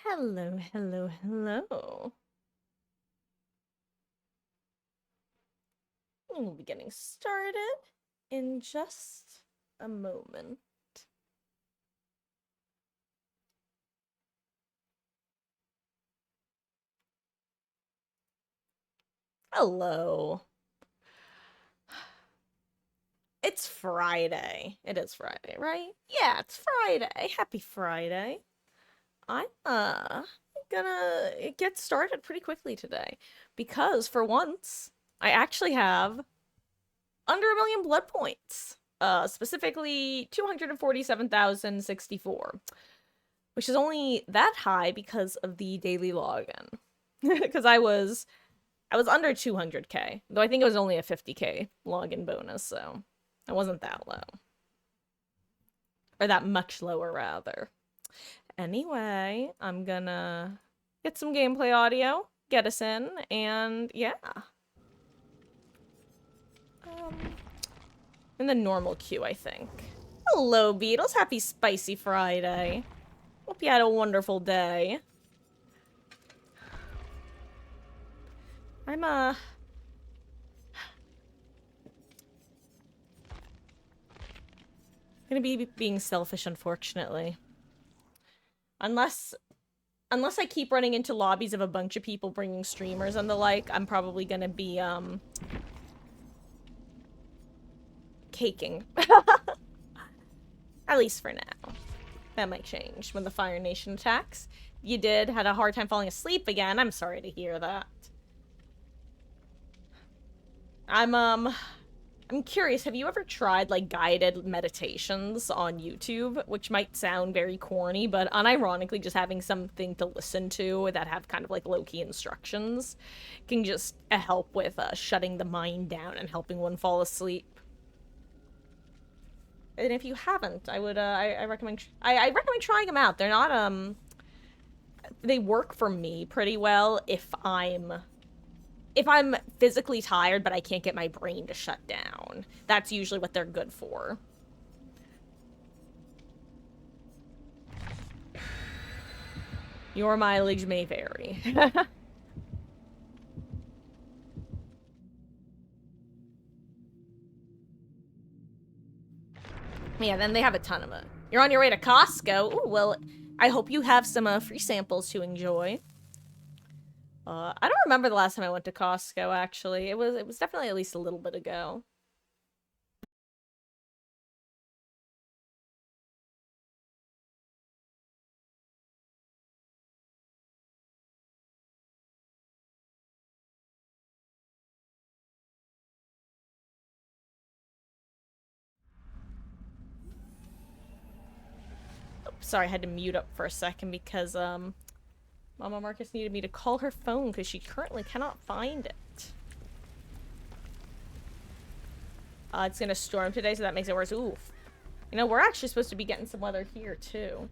Hello, hello, hello. We'll be getting started in just a moment. Hello. It's Friday. It is Friday, right? Yeah, it's Friday. Happy Friday. I'm gonna get started pretty quickly today because for once I actually have under a million blood points. Specifically 247,064, which is only that high because of the daily login. Because I was under 200k, though I think it was only a 50k login bonus, so it wasn't that low. Or that much lower, rather. Anyway, I'm gonna get some gameplay audio, get us in, and yeah. Um, in the normal queue, I think. Hello, Beatles. Happy Spicy Friday. Hope you had a wonderful day. I'm, gonna be being selfish, unfortunately. Unless I keep running into lobbies of a bunch of people bringing streamers and the like, I'm probably gonna be, caking. At least for now. That might change when the Fire Nation attacks. You had a hard time falling asleep again. I'm sorry to hear that. I'm curious, have you ever tried, like, guided meditations on YouTube? Which might sound very corny, but unironically just having something to listen to that have kind of, like, low-key instructions can just help with, shutting the mind down and helping one fall asleep. And if you haven't, I would, I recommend, I recommend trying them out. They're not, they work for me pretty well if I'm physically tired but I can't get my brain to shut down. That's usually what they're good for. Your mileage may vary. Yeah, then they have a ton of it. You're on your way to Costco. Ooh, well, I hope you have some free samples to enjoy. I don't remember the last time I went to Costco, actually. It was definitely at least a little bit ago. Oh, sorry, I had to mute up for a second because, Mama Marcus needed me to call her phone because she currently cannot find it. It's gonna storm today, so that makes it worse. Oof. You know, we're actually supposed to be getting some weather here, too.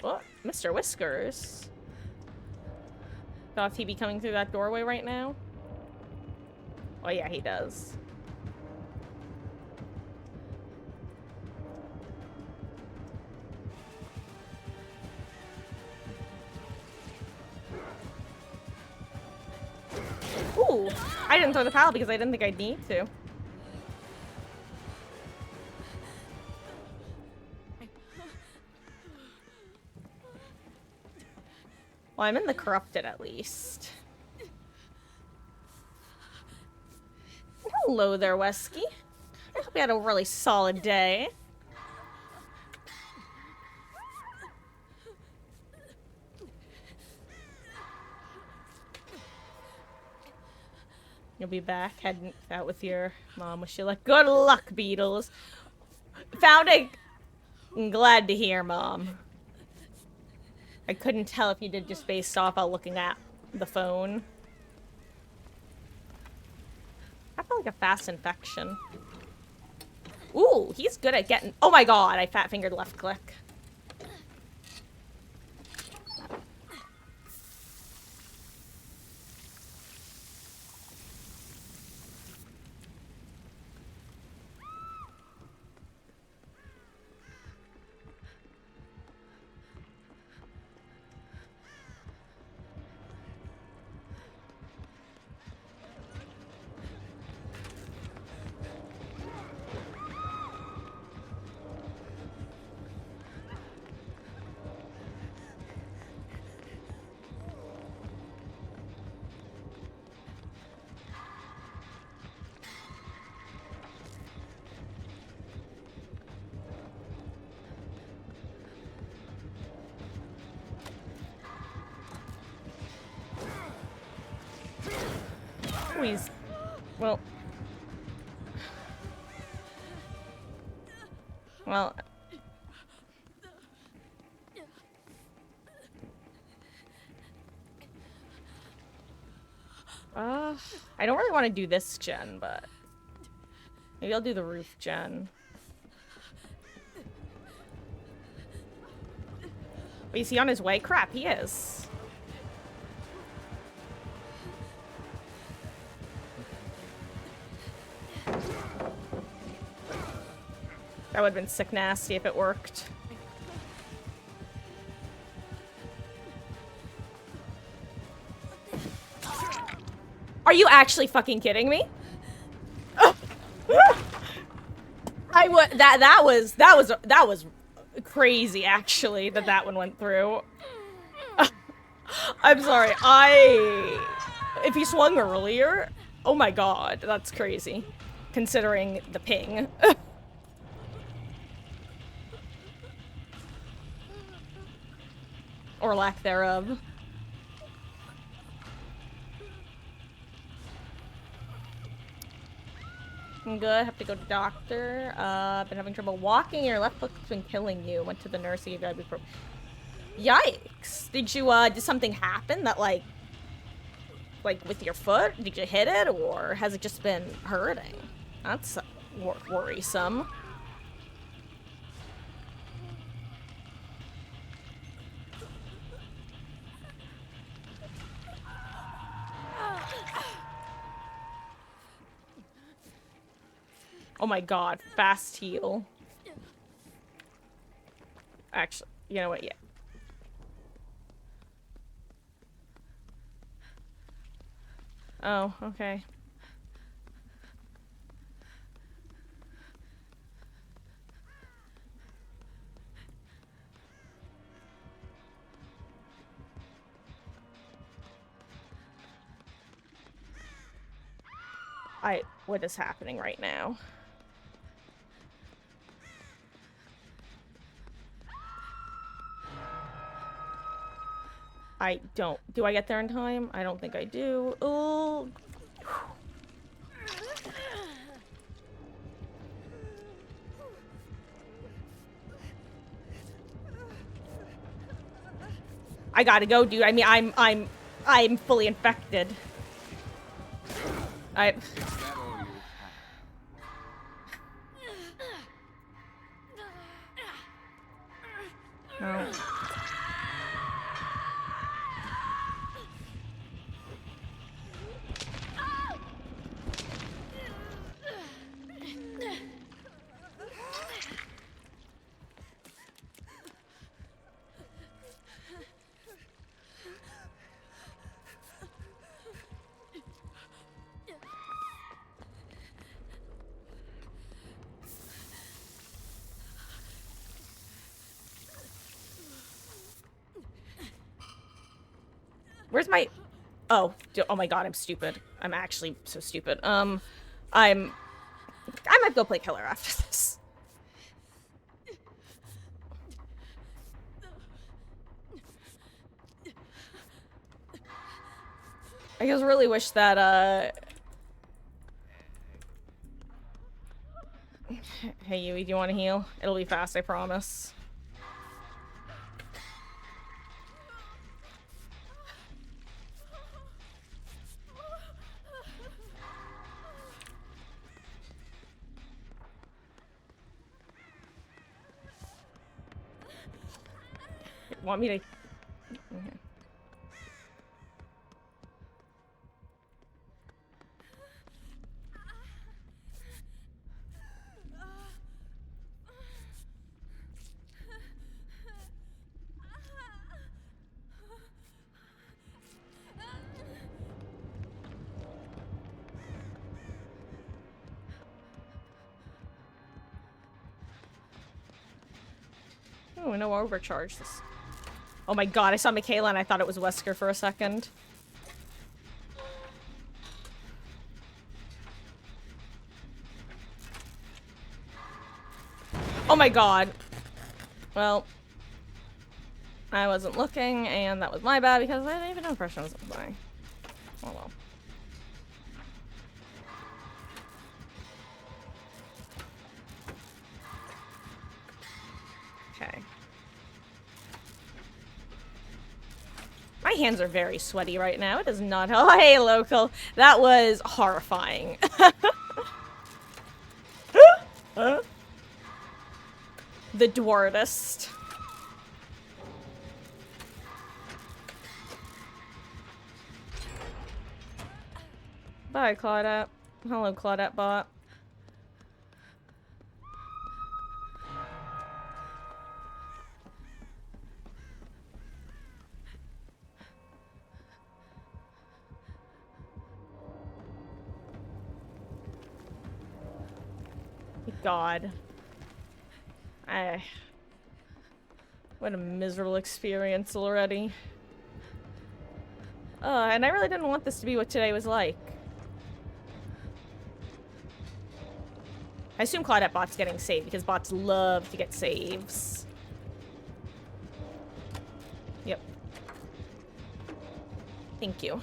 What? Mr. Whiskers? Doth he be coming through that doorway right now? Oh, yeah, he does. Ooh! I didn't throw the pal because I didn't think I'd need to. Well, I'm in the corrupted, at least. Hello there, Wesky. I hope you had a really solid day. You'll be back heading out with your mom. Wish you luck. Good luck, Beatles. Found it. I'm glad to hear, Mom. I couldn't tell if you did just based off of looking at the phone. I feel like a fast infection. Ooh, he's good at getting... Oh my god, I fat-fingered left click. Please. Well. Well. I don't really want to do this gen, but maybe I'll do the roof gen. Wait, is he on his way? Crap, he is. That would have been sick nasty if it worked. Are you actually fucking kidding me? I would that was crazy actually that one went through. I'm sorry. If he swung earlier, oh my god, that's crazy considering the ping. Or lack thereof. I'm good. Have to go to doctor. Been having trouble walking. Your left foot's been killing you. Went to the nurse. You gotta be pro. Yikes! Did you did something happen that like with your foot? Did you hit it, or has it just been hurting? That's worrisome. Oh my god, fast heal. Actually, you know what, yeah. Oh, okay. What is happening right now? Do I get there in time? I don't think I do. Oh. I gotta go, dude. I mean, I'm fully infected. Oh. Where's my... Oh my god, I'm stupid. I'm actually so stupid. I might go play killer after this. I just really wish that, Hey, Yui, do you want to heal? It'll be fast, I promise. Want me to... Okay. Oh, no overcharge this. Oh my god, I saw Michaela and I thought it was Wesker for a second. Oh my god. Well, I wasn't looking, and that was my bad because I didn't even know the person was flying. Oh well. My hands are very sweaty right now. It does not help. Oh, hey, local. That was horrifying. The dwartist. Bye, Claudette. Hello, Claudette bot. God. What a miserable experience already. And I really didn't want this to be what today was like. I assume Claudette bot's getting saved because bots love to get saves. Yep. Thank you.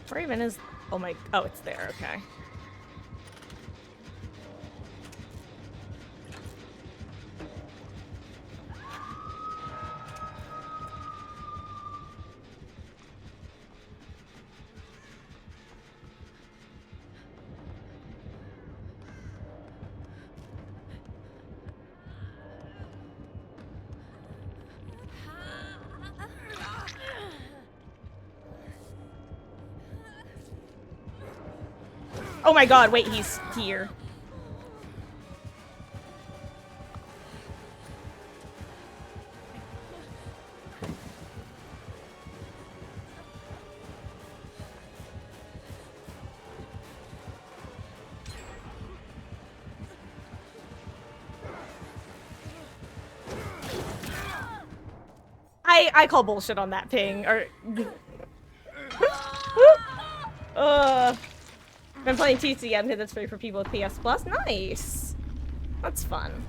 Where even is... Oh my... Oh, it's there. Okay. Oh my god, wait, he's here. I call bullshit on that ping, or... Been playing TCM because it's free for people with PS Plus. Nice! That's fun.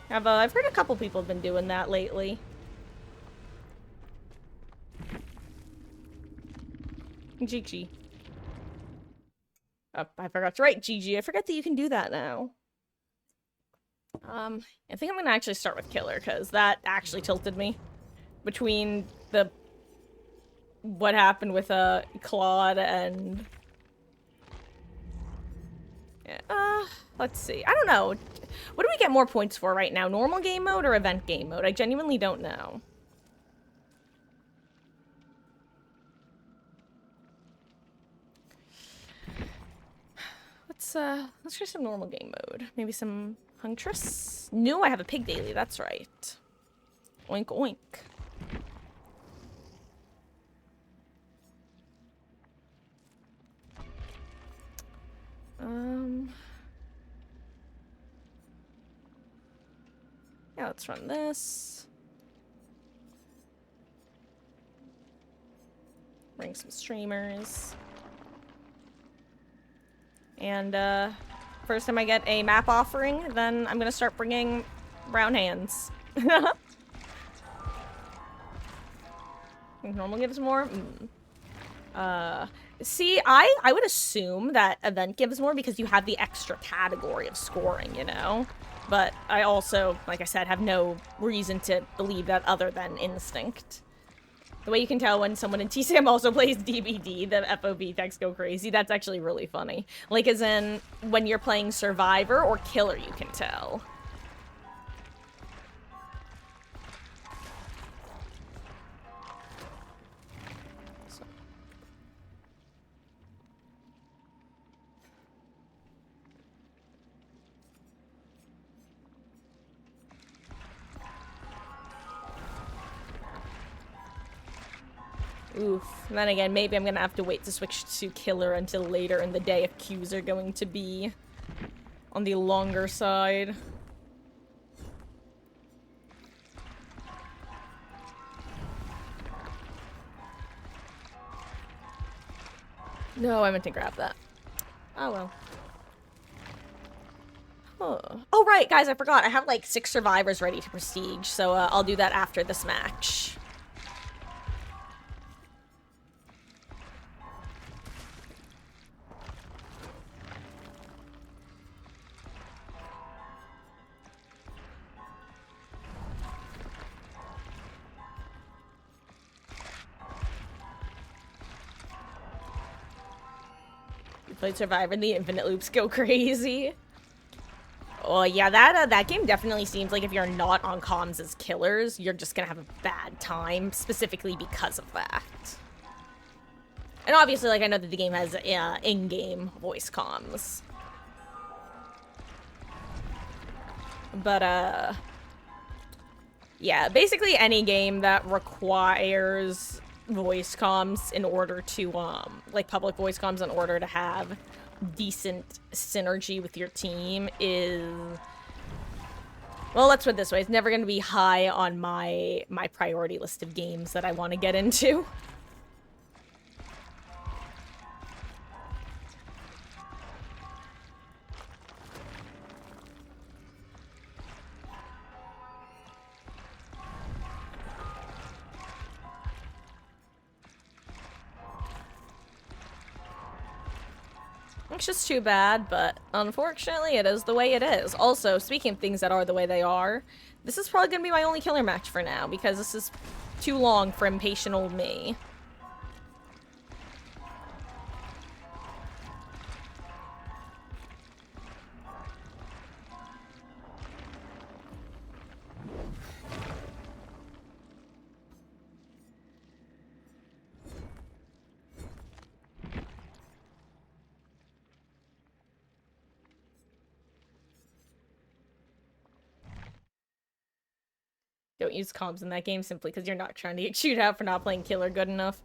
I've heard a couple people have been doing that lately. GG. Oh, I forgot to write GG. I forgot that you can do that now. I think I'm gonna actually start with Killer, because that actually tilted me. Between the... what happened with, Claude and... Yeah, let's see. I don't know. What do we get more points for right now? Normal game mode or event game mode? I genuinely don't know. Let's try some normal game mode. Maybe some Huntress? No, I have a pig daily, that's right. Oink oink. Yeah, let's run this. Bring some streamers. And, first time I get a map offering, then I'm gonna start bringing brown hands. Normal gives more? See, I would assume that event gives more because you have the extra category of scoring, you know? But I also, like I said, have no reason to believe that other than instinct. The way you can tell when someone in TCM also plays DBD, the FOB text go crazy, that's actually really funny. Like, as in, when you're playing Survivor or Killer, you can tell. Oof. And then again, maybe I'm gonna have to wait to switch to Killer until later in the day if queues are going to be on the longer side. No, I meant to grab that. Oh, well. Huh. Oh, right, guys, I forgot. I have, like, 6 survivors ready to prestige, so I'll do that after this match. You played Survivor and the Infinite Loops go crazy. Oh, yeah, that game definitely seems like if you're not on comms as killers, you're just gonna have a bad time, specifically because of that. And obviously, like, I know that the game has in-game voice comms. But, yeah, basically any game that requires voice comms in order to, like, public voice comms in order to have decent synergy with your team is, well, let's put it this way, it's never going to be high on my priority list of games that I want to get into. It's just too bad, but unfortunately it is the way it is. Also, speaking of things that are the way they are, this is probably going to be my only killer match for now, because this is too long for impatient old me. Don't use comms in that game simply because you're not trying to get chewed out for not playing killer good enough.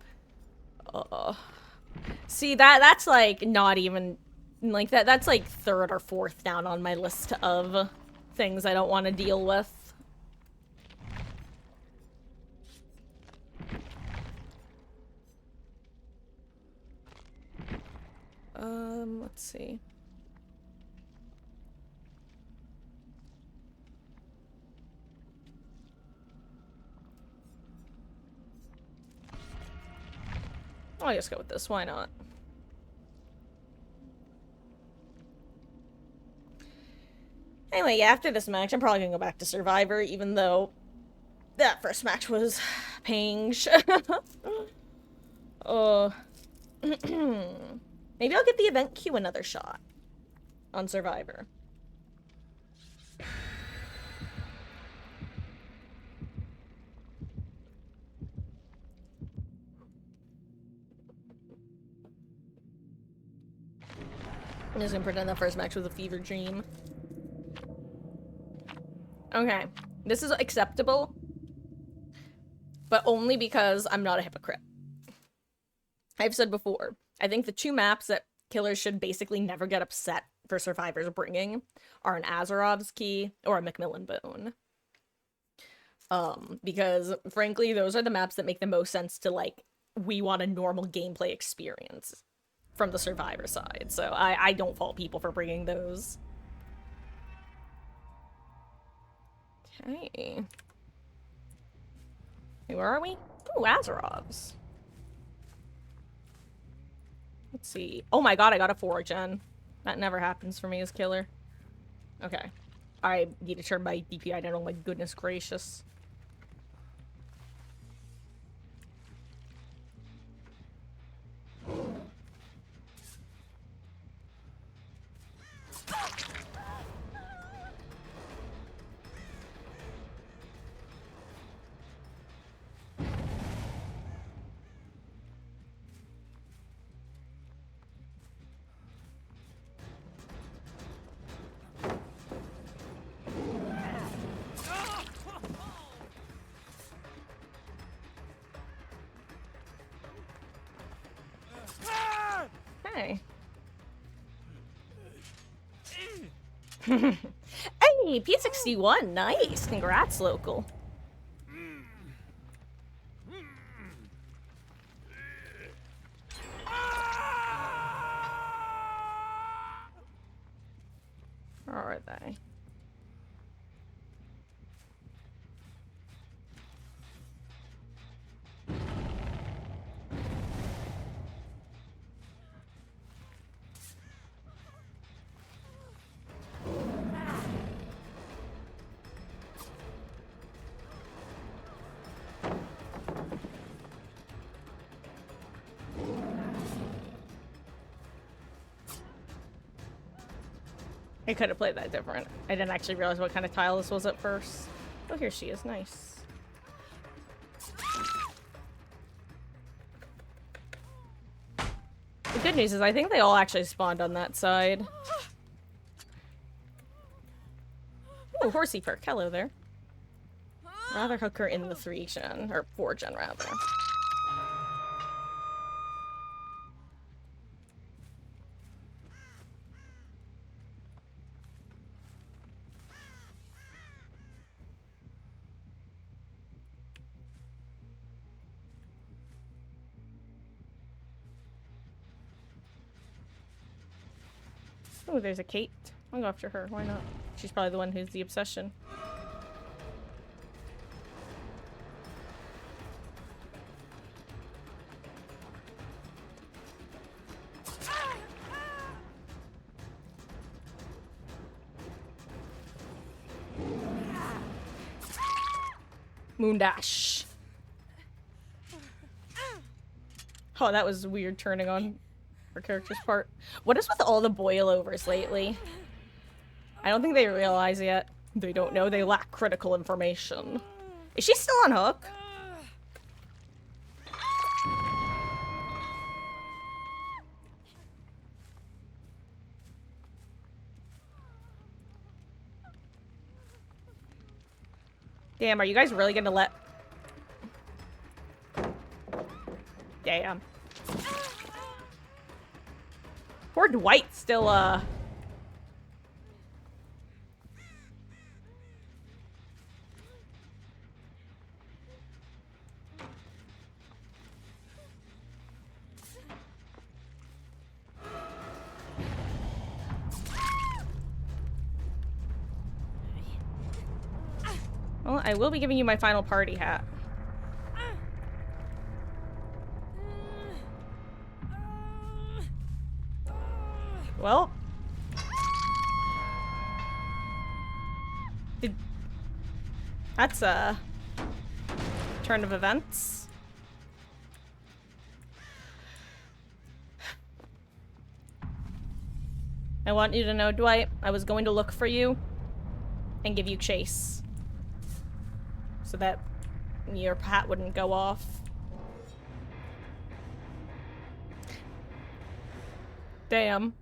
See, that's like not even like that's like 3rd or 4th down on my list of things I don't want to deal with. Let's see. I'll just go with this, why not? Anyway, yeah, after this match, I'm probably gonna go back to Survivor, even though that first match was pange. Maybe I'll get the event queue another shot on Survivor. I'm just gonna pretend that first match was a fever dream. Okay, this is acceptable, but only because I'm not a hypocrite. I've said before, I think the 2 maps that killers should basically never get upset for survivors bringing are an Azarov's Key or a Macmillan Bone. Because, frankly, those are the maps that make the most sense to, like, we want a normal gameplay experience from the survivor side, so I don't fault people for bringing those. Okay. Hey, where are we? Ooh, Azarov's. Let's see. Oh my god, I got a 4-gen. That never happens for me as killer. Okay. I need to turn my DPI down. Oh my goodness gracious. Hey. Hey, P61, nice. Congrats, local. Where are they? I could have played that different. I didn't actually realize what kind of tile this was at first. Oh, here she is. Nice. The good news is I think they all actually spawned on that side. Oh, horsey perk. Hello there. Rather hook her in the 3-gen, or 4-gen rather. Oh, there's a Kate. I'll go after her. Why not? She's probably the one who's the obsession. Moondash. Oh, that was weird turning on her character's part. What is with all the boilovers lately? I don't think they realize yet. They don't know. They lack critical information. Is she still on hook? Damn, are you guys really gonna let... Damn. Poor Dwight still, Well, I will be giving you my final party hat. Well. That's a turn of events. I want you to know, Dwight, I was going to look for you and give you chase. So that your hat wouldn't go off. Damn.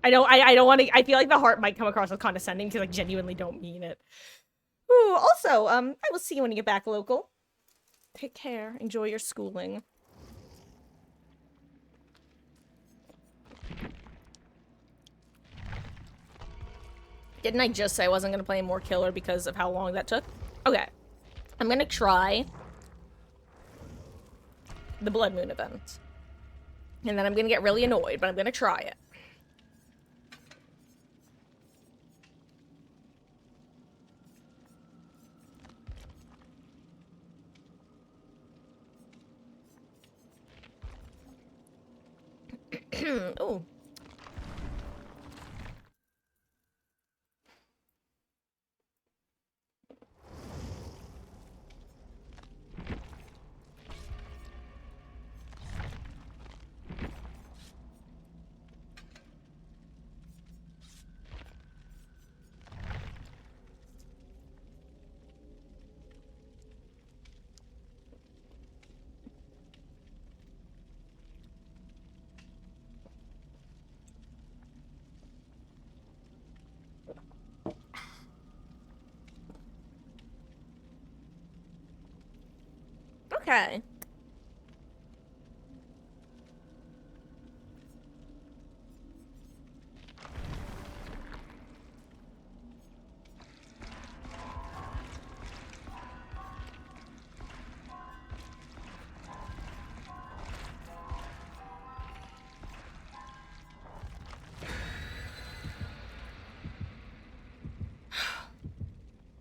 I don't want to. I feel like the heart might come across as condescending because I genuinely don't mean it. Ooh, also, I will see you when you get back, local. Take care. Enjoy your schooling. Didn't I just say I wasn't gonna play more killer because of how long that took? Okay. I'm gonna try the Blood Moon event. And then I'm gonna get really annoyed, but I'm gonna try it. Oh. Okay.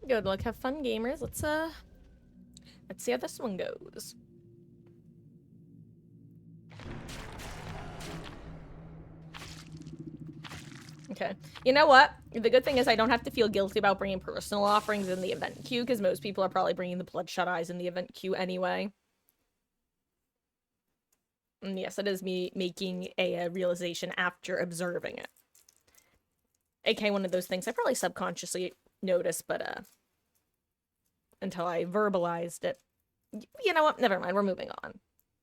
Good luck, have fun, gamers. Let's see how this one goes. Okay. You know what? The good thing is I don't have to feel guilty about bringing personal offerings in the event queue, because most people are probably bringing the bloodshot eyes in the event queue anyway. And yes, it is me making a realization after observing it. AK, one of those things I probably subconsciously noticed, but until I verbalized it. You know what? Never mind, we're moving on.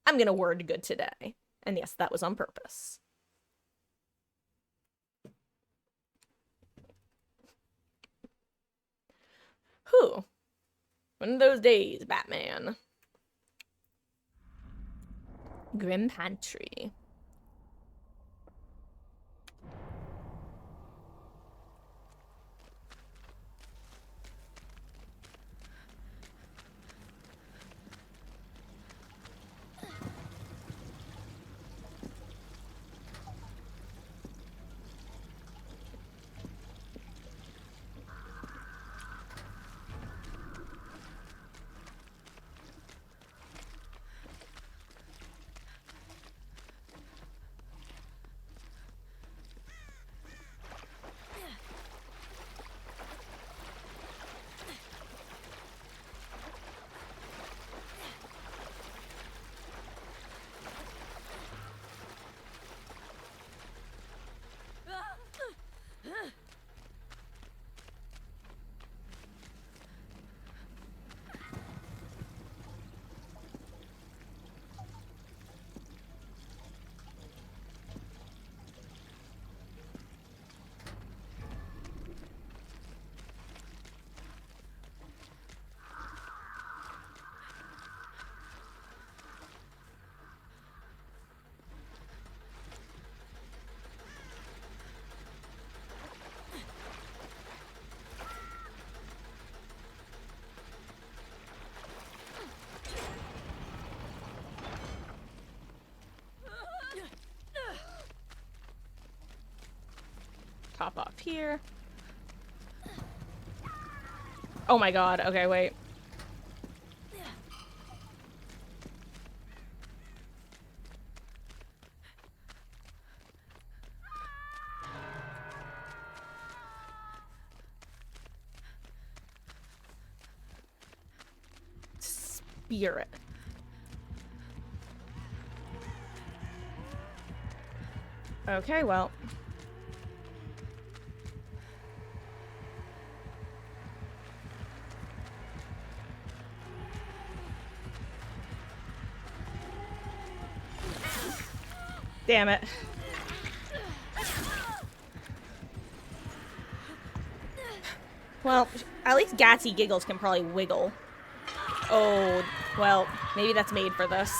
I'm gonna word good today. And yes, that was on purpose. Whew. One of those days, Batman. Grim Pantry. Top off here. Oh my god, okay, wait. Spirit. Okay, well. Damn it. Well, at least Gatsy Giggles can probably wiggle. Oh, well, maybe that's made for this.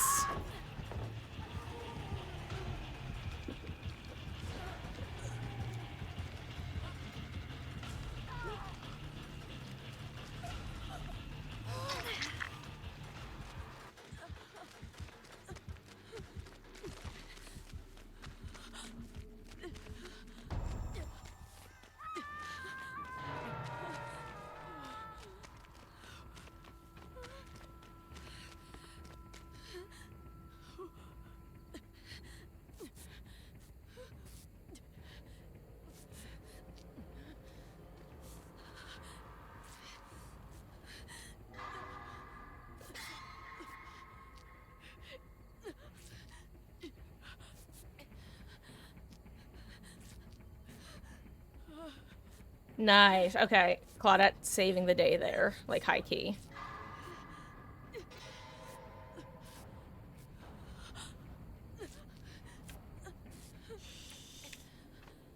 Nice. Okay. Claudette saving the day there. Like, high key.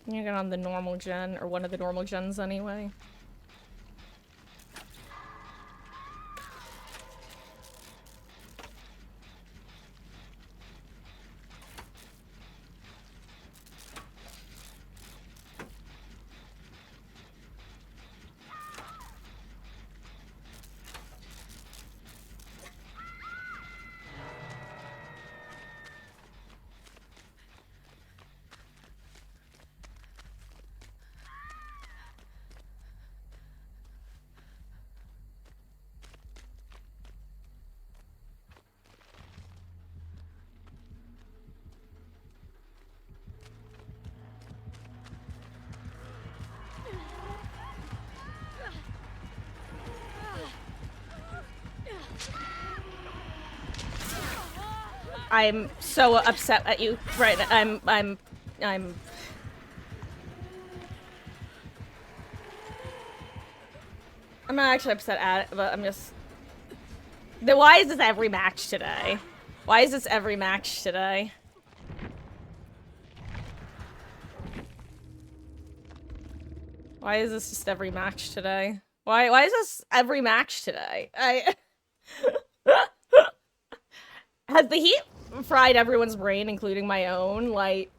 You get on the normal gen, or one of the normal gens anyway. I'm so upset at you right now. I'm not actually upset at it, but I'm just... Why is this every match today? Why is this every match today? Why is this just every match today? Why is this every match today? Has the heat fried everyone's brain, including my own? Like...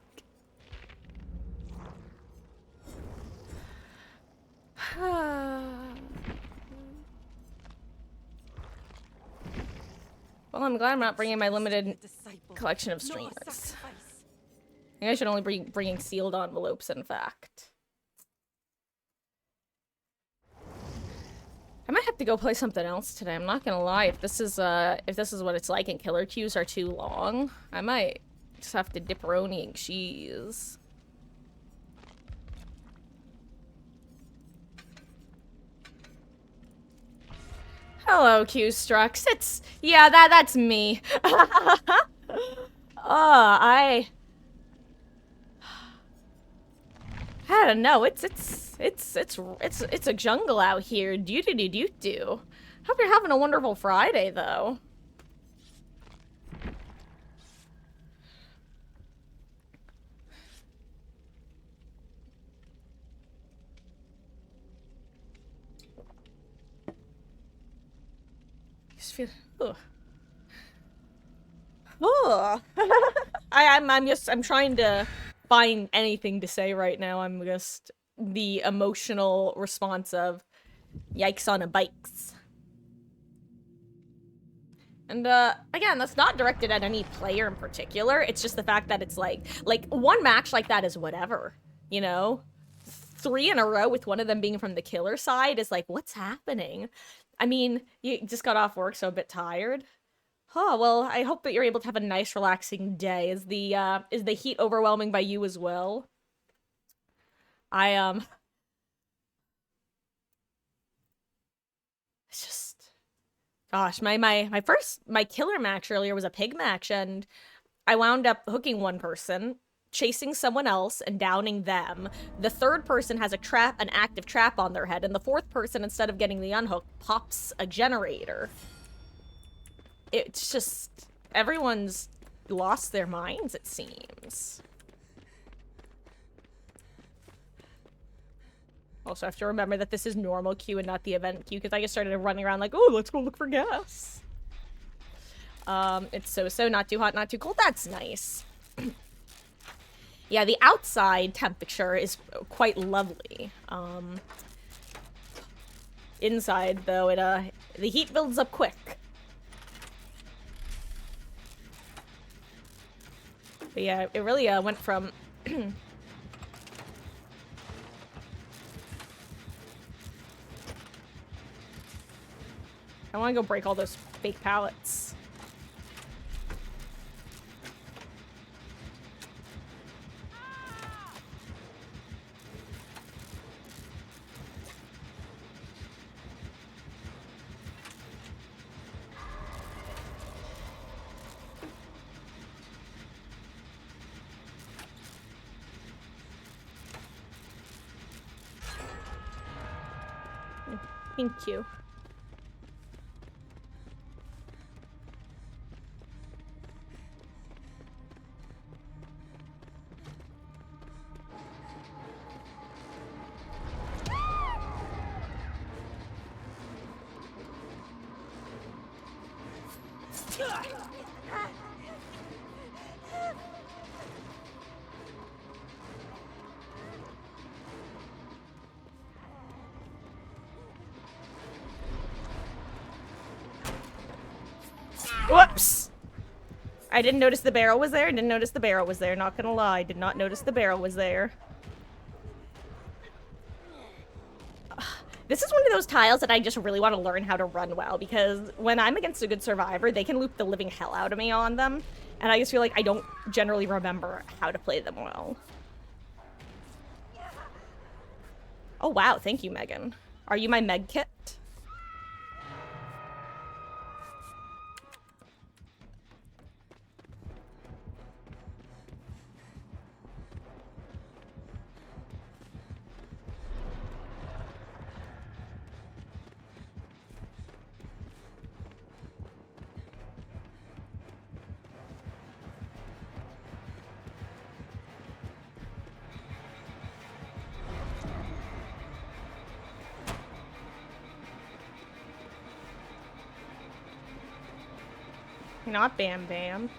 Well, I'm glad I'm not bringing my limited collection of streamers. I think I should only be bringing sealed envelopes, in fact. I might have to go play something else today. I'm not gonna lie. If this is what it's like and killer queues are too long, I might just have to dipperoni and cheese. Hello, Q-Strux. Yeah, that's me. I don't know. It's a jungle out here. Do. Hope you're having a wonderful Friday, though. Just feel. Ugh. Oh. I'm trying to find anything to say right now. I'm just the emotional response of yikes on a bikes. And again, that's not directed at any player in particular. It's just the fact that it's like one match like that is whatever, you know? 3 in a row with one of them being from the killer side is like, what's happening? I mean, you just got off work, so a bit tired. Oh, well, I hope that you're able to have a nice, relaxing day. Is the heat overwhelming by you as well? It's just... Gosh, my killer match earlier was a pig match, and I wound up hooking one person, chasing someone else, and downing them. The third person has an active trap on their head, and the fourth person, instead of getting the unhook, pops a generator. It's just... Everyone's lost their minds, it seems. Also, I have to remember that this is normal queue and not the event queue, because I just started running around like, oh, let's go look for gas. It's so not too hot, not too cold. That's nice. Yeah, the outside temperature is quite lovely. Inside, though, the heat builds up quick. But yeah, it really went from... I want to go break all those fake pallets. Thank you. Whoops! I didn't notice the barrel was there. Not gonna lie. Did not notice the barrel was there. This is one of those tiles that I just really want to learn how to run well, because when I'm against a good survivor, they can loop the living hell out of me on them, and I just feel like I don't generally remember how to play them well. Oh wow, thank you, Megan. Are you my med kit? Not Bam Bam.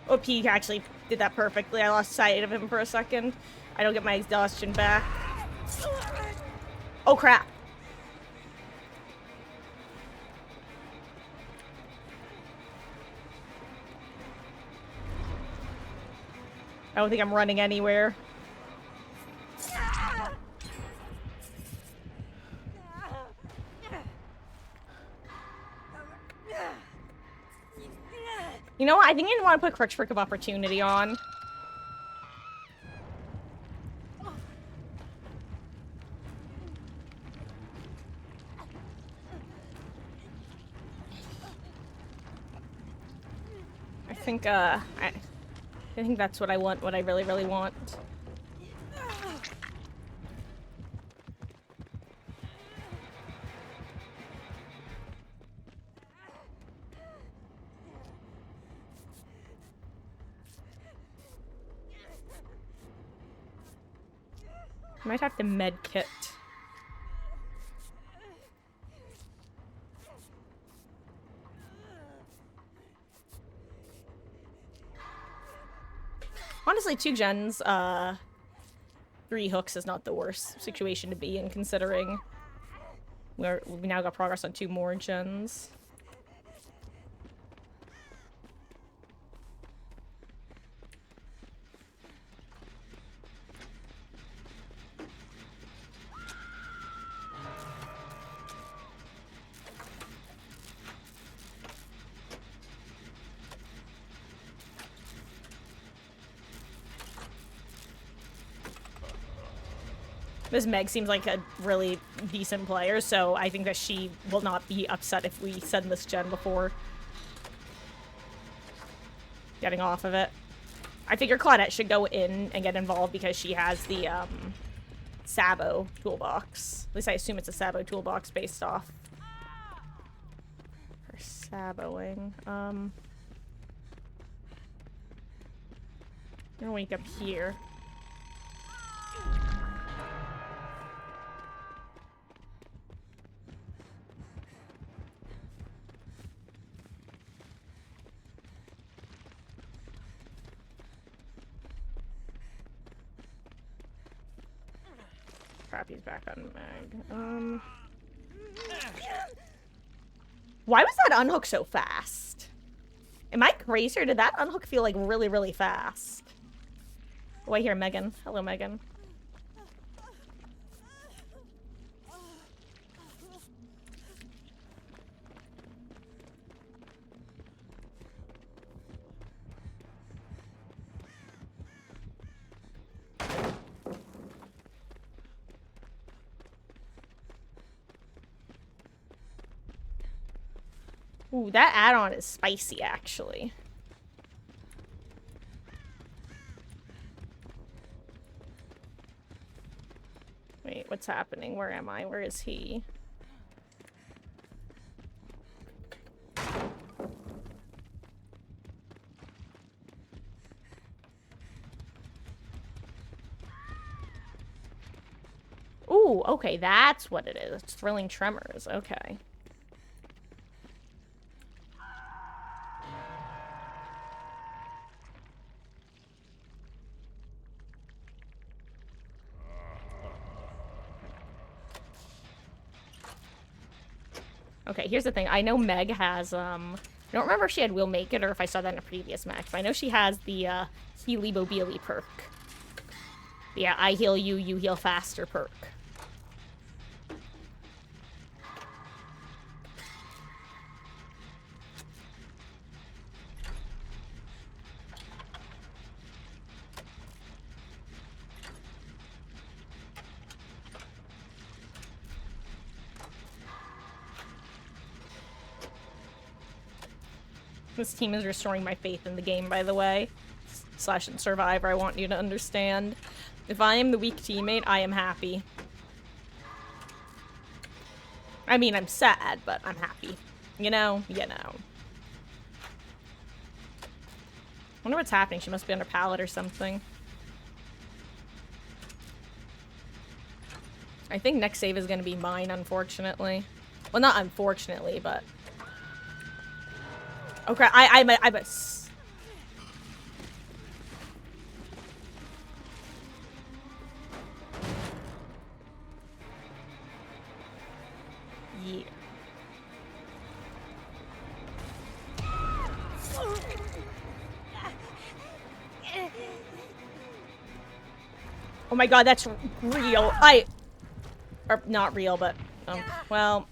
Oh, he actually did that perfectly. I lost sight of him for a second. I don't get my exhaustion back. Oh, crap. I don't think I'm running anywhere. You know what? I think I want to put Crutch Trick of Opportunity on. I think that's what I want, what I really, really want. I might have to med kit. Honestly, 2 gens, 3 hooks is not the worst situation to be in, considering we now got progress on 2 more gens. This Meg seems like a really decent player, so I think that she will not be upset if we send this gen before getting off of it. I figure Claudette should go in and get involved because she has the Sabo toolbox. At least I assume it's a Sabo toolbox based off her Saboing. I'm gonna wake up here. Crap, he's back on Meg. Why was that unhook so fast? Am I crazy, or did that unhook feel like really, really fast? Oh, I hear Megan. Hello, Megan. Ooh, that add-on is spicy, actually. Wait, what's happening? Where am I? Where is he? Ooh, okay, that's what it is. It's Thrilling Tremors. Okay. Okay, here's the thing. I know Meg has, I don't remember if she had Will Make It or if I saw that in a previous match, but I know she has the, Healy Bobeely perk. Yeah, I heal you, you heal faster perk. This team is restoring my faith in the game, by the way. Slash in Survivor, I want you to understand. If I am the weak teammate, I am happy. I mean, I'm sad, but I'm happy. You know? You know. Wonder what's happening. She must be under pallet or something. I think next save is gonna be mine, unfortunately. Well, not unfortunately, but... Okay, I'm a... Yeah. Oh my god, that's real. Or not real, but... well...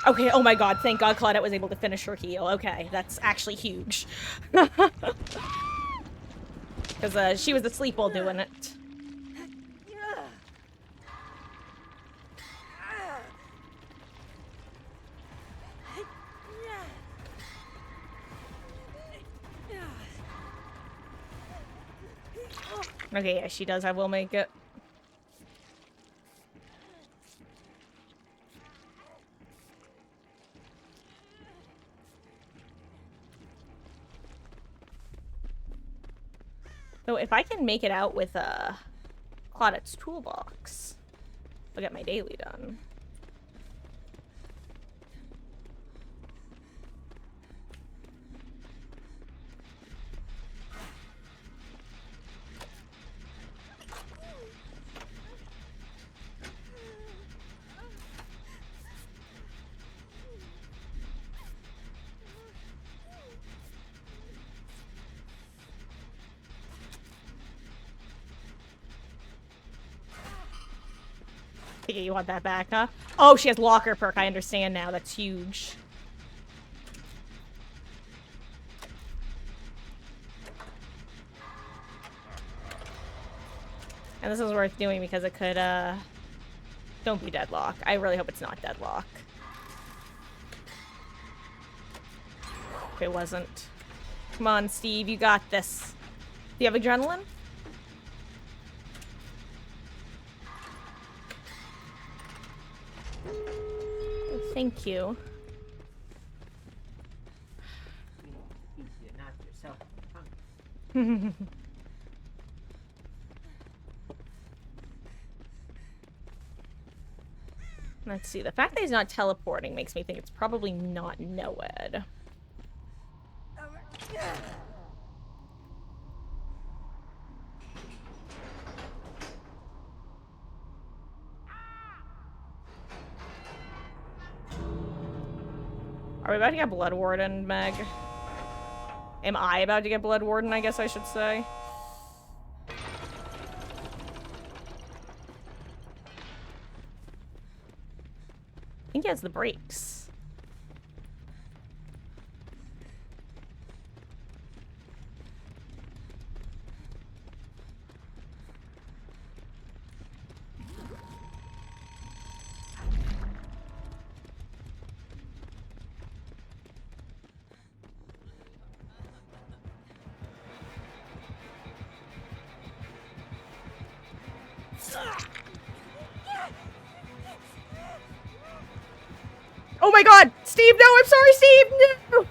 Okay, oh my god, thank god Claudette was able to finish her heal. Okay, that's actually huge. Because she was asleep while doing it. Okay, yeah, she does. I will make it. So if I can make it out with Claudette's toolbox, I'll get my daily done. Okay, you want that back, huh? Oh, she has locker perk. I understand now. That's huge. And this is worth doing because it could, don't be deadlock. I really hope it's not deadlock. It wasn't. Come on, Steve. You got this. Do you have adrenaline? Thank you. Let's see. The fact that he's not teleporting makes me think it's probably not Noed. Are we about to get Blood Warden, Meg? Am I about to get Blood Warden, I guess I should say? I think he has the brakes. Oh my god! Steve, no! I'm sorry, Steve! No!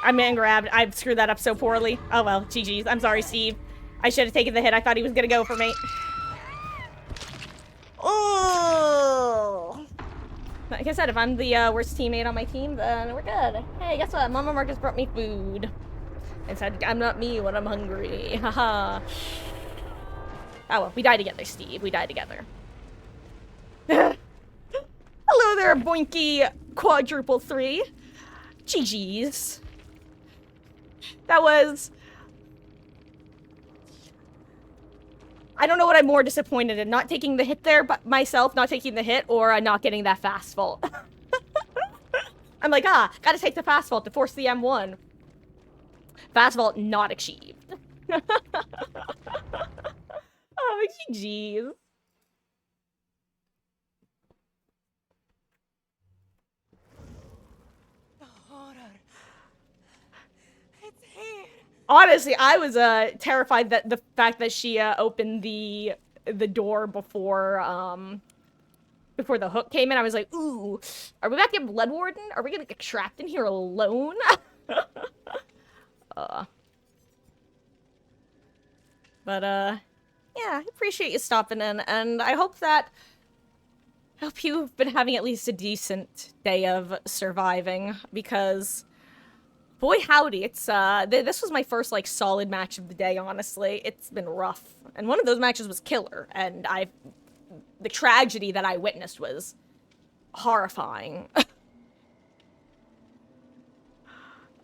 I'm man grabbed. I screwed that up so poorly. Oh well, GG's. I'm sorry, Steve. I should have taken the hit. I thought he was gonna go for me. Oh! Like I said, if I'm the worst teammate on my team, then we're good. Hey, guess what? Mama Marcus brought me food. And said, I'm not me when I'm hungry. Haha. Oh well, we die together, Steve. We die together. Hello there, Boinky Quadruple 3. GG's. That was... I don't know what I'm more disappointed in. Not taking the hit there, but myself not taking the hit, or not getting that fast vault. I'm like, gotta take the fast vault to force the M1. Fast vault not achieved. Oh, GG's. The horror. It's here. Honestly, I was terrified that the fact that she opened the door before before the hook came in, I was like, ooh, are we about to get Blood Warden? Are we gonna get trapped in here alone? Yeah, I appreciate you stopping in, and I hope you've been having at least a decent day of surviving, because boy howdy, it's this was my first like solid match of the day, honestly. It's been rough. And one of those matches was killer, and the tragedy that I witnessed was horrifying.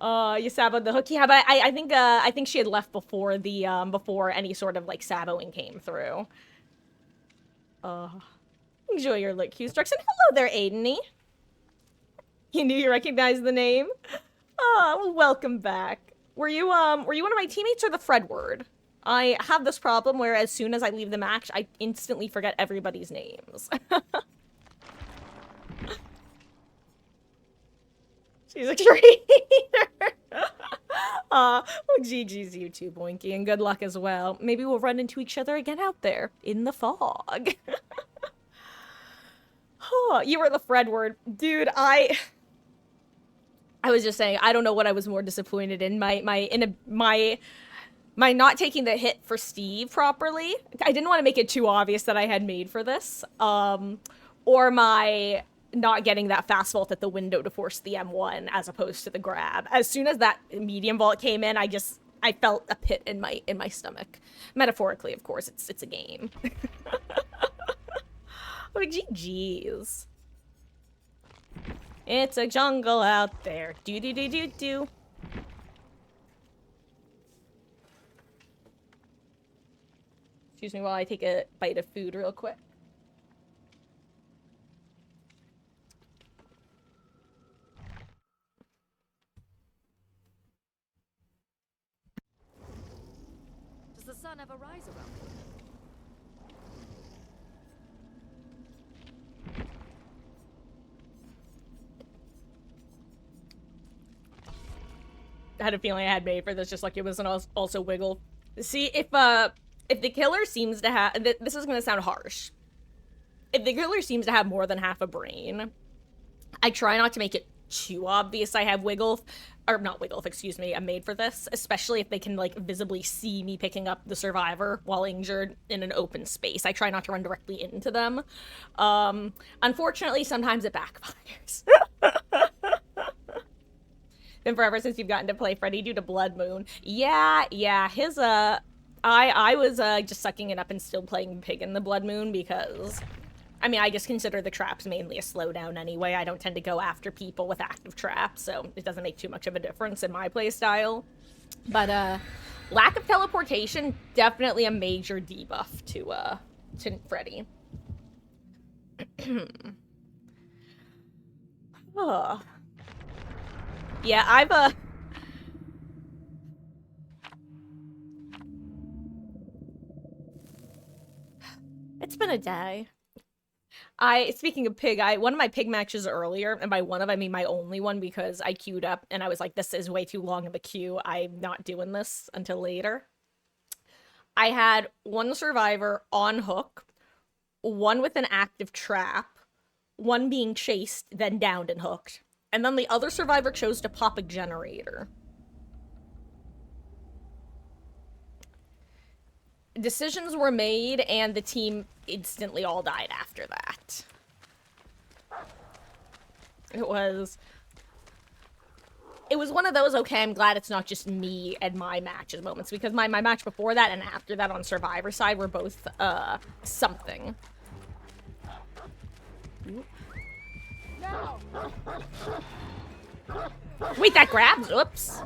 You saboed the hook? Yeah, but I think she had left before before any sort of like saboing came through. Enjoy your lit Q-Strux, and hello there, Aideny. You knew you recognized the name? Well, welcome back. Were you one of my teammates or the Fredward? I have this problem where as soon as I leave the match, I instantly forget everybody's names. She's a traitor. Well, GG's you too, Boinky, and good luck as well. Maybe we'll run into each other again out there in the fog. Oh, you were the Fredward. Dude, I was just saying, I don't know what I was more disappointed in. My not taking the hit for Steve properly. I didn't want to make it too obvious that I had made for this. Or my not getting that fast vault at the window to force the M1 as opposed to the grab. As soon as that medium vault came in, I felt a pit in my stomach. Metaphorically, of course, it's a game. Oh, GG's. It's a jungle out there. Do. Excuse me while I take a bite of food real quick. Does the sun ever rise around here? I had a feeling I had made for this, just like it was also wiggle. See, if the killer seems to have, this is gonna sound harsh. If the killer seems to have more than half a brain, I try not to make it too obvious I have wiggle, or not wiggle, excuse me, I'm made for this, especially if they can like visibly see me picking up the survivor while injured in an open space. I try not to run directly into them. Unfortunately, sometimes it backfires. Been forever since you've gotten to play Freddy due to Blood Moon. Yeah, his, I was, just sucking it up and still playing Pig in the Blood Moon because, I mean, I just consider the traps mainly a slowdown anyway. I don't tend to go after people with active traps, so it doesn't make too much of a difference in my playstyle. But, lack of teleportation, definitely a major debuff to Freddy. Oh. Yeah, it's been a day. Speaking of Pig, one of my Pig matches earlier, and by one of I mean my only one because I queued up and I was like, this is way too long of a queue. I'm not doing this until later. I had one survivor on hook, one with an active trap, one being chased, then downed and hooked. And then the other survivor chose to pop a generator. Decisions were made, and the team instantly all died after that. It was one of those, okay, I'm glad it's not just me and my matches moments, because my match before that and after that on Survivor side were both, something. No. Wait, that grabs? Oops.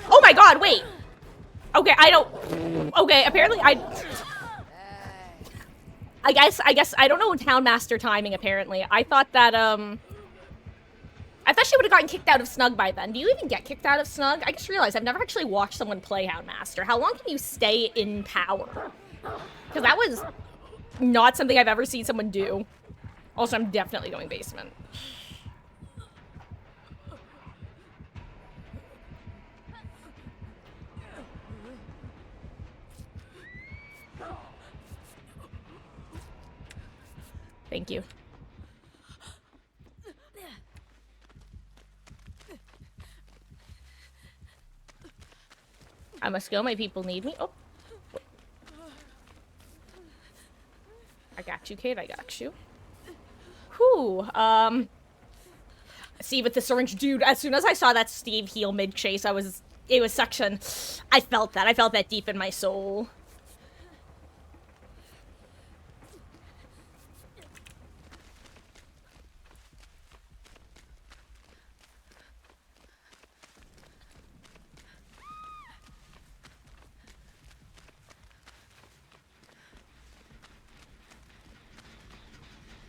Oh my god, wait! Okay, okay, apparently I guess, I don't know Town Master timing, apparently. I thought that, I thought she would have gotten kicked out of Snug by then. Do you even get kicked out of Snug? I just realized I've never actually watched someone play Houndmaster. How long can you stay in power? Because that was not something I've ever seen someone do. Also, I'm definitely going basement. Thank you. I must go. My people need me. Oh. I got you, Kate. I got you. Whew. See, with the syringe, dude, as soon as I saw that Steve heal mid-chase, it was suction. I felt that. I felt that deep in my soul.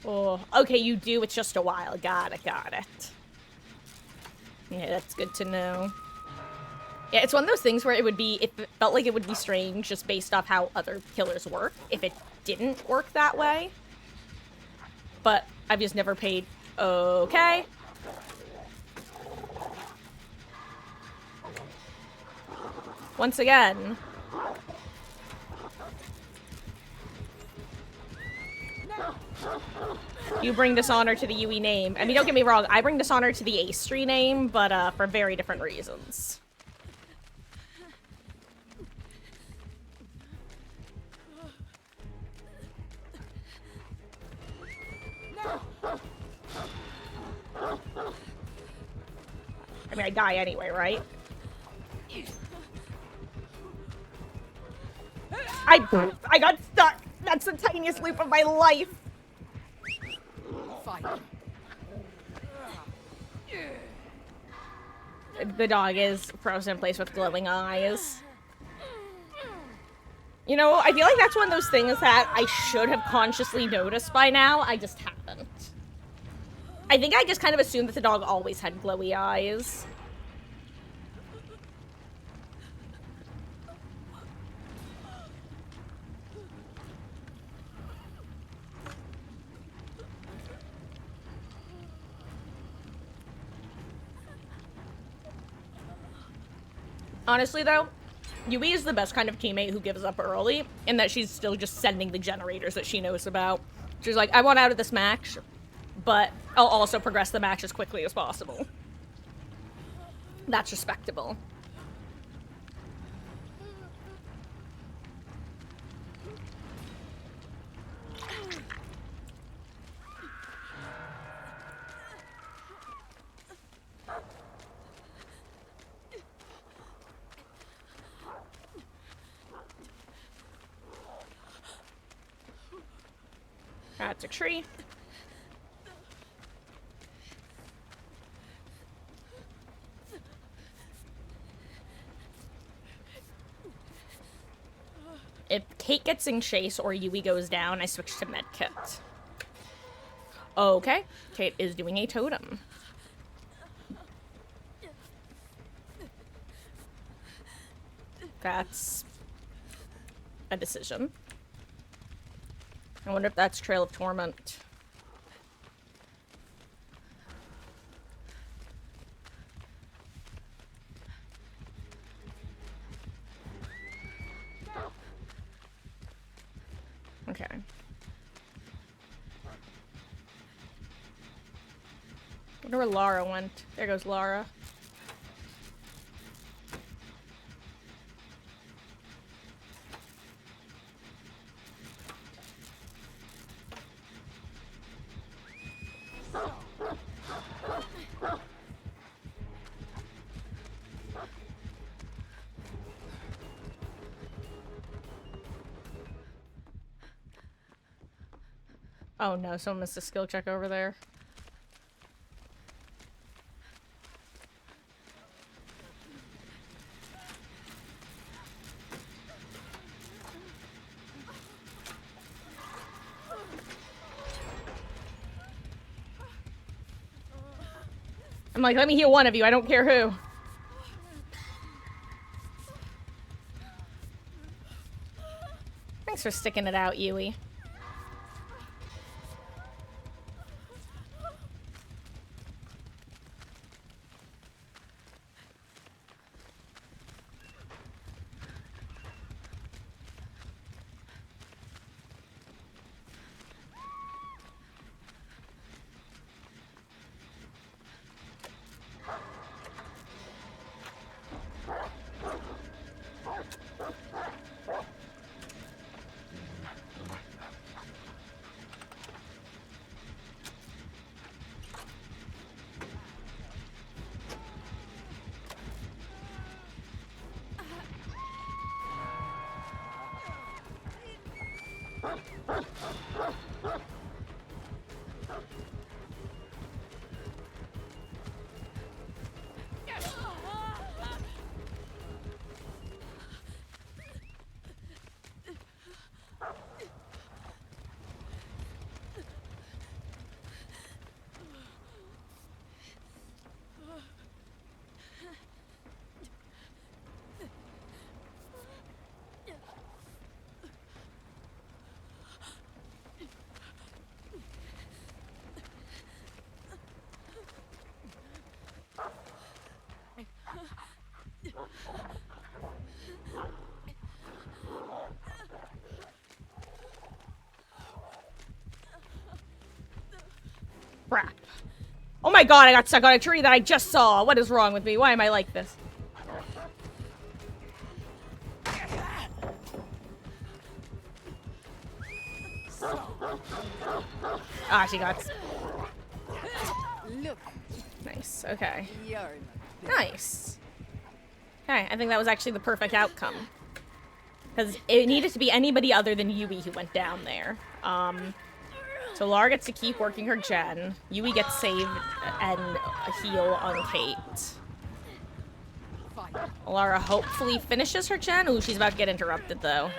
Oh, okay, you do. It's just a while. Got it, got it. Yeah, that's good to know. Yeah, it's one of those things where it felt like it would be strange just based off how other killers work if it didn't work that way. But I've just never paid. Okay. Once again. You bring dishonor to the Yui name. I mean, don't get me wrong, I bring dishonor to the Astri name, but for very different reasons. I mean, I die anyway, right? I got stuck! That's the tiniest loop of my life! The dog is frozen in place with glowing eyes. You know, I feel like that's one of those things that I should have consciously noticed by now. I just haven't. I think I just kind of assumed that the dog always had glowy eyes. Honestly, though, Yui is the best kind of teammate who gives up early, in that she's still just sending the generators that she knows about. She's like, I want out of this match, but I'll also progress the match as quickly as possible. That's respectable. That's a tree. If Kate gets in chase or Yui goes down, I switch to medkit. Okay, Kate is doing a totem. That's a decision. I wonder if that's Trail of Torment. Okay. Wonder where Lara went. There goes Lara. Oh no, someone missed a skill check over there. I'm like, let me heal one of you, I don't care who. Thanks for sticking it out, Yui. Crap. Oh my god, I got stuck on a tree that I just saw. What is wrong with me? Why am I like this? Ah, she got... Nice, okay. Nice. Okay, I think that was actually the perfect outcome. Because it needed to be anybody other than Yui who went down there. So Lara gets to keep working her gen. Yui gets saved and a heal on Kate. Lara hopefully finishes her gen. Ooh, she's about to get interrupted though.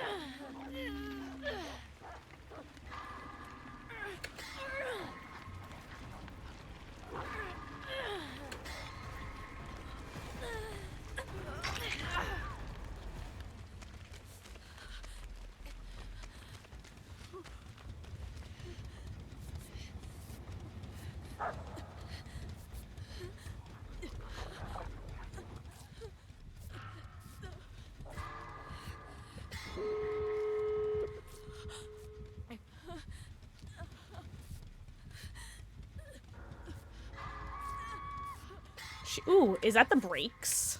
Ooh, is that the brakes?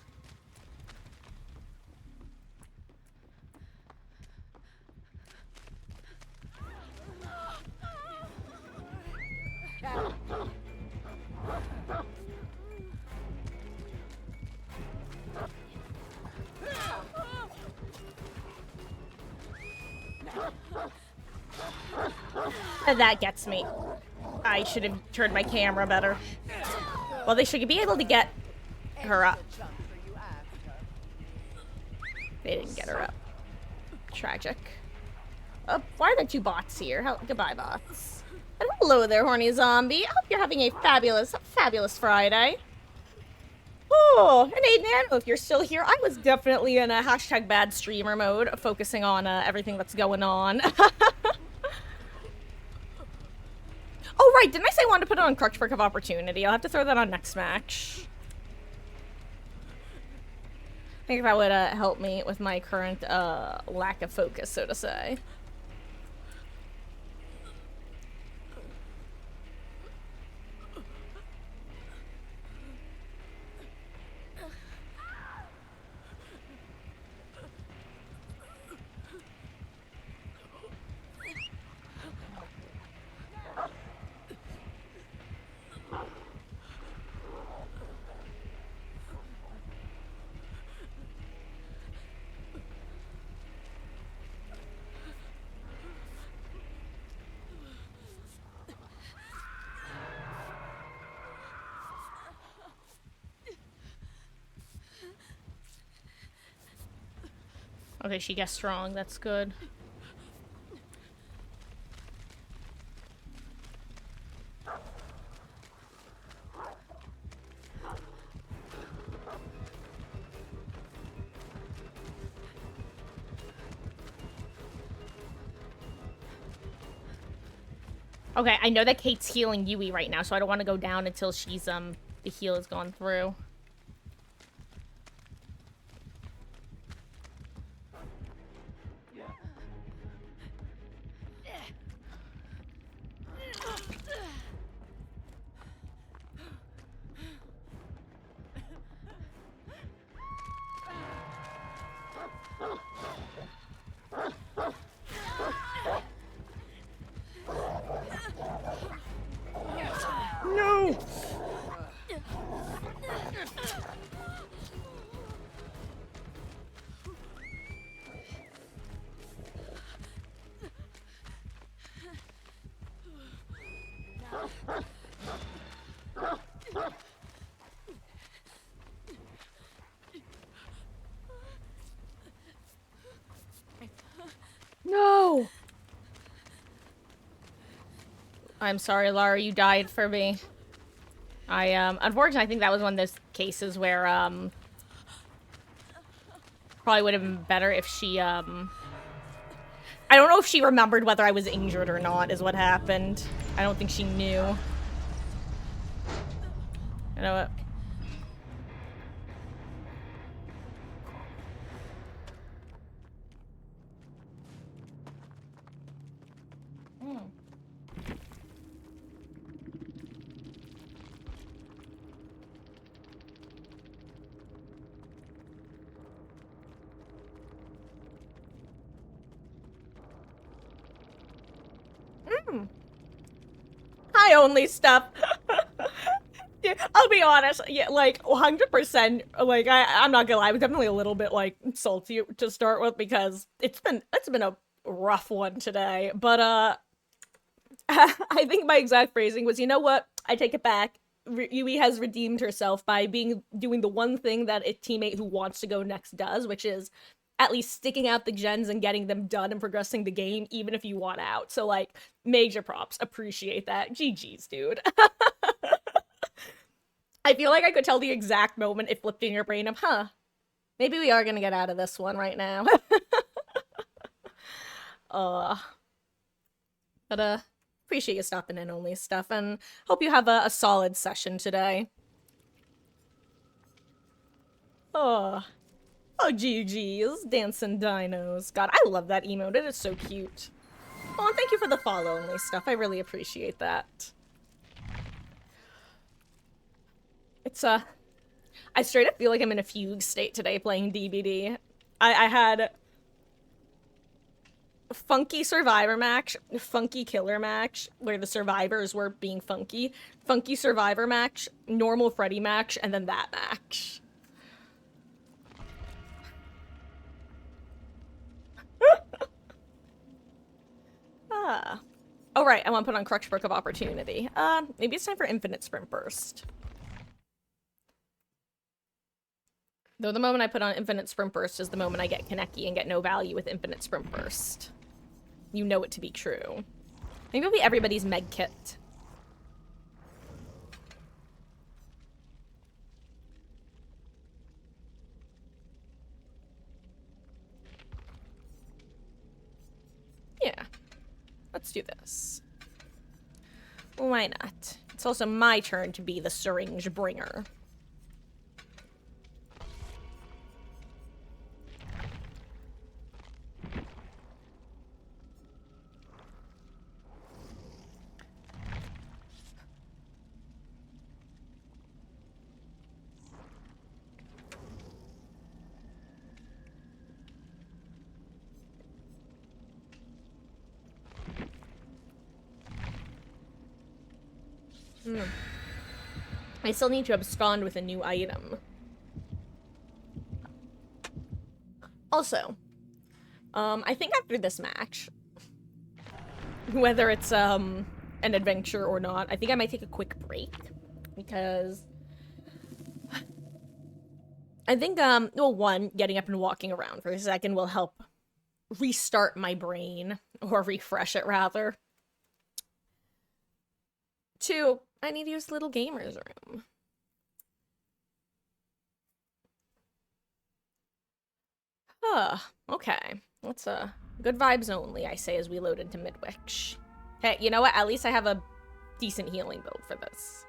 That gets me. I should have turned my camera better. Well, they should be able to get her up. They didn't get her up. Tragic. Oh, why are there two bots here? Goodbye, bots. And hello there, horny zombie. I hope you're having a fabulous Friday. Oh, and Aiden, I don't know if you're still here. I was definitely in a hashtag bad streamer mode, focusing on everything that's going on. Oh, right. Didn't I say I wanted to put it on Crutch Perk of Opportunity? I'll have to throw that on next match. I think that would help me with my current lack of focus, so to say. Okay, she gets strong. That's good. Okay, I know that Kate's healing Yui right now, so I don't want to go down until she's, the heal has gone through. No! No! I'm sorry, Lara, you died for me. Unfortunately, I think that was one of those cases where, probably would have been better if she, I don't know if she remembered whether I was injured or not, is what happened. I don't think she knew. You know what? only stuff. Yeah, I'll be honest, yeah, like 100%. Like I'm not gonna lie, I was definitely a little bit like salty to start with because it's been a rough one today. But I think my exact phrasing was, you know what? I take it back. Yui has redeemed herself by doing the one thing that a teammate who wants to go next does, which is at least sticking out the gens and getting them done and progressing the game, even if you want out. So like, major props, appreciate that. GG's, dude. I feel like I could tell the exact moment it flipped in your brain of, huh, maybe we are gonna get out of this one right now. uh, but appreciate you stopping in, only stuff, and hope you have a solid session today. Oh, oh, GG's, dancing dinos. God, I love that emote. It is so cute. Oh, and thank you for the follow, only stuff. I really appreciate that. It's I straight up feel like I'm in a fugue state today playing DBD. I had funky survivor match, funky killer match, where the survivors were being funky, funky survivor match, normal Freddy match, and then that match. Ah. Oh right, I want to put on Crutch Brook of Opportunity. Maybe it's time for Infinite Sprint Burst. Though the moment I put on Infinite Sprint Burst is the moment I get Kaneki and get no value with Infinite Sprint Burst. You know it to be true. Maybe it'll be everybody's med kit. Yeah. Let's do this. Why not? It's also my turn to be the syringe bringer. I still need to abscond with a new item. Also, I think after this match, whether it's an adventure or not, I think I might take a quick break because I think well, one, getting up and walking around for a second will help restart my brain, or refresh it rather. Two, I need to use the little gamer's room. Okay. Let's, good vibes only, I say as we load into Midwich. Hey, you know what? At least I have a decent healing build for this.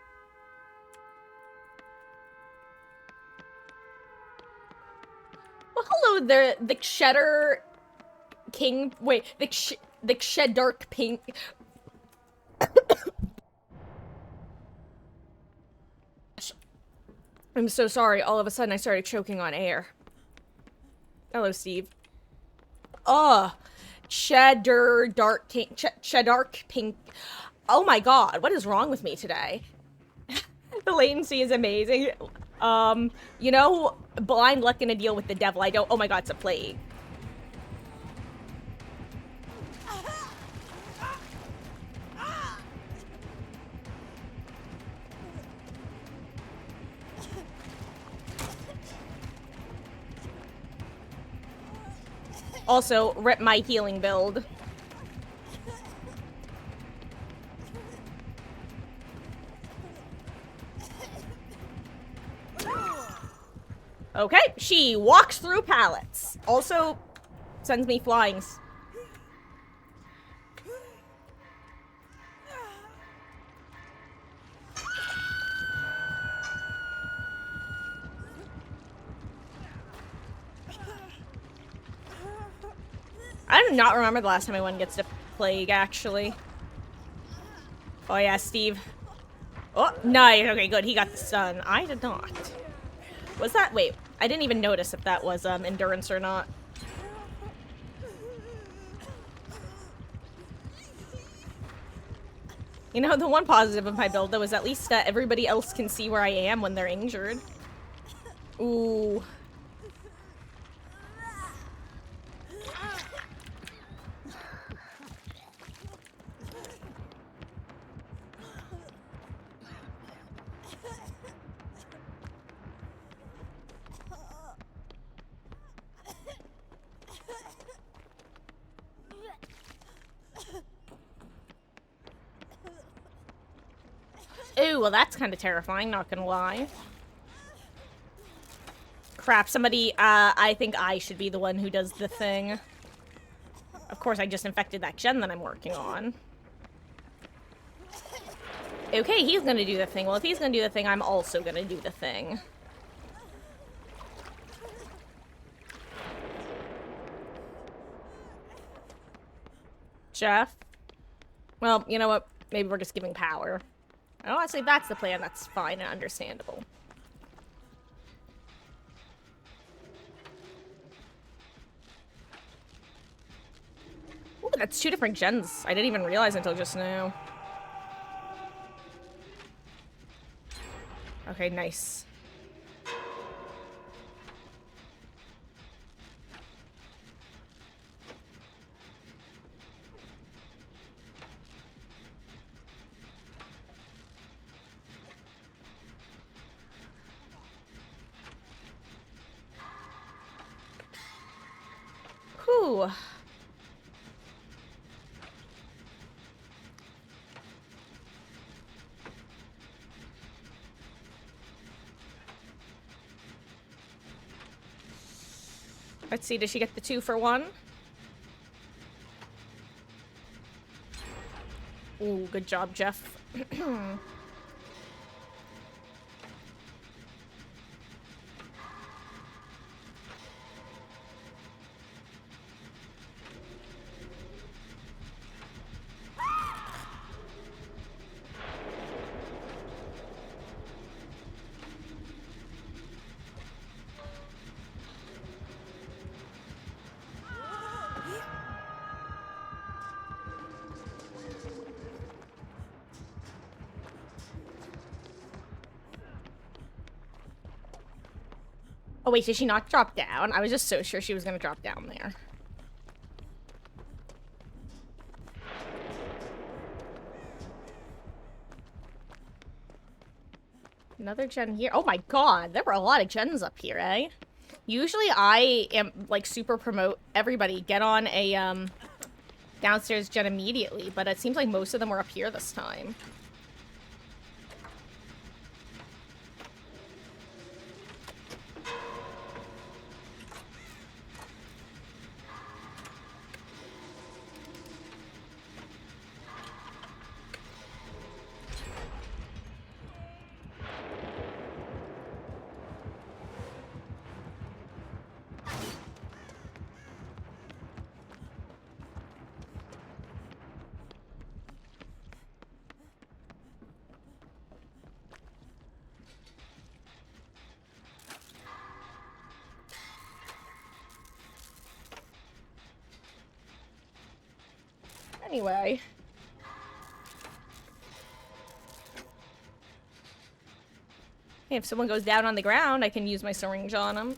Well, hello there, the Cheddar King. Wait, the Cheddark Pink. I'm so sorry. All of a sudden, I started choking on air. Hello, Steve. Cheddar Dark King. Cheddark Pink. Oh my god, what is wrong with me today? The latency is amazing. You know, blind luck in a deal with the devil. I don't. Oh my god, it's a plague. Also, rip my healing build. Okay, she walks through pallets. Also, sends me flying. I do not remember the last time anyone gets to plague, actually. Oh yeah, Steve. Oh, nice. Okay, good. He got the stun. I did not. Was that? Wait, I didn't even notice if that was endurance or not. You know, the one positive of my build, though, is at least everybody else can see where I am when they're injured. Ooh. Ooh, well that's kind of terrifying, not gonna lie. Crap, somebody, I think I should be the one who does the thing. Of course, I just infected that gen that I'm working on. Okay, he's gonna do the thing. Well, if he's gonna do the thing, I'm also gonna do the thing. Jeff? Well, you know what? Maybe we're just giving power. Oh, actually, if that's the plan, that's fine and understandable. Ooh, that's 2 different gens. I didn't even realize until just now. Okay, nice. Whew. Let's see, did she get the 2 for 1? Ooh, good job, Jeff. Oh wait, did she not drop down? I was just so sure she was gonna drop down there. Another gen here. Oh my god, there were a lot of gens up here, eh? Usually I am, like, super promote everybody. Get on a, downstairs gen immediately, but it seems like most of them were up here this time. Anyway. Hey, if someone goes down on the ground, I can use my syringe on them.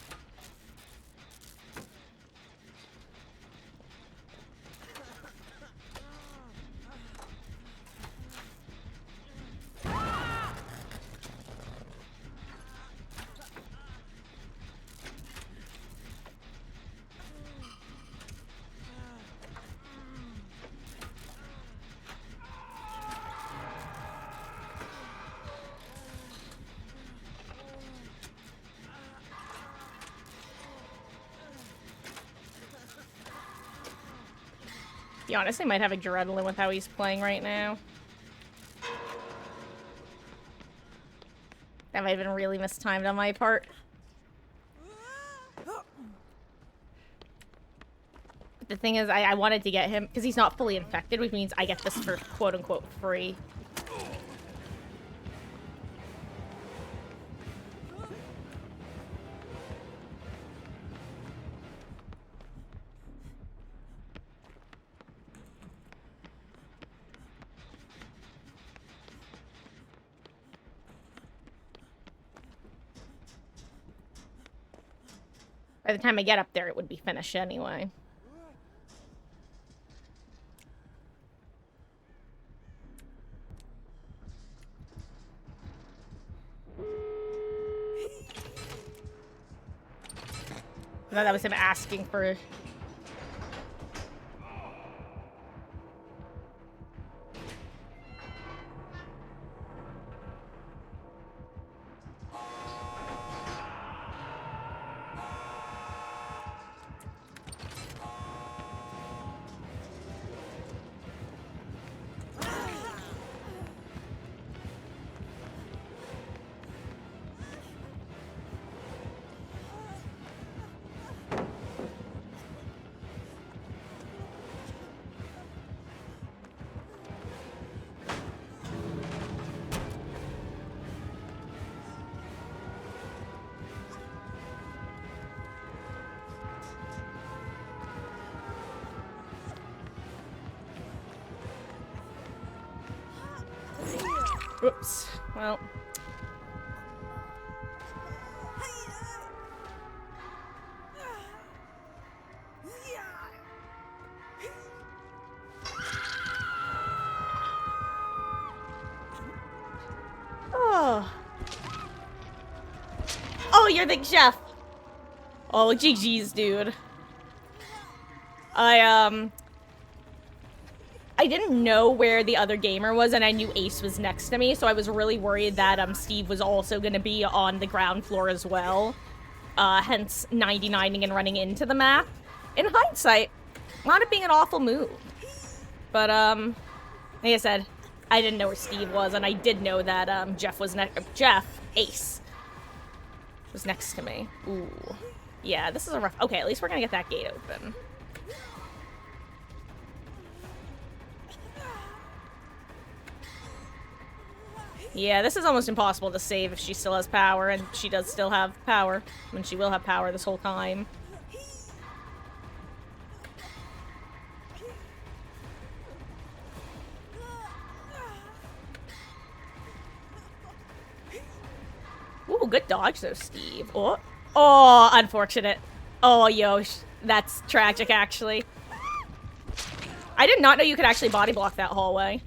He honestly might have adrenaline with how he's playing right now. That might have been really mistimed on my part. But the thing is, I wanted to get him, because he's not fully infected, which means I get this for quote-unquote free. By the time I get up there, it would be finished anyway. I thought that was him asking for... Oops. Well. Oh. Oh, you're the chef. Oh, GG's, dude. I didn't know where the other gamer was, and I knew Ace was next to me, so I was really worried that, Steve was also gonna be on the ground floor as well. Hence 99ing and running into the map. In hindsight, wound up being an awful move. But, like I said, I didn't know where Steve was, and I did know that, Ace, was next to me. Ooh. Yeah, this is a rough... Okay, at least we're gonna get that gate open. Yeah, this is almost impossible to save if she still has power, and she does still have power. I mean, she will have power this whole time. Ooh, good dodge though, Steve. Oh, oh, unfortunate. Oh, yo, that's tragic, actually. I did not know you could actually body block that hallway.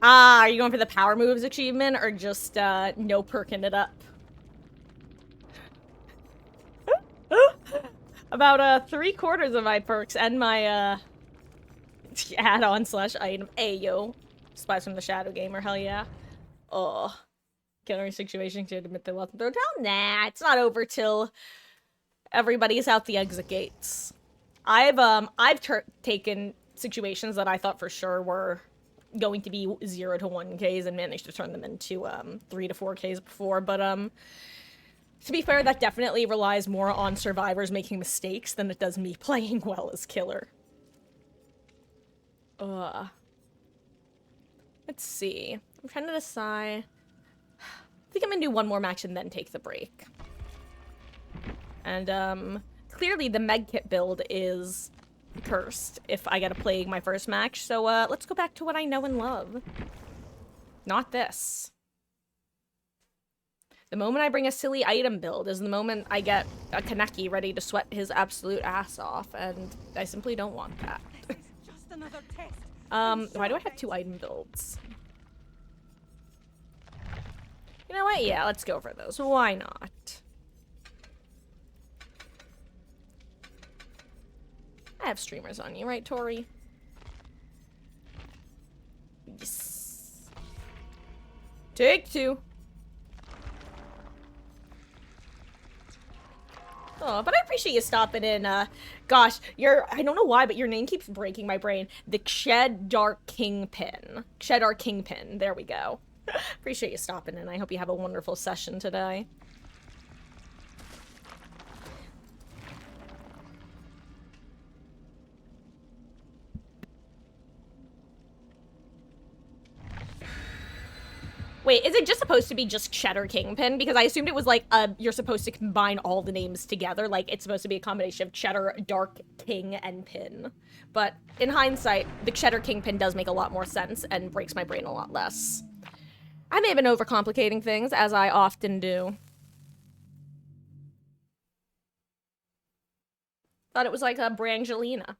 Ah, are you going for the power moves achievement or just no perking it up? About 3/4 of my perks and my add-on slash item. Ayo. Spies from the Shadow Gamer, hell yeah. Oh. Killer situation to admit they welcome throw down? Nah, it's not over till everybody's out the exit gates. I've taken situations that I thought for sure were going to be 0 to 1Ks and managed to turn them into 3 to 4Ks before, but to be fair, that definitely relies more on survivors making mistakes than it does me playing well as killer. Let's see. I'm trying to decide. I think I'm gonna do one more match and then take the break. And clearly the medkit build is cursed if I get a plague my first match, so let's go back to what I know and love. Not this. The moment I bring a silly item build is the moment I get a Kaneki ready to sweat his absolute ass off, and I simply don't want that. Just another test. Why do I have 2 item builds? You know what? Yeah, let's go for those. Why not? I have streamers on you, right, Tori? Yes. Take 2. Oh, but I appreciate you stopping in. Gosh, I don't know why, but your name keeps breaking my brain. The Kshed Kingpin. Kshed Kingpin. There we go. Appreciate you stopping in. I hope you have a wonderful session today. Wait, is it just supposed to be just Cheddar Kingpin? Because I assumed it was like you're supposed to combine all the names together. Like it's supposed to be a combination of Cheddar, Dark King, and Pin. But in hindsight, the Cheddar Kingpin does make a lot more sense and breaks my brain a lot less. I may have been overcomplicating things, as I often do. Thought it was like a Brangelina.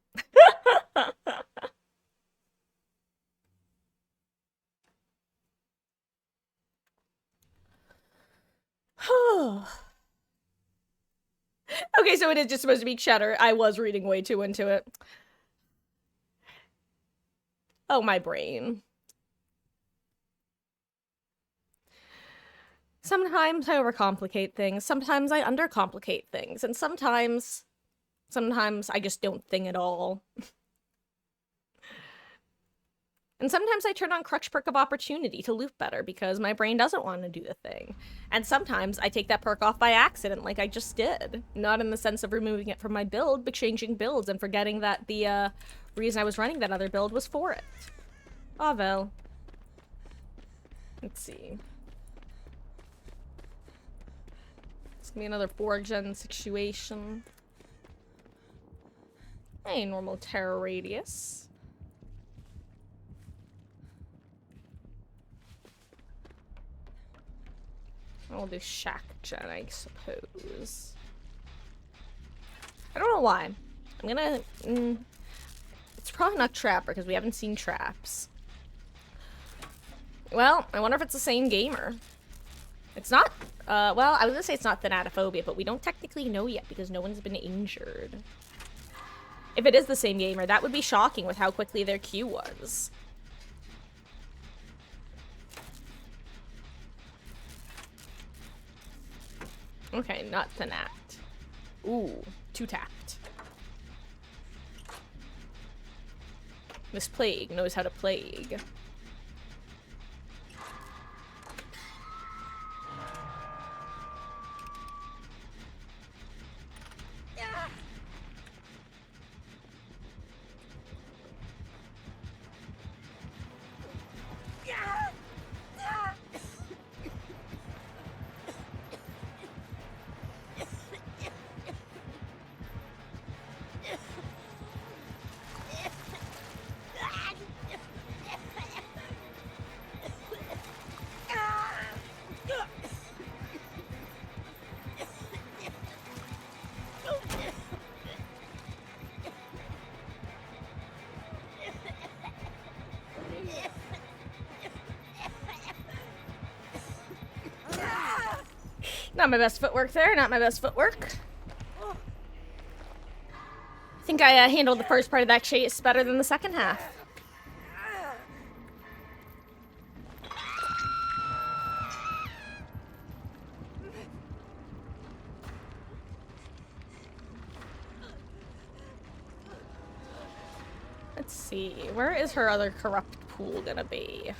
Okay, so it is just supposed to be Cheddar. I was reading way too into it. Oh, my brain. Sometimes I overcomplicate things, sometimes I undercomplicate things, and sometimes I just don't think at all. And sometimes I turn on Crutch Perk of Opportunity to loop better because my brain doesn't want to do the thing. And sometimes I take that perk off by accident like I just did. Not in the sense of removing it from my build, but changing builds and forgetting that the reason I was running that other build was for it. Ah, well. Let's see. It's gonna be another 4-gen situation. Hey, normal terror radius. I'll do Shack Gen, I suppose. I don't know why. I'm gonna... it's probably not Trapper, because we haven't seen traps. Well, I wonder if it's the same gamer. It's not... well, I was gonna say it's not Thanatophobia, but we don't technically know yet, because no one's been injured. If it is the same gamer, that would be shocking with how quickly their queue was. Okay, not Thanat. Ooh, 2-tapped. This Plague knows how to plague. Not my best footwork there, not my best footwork. I think I handled the first part of that chase better than the second half. Let's see, where is her other corrupt pool gonna be?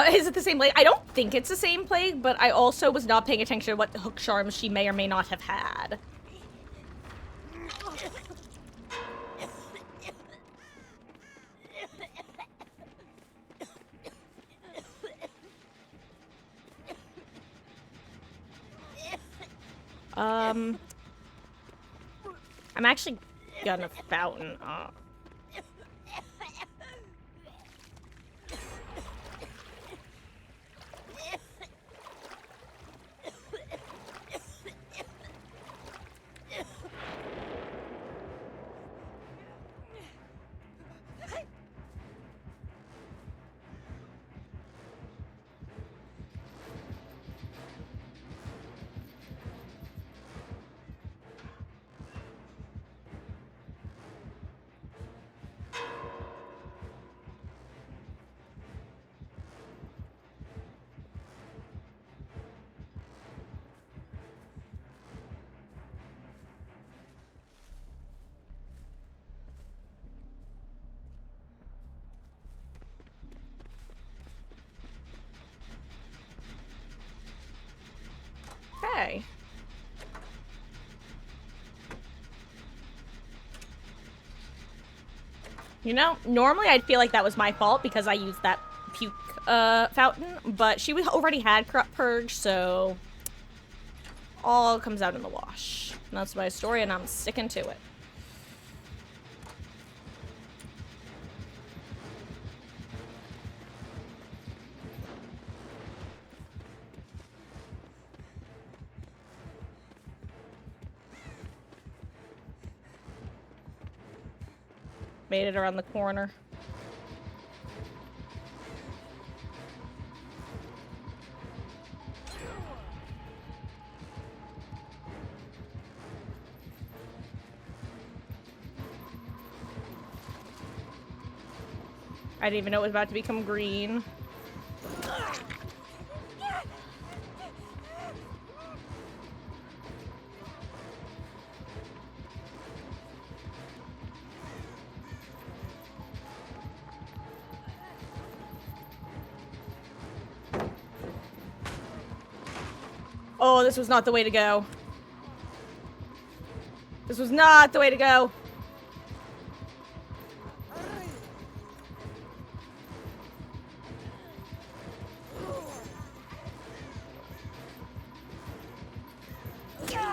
Is it the same plague? I don't think it's the same plague, but I also was not paying attention to what hook charms she may or may not have had. I'm actually gonna fountain up. Okay. You know, normally I'd feel like that was my fault because I used that puke fountain, but she already had corrupt purge, so all comes out in the wash. And that's my story, and I'm sticking to it. Made it around the corner. I didn't even know it was about to become green. Oh, this was not the way to go. This was not the way to go.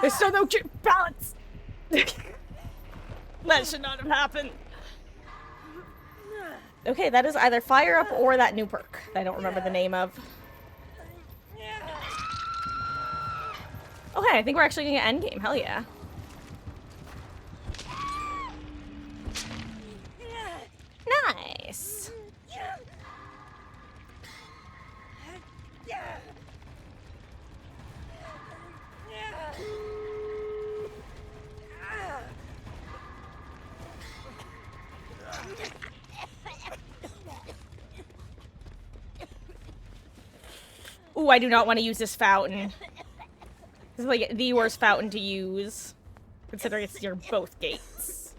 There's still no balance. That should not have happened. Okay, that is either fire up or that new perk that I don't remember the name of. Okay, I think we're actually gonna end game. Hell yeah. Nice. Ooh, I do not want to use this fountain. This is like the worst fountain to use, considering it's near both gates.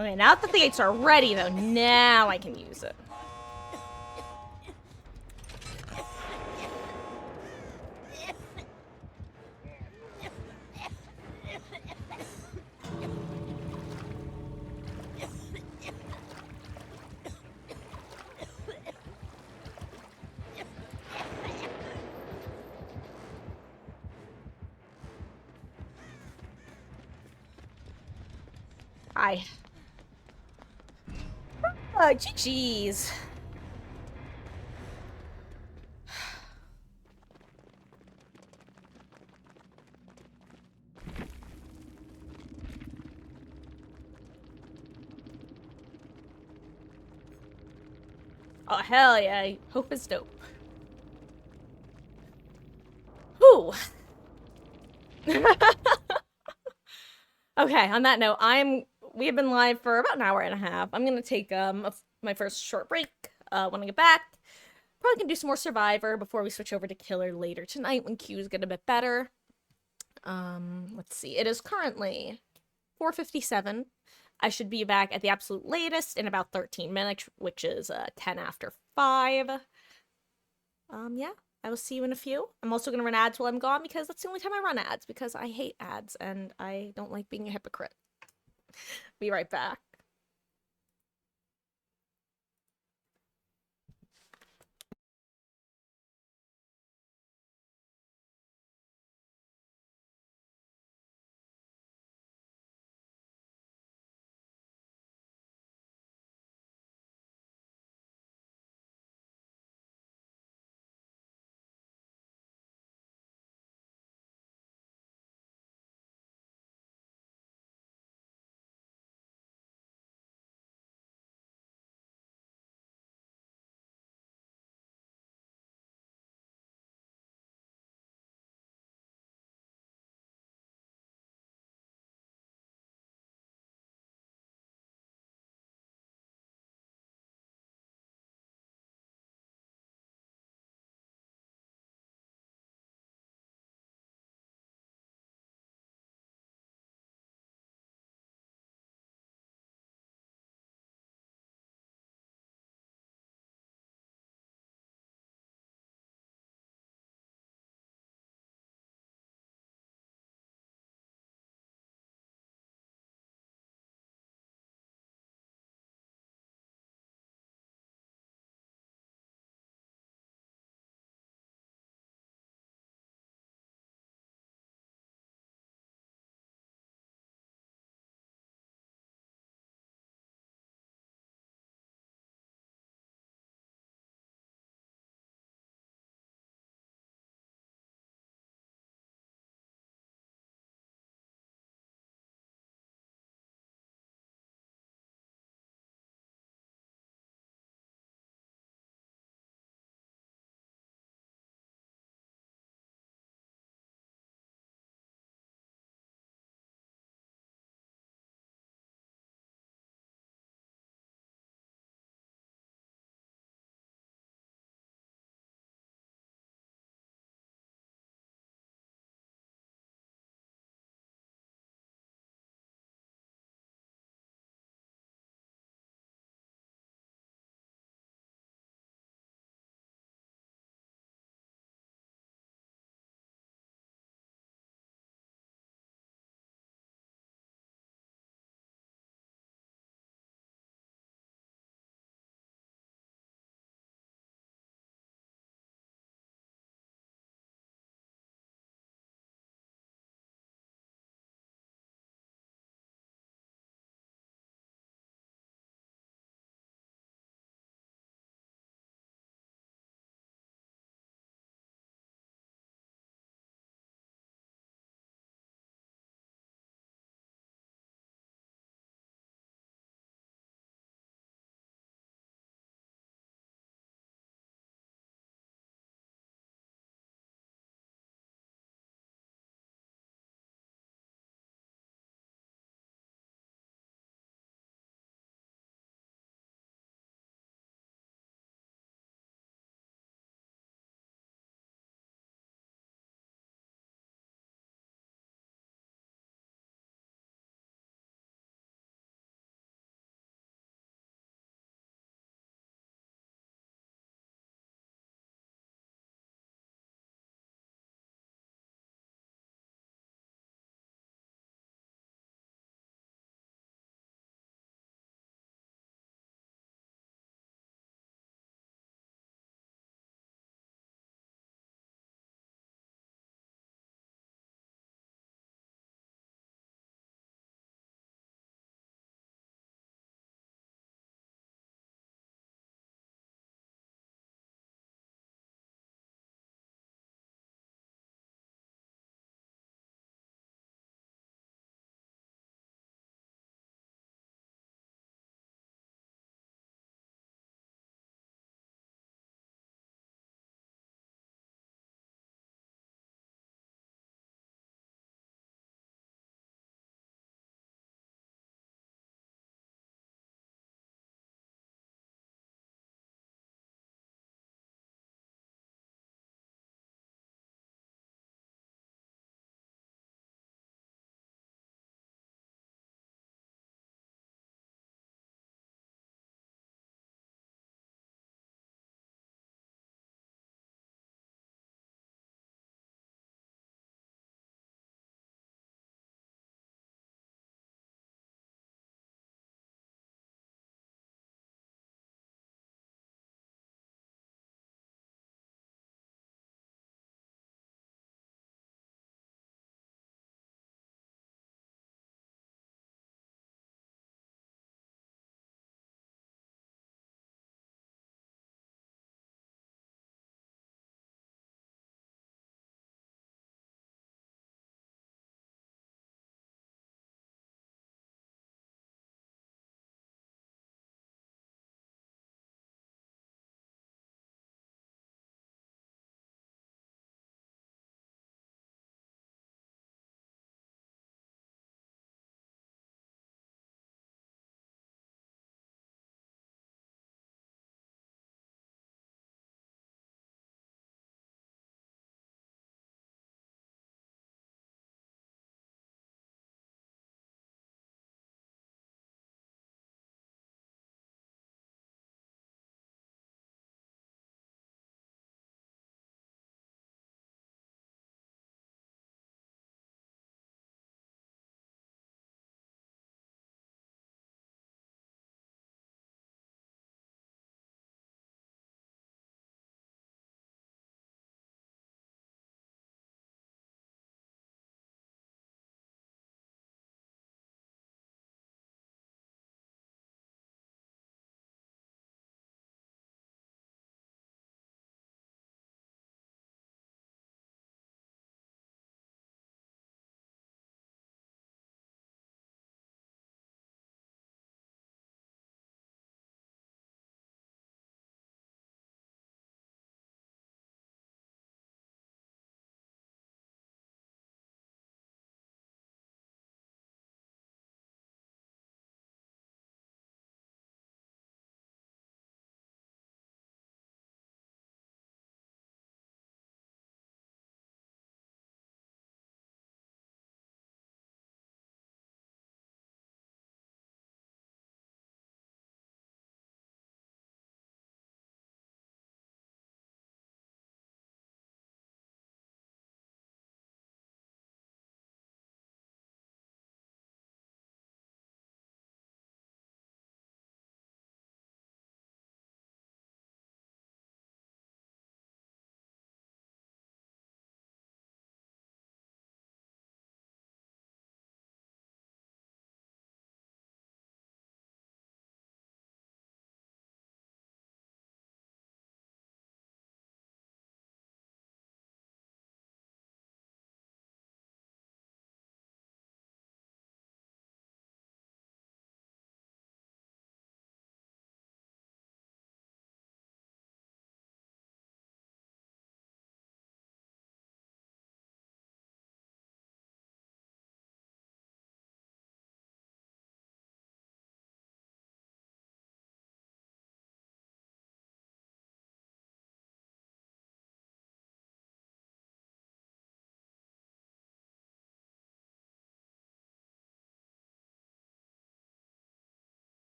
Okay, now that the gates are ready, though, now I can use it. Hi. GG's. Oh, hell yeah. Hope is dope. Whew. Okay, on that note, we have been live for about an hour and a half. I'm gonna take my first short break when I get back. Probably gonna do some more Survivor before we switch over to Killer later tonight when Q's get a bit better. Let's see. It is currently 4:57. I should be back at the absolute latest in about 13 minutes, which is 10 after 5. Yeah, I will see you in a few. I'm also going to run ads while I'm gone because that's the only time I run ads, because I hate ads and I don't like being a hypocrite. Be right back.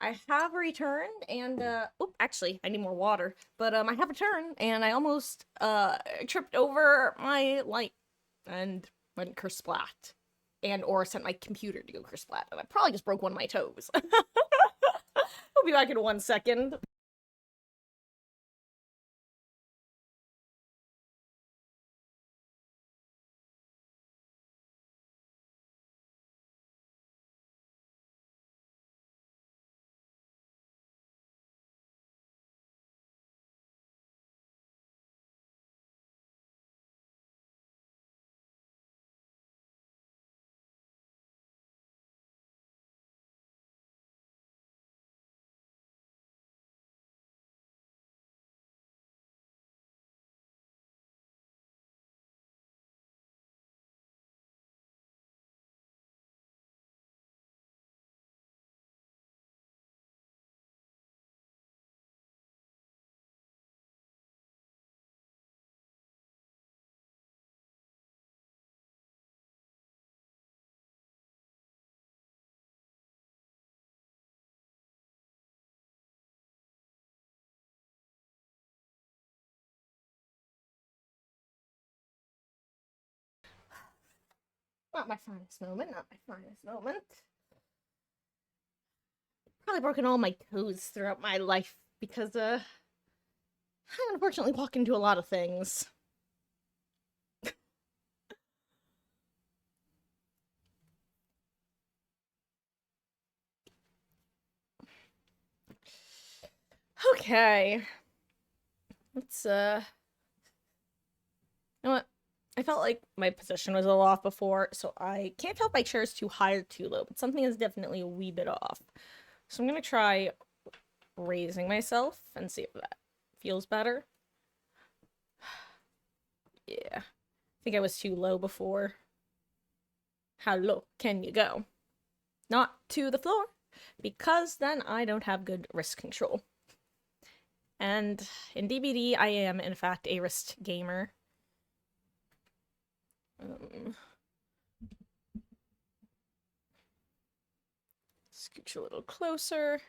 I have returned and actually I need more water. But I have returned and I almost tripped over my light and went kersplat. And or sent my computer to go kersplat. And I probably just broke one of my toes. I'll be back in 1 second. Not my finest moment, not my finest moment. Probably broken all my toes throughout my life because, I unfortunately walk into a lot of things. Okay. Let's, You know what? I felt like my position was a little off before, so I can't tell if my chair is too high or too low, but something is definitely a wee bit off. So I'm gonna try raising myself and see if that feels better. Yeah. I think I was too low before. How low can you go? Not to the floor, because then I don't have good wrist control. And in DBD, I am, in fact, a wrist gamer. Scooch a little closer.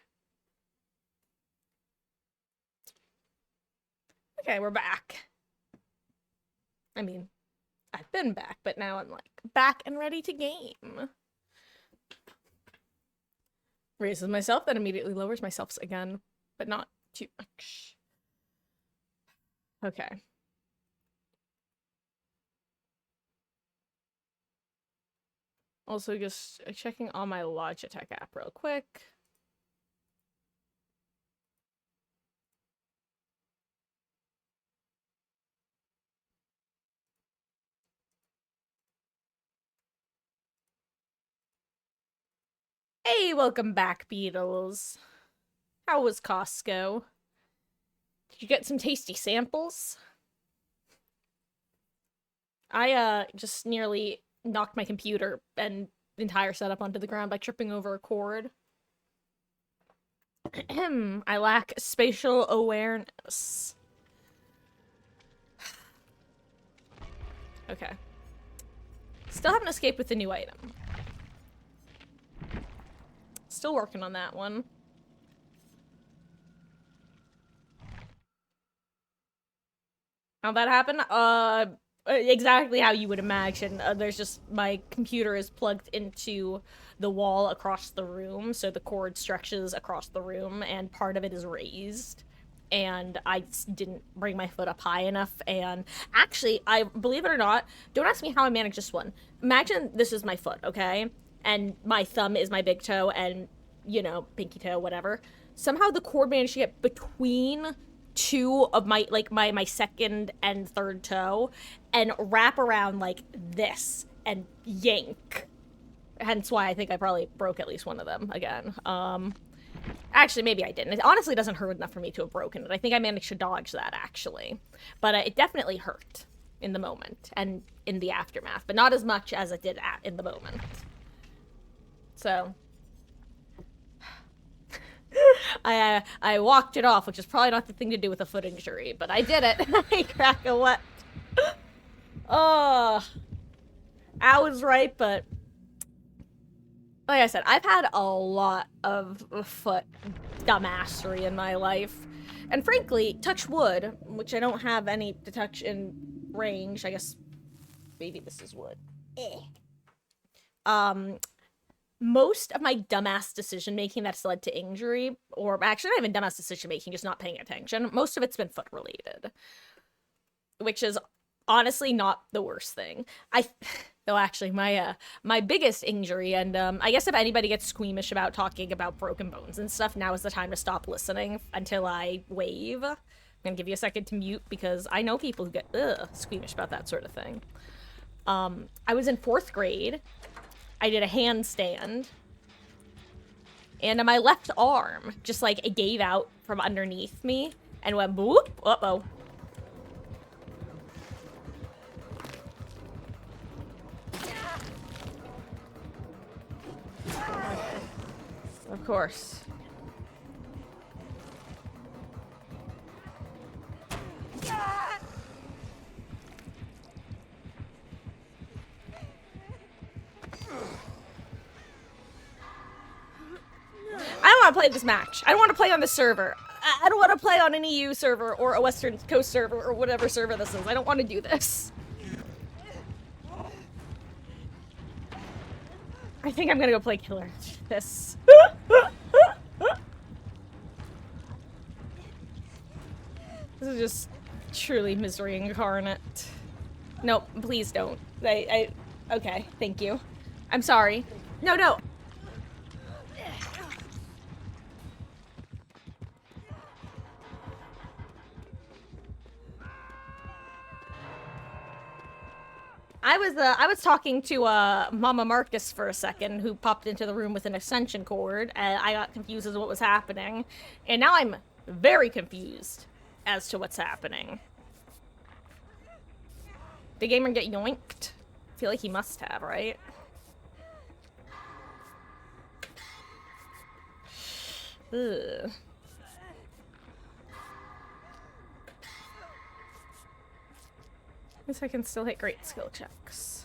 Okay, we're back. I mean, I've been back, but now I'm like back and ready to game. Raises myself, then immediately lowers myself again, but not too much. Okay. Also, just checking on my Logitech app real quick. Hey, welcome back, Beatles. How was Costco? Did you get some tasty samples? I just nearly knocked my computer and entire setup onto the ground by tripping over a cord. I lack spatial awareness. Okay. Still haven't escaped with the new item. Still working on that one. How'd that happen? Exactly how you would imagine. There's just, my computer is plugged into the wall across the room, so the cord stretches across the room, and part of it is raised. And I didn't bring my foot up high enough, and actually, I believe it or not, don't ask me how I managed this one. Imagine this is my foot, okay? And my thumb is my big toe, and, you know, pinky toe, whatever. Somehow the cord managed to get between two of my, like, my second and third toe and wrap around like this and yank. Hence why I think I probably broke at least one of them again. Actually, maybe I didn't. It honestly doesn't hurt enough for me to have broken it. I think I managed to dodge that, actually. But it definitely hurt in the moment and in the aftermath, but not as much as it did in the moment. So I walked it off, which is probably not the thing to do with a foot injury, but I did it. I crack a what? Oh, I was right, but like I said, I've had a lot of foot dumbassery in my life. And frankly, touch wood, which I don't have any detection range. I guess maybe this is wood. Um, most of my dumbass decision making that's led to injury, or actually not even dumbass decision making, just not paying attention, most of it's been foot related, which is honestly not the worst thing. Though actually my biggest injury, and I guess if anybody gets squeamish about talking about broken bones and stuff, now is the time to stop listening until I wave. I'm gonna give you a second to mute because I know people who get squeamish about that sort of thing. I was in 4th grade. I did a handstand, and my left arm just like it gave out from underneath me and went boop. Uh-oh. Of course. I don't want to play this match. I don't want to play on this server. I don't want to play on an EU server or a Western Coast server or whatever server this is. I don't want to do this. I think I'm gonna go play killer. This. This is just truly misery incarnate. Nope, please don't. Okay, thank you. I'm sorry. No. I was talking to Mama Marcus for a second, who popped into the room with an extension cord, and I got confused as to what was happening, and now I'm very confused as to what's happening. Did Gamer get yoinked? I feel like he must have, right? Ugh. Guess I can still hit great skill checks.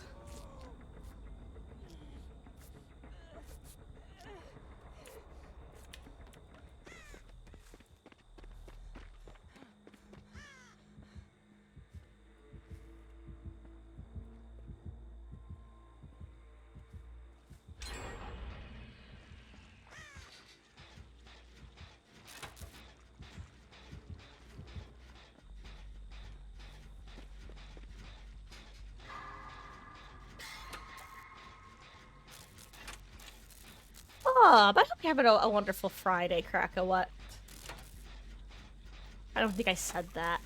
Oh, but I hope you're having a wonderful Friday, Cracker. What? I don't think I said that.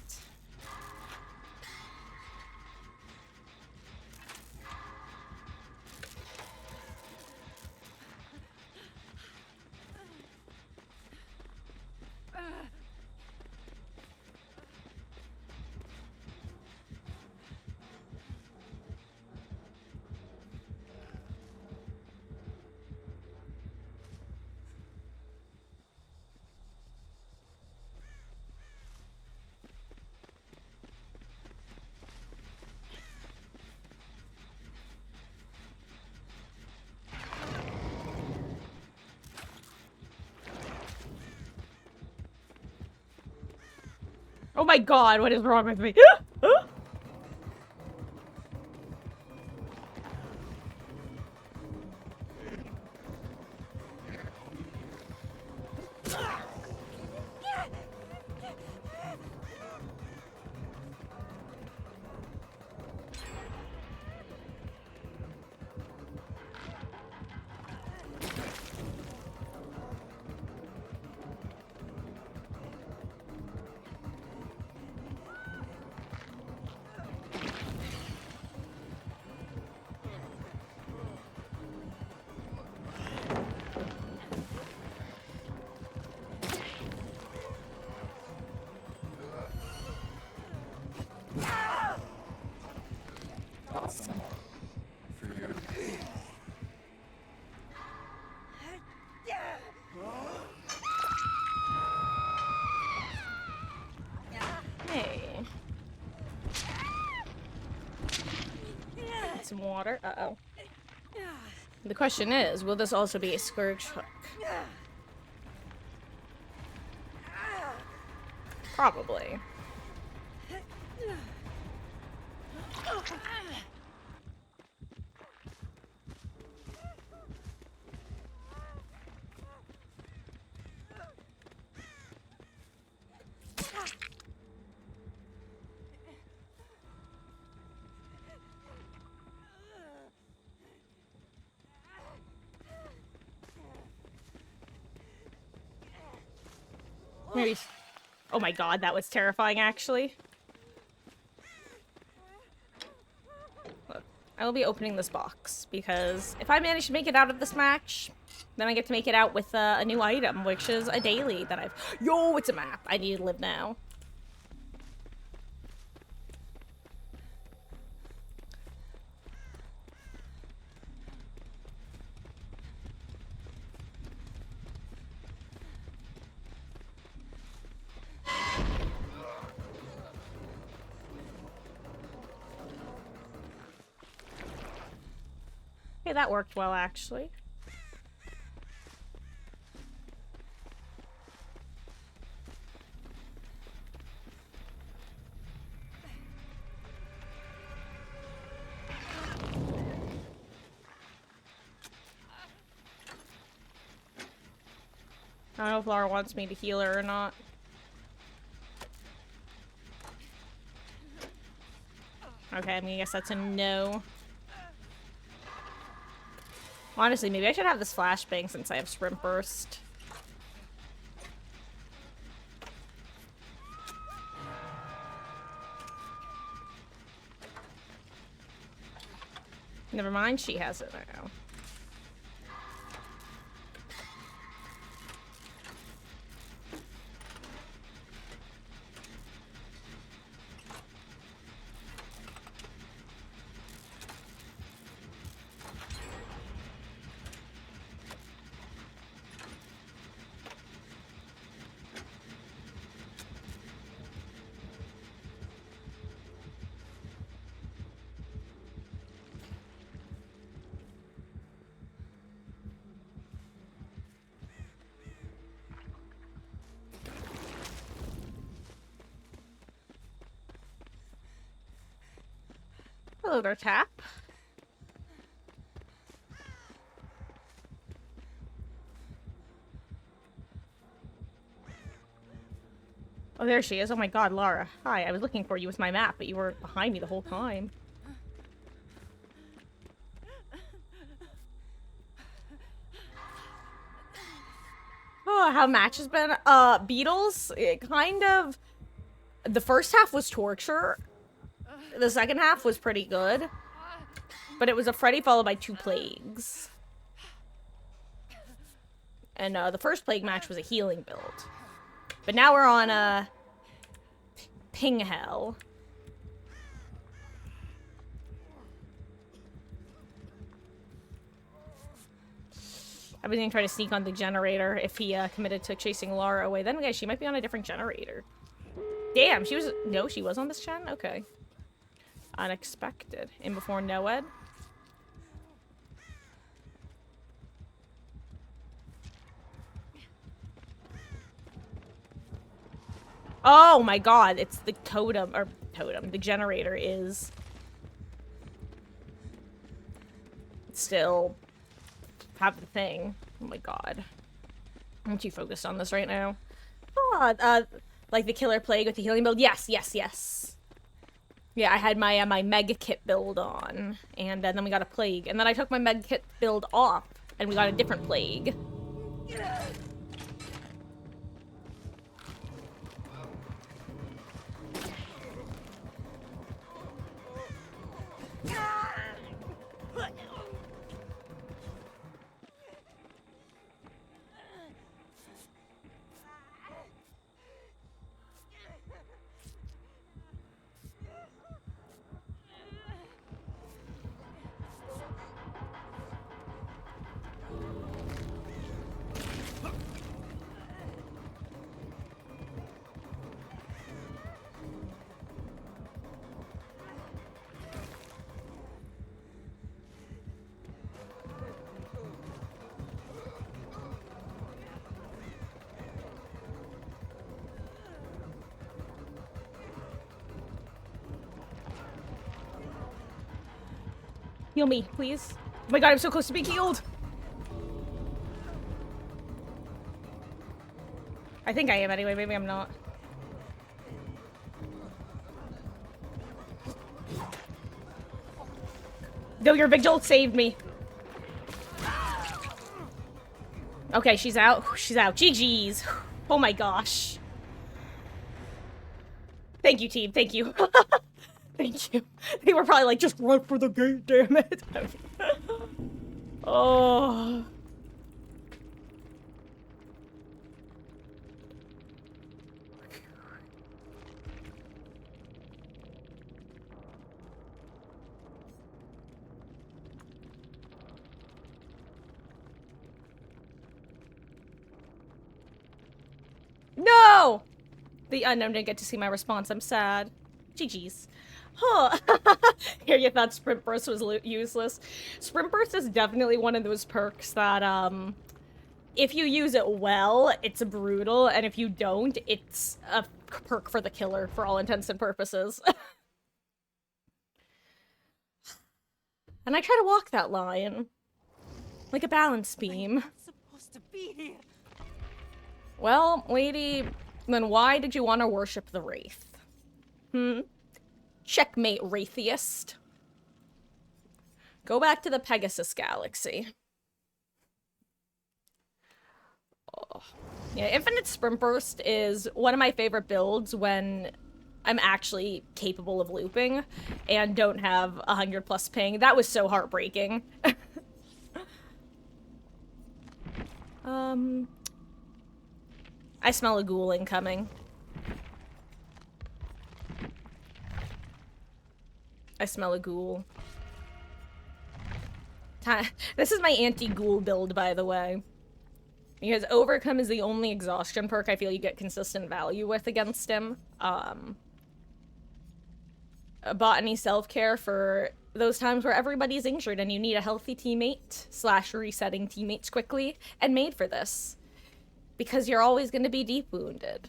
Oh my god, what is wrong with me? Hey. Some water. Uh-oh. The question is, will this also be a scourge hook? Probably. Maybe. Oh my god, that was terrifying, actually. Look, I will be opening this box, because if I manage to make it out of this match, then I get to make it out with a new item, which is a daily that I've... Yo, it's a map! I need to live now. Okay, that worked well, actually. I don't know if Laura wants me to heal her or not. Okay, I mean, I guess that's a no. Honestly, maybe I should have this flashbang since I have sprint burst. Never mind, she has it now. Hello there, Tap. Oh, there she is. Oh my god, Lara. Hi, I was looking for you with my map, but you were behind me the whole time. Oh, how match has been? Beatles, it kind of... The first half was torture. The second half was pretty good. But it was a Freddy followed by 2 plagues. And the first plague match was a healing build. But now we're on Ping Hell. I've been trying to sneak on the generator if he committed to chasing Lara away. Then again, she might be on a different generator. Damn, she was... No, she was on this gen? Okay. Unexpected. In before Noed. Oh my god, it's the totem, or totem, the generator is still have the thing. Oh my god. I'm too focused on this right now. Oh, like the killer plague with the healing build? Yes, yes, yes. Yeah, I had my my mega kit build on, and then we got a plague, and then I took my mega kit build off, and we got a different plague. Heal me, please. Oh my god, I'm so close to being healed. I think I am anyway, maybe I'm not. No, your vigil saved me. Okay, she's out. She's out. GG's. Oh my gosh. Thank you, team. Thank you. Thank you. They were probably like, just run for the gate, damn it. Oh. No! The unknown didn't get to see my response. I'm sad. GG's. Huh. Here you thought Sprint Burst was useless. Sprint Burst is definitely one of those perks that, if you use it well, it's brutal, and if you don't, it's a perk for the killer, for all intents and purposes. And I try to walk that line. Like a balance beam. I'm not supposed to be here. Well, lady, then why did you want to worship the Wraith? Checkmate, Wraithiest. Go back to the Pegasus Galaxy. Oh. Yeah, Infinite Sprint Burst is one of my favorite builds when I'm actually capable of looping and don't have 100+ ping. That was so heartbreaking. I smell a ghoul incoming. I smell a ghoul. This is my anti-ghoul build, by the way. Because Overcome is the only exhaustion perk I feel you get consistent value with against him. Botany self-care for those times where everybody's injured and you need a healthy teammate / resetting teammates quickly, and made for this. Because you're always going to be deep wounded.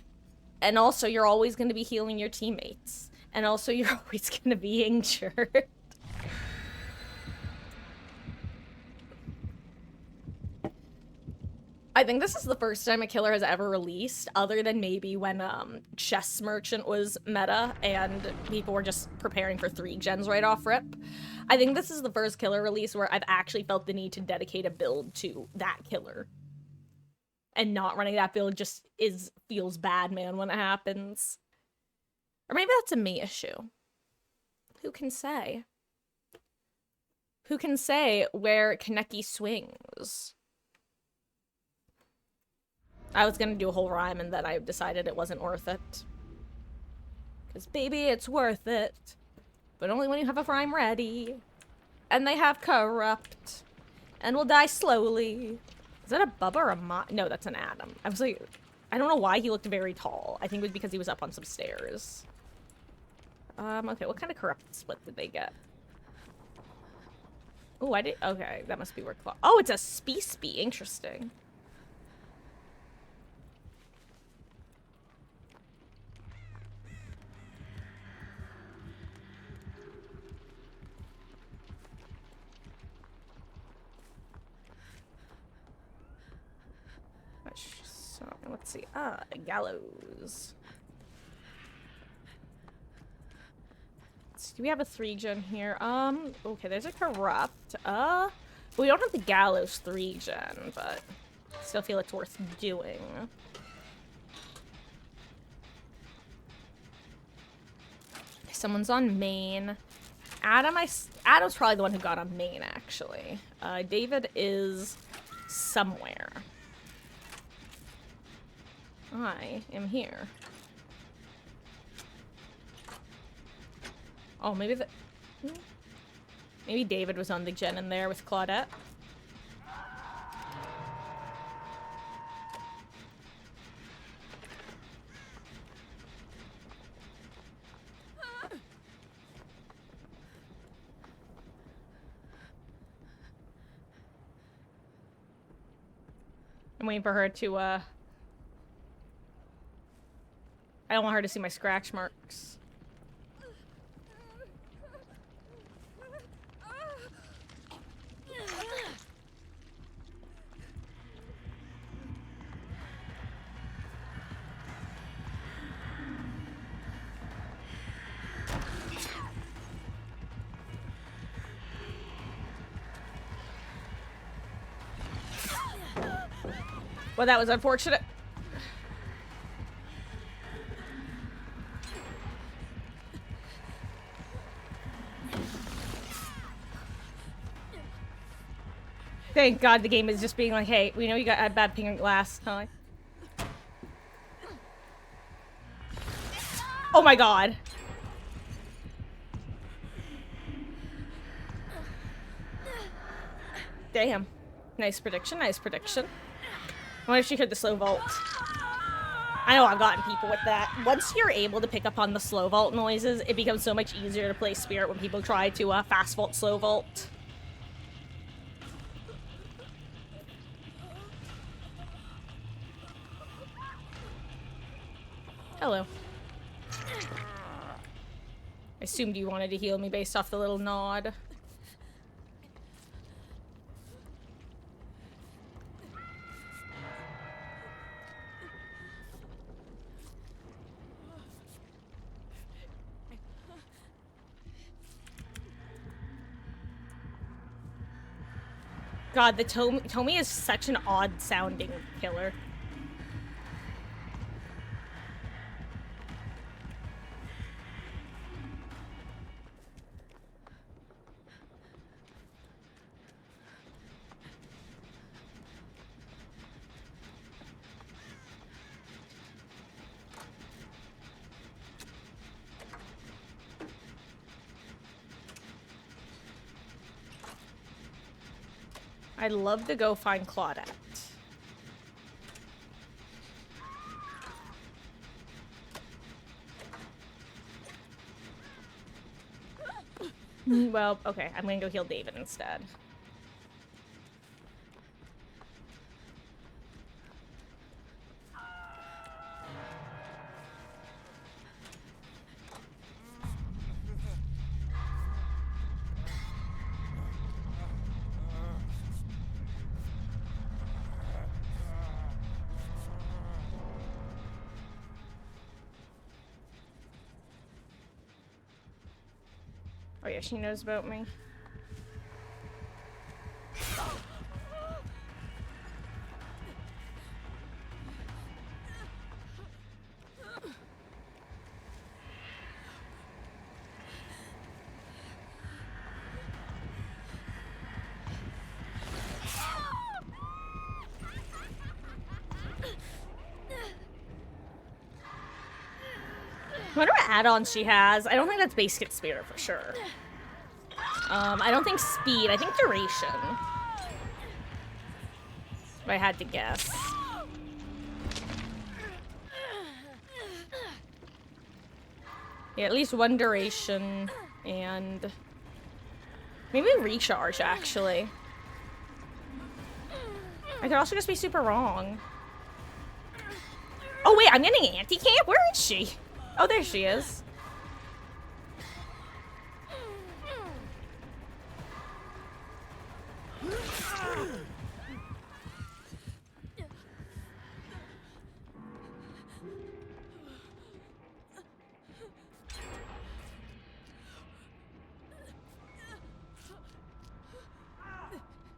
And also you're always going to be healing your teammates. And also you're always going to be injured. I think this is the first time a killer has ever released, other than maybe when Chess Merchant was meta and people were just preparing for 3 gens right off rip. I think this is the first killer release where I've actually felt the need to dedicate a build to that killer. And not running that build just feels bad, man, when it happens. Or maybe that's a me issue. Who can say? Who can say where Kaneki swings? I was gonna do a whole rhyme and then I decided it wasn't worth it. Because baby, it's worth it. But only when you have a rhyme ready. And they have corrupt. And will die slowly. Is that a Bubba or a Mo? No, that's an Adam. I was like, I don't know why he looked very tall. I think it was because he was up on some stairs. Okay, what kind of corrupt split did they get? Oh, I did. Okay, that must be where Claw. Oh, it's a Spee. Interesting. So, let's see. Gallows. Do we have a 3-gen here? Okay, there's a corrupt. We don't have the Gallows 3-gen, but still feel it's worth doing. Someone's on main. Adam's probably the one who got on main, actually. David is somewhere. I am here. Oh, maybe maybe David was on the gen in there with Claudette. I'm waiting for her to, I don't want her to see my scratch marks. Well, that was unfortunate. Thank God the game is just being like, hey, we know you got bad ping last time. Oh my God. Damn. Nice prediction, nice prediction. I wonder if she heard the slow vault. I know I've gotten people with that. Once you're able to pick up on the slow vault noises, it becomes so much easier to play Spirit when people try to fast vault, slow vault. Hello. I assumed you wanted to heal me based off the little nod. God, the Tommy is such an odd-sounding killer. I'd love to go find Claudette. Well, okay, I'm gonna go heal David instead. Oh yeah, she knows about me. I wonder what add-ons she has. I don't think that's base kit spirit for sure. I don't think speed. I think duration. If I had to guess. Yeah, at least one duration and maybe recharge actually. I could also just be super wrong. Oh wait, I'm getting anti-camp? Where is she? Oh, there she is.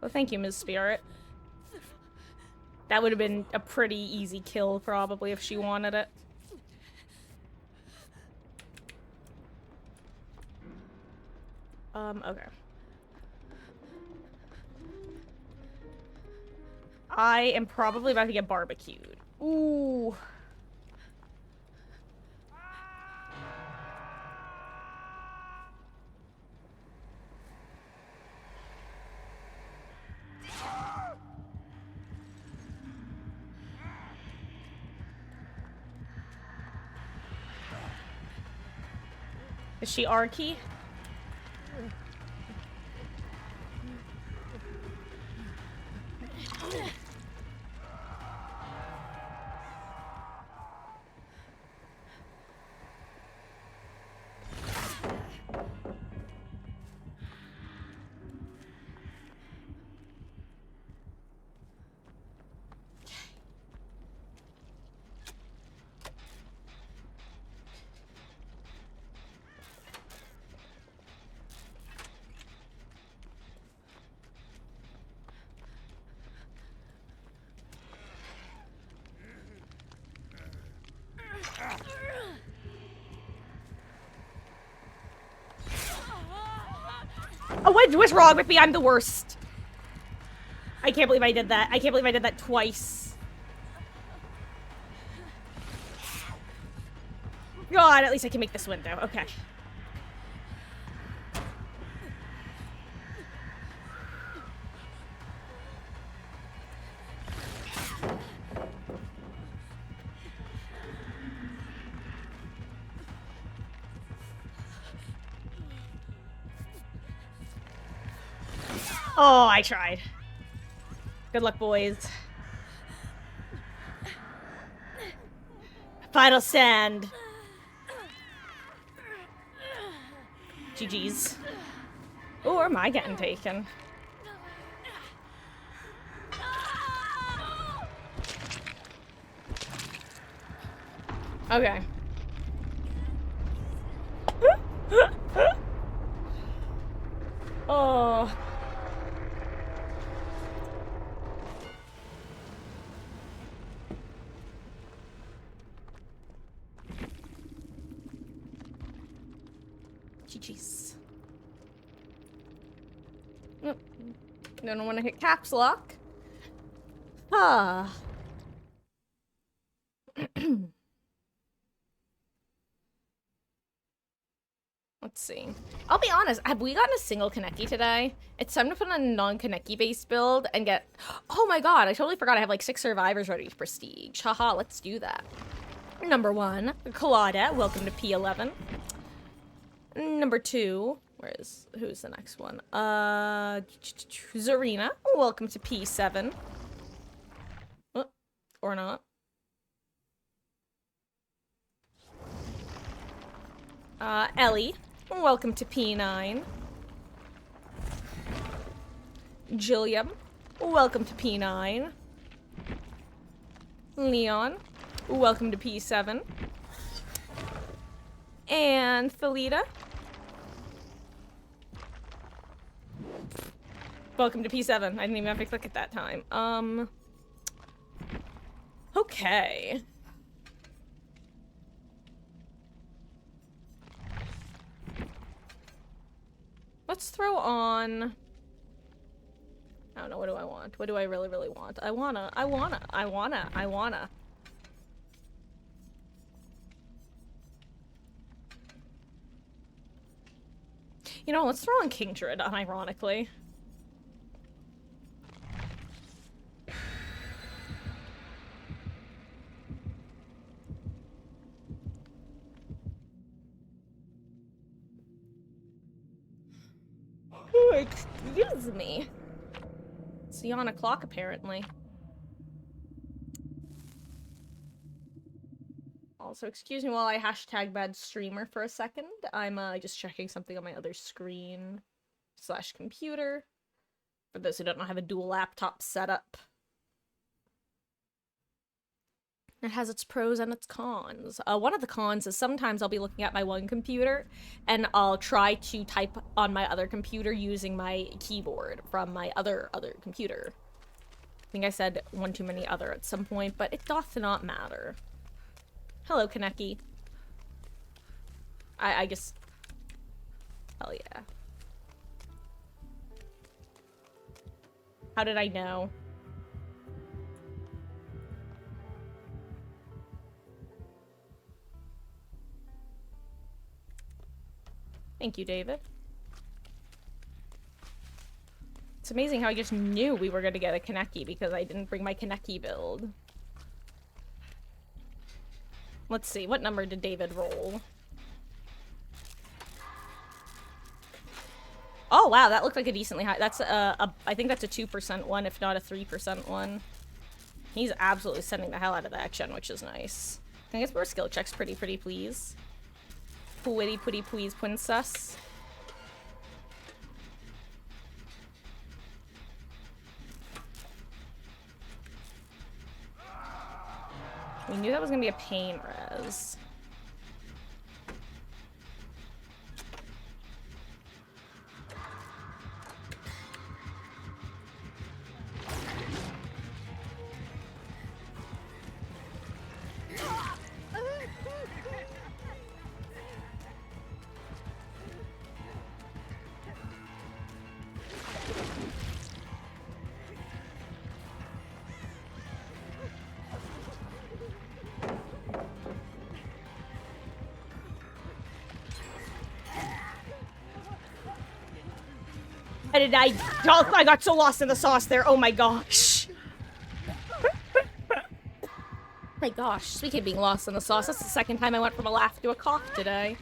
Well, thank you, Ms. Spirit. That would have been a pretty easy kill, probably, if she wanted it. Okay. I am probably about to get barbecued. Ooh. Is she Arky? Oh, what's wrong with me? I'm the worst. I can't believe I did that. I can't believe I did that twice. God, at least I can make this window. Okay. Oh, I tried. Good luck, boys. Final stand. GG's. Or am I getting taken? Okay. Oh. GG's. Nope. Don't want to hit caps lock. Ah. Let's see. I'll be honest, have we gotten a single Kaneki today? It's time to put on a non-Kaneki based build and get... Oh my god, I totally forgot I have like 6 survivors ready to prestige. Haha, let's do that. Number 1, Claudette, welcome to P11. Number 2, who's the next one? Zarina, welcome to P7. Or not. Ellie, welcome to P9. Jilliam, welcome to P9. Leon, welcome to P7. And Thalita, welcome to P7. I didn't even have to click at that time. Okay. Let's throw on... I don't know, what do I want? What do I really, really want? I wanna. You know, let's throw on Kingdred, unironically. Ooh, excuse me. It's on o'clock, apparently. Also, excuse me while I hashtag bad streamer for a second. I'm just checking something on my other screen / computer. For those who don't know, I have a dual laptop setup. It has its pros and its cons. One of the cons is sometimes I'll be looking at my one computer and I'll try to type on my other computer using my keyboard from my other computer. I think I said one too many other at some point, but it doth not matter. Hello, Kaneki. I just... Hell yeah. How did I know? Thank you, David. It's amazing how I just knew we were gonna get a Kaneki because I didn't bring my Kaneki build. Let's see, what number did David roll? Oh wow, that looked like a decently high. That's I think that's a 2% one, if not a 3% one. He's absolutely sending the hell out of the action, which is nice. I guess we're skill checks pretty please. Pretty please, princess. We knew that was gonna be a pain res. How did I... Oh, I got so lost in the sauce there. Oh my gosh. My gosh, speaking of being lost in the sauce, that's the second time I went from a laugh to a cough today.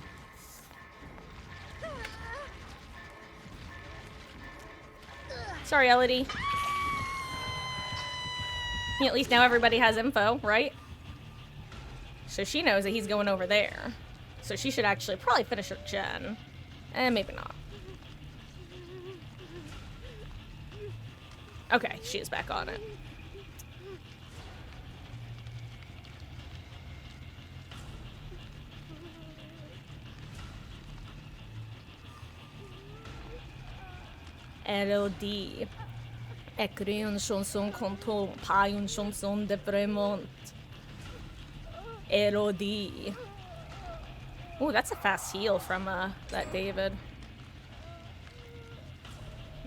Sorry, Elodie. At least now everybody has info, right? So she knows that he's going over there. So she should actually probably finish her gen. Maybe not. Okay, she is back on it. LD. Écrit une chanson quand on pas une chanson de vraiment. LD. Ooh, that's a fast heal from that David.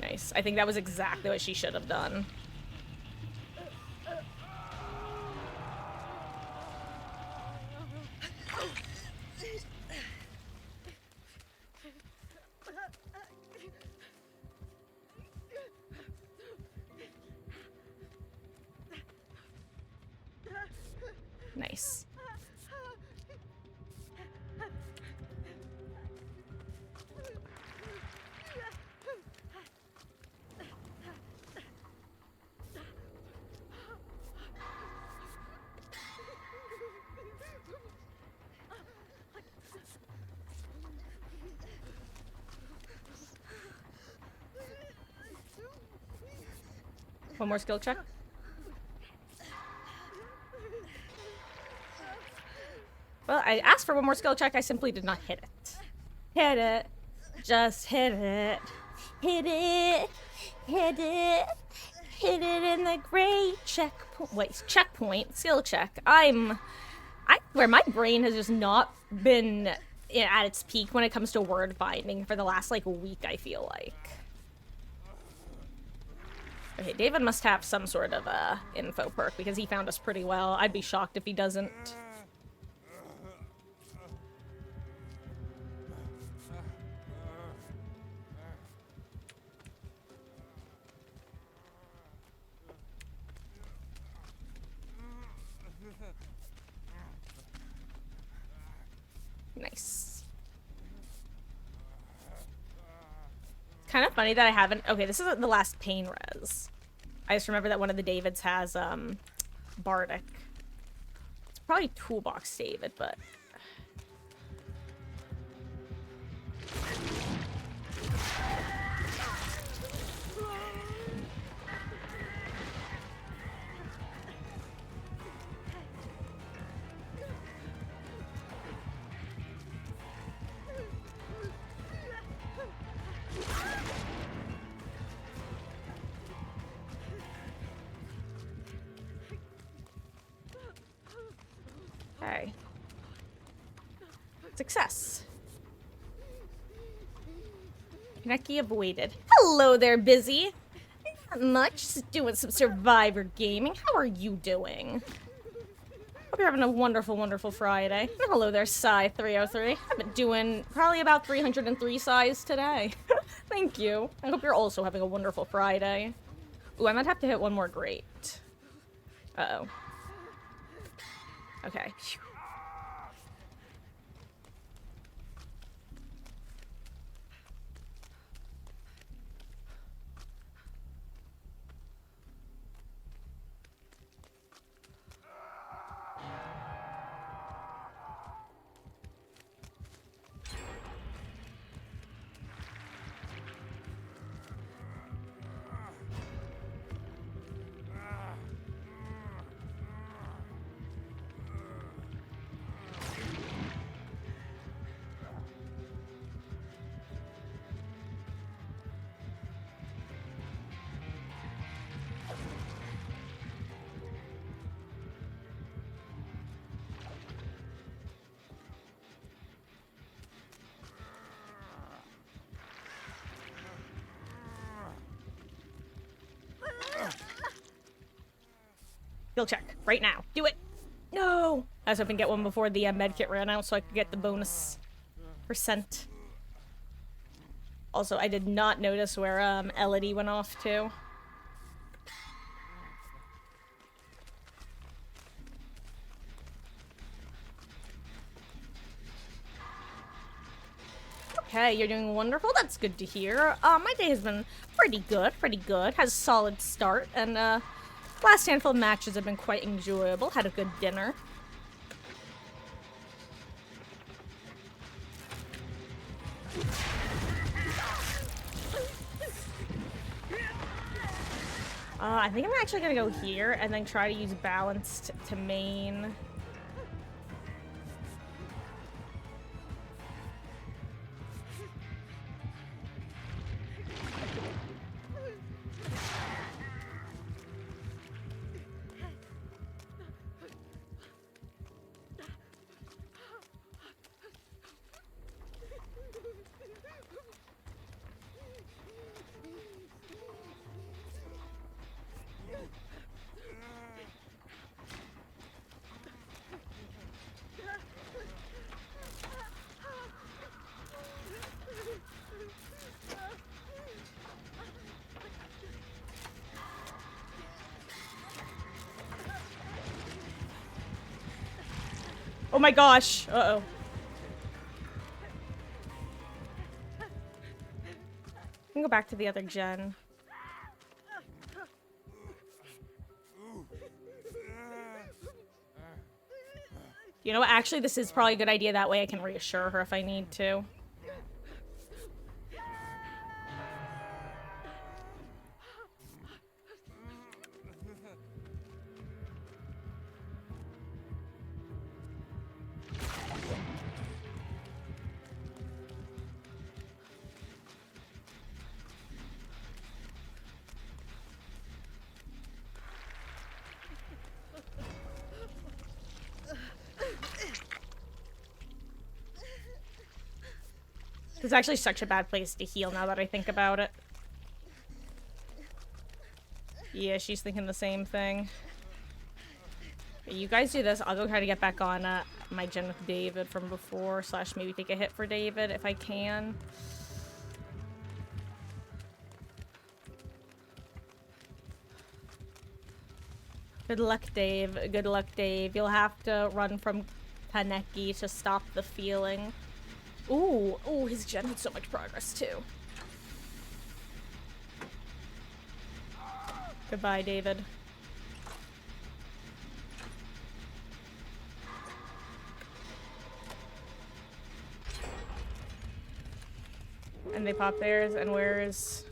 Nice. I think that was exactly what she should have done. Nice. One more skill check. Well, I asked for one more skill check. I simply did not hit it. Hit it. Just hit it. Hit it. Hit it. Hit it in the great checkpoint. Wait, checkpoint. Skill check. Where my brain has just not been at its peak when it comes to word finding for the last, like, week, I feel like. Okay, David must have some sort of, info perk because he found us pretty well. I'd be shocked if he doesn't. Nice. Kind of funny that I haven't... Okay, this isn't the last pain res. I just remember that one of the Davids has, Bardic. It's probably Toolbox David, but... Okay. Success. Kaneki avoided. Hello there, Busy. Not much, just doing some Survivor gaming. How are you doing? Hope you're having a wonderful, wonderful Friday. And hello there, Psy303. I've been doing probably about 303 Psys today. Thank you. I hope you're also having a wonderful Friday. Ooh, I might have to hit one more great. Uh-oh. Okay. Skill check. Right now. Do it. No! I was hoping to get one before the medkit ran out so I could get the bonus percent. Also, I did not notice where Elodie went off to. Okay, you're doing wonderful. That's good to hear. My day has been pretty good, Has a solid start, and last handful of matches have been quite enjoyable. Had a good dinner. I think I'm actually gonna go here and then try to use balanced to main. Oh my gosh! Uh-oh. I can go back to the other gen. You know what? Actually, this is probably a good idea. That way I can reassure her if I need to. This is actually such a bad place to heal now that I think about it. Yeah, she's thinking the same thing. You guys do this. I'll go try to get back on my gen with David from before, / maybe take a hit for David if I can. Good luck, Dave. Good luck, Dave. You'll have to run from Kaneki to stop the feeling. Ooh, ooh, his gen had so much progress too. Goodbye, David. And they pop theirs, and where is...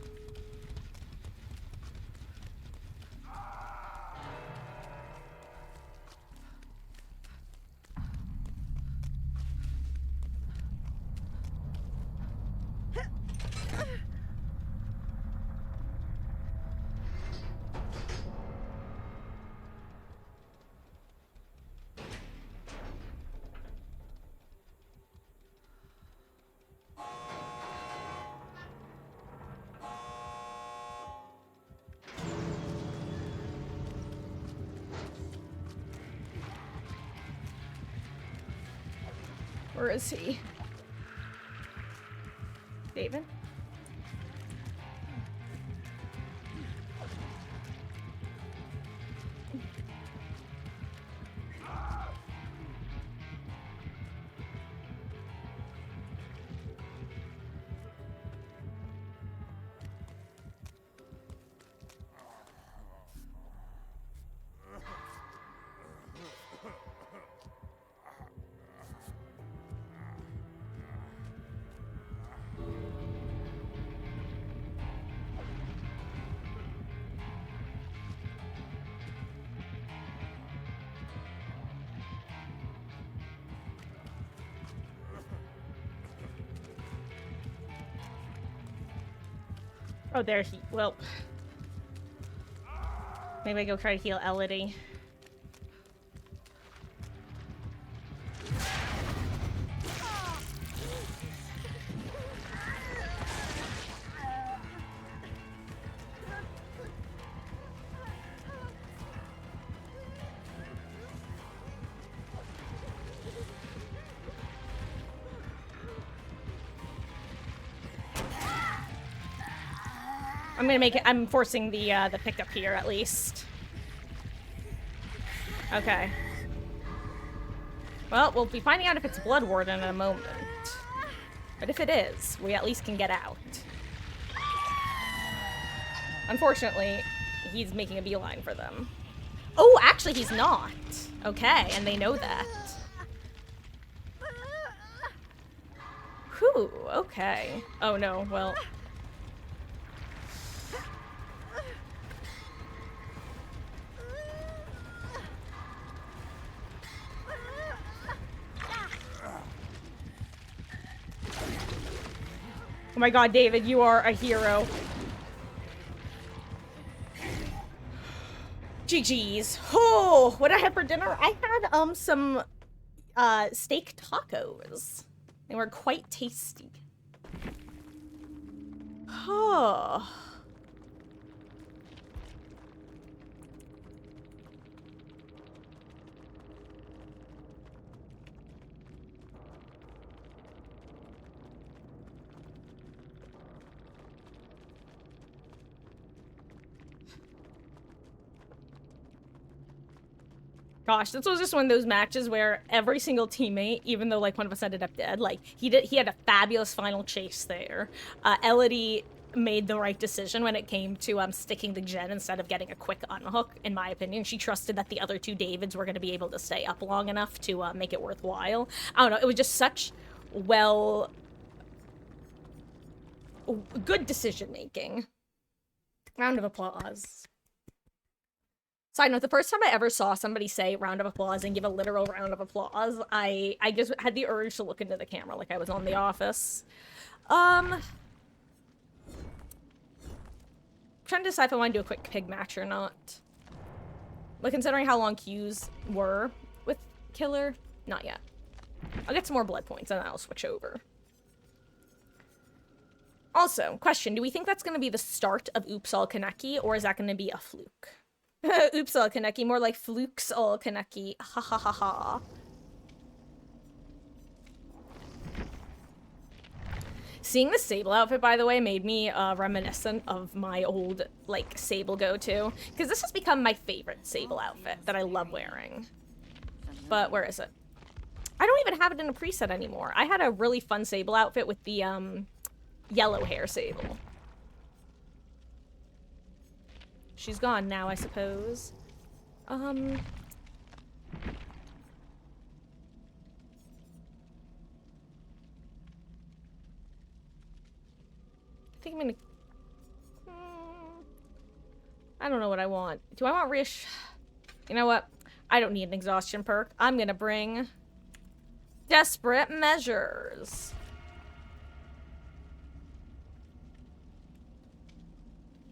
Where is he? David? Oh, there he... Well... Maybe I go try to heal Elodie. I'm gonna make it. I'm forcing the pickup here at least. Okay. Well, we'll be finding out if it's Blood Warden in a moment. But if it is, we at least can get out. Unfortunately, he's making a beeline for them. Oh, actually, he's not. Okay, and they know that. Whew, okay. Oh no, well. Oh my god, David, you are a hero. GG's. Oh, what did I have for dinner? I had some steak tacos. They were quite tasty. Oh. Gosh, this was just one of those matches where every single teammate, even though like one of us ended up dead, like he had a fabulous final chase there. Elodie made the right decision when it came to sticking the gen instead of getting a quick unhook, in my opinion. She trusted that the other two Davids were going to be able to stay up long enough to make it worthwhile. I don't know, it was just such good decision making. Round of applause. Side note, the first time I ever saw somebody say round of applause and give a literal round of applause, I just had the urge to look into the camera like I was on The Office. Trying to decide if I want to do a quick pig match or not. But considering how long queues were with Killer, not yet. I'll get some more blood points and then I'll switch over. Also, question, do we think that's going to be the start of Oops All Kaneki, or is that going to be a fluke? Oops all Kaneki, more like flukes all Kaneki. Ha ha ha ha. Seeing the Sable outfit, by the way, made me reminiscent of my old, like, Sable go-to. Because this has become my favorite Sable outfit that I love wearing. But where is it? I don't even have it in a preset anymore. I had a really fun Sable outfit with the yellow hair Sable. She's gone now, I suppose. I think I'm gonna... I don't know what I want. Do I want Rish? You know what? I don't need an exhaustion perk. I'm gonna bring... Desperate Measures.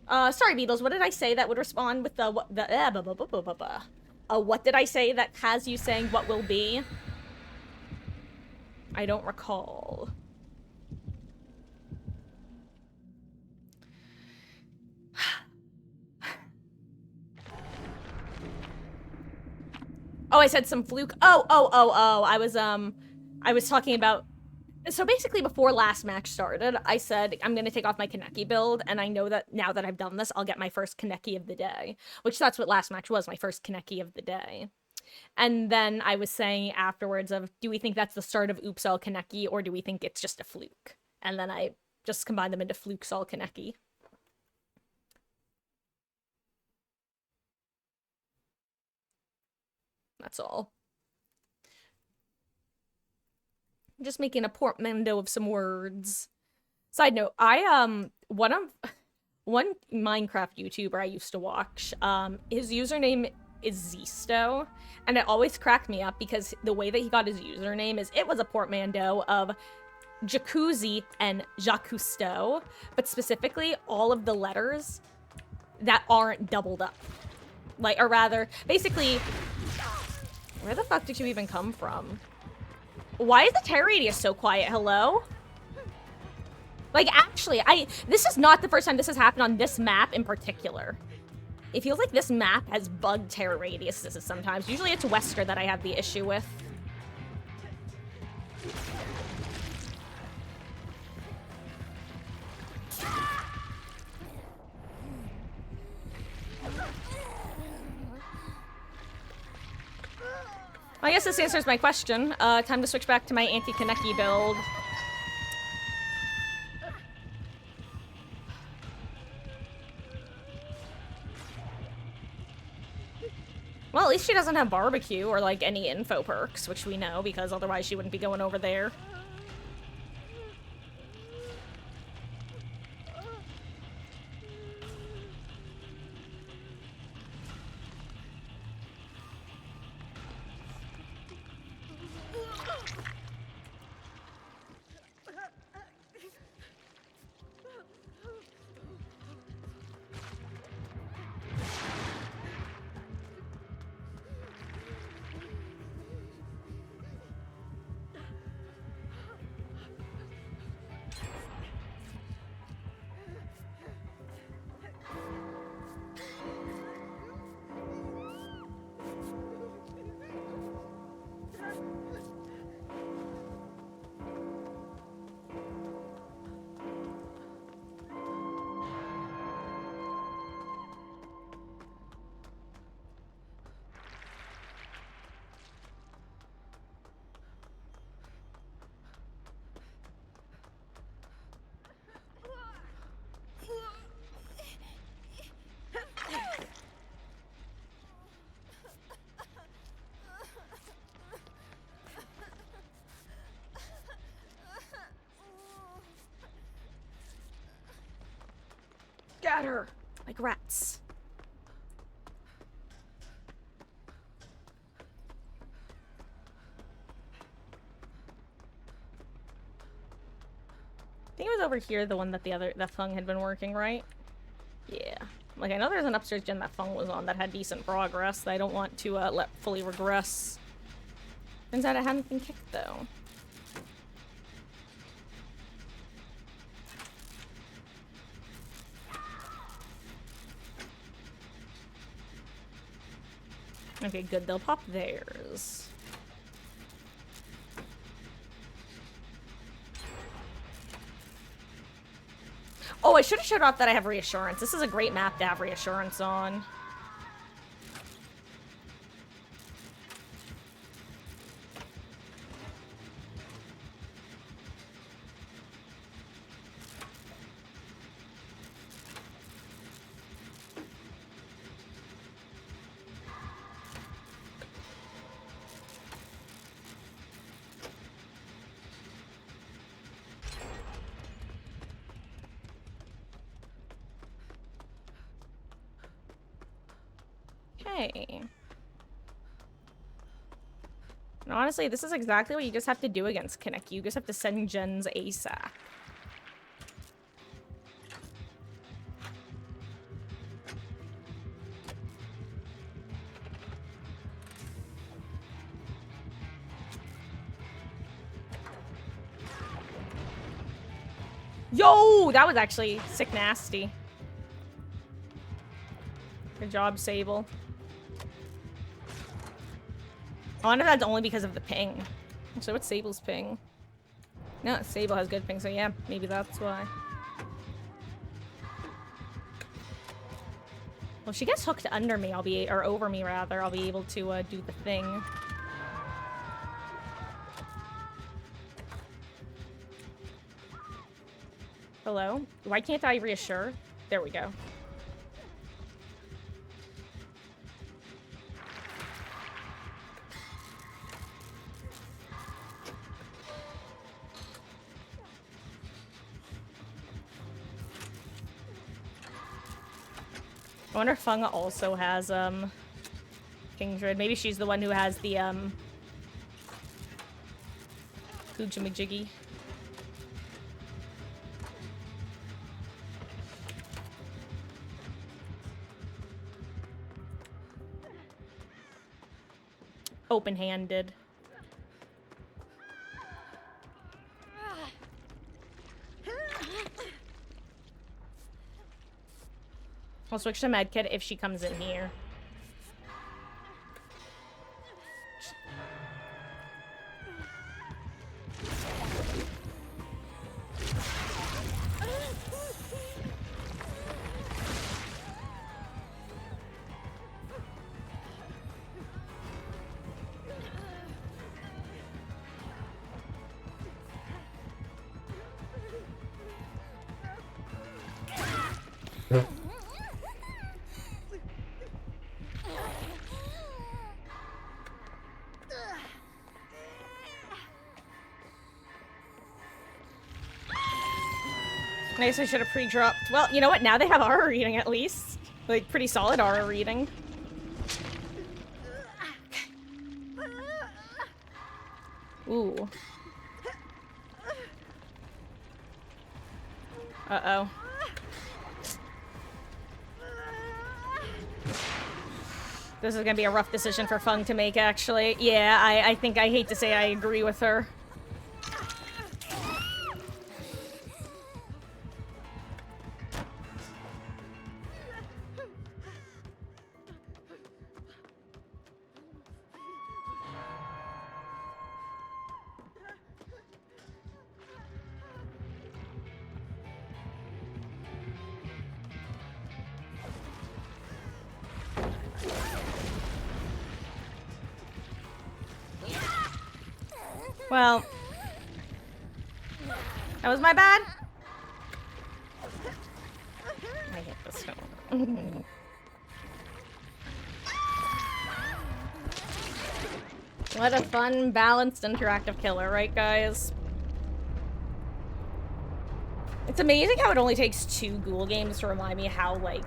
Sorry, Beatles, what did I say that would respond with the, what did I say that has you saying what will be? I don't recall. Oh, I said some fluke. Oh, I was talking about... So basically, before last match started, I said, I'm going to take off my Kaneki build, and I know that now that I've done this, I'll get my first Kaneki of the day. Which that's what last match was, my first Kaneki of the day. And then I was saying afterwards of, do we think that's the start of Oops All Kaneki, or do we think it's just a fluke? And then I just combined them into Flukes All Kaneki. That's all. I'm just making a portmanteau of some words. Side note, one Minecraft YouTuber I used to watch, his username is Zisto, and it always cracked me up because the way that he got his username is it was a portmanteau of jacuzzi and Jacques Cousteau, but specifically all of the letters that aren't doubled up. Like, or rather, basically, where the fuck did you even come from? Why is the terror radius so quiet? Hello? Like, actually, this is not the first time this has happened on this map in particular. It feels like this map has bugged terror radiuses sometimes. Usually it's Wesker that I have the issue with. guess this answers my question. Time to switch back to my anti-Kaneki build. Well, at least she doesn't have barbecue or, like, any info perks, which we know, because otherwise she wouldn't be going over there. Got her! Like rats. I think it was over here, the one that that Fung had been working, right? Yeah. Like, I know there's an upstairs gen that Fung was on that had decent progress that I don't want to let fully regress. Turns out I hadn't been kicked, though. Okay, good. They'll pop theirs. Oh, I should have showed off that I have reassurance. This is a great map to have reassurance on. Okay. And honestly, this is exactly what you just have to do against Kinect. You just have to send gens ASAP. Yo! That was actually sick nasty. Good job, Sable. I wonder if that's only because of the ping. So what's Sable's ping? No, Sable has good ping, so yeah, maybe that's why. Well, if she gets hooked under me, or over me rather, I'll be able to do the thing. Hello? Why can't I reassure? There we go. I wonder if Fung also has, Kingdred. Maybe she's the one who has the, Hoojamajiggy. Open-handed. I'll switch to medkit if she comes in here. Nice, I should have pre-dropped. Well, you know what? Now they have aura reading at least. Like, pretty solid aura reading. Ooh. Uh-oh. This is gonna be a rough decision for Fung to make, actually. Yeah, I think I hate to say I agree with her. Well, that was my bad. I hate this film. What a fun, balanced, interactive killer, right, guys? It's amazing how it only takes 2 ghoul games to remind me how, like,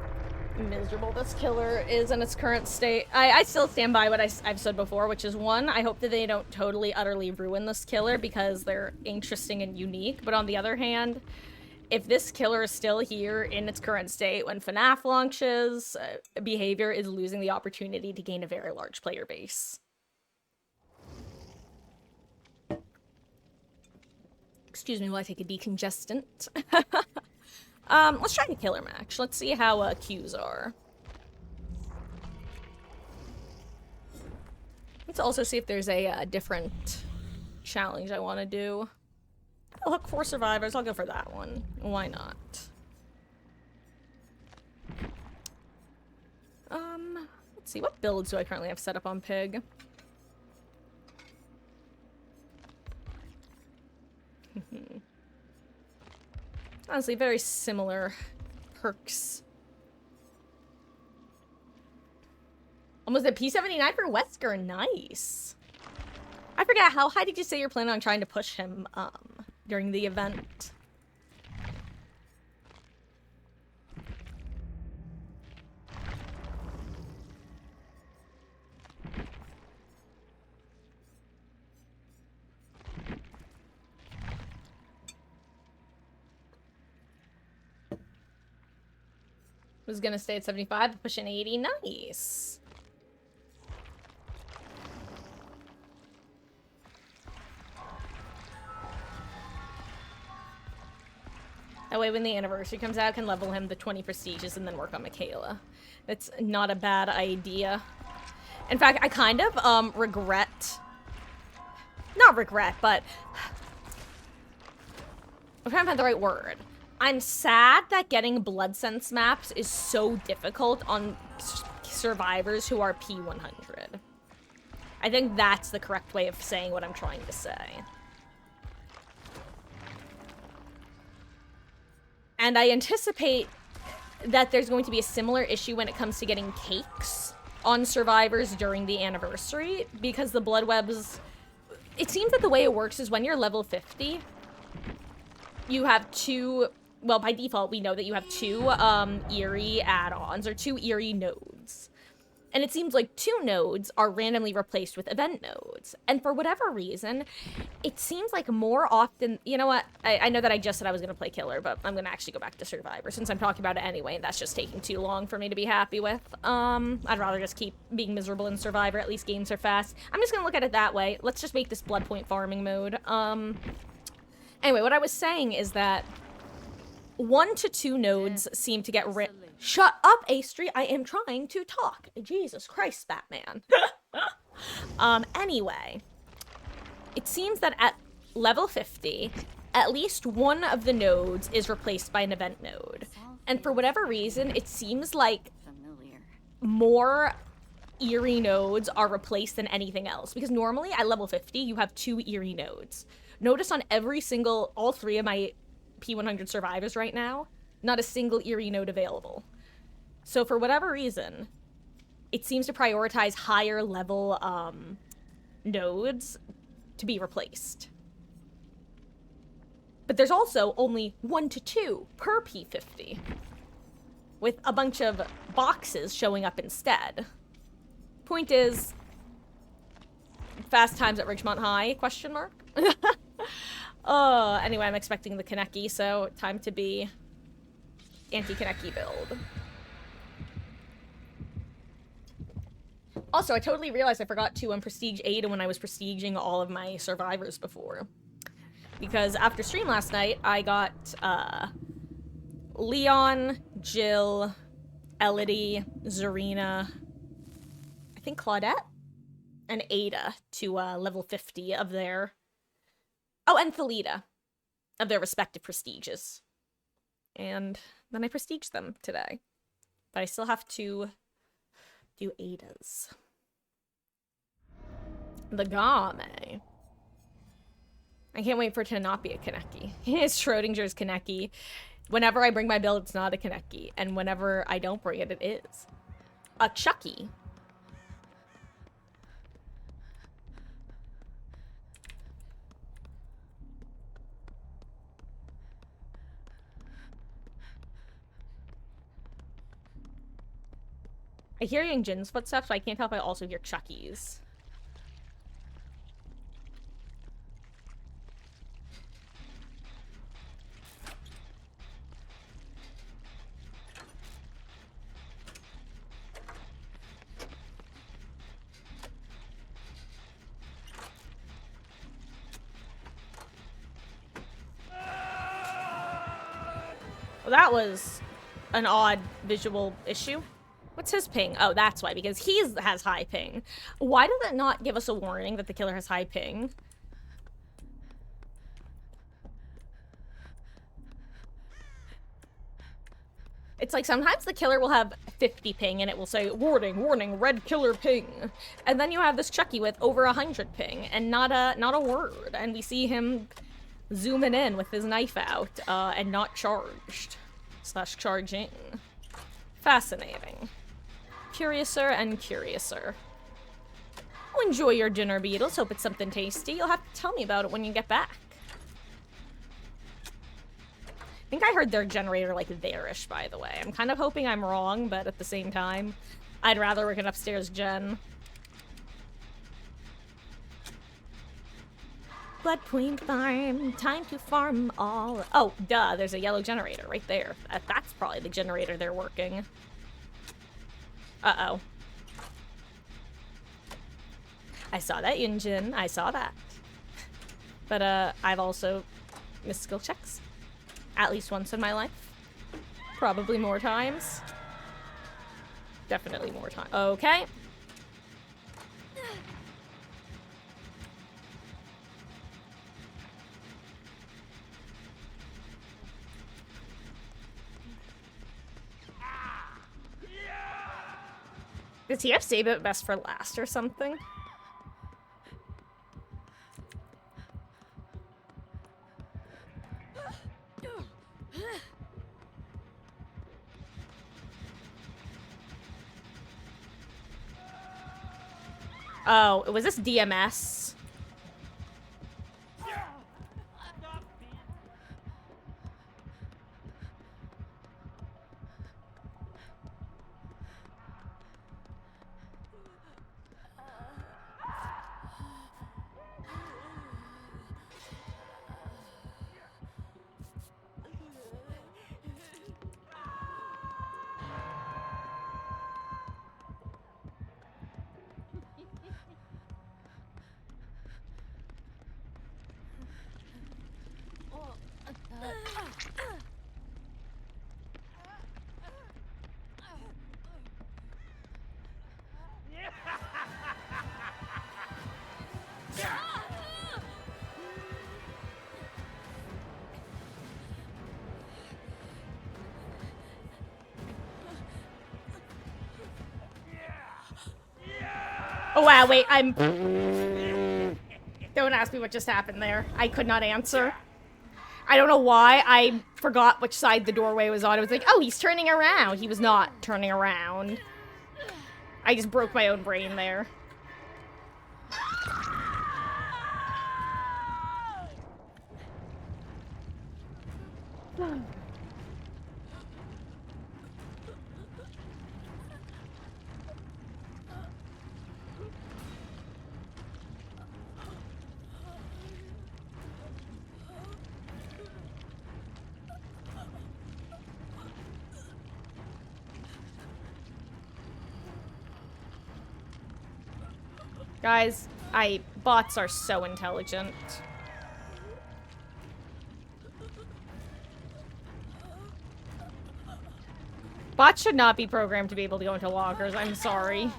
miserable this killer is in its current state. I still stand by what I've said before, which is, 1, I hope that they don't totally, utterly ruin this killer because they're interesting and unique, but on the other hand, if this killer is still here in its current state when FNAF launches, behavior is losing the opportunity to gain a very large player base. Excuse me while I take a decongestant. Let's try the killer match. Let's see how Qs are. Let's also see if there's a different challenge I want to do. I'll look for survivors. I'll go for that one. Why not? Let's see. What builds do I currently have set up on Pig? Honestly, very similar perks. Almost a P79 for Wesker. Nice. I forget, how high did you say you're planning on trying to push him during the event? Was gonna stay at 75, pushing 80. Nice. That way when the anniversary comes out, I can level him the 20 prestiges and then work on Michaela. It's not a bad idea. In fact, I kind of regret... Not regret, but... I'm trying to find the right word. I'm sad that getting bloodsense maps is so difficult on survivors who are P100. I think that's the correct way of saying what I'm trying to say. And I anticipate that there's going to be a similar issue when it comes to getting cakes on survivors during the anniversary, because the blood webs... It seems that the way it works is when you're level 50, you have 2... Well, by default, we know that you have 2 eerie add-ons, or 2 eerie nodes. And it seems like 2 nodes are randomly replaced with event nodes. And for whatever reason, it seems like more often... You know what? I know that I just said I was going to play Killer, but I'm going to actually go back to Survivor, since I'm talking about it anyway, and that's just taking too long for me to be happy with. I'd rather just keep being miserable in Survivor. At least games are fast. I'm just going to look at it that way. Let's just make this blood point farming mode. Anyway, what I was saying is that 1 to 2 nodes seem to get Shut up, A-Street. I am trying to talk. Jesus Christ, Batman. Anyway, it seems that at level 50, at least 1 of the nodes is replaced by an event node. And for whatever reason, it seems like more eerie nodes are replaced than anything else. Because normally, at level 50, you have 2 eerie nodes. Notice on all 3 of my P100 survivors right now, not a single eerie node available. So for whatever reason, it seems to prioritize higher level nodes to be replaced. But there's also only 1 to 2 per P50, with a bunch of boxes showing up instead. Point is, fast times at Ridgemont High, question mark? Anyway, I'm expecting the Kaneki, so time to be anti-Kaneki build. Also, I totally realized I forgot to prestige Ada when I was prestiging all of my survivors before. Because after stream last night, I got, Leon, Jill, Elodie, Zarina, I think Claudette, and Ada to, level 50 of their... Oh, and Thalita, of their respective prestiges. And then I prestiged them today. But I still have to do Ada's. The Game. I can't wait for it to not be a Kaneki. It's Schrodinger's Kaneki. Whenever I bring my build, it's not a Kaneki. And whenever I don't bring it, it is. A Chucky. I hear Young Jin's footsteps, but I can't tell if I also hear Chucky's. Well, that was an odd visual issue. What's his ping? Oh, that's why, because he has high ping. Why does it not give us a warning that the killer has high ping? It's like sometimes the killer will have 50 ping and it will say, warning, warning, red killer ping. And then you have this Chucky with over 100 ping and not a word. And we see him zooming in with his knife out and not charged. / charging. Fascinating. Curiouser and curiouser. Oh, enjoy your dinner, Beatles. Hope it's something tasty. You'll have to tell me about it when you get back. I think I heard their generator like there-ish, by the way. I'm kind of hoping I'm wrong, but at the same time, I'd rather work an upstairs gen. Blood Point Farm, time to farm all. Oh, duh, there's a yellow generator right there. That's probably the generator they're working. Uh-oh. I saw that, Yunjin. I saw that. But, I've also missed skill checks. At least once in my life. Probably more times. Definitely more time. Okay. Does he have save it best for last or something? Oh, was this DMS? Oh wow, wait, I'm... Don't ask me what just happened there. I could not answer. I don't know why. I forgot which side the doorway was on. I was like, oh, he's turning around. He was not turning around. I just broke my own brain there. Guys, bots are so intelligent. Bots should not be programmed to be able to go into lockers, I'm sorry.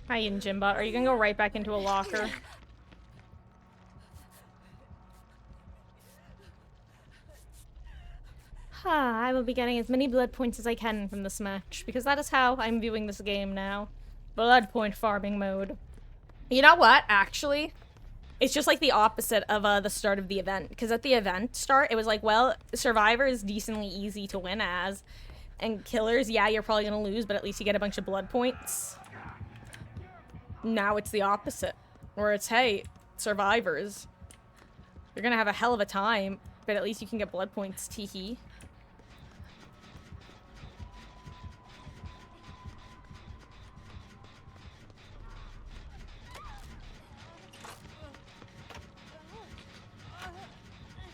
Hi, Jimbot. Are you gonna go right back into a locker? I will be getting as many blood points as I can from this match, because that is how I'm viewing this game now. Blood point farming mode. You know what, actually? It's just like the opposite of the start of the event, because at the event start, it was like, well, Survivor is decently easy to win as, and Killers, yeah, you're probably gonna lose, but at least you get a bunch of blood points. Now it's the opposite, where it's, hey, Survivors, you're gonna have a hell of a time, but at least you can get blood points, teehee.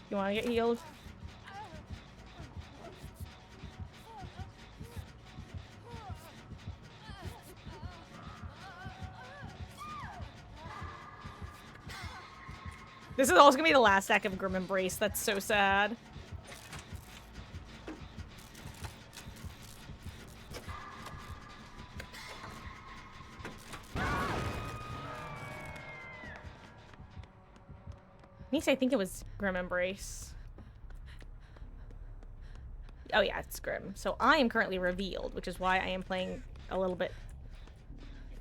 You wanna get healed? This is also gonna be the last act of Grim Embrace. That's so sad. At least I think it was Grim Embrace. Oh yeah, it's Grim. So I am currently revealed, which is why I am playing a little bit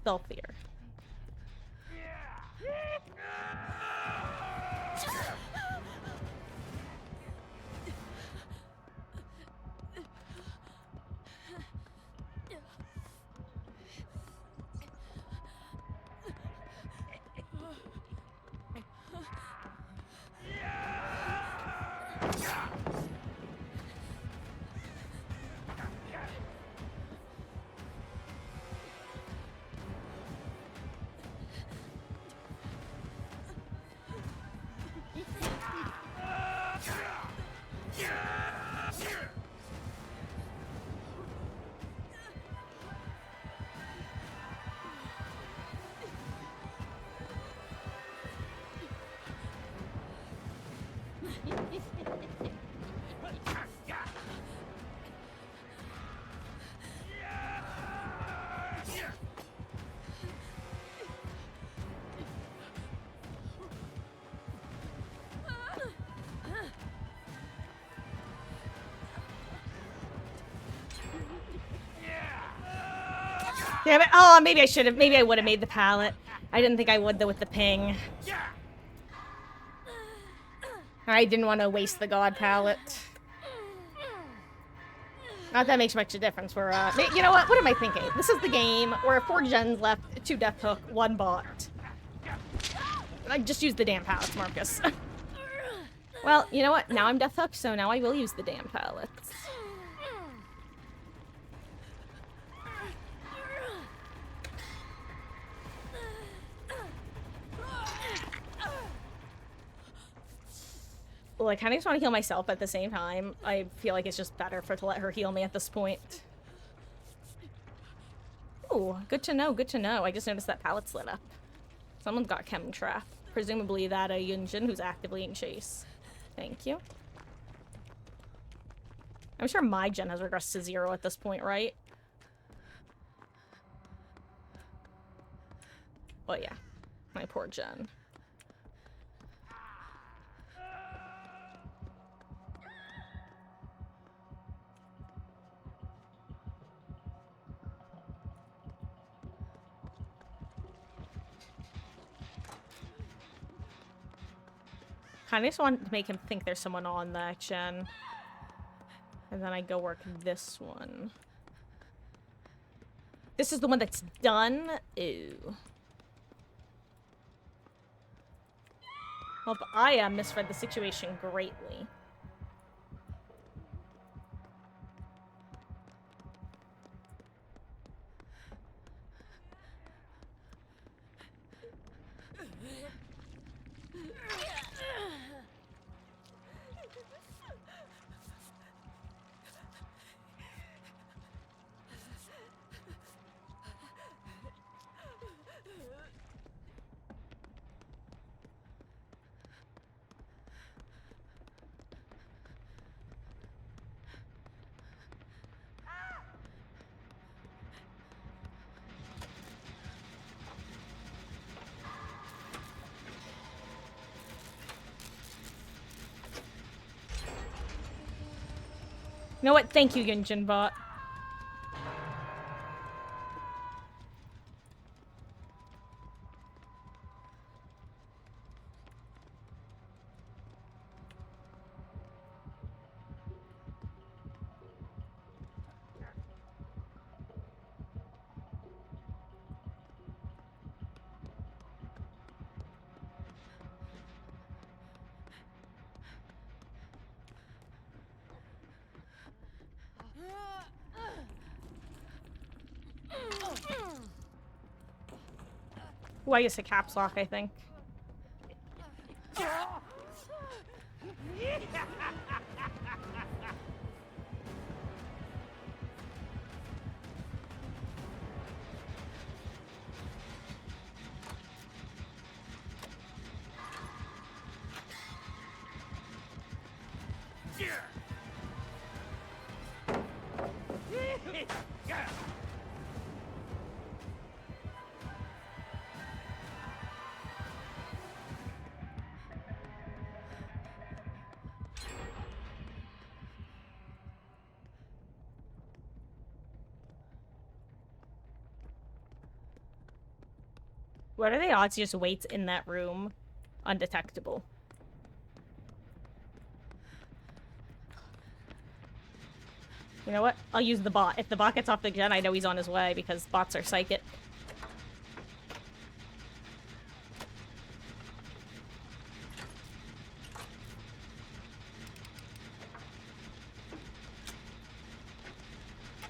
stealthier. Damn it. Oh, maybe I should have. Maybe I would have made the pallet. I didn't think I would, though, with the ping. I didn't want to waste the god pallet. Not that makes much of a difference. We're, you know what? What am I thinking? This is the game. We're 4 gens left, 2 death hook, 1 bot. I just used the damn pallets, Marcus. Well, you know what? Now I'm death hook, so now I will use the damn pallets. Well, I kind of just want to heal myself at the same time. I feel like it's just better to let her heal me at this point. Ooh, good to know, good to know. I just noticed that pallet's lit up. Someone's got chem trap. Presumably that Yunjin who's actively in chase. Thank you. I'm sure my gen has regressed to 0 at this point, right? Oh yeah, my poor gen. Kinda just want to make him think there's someone on that gen. And then I go work this one. This is the one that's done? Ew. Well, I misread the situation greatly. You know what? Thank you, Yunjin bot. Ooh, I used a caps lock, I think. What are the odds he just waits in that room undetectable? You know what? I'll use the bot. If the bot gets off the gen, I know he's on his way because bots are psychic.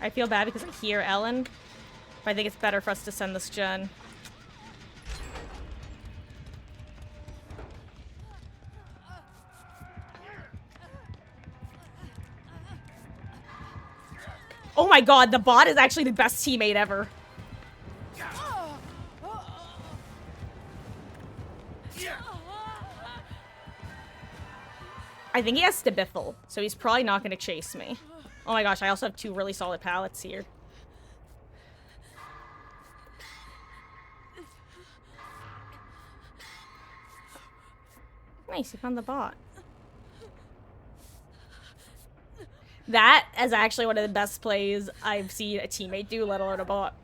I feel bad because I hear Ellen, but I think it's better for us to send this gen. Oh my god, the bot is actually the best teammate ever. I think he has Stabithel, so he's probably not going to chase me. Oh my gosh, I also have 2 really solid pallets here. Nice, he found the bot. That is actually one of the best plays I've seen a teammate do, let alone a bot.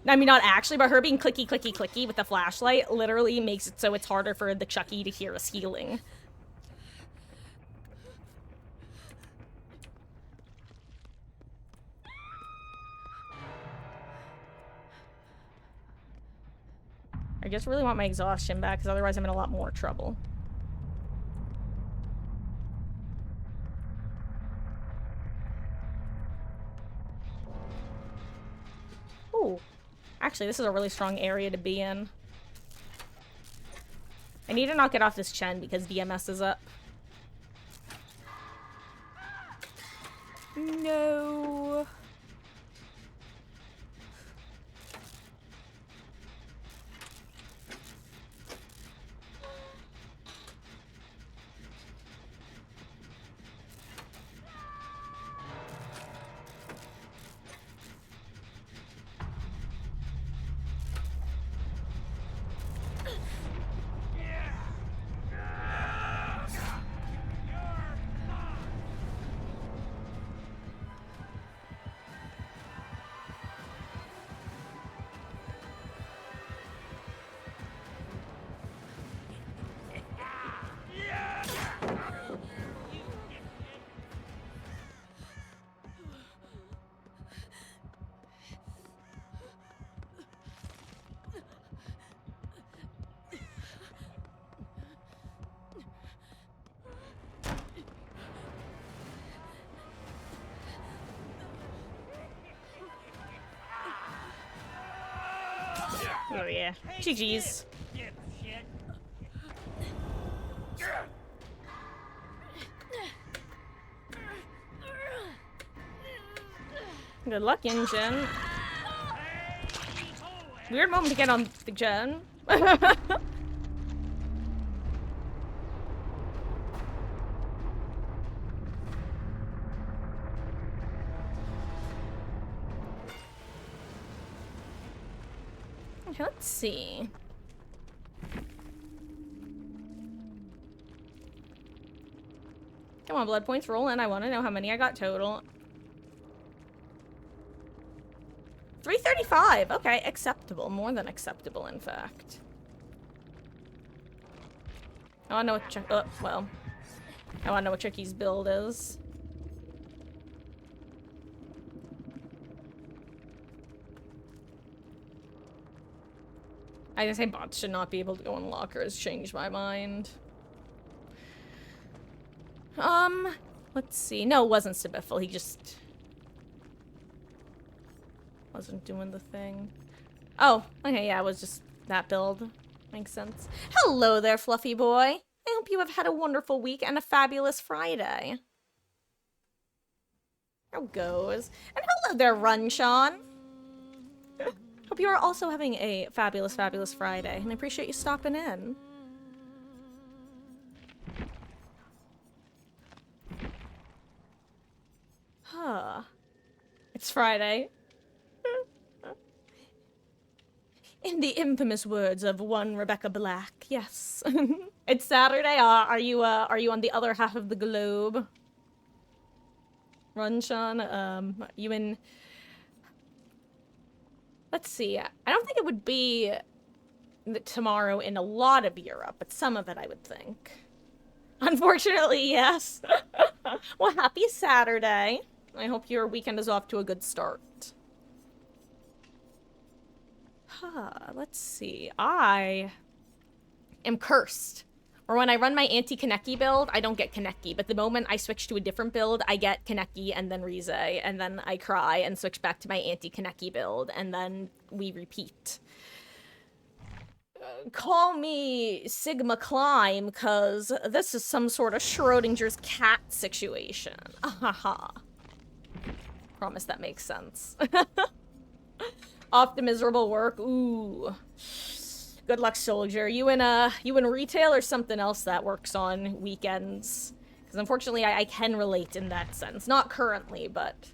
I mean, not actually, but her being clicky, clicky, clicky with the flashlight literally makes it so it's harder for the Chucky to hear us healing. I just really want my exhaustion back, because otherwise I'm in a lot more trouble. Ooh. Actually, this is a really strong area to be in. I need to not get off this Chen because DMS is up. No. Oh yeah. GG's. Good luck, engine. Weird moment to get on the gen. Okay, let's see. Come on, blood points, roll in. I want to know how many I got total. 335. Okay, acceptable. More than acceptable, in fact. I want to know what I want to know what Tricky's build is. I just say bots should not be able to go in lockers. Changed my mind. Let's see. No, it wasn't Sabiffle. He just wasn't doing the thing. Oh, okay, yeah, it was just that build. Makes sense. Hello there, fluffy boy. I hope you have had a wonderful week and a fabulous Friday. There goes. And hello there, Runshawn. Hope you are also having a fabulous, fabulous Friday, and I appreciate you stopping in. Huh. It's Friday. In the infamous words of one Rebecca Black, yes. It's Saturday. Are you on the other half of the globe? Runshawn, you in... Let's see. I don't think it would be tomorrow in a lot of Europe, but some of it I would think. Unfortunately, yes. Well, happy Saturday. I hope your weekend is off to a good start. Let's see. I am cursed. Or when I run my anti-Kaneki build, I don't get Kaneki, but the moment I switch to a different build, I get Kaneki and then Rize, and then I cry and switch back to my anti-Kaneki build, and then we repeat. Call me Sigma Climb, cause this is some sort of Schrodinger's cat situation. Ahaha. Promise that makes sense. Off to miserable work. Ooh. Good luck, soldier. You in retail or something else that works on weekends? Because unfortunately, I can relate in that sense. Not currently, but...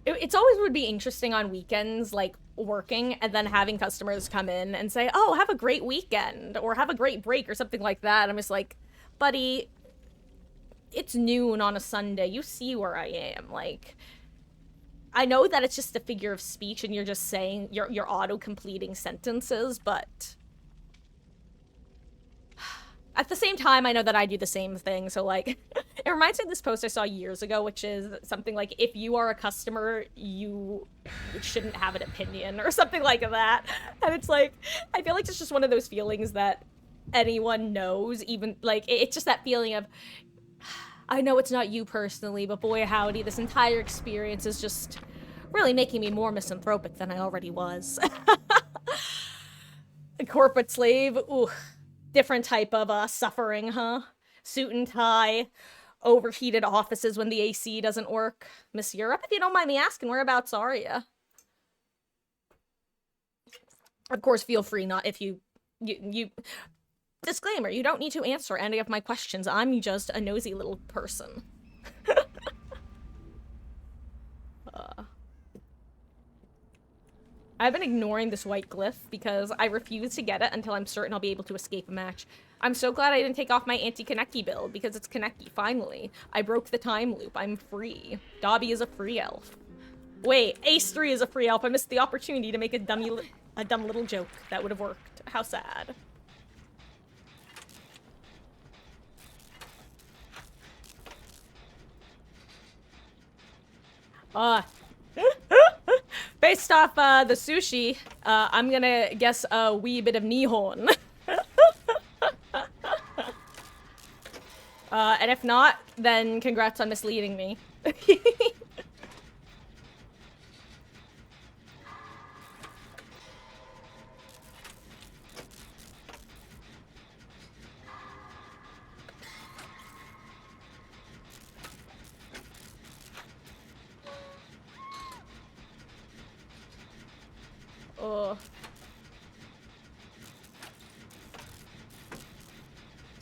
It's always would be interesting on weekends, like, working, and then having customers come in and say, oh, have a great weekend, or have a great break, or something like that. I'm just like, buddy, it's noon on a Sunday. You see where I am. Like... I know that it's just a figure of speech and you're just saying, you're auto-completing sentences, but... At the same time, I know that I do the same thing, so, like... It reminds me of this post I saw years ago, which is something like, if you are a customer, you shouldn't have an opinion, or something like that. And it's like, I feel like it's just one of those feelings that anyone knows, even, like, it's just that feeling of... I know it's not you personally, but boy howdy, this entire experience is just really making me more misanthropic than I already was. A corporate slave, ooh, different type of suffering, huh? Suit and tie, overheated offices when the AC doesn't work. Miss Europe, if you don't mind me asking, whereabouts are you? Of course, feel free not if you Disclaimer, you don't need to answer any of my questions. I'm just a nosy little person. I've been ignoring this white glyph because I refuse to get it until I'm certain I'll be able to escape a match. I'm so glad I didn't take off my anti-Kaneki build because it's Kaneki, finally. I broke the time loop. I'm free. Dobby is a free elf. Wait, Ace 3 is a free elf. I missed the opportunity to make a dumb little joke. That would have worked. How sad. Based off the sushi, I'm gonna guess a wee bit of Nihon. And if not, then congrats on misleading me.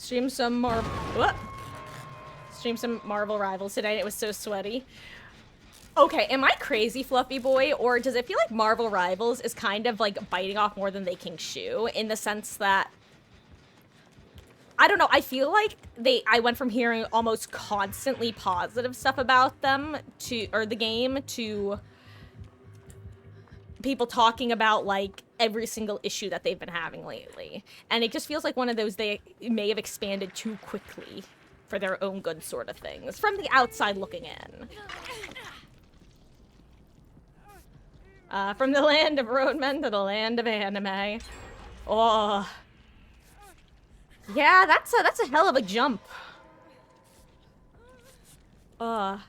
Stream some Marvel Rivals tonight. It was so sweaty. Okay, am I crazy, Fluffy Boy, or does it feel like Marvel Rivals is kind of like biting off more than they can chew, in the sense that I don't know, I feel like I went from hearing almost constantly positive stuff about them or the game to people talking about like every single issue that they've been having lately. And it just feels like one of those they may have expanded too quickly for their own good sort of things, from the outside looking in. From the land of roadmen to the land of anime. Oh. Yeah, that's a hell of a jump. Overall,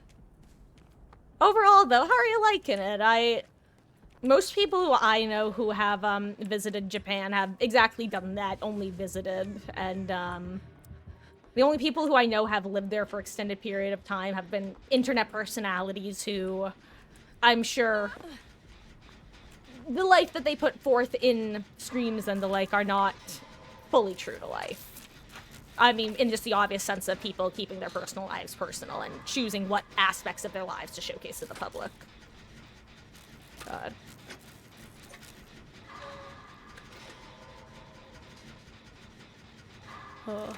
though, how are you liking it? Most people who I know who have visited Japan have exactly done that, only visited, and the only people who I know have lived there for extended period of time have been internet personalities who, I'm sure, the life that they put forth in streams and the like are not fully true to life. I mean, in just the obvious sense of people keeping their personal lives personal and choosing what aspects of their lives to showcase to the public. God. Oh.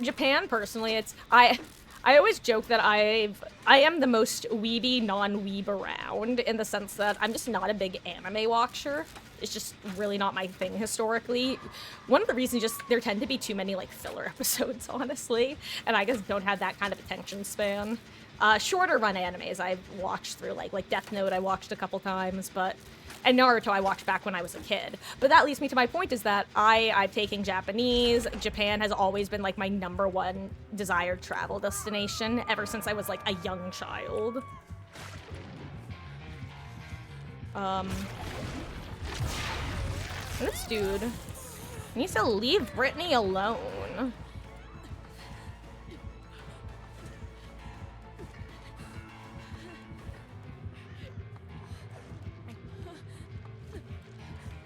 Japan, personally, I always joke that I am the most weeby non-weeb around, in the sense that I'm just not a big anime watcher. It's just really not my thing historically. One of the reasons just there tend to be too many like filler episodes, honestly, and I just don't have that kind of attention span. Shorter run animes I've watched through, like Death Note I watched a couple times, and Naruto I watched back when I was a kid. But that leads me to my point, is that I've taken Japanese. Japan has always been like my #1 desired travel destination ever since I was like a young child. This dude needs to leave Brittany alone.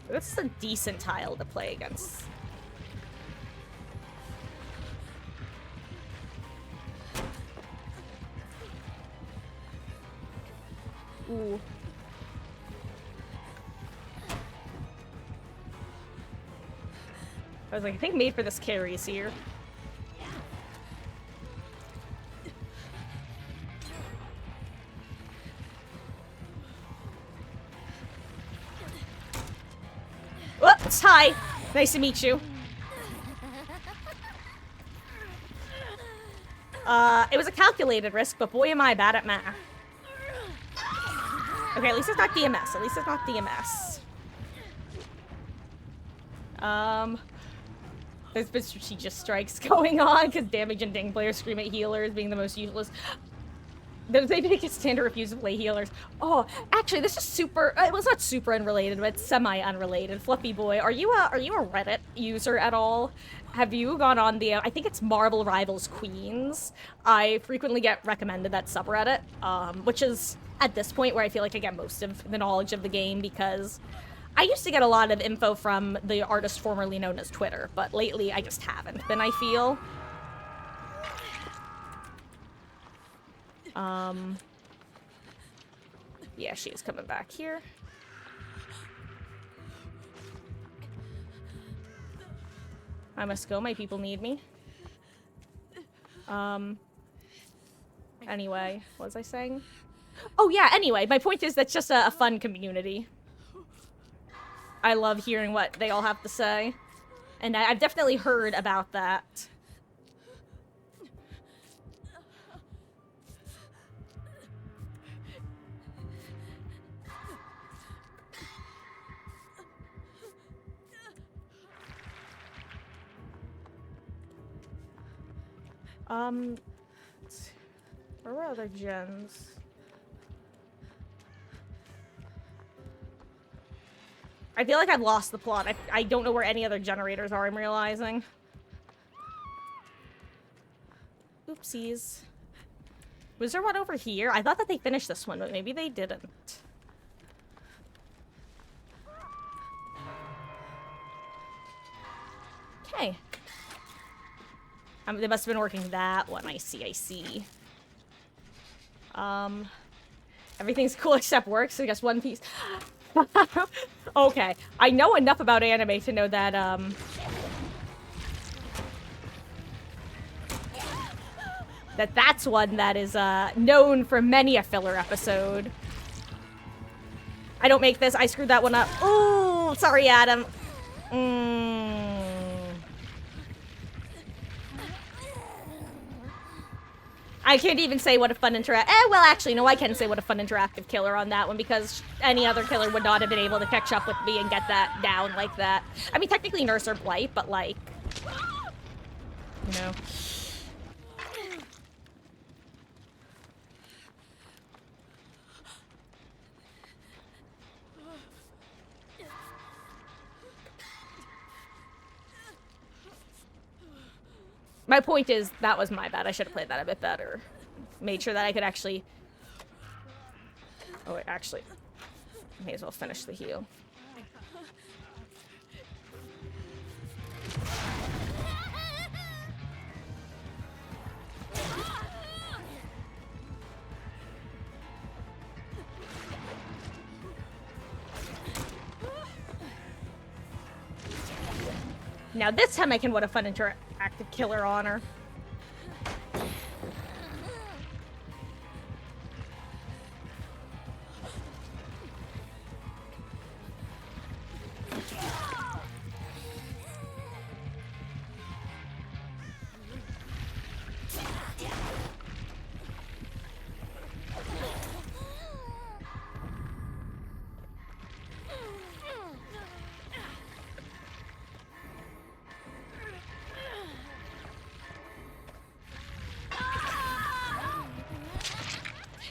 This is a decent tile to play against. Ooh. I was like, I think made for this carries here. Whoops, hi. Nice to meet you. It was a calculated risk, but boy am I bad at math. Okay, at least it's not DMS. At least it's not DMS. There's been strategic strikes going on because damage and ding players scream at healers being the most useless. They make it stand to refuse to play healers. Oh, actually, this is super. It was not super unrelated, but semi-unrelated. Fluffy Boy, are you a Reddit user at all? Have you gone on the? I think it's Marvel Rivals Queens. I frequently get recommended that subreddit, which is at this point where I feel like I get most of the knowledge of the game, because I used to get a lot of info from the artist formerly known as Twitter, but lately I just haven't been, I feel. Yeah, she is coming back here. I must go, my people need me. Anyway, what was I saying? Oh yeah, anyway, my point is that's just a fun community. I love hearing what they all have to say. And I've definitely heard about that. Where were other gens? I feel like I've lost the plot. I don't know where any other generators are, I'm realizing. Oopsies. Was there one over here? I thought that they finished this one, but maybe they didn't. Okay. They must have been working that one. I see, I see. Everything's cool except work, so I guess One Piece. Okay, I know enough about anime to know that, that's one that is, known for many a filler episode. I don't make this, I screwed that one up. Ooh, sorry, Adam. I can't even say what a fun well, actually, no, I can say what a fun interactive killer on that one, because any other killer would not have been able to catch up with me and get that down like that. I mean, technically Nurse or Blight, but, like, you know. My point is, that was my bad. I should have played that a bit better. Made sure that I could actually... Oh, wait, actually... May as well finish the heal. Now this time I can what a fun interactive killer on her.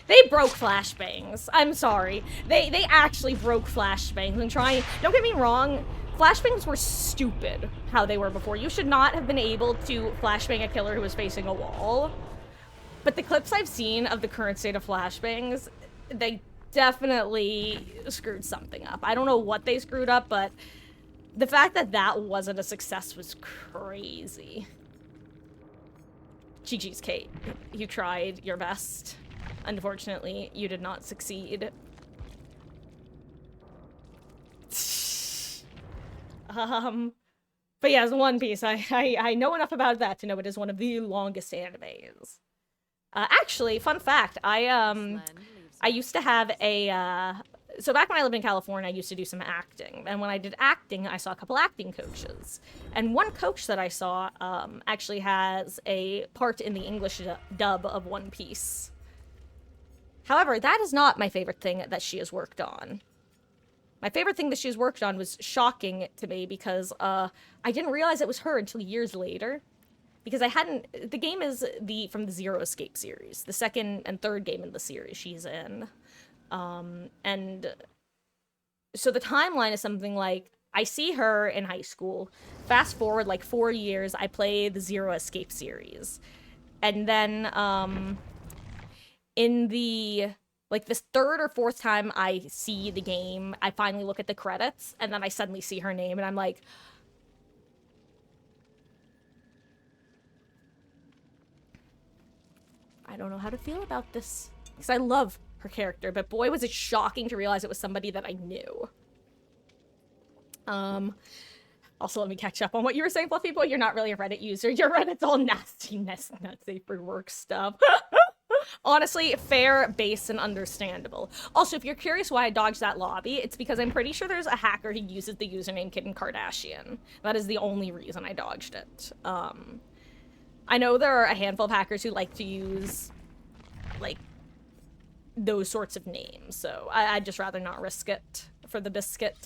They broke flashbangs. I'm sorry. They actually broke flashbangs and trying. Don't get me wrong. Flashbangs were stupid how they were before. You should not have been able to flashbang a killer who was facing a wall. But the clips I've seen of the current state of flashbangs, they definitely screwed something up. I don't know what they screwed up, but the fact that that wasn't a success was crazy. GG's, Kate. You tried your best. Unfortunately, you did not succeed. But yeah, as One Piece, I know enough about that to know it is one of the longest animes. Actually, fun fact, I used to have a, so back when I lived in California, I used to do some acting. And when I did acting, I saw a couple acting coaches. And one coach that I saw, actually has a part in the English dub of One Piece. However, that is not my favorite thing that she has worked on. My favorite thing that she has worked on was shocking to me because I didn't realize it was her until years later. Because I hadn't... The game is from the Zero Escape series. The second and third game in the series she's in. And so the timeline is something like, I see her in high school. Fast forward like 4 years, I play the Zero Escape series. And then, in the, like, this third or fourth time I see the game, I finally look at the credits, and then I suddenly see her name, and I'm like... I don't know how to feel about this. Because I love her character, but boy was it shocking to realize it was somebody that I knew. Also, let me catch up on what you were saying, Fluffy Boy. You're not really a Reddit user. Your Reddit's all nastiness, not safe for work stuff. Honestly, fair, base, and understandable. Also, if you're curious why I dodged that lobby, it's because I'm pretty sure there's a hacker who uses the username Kitten Kardashian. That is the only reason I dodged it. I know there are a handful of hackers who like to use, like, those sorts of names, so I'd just rather not risk it for the biscuit.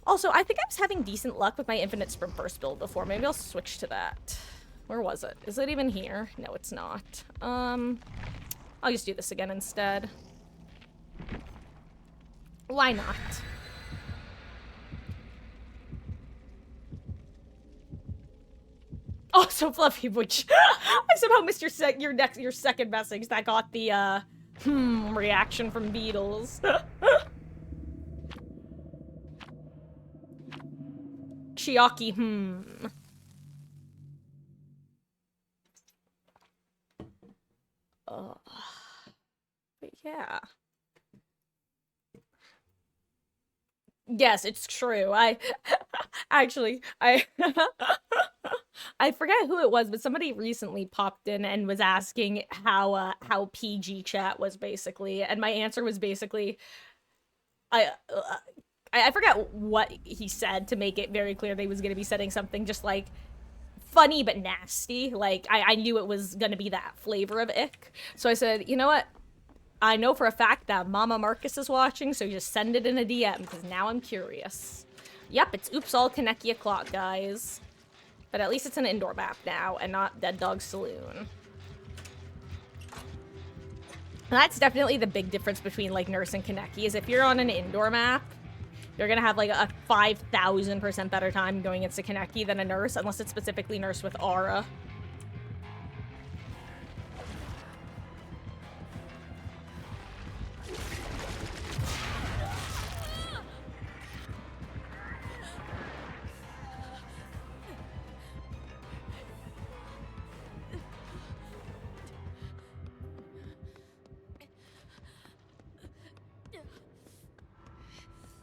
Also, I think I was having decent luck with my Infinite Sprint Burst build before. Maybe I'll switch to that. Where was it? Is it even here? No, it's not. I'll just do this again instead. Why not? Also, Fluffy, which I somehow missed your second message that got the reaction from Beatles. Chiaki, But yeah. Yes, it's true. I actually I I forget who it was, but somebody recently popped in and was asking how PG chat was basically, and my answer was basically I I forget what he said to make it very clear that he was going to be setting something just like funny but nasty. Like I knew it was going to be that flavor of ick. So I said, you know what? I know for a fact that Mama Marcus is watching, so just send it in a DM, because now I'm curious. Yep, it's Oops All Kaneki O'Clock, guys. But at least it's an indoor map now, and not Dead Dog Saloon. And that's definitely the big difference between, like, Nurse and Kaneki, is if you're on an indoor map, you're gonna have, like, a 5,000% better time going against a Kaneki than a Nurse, unless it's specifically Nurse with Aura.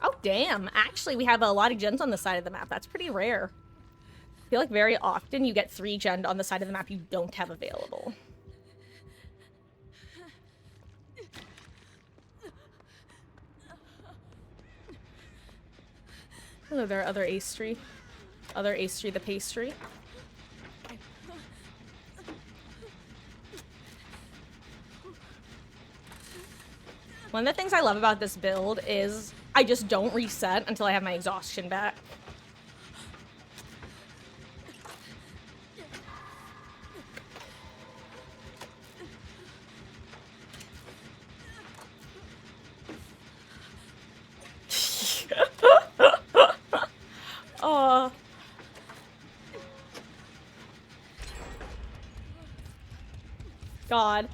Oh, damn. Actually, we have a lot of gens on the side of the map. That's pretty rare. I feel like very often you get 3 gen on the side of the map you don't have available. Hello there, other Astry. Other Astry the pastry. One of the things I love about this build is I just don't reset until I have my exhaustion back. Oh. God.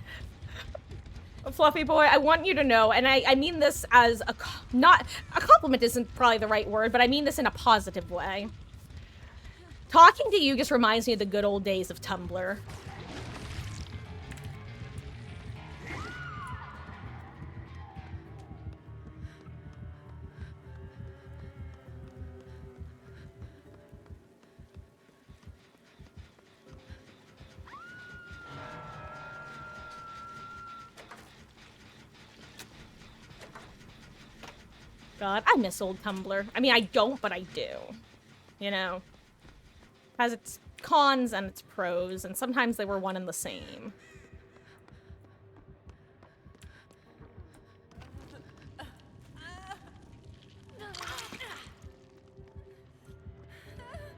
Fluffy boy, I want you to know, and I mean this as not a compliment isn't probably the right word, but I mean this in a positive way. Talking to you just reminds me of the good old days of Tumblr. God, I miss old Tumblr. I mean, I don't, but I do. You know? It has its cons and its pros, and sometimes they were one and the same.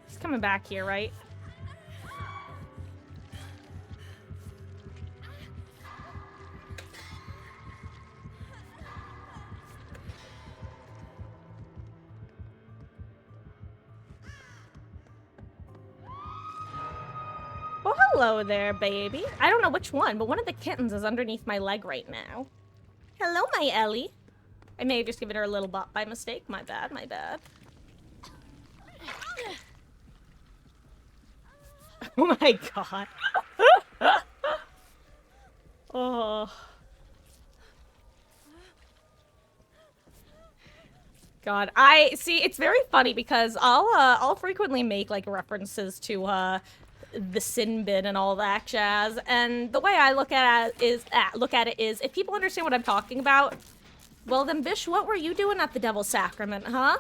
He's coming back here, right? Well, hello there, baby. I don't know which one, but one of the kittens is underneath my leg right now. Hello, my Ellie. I may have just given her a little bop by mistake. My bad, my bad. Oh my god. Oh. God, I see. It's very funny because I'll frequently make like references to the sin bin and all that jazz, and the way I look at it is if people understand what I'm talking about, well then, Bish, what were you doing at the Devil's Sacrament, huh?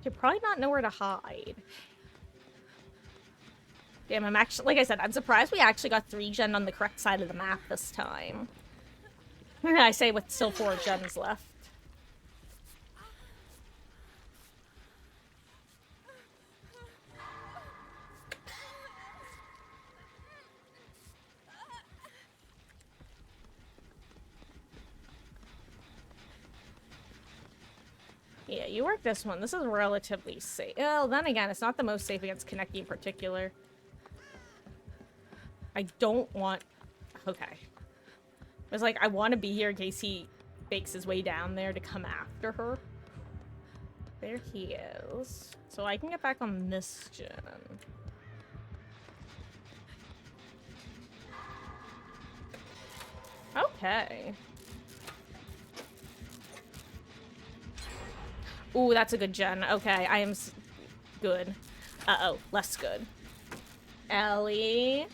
You probably not know where to hide. Damn, I'm actually, like I said, I'm surprised we actually got 3 gen on the correct side of the map this time. I say with still 4 gens left. Yeah, you work this one. This is relatively safe. Well, then again, it's not the most safe against Kaneki in particular. I don't want... Okay. It's like, I want to be here in case he fakes his way down there to come after her. There he is. So I can get back on this gen. Okay. Ooh, that's a good gen. Okay, I am good. Uh-oh, less good. Ellie.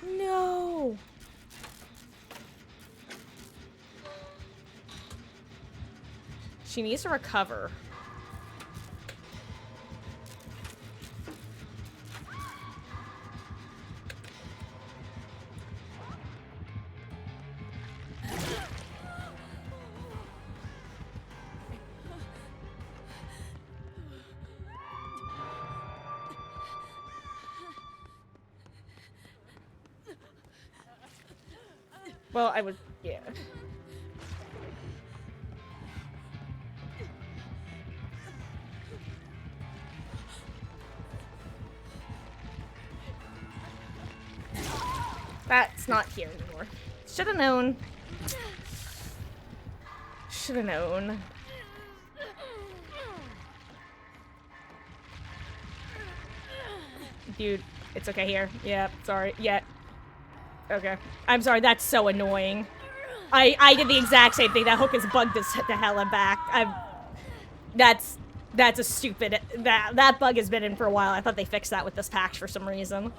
No. She needs to recover. Well, I would, yeah. That's not here anymore. Should have known. Should have known. Dude, it's okay here. Yeah, sorry. Yeah. Okay. I'm sorry, that's so annoying. I did the exact same thing. That hook is bugged as the hell and back. That's a stupid... That bug has been in for a while. I thought they fixed that with this patch for some reason.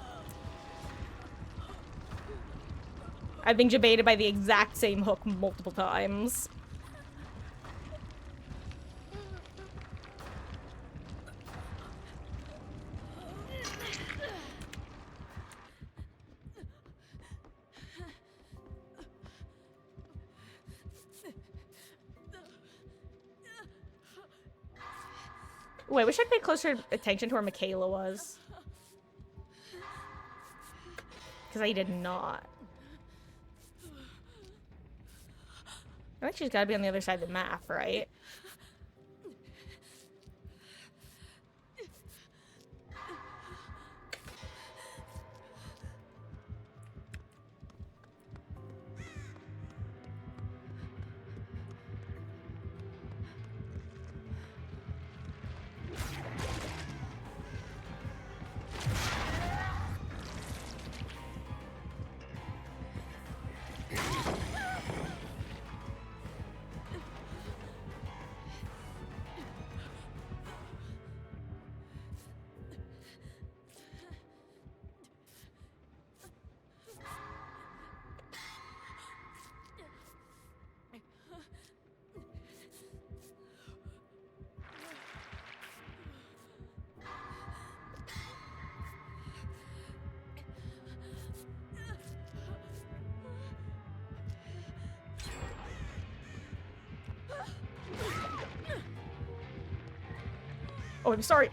I've been debated by the exact same hook multiple times. Ooh, I wish I paid closer attention to where Michaela was. Because I did not. I think she's got to be on the other side of the map, right? Oh, I'm sorry.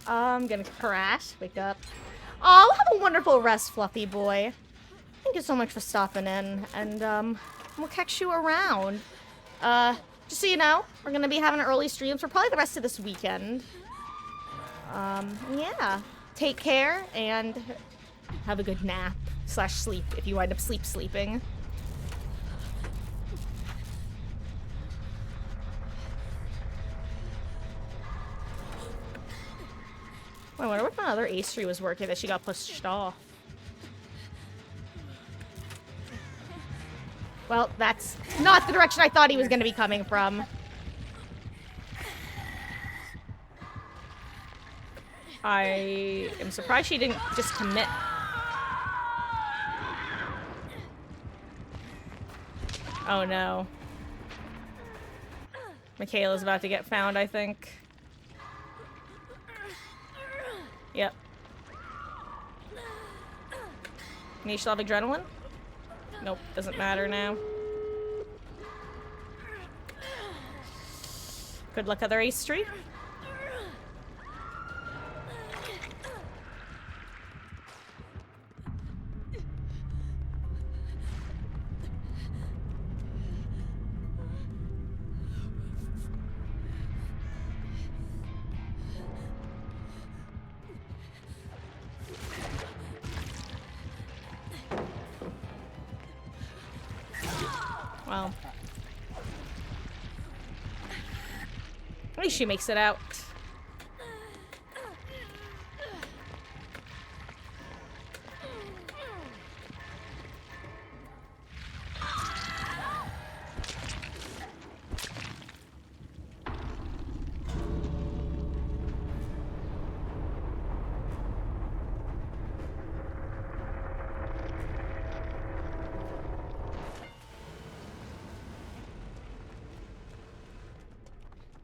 I'm gonna crash. Wake up. Oh, have a wonderful rest, Fluffy boy. Thank you so much for stopping in, and we'll catch you around. Just so you know, we're gonna be having early streams for probably the rest of this weekend. Yeah. Take care and have a good nap / sleep if you wind up sleeping. I wonder what my other Ace tree was working that she got pushed off. Well, that's not the direction I thought he was going to be coming from. I am surprised she didn't just commit. Oh no. Michaela's about to get found, I think. Yep. You still have adrenaline? Nope, doesn't matter now. Good luck, other ace tree. Well, at least she makes it out.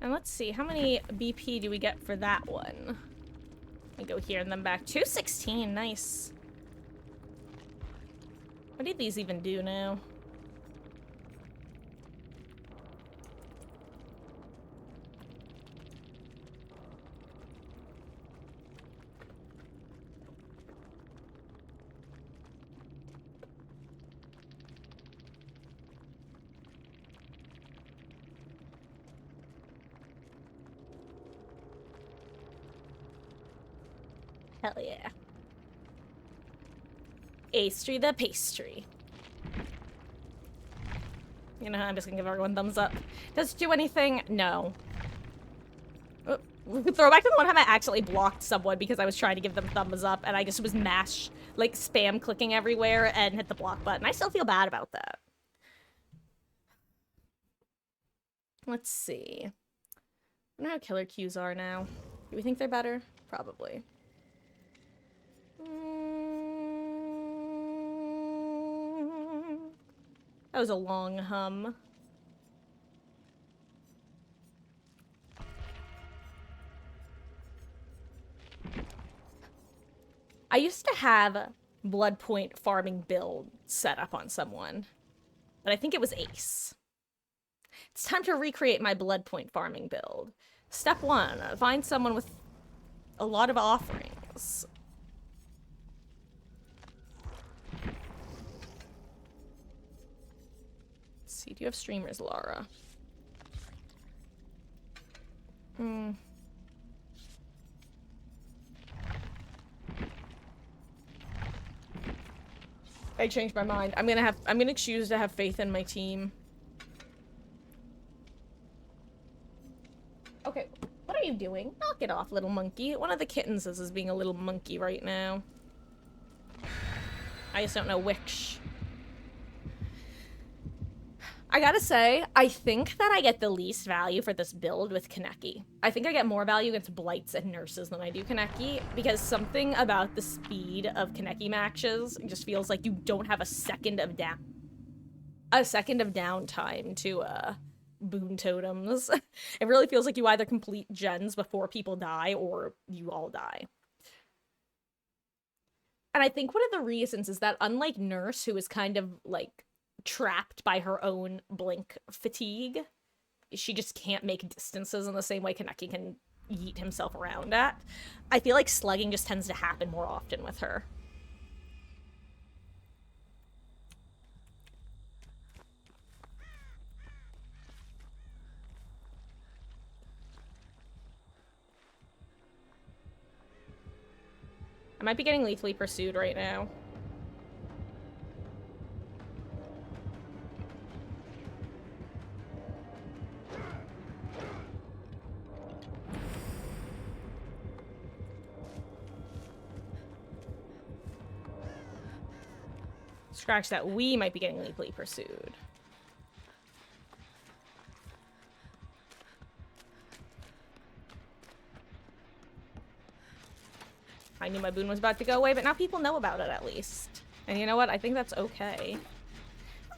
And let's see, how many BP do we get for that one? We go here and then back. 216, nice. What do these even do now? Hell yeah. Astry the pastry. You know, I'm just gonna give everyone thumbs up. Does it do anything? No. Oh, throw back to the one time I actually blocked someone because I was trying to give them thumbs up and I just was like spam clicking everywhere and hit the block button. I still feel bad about that. Let's see. I don't know how killer cues are now. Do we think they're better? Probably. That was a long hum. I used to have blood point farming build set up on someone, but I think it was Ace. It's time to recreate my blood point farming build. Step 1, find someone with a lot of offerings. Let's see, do you have streamers, Lara? I changed my mind. I'm gonna choose to have faith in my team. Okay, what are you doing? Knock it off, little monkey. One of the kittens is being a little monkey right now. I just don't know which. I gotta say, I think that I get the least value for this build with Kaneki. I think I get more value against Blights and Nurses than I do Kaneki, because something about the speed of Kaneki matches just feels like you don't have a second of downtime to, boon totems. It really feels like you either complete gens before people die, or you all die. And I think one of the reasons is that unlike Nurse, who is kind of, like, trapped by her own blink fatigue, she just can't make distances in the same way Kaneki can yeet himself around at. I feel like slugging just tends to happen more often with her. I might be getting lethally pursued right now. Scratch that, we might be getting lethally pursued. I knew my boon was about to go away, but now people know about it at least. And you know what? I think that's okay.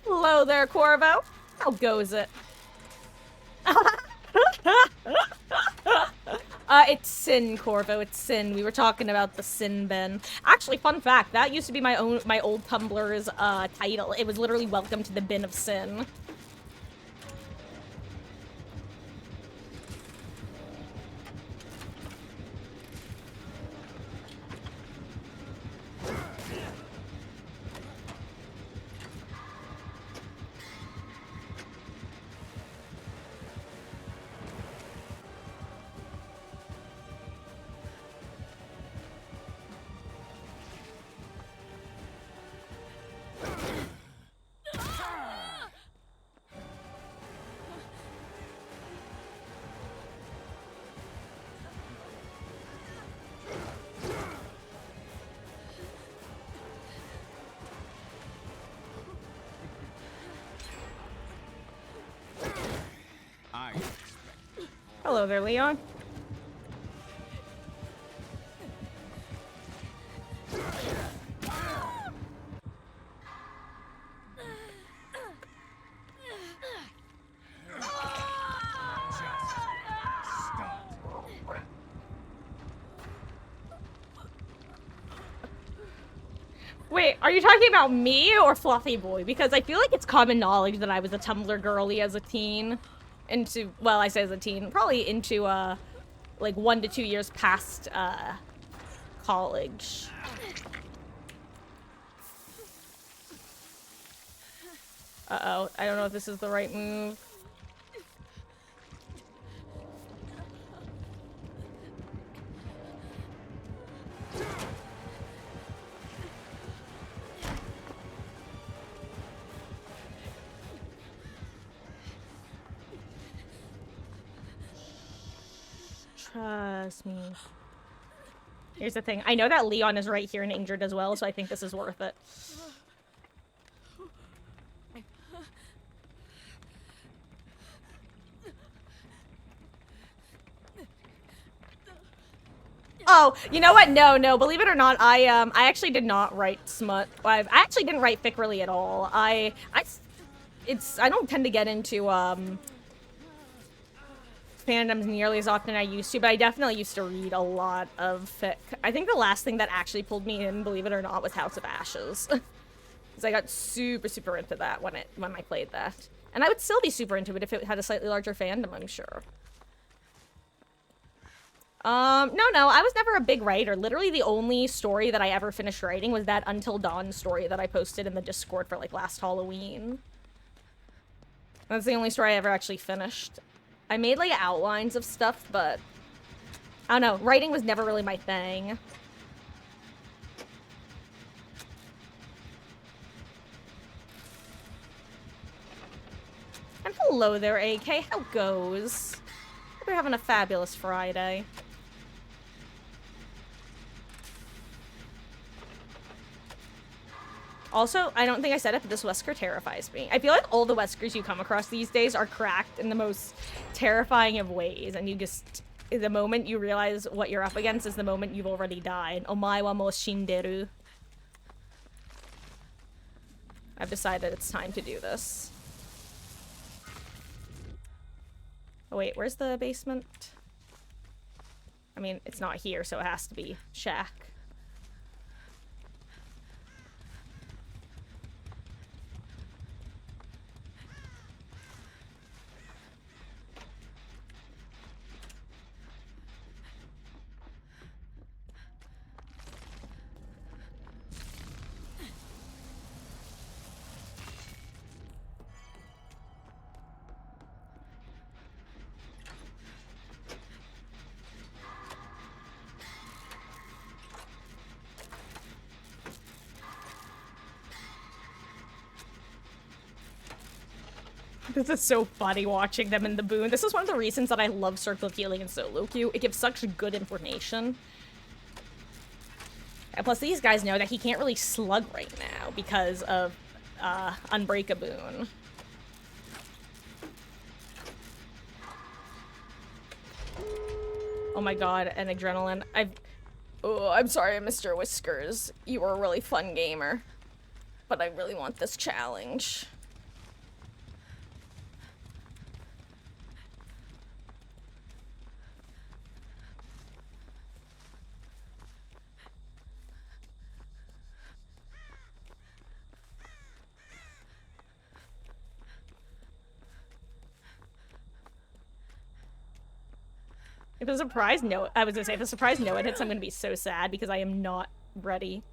Hello there, Corvo. How goes it? It's Sin, Corvo. It's Sin. We were talking about the Sin bin. Actually, fun fact, that used to be my old Tumblr's title. It was literally Welcome to the Bin of Sin. Hello there, Leon. Wait, are you talking about me or Fluffy Boy? Because I feel like it's common knowledge that I was a Tumblr girly as a teen. Well, I say as a teen, probably into, like 1 to 2 years past, college. Uh-oh, I don't know if this is the right move. Trust me. Here's the thing. I know that Leon is right here and injured as well, so I think this is worth it. Oh, you know what? No. Believe it or not, I actually did not write smut. I actually didn't write fic really at all. I don't tend to get into fandoms nearly as often as I used to, but I definitely used to read a lot of fic. I think the last thing that actually pulled me in, believe it or not, was House of Ashes. Because I got super into that when I played that. And I would still be super into it if it had a slightly larger fandom, I'm sure. No, I was never a big writer. Literally the only story that I ever finished writing was that Until Dawn story that I posted in the Discord for, like, last Halloween. That's the only story I ever actually finished. I made, like, outlines of stuff, but I don't know. Writing was never really my thing. And hello there, AK. How goes? Hope you're having a fabulous Friday. Also, I don't think I said it, but this Wesker terrifies me. I feel like all the Weskers you come across these days are cracked in the most terrifying of ways, and you just... The moment you realize what you're up against is the moment you've already died. Omae wa mo shinderu. I've decided it's time to do this. Oh wait, where's the basement? I mean, it's not here, so it has to be shack. This is so funny watching them in the boon. This is one of the reasons that I love Circle of Healing and Solo Queue. It gives such good information. And plus these guys know that he can't really slug right now because of Unbreakaboon. Oh my god, and adrenaline. Oh, I'm sorry, Mr. Whiskers. You were a really fun gamer. But I really want this challenge. If a surprise no, I was gonna say, if a surprise no it hits, I'm gonna be so sad because I am not ready.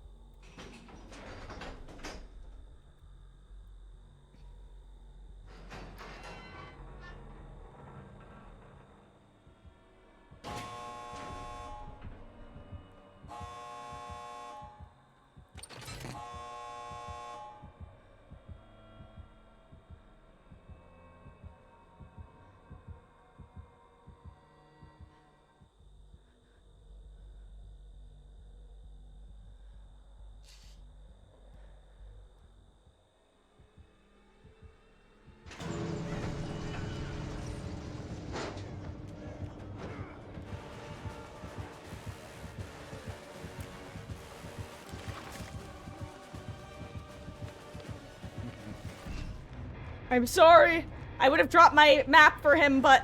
I'm sorry. I would have dropped my map for him, but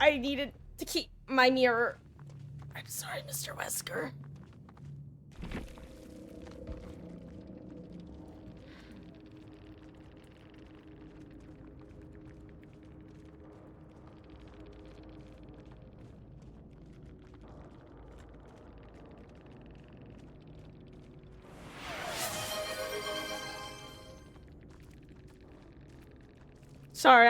I needed to keep my mirror. I'm sorry, Mr. Wesker. Sorry,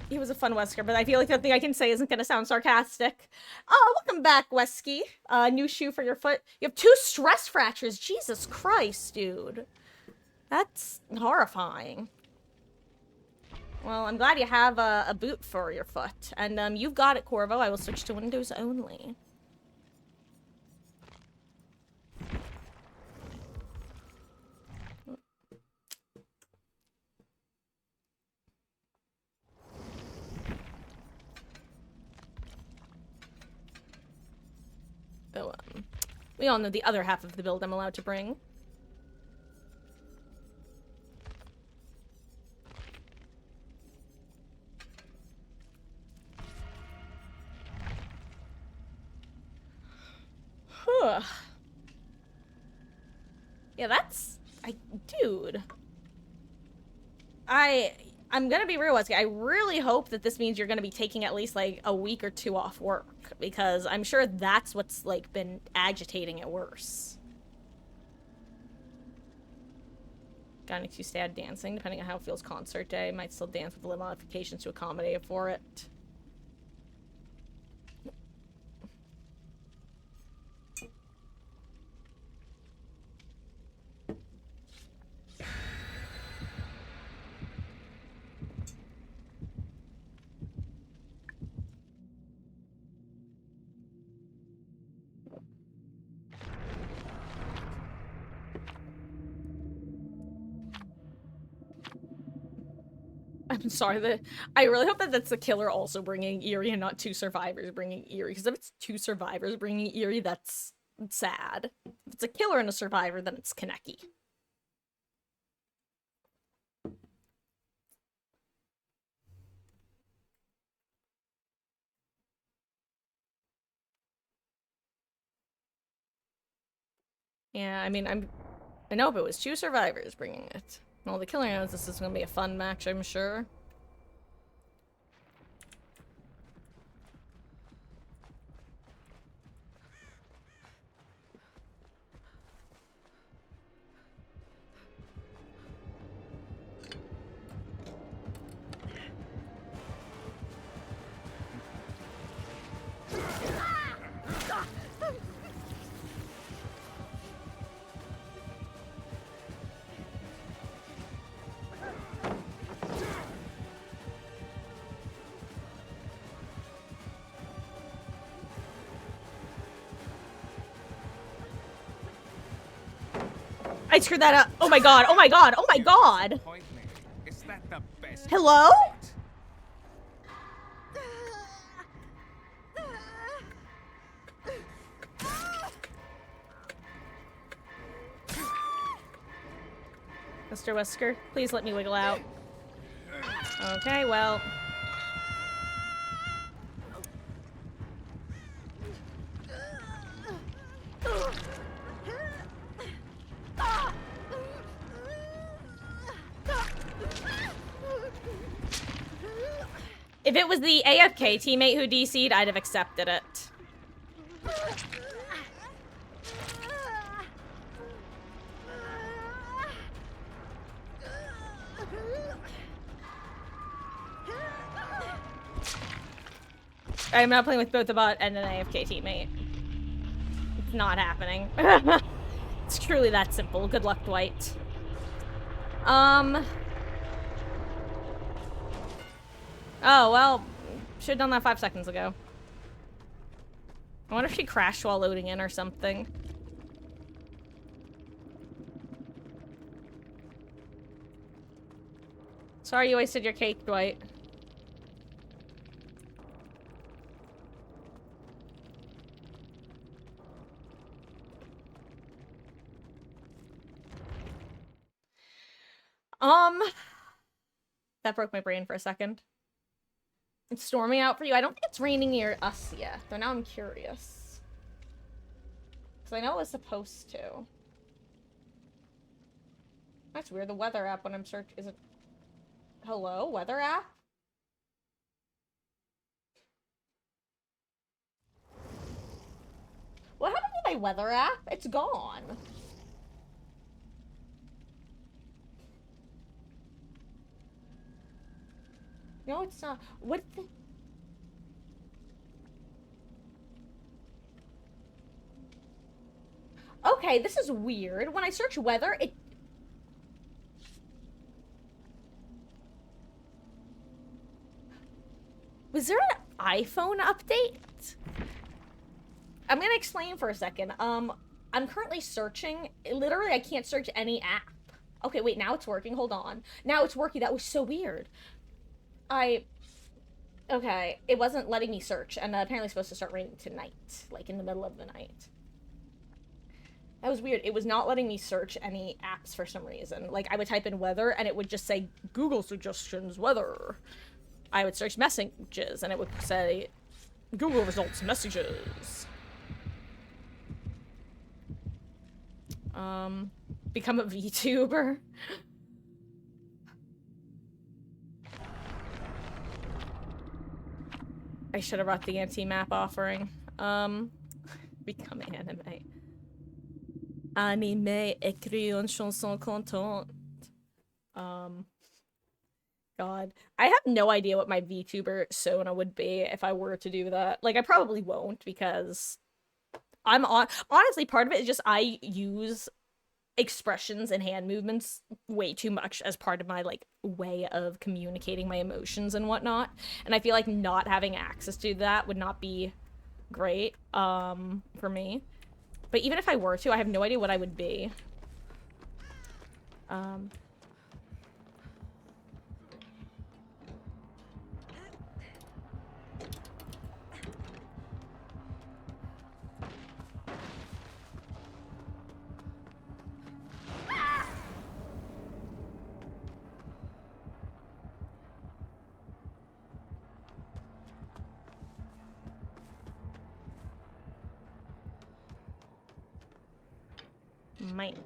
he was a fun Wesker, but I feel like the thing I can say isn't gonna sound sarcastic. Oh, welcome back, Wesky. New shoe for your foot. You have 2 stress fractures. Jesus Christ, dude. That's horrifying. Well, I'm glad you have a boot for your foot. And, you've got it, Corvo. I will switch to Windows only. Though, we all know the other half of the build I'm allowed to bring. Yeah, that's... Dude. I'm gonna be real with you. I really hope that this means you're gonna be taking at least, like, a week or 2 off work. Because I'm sure that's what's, like, been agitating it worse. Got an excuse to add dancing, depending on how it feels concert day. Might still dance with little modifications to accommodate for it. I'm sorry, I really hope that that's the killer also bringing Eerie and not 2 survivors bringing Eerie, because if it's 2 survivors bringing Eerie, that's sad. If it's a killer and a survivor, then it's Kaneki. Yeah, I mean, I know if it was 2 survivors bringing it. Well, the killer knows this is gonna be a fun match, I'm sure. I screwed that up. Oh my god, oh my god, oh my god! Is that the best? Hello? Mr. Wesker, please let me wiggle out. Okay, well. If it was the AFK teammate who DC'd, I'd have accepted it. I'm not playing with both the bot and an AFK teammate. It's not happening. It's truly that simple. Good luck, Dwight. Oh, well, should've done that 5 seconds ago. I wonder if she crashed while loading in or something. Sorry you wasted your cake, Dwight. That broke my brain for a second. It's storming out for you. I don't think it's raining near us yet, though now I'm curious. Because I know it was supposed to. That's weird. The weather app when I'm searching is it... Hello? Weather app? What happened to my weather app? It's gone. No, it's not. What the... Okay, this is weird. When I search weather, it... Was there an iPhone update? I'm gonna explain for a second. I'm currently searching. Literally, I can't search any app. Okay, wait, now it's working. Hold on. Now it's working. That was so weird. Okay, it wasn't letting me search, and apparently it's supposed to start raining tonight, like in the middle of the night. That was weird. It was not letting me search any apps for some reason. Like, I would type in weather, and it would just say, Google suggestions, weather. I would search messages, and it would say, Google results, messages. Become a VTuber. I should have brought the anti-map offering. Become anime. Anime, écrit une chanson contente. God. I have no idea what my VTuber persona would be if I were to do that. Like, I probably won't, because honestly, part of it is just I use expressions and hand movements way too much as part of my, like, way of communicating my emotions and whatnot. And I feel like not having access to that would not be great, for me. But even if I were to, I have no idea what I would be. Might.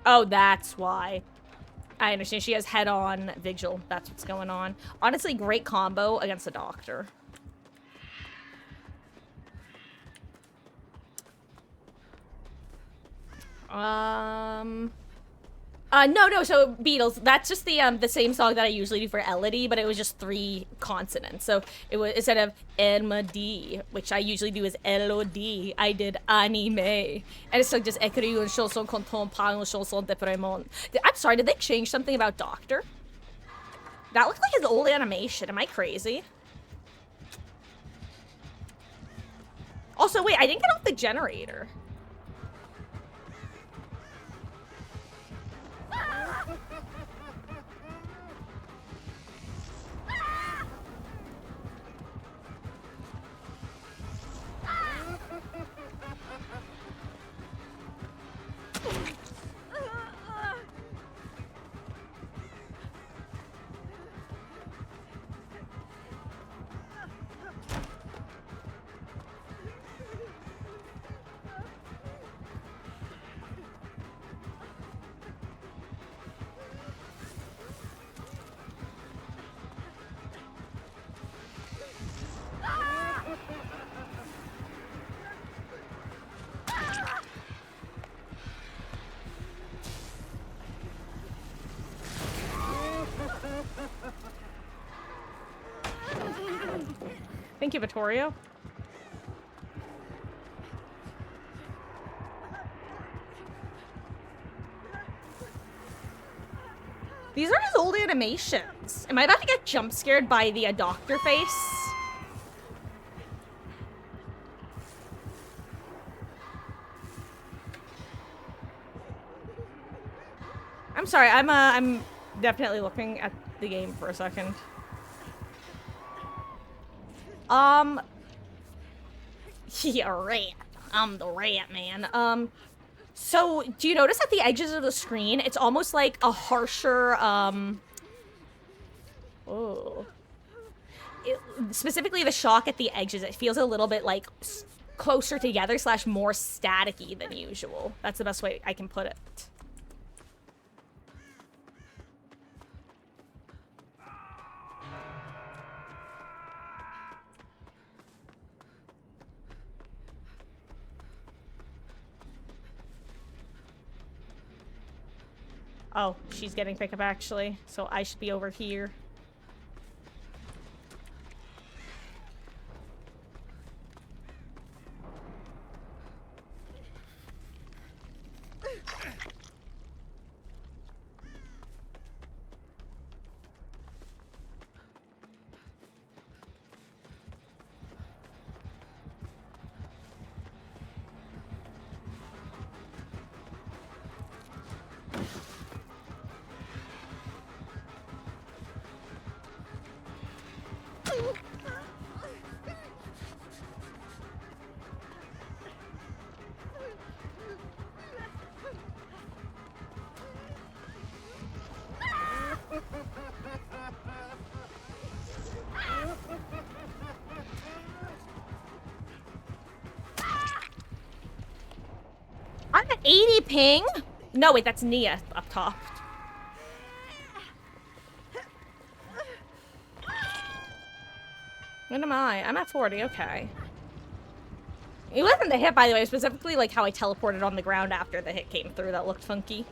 Oh, that's why. I understand. She has head-on vigil. That's what's going on. Honestly, great combo against the doctor. No, so Beatles, that's just the same song that I usually do for Elodie, but it was just 3 consonants. So it was, instead of Elmadi, which I usually do as Elodie, I did anime. And it's so just écrit une chanson contente par une chanson déprimante. I'm sorry, did they change something about Doctor? That looks like his old animation. Am I crazy? Also, wait, I didn't get off the generator. Thank you, Vittorio. These are his old animations. Am I about to get jump scared by the doctor face? I'm sorry, I'm definitely looking at the game for a second. Yeah, right. I'm the rat man. So do you notice at the edges of the screen, it's almost like a harsher, oh. Specifically the shock at the edges, it feels a little bit like closer together / more staticky than usual. That's the best way I can put it. Oh, she's getting pickup actually, so I should be over here. I'm at 80 ping? No, wait, that's Nia up top. When am I? I'm at 40, okay. It wasn't the hit, by the way, specifically like how I teleported on the ground after the hit came through that looked funky.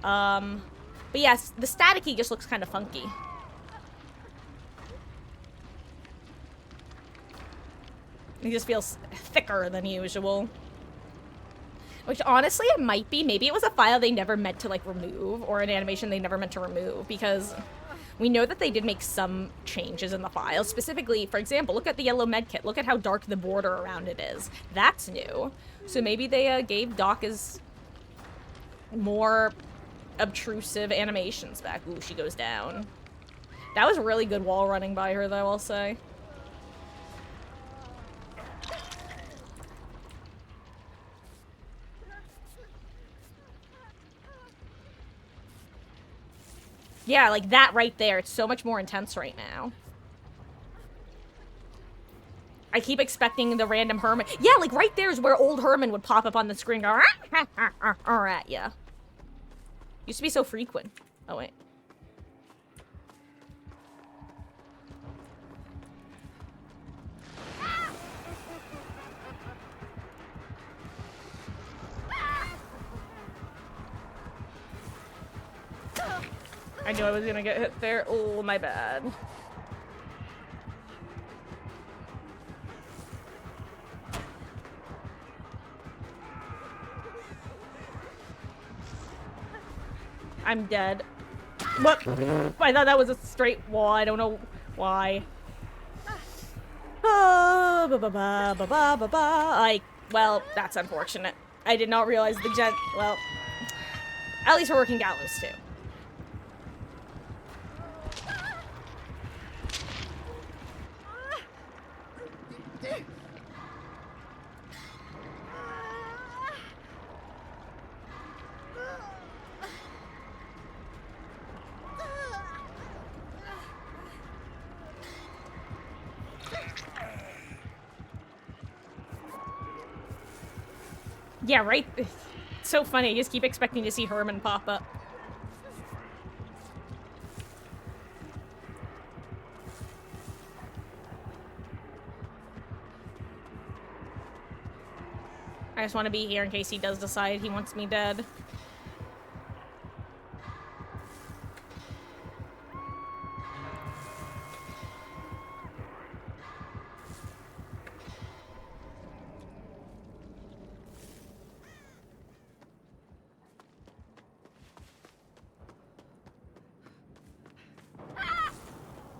But yes, the staticky just looks kind of funky. It just feels thicker than usual. Which honestly it might be. Maybe it was a file they never meant to like remove, or an animation they never meant to remove, because we know that they did make some changes in the file. Specifically, for example, look at the yellow medkit. Look at how dark the border around it is. That's new. So maybe they gave Daka's more obtrusive animations back. Ooh, she goes down. That was really good wall running by her, though, I'll say. Yeah, like that right there. It's so much more intense right now. I keep expecting the random Herman. Yeah, like right there is where old Herman would pop up on the screen and go, at ya. Used to be so frequent. Oh, wait. I knew I was gonna get hit there. Oh, my bad. I'm dead. What? I thought that was a straight wall. I don't know why. Well, that's unfortunate. I did not realize the gen. Well, at least we're working gallows too. Yeah, right? It's so funny. I just keep expecting to see Herman pop up. I just want to be here in case he does decide he wants me dead.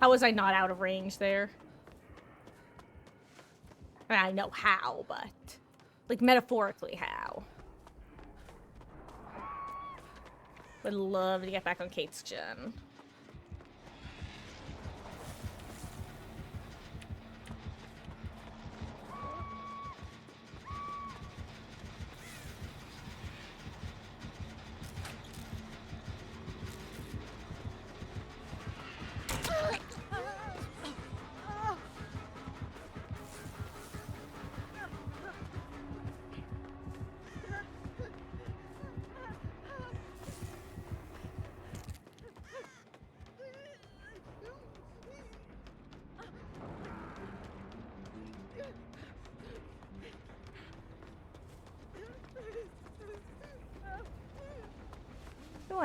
How was I not out of range there? I mean, I know how, but... like, metaphorically, how? Would love to get back on Kate's gen.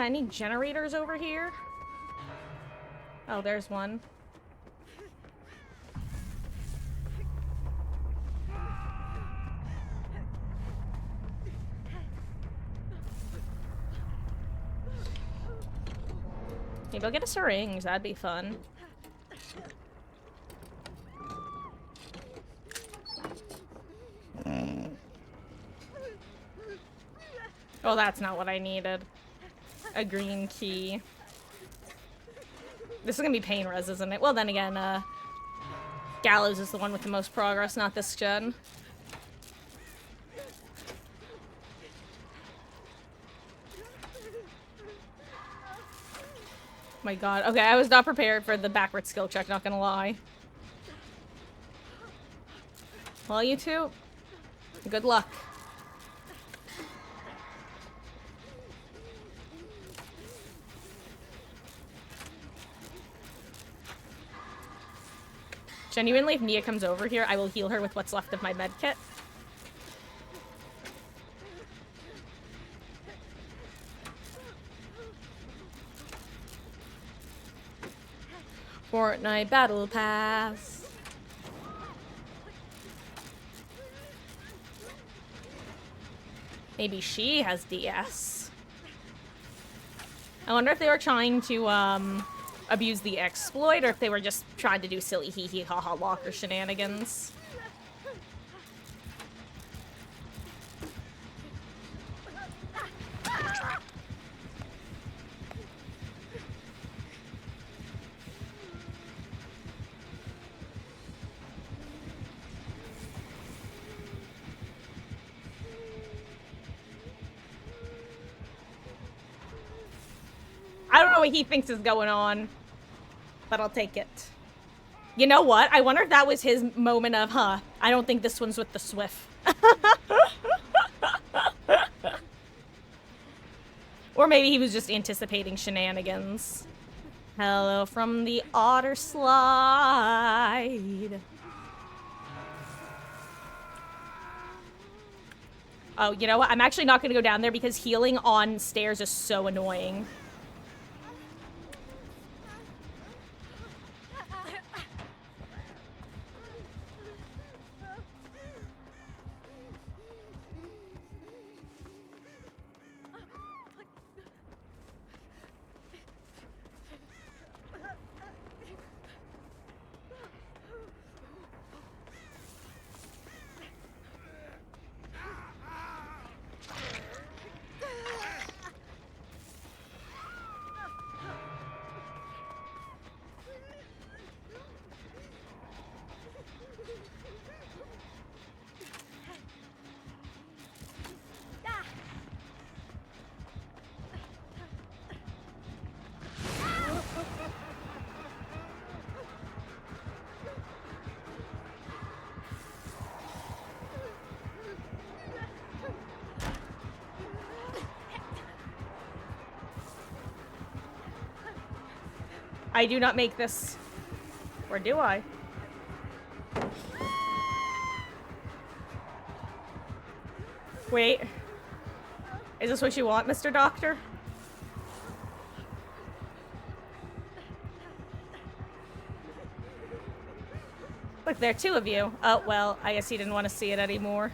any generators over here? Oh, there's one. Maybe I'll get a syringe. That'd be fun. Oh, that's not what I needed. A green key. This is gonna be pain res, isn't it? Well, then again, Gallows is the one with the most progress, not this gen. My god. Okay, I was not prepared for the backward skill check, not gonna lie. Well, you two, good luck. Genuinely, if Nia comes over here, I will heal her with what's left of my med kit. Fortnite Battle Pass. Maybe she has DS. I wonder if they were trying to, abuse the exploit, or if they were just trying to do silly hee hee ha ha locker shenanigans. I don't know what he thinks is going on, but I'll take it. You know what? I wonder if that was his moment of, huh, I don't think this one's with the Swift. Or maybe he was just anticipating shenanigans. Hello from the Otter Slide. Oh, you know what? I'm actually not going to go down there because healing on stairs is so annoying. I do not make this. Or do I? Wait. Is this what you want, Mr. Doctor? Look, there are two of you. Oh, well, I guess he didn't want to see it anymore.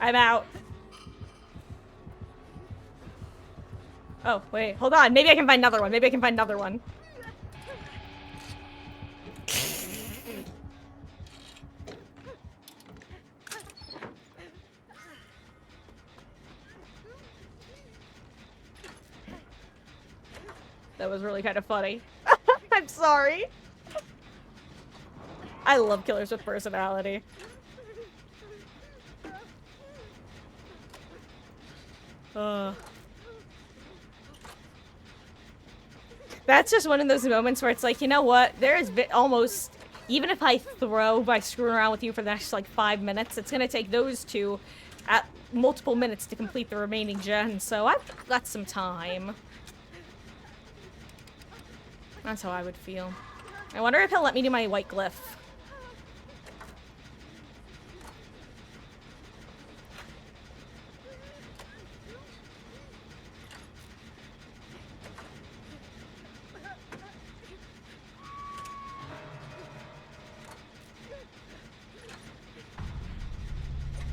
I'm out. Oh, wait, hold on. Maybe I can find another one. Maybe I can find another one. That was really kind of funny. I'm sorry. I love killers with personality. That's just one of those moments where it's like, you know what? There is almost even if I throw by screwing around with you for the next, like, 5 minutes, it's gonna take those two at multiple minutes to complete the remaining gen, so I've got some time. That's how I would feel. I wonder if he'll let me do my white glyph.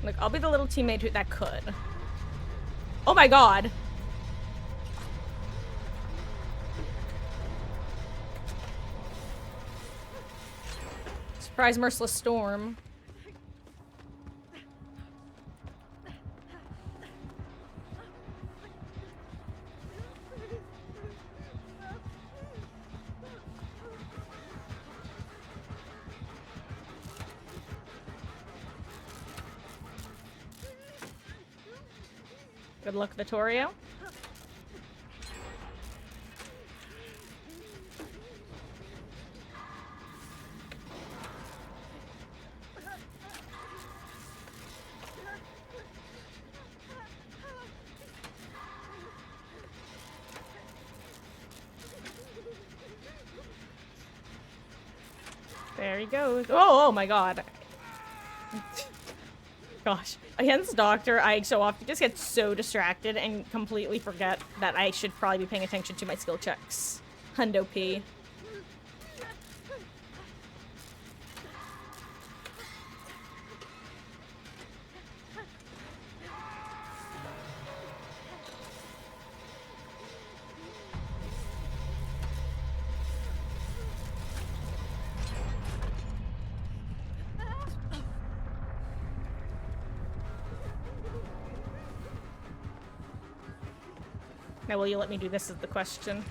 Look, I'll be the little teammate who that could. Oh my god! Surprise Merciless Storm. Good luck, Vittorio. There he goes. Oh my god. Gosh. Against Doctor, I so often just get so distracted and completely forget that I should probably be paying attention to my skill checks. Hundo P. Now, will you let me do this is the question.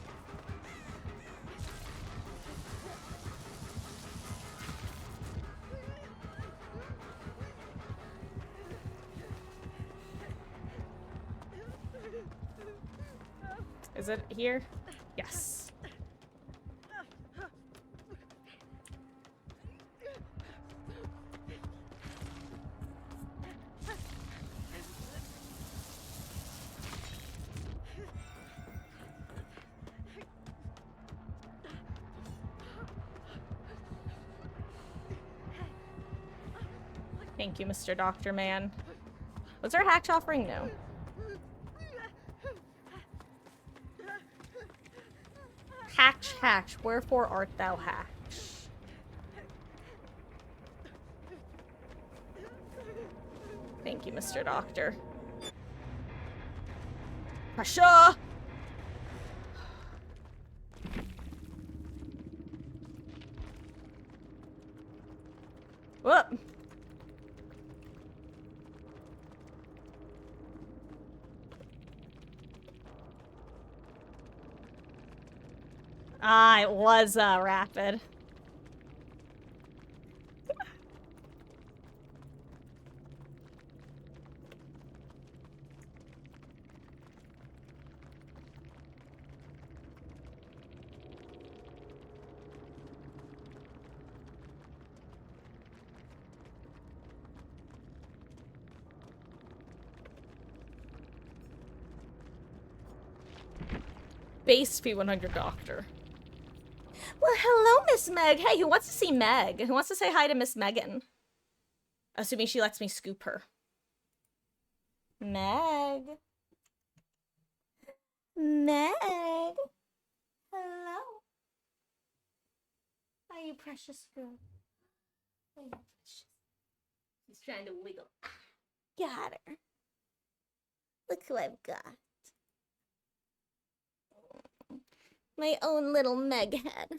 Is it here? Yes. Thank you, Mr. Doctor Man. Was there a hatch offering? No. Hatch, hatch, wherefore art thou hatch? Thank you, Mr. Doctor. Pressure! Whoop! Ah, it was rapid. Base P100 Doctor. Well, hello, Miss Meg. Hey, who wants to see Meg? Who wants to say hi to Miss Megan? Assuming she lets me scoop her. Meg. Meg. Hello. Are you precious girl? Are you precious? She's trying to wiggle. Got her. Look who I've got. My own little Meg head.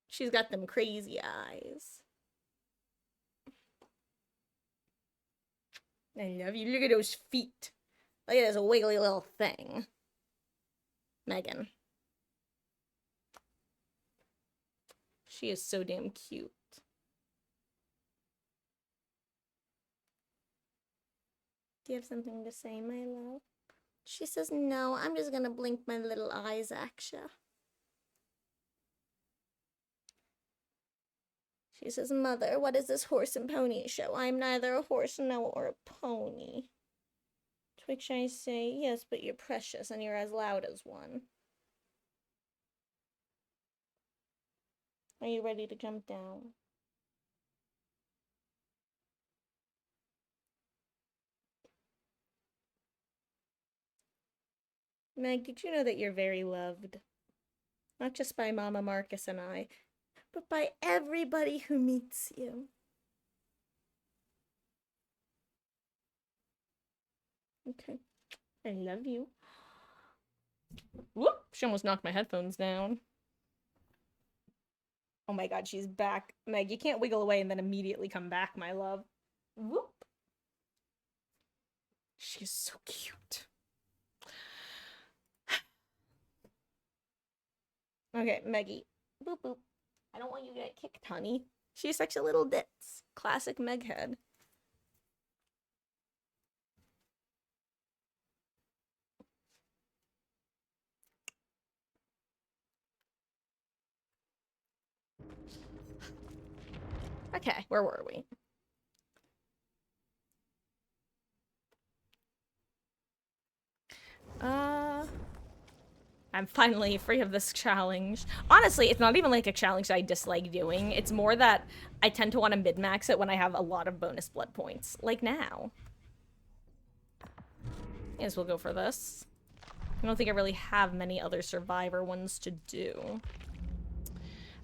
She's got them crazy eyes. I love you. Look at those feet. Look at this wiggly little thing. Megan. She is so damn cute. Do you have something to say, my love? She says, no, I'm just gonna blink my little eyes at ya. She says, Mother, what is this horse and pony show? I'm neither a horse nor a pony. To which I say, yes, but you're precious and you're as loud as one. Are you ready to jump down? Meg, did you know that you're very loved? Not just by Mama Marcus and I, but by everybody who meets you. Okay. I love you. Whoop! She almost knocked my headphones down. Oh my god, she's back. Meg, you can't wiggle away and then immediately come back, my love. Whoop! She's so cute. Okay, Meggie. Boop boop. I don't want you to get kicked, honey. She's such a little ditz. Classic Meghead. Okay, where were we? I'm finally free of this challenge. Honestly, it's not even like a challenge I dislike doing. It's more that I tend to want to min-max it when I have a lot of bonus blood points. Like now. Yes, we'll go for this. I don't think I really have many other survivor ones to do.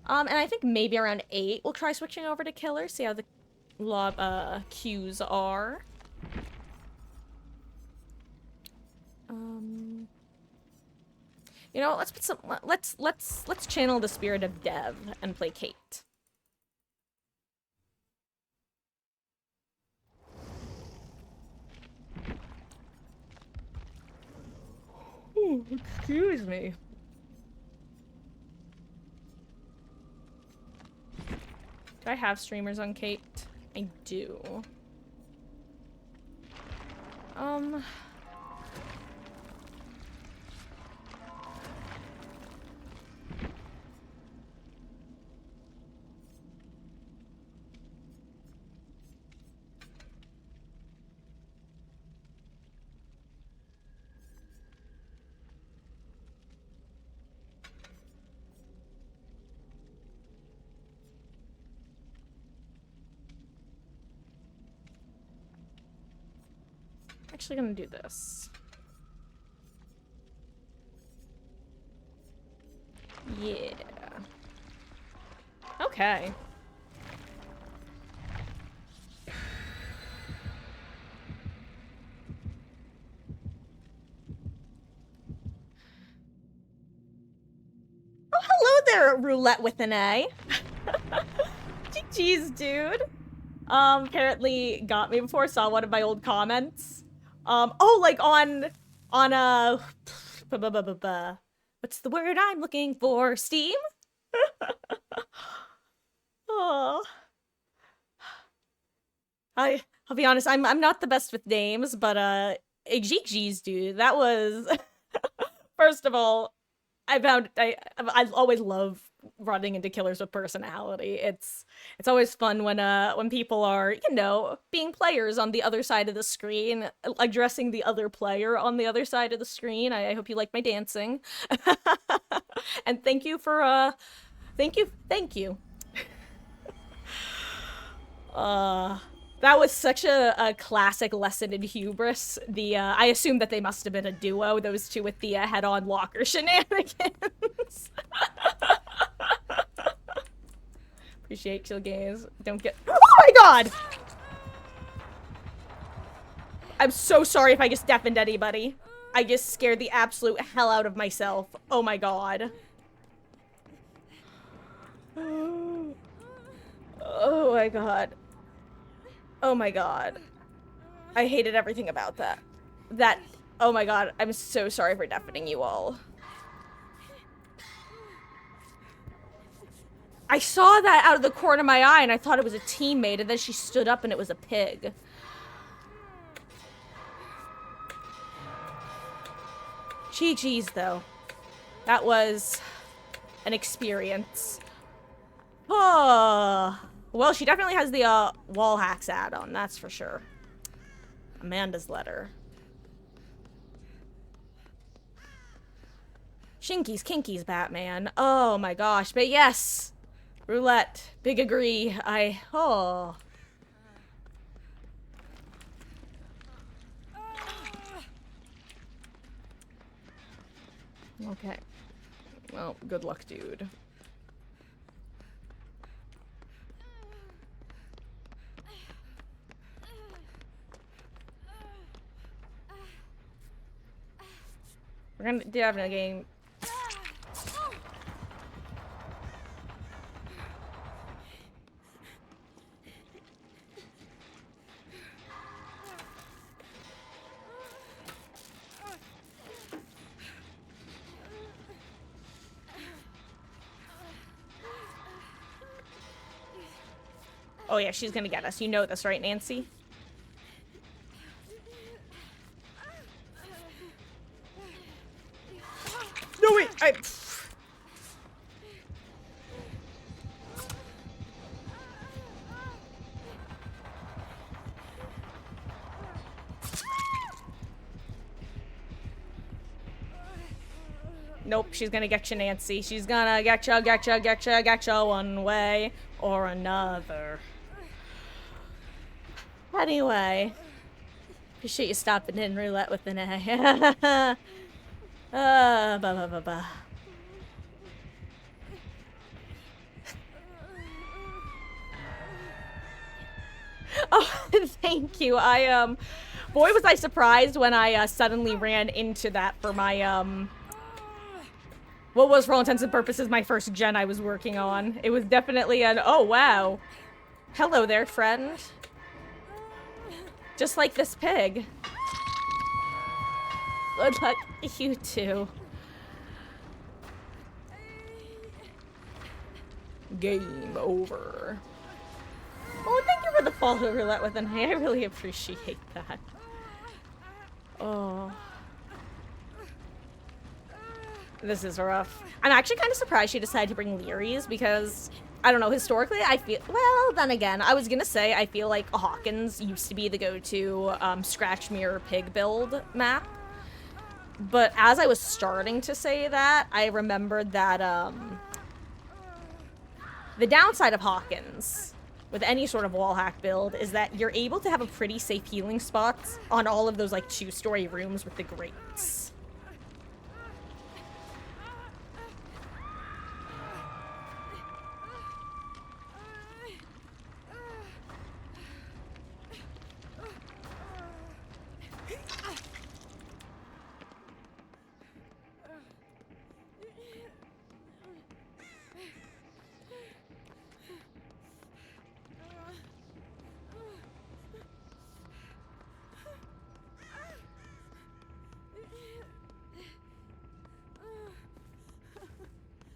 And I think maybe around 8 we'll try switching over to killer, see how the queues are. You know, let's put some let's channel the spirit of Dev and play Kate. Ooh, excuse me. Do I have streamers on Kate? I do. Actually gonna do this. Yeah. Okay. Oh, hello there, roulette with an A. GG's, dude. Apparently got me before, saw one of my old comments. Oh, like on what's the word I'm looking for? Steam? Oh. I'll be honest, I'm not the best with names, but GG's, dude. That was first of all, I always love running into killers with personality. It's always fun when people are, you know, being players on the other side of the screen, addressing the other player on the other side of the screen. I hope you like my dancing. And thank you for thank you. That was such a classic lesson in hubris. I assume that they must have been a duo, those two with the head-on locker shenanigans. Appreciate chill gaze. Don't get— oh my god! I'm so sorry if I just deafened anybody. I just scared the absolute hell out of myself. Oh my god. Oh my god. Oh my god. I hated everything about that. Oh my god, I'm so sorry for deafening you all. I saw that out of the corner of my eye and I thought it was a teammate, and then she stood up and it was a pig. GG's though. That was an experience. Oh, Well, she definitely has the wall hacks add-on, that's for sure. Amanda's letter. Shinkies, kinkies, Batman. Oh my gosh, but yes! Roulette. Big agree. Oh. Okay. Well, good luck, dude. We're gonna do that in a game. Oh yeah, she's gonna get us. You know this, right, Nancy? No, wait, Nope, she's gonna get you, Nancy. She's gonna get you one way or another. Anyway. Appreciate you stopping in, Roulette with an A. Ba. Oh, thank you. Boy, was I surprised when I, suddenly ran into that for my, what was, for all intents and purposes, my first gen I was working on. It was definitely an, oh, wow. Hello there, friend. Just like this pig. Good luck, you too. Game over. Oh, thank you for the follow, Roulette with an A. I really appreciate that. Oh. This is rough. I'm actually kind of surprised she decided to bring Leary's because, I don't know, historically I feel, well, then again, I was gonna say I feel like Hawkins used to be the go-to scratch mirror pig build map. But as I was starting to say that, I remembered that the downside of Hawkins with any sort of wall hack build is that you're able to have a pretty safe healing spots on all of those like 2-story rooms with the grates.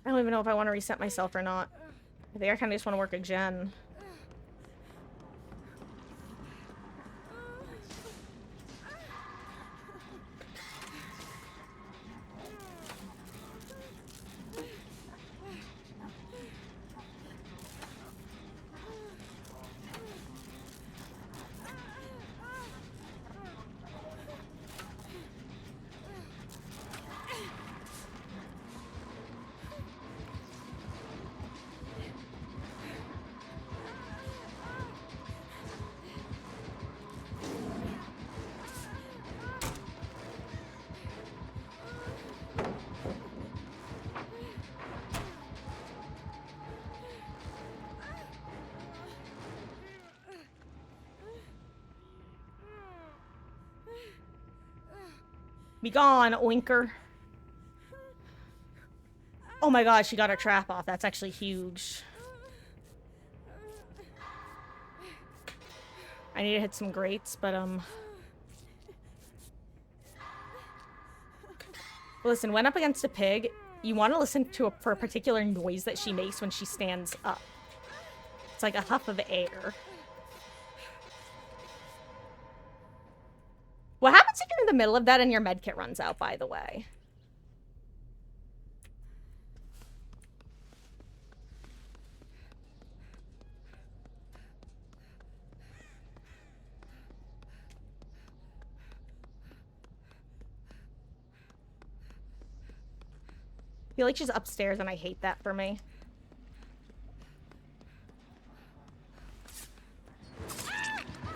I don't even know if I want to reset myself or not. I think I kind of just want to work a gen. Be gone, oinker. Oh my god, she got her trap off. That's actually huge. I need to hit some grates, but, listen, when up against a pig, you want to listen to for a particular noise that she makes when she stands up. It's like a huff of air. What happens if you're in the middle of that and your medkit runs out, by the way? feel like she's upstairs and I hate that for me.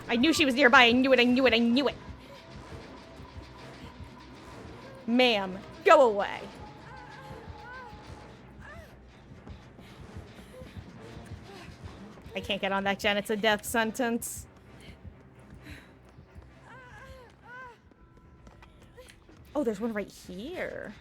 I knew she was nearby. I knew it, I knew it, I knew it. Ma'am, go away. I can't get on that gen. It's a death sentence. Oh, there's one right here.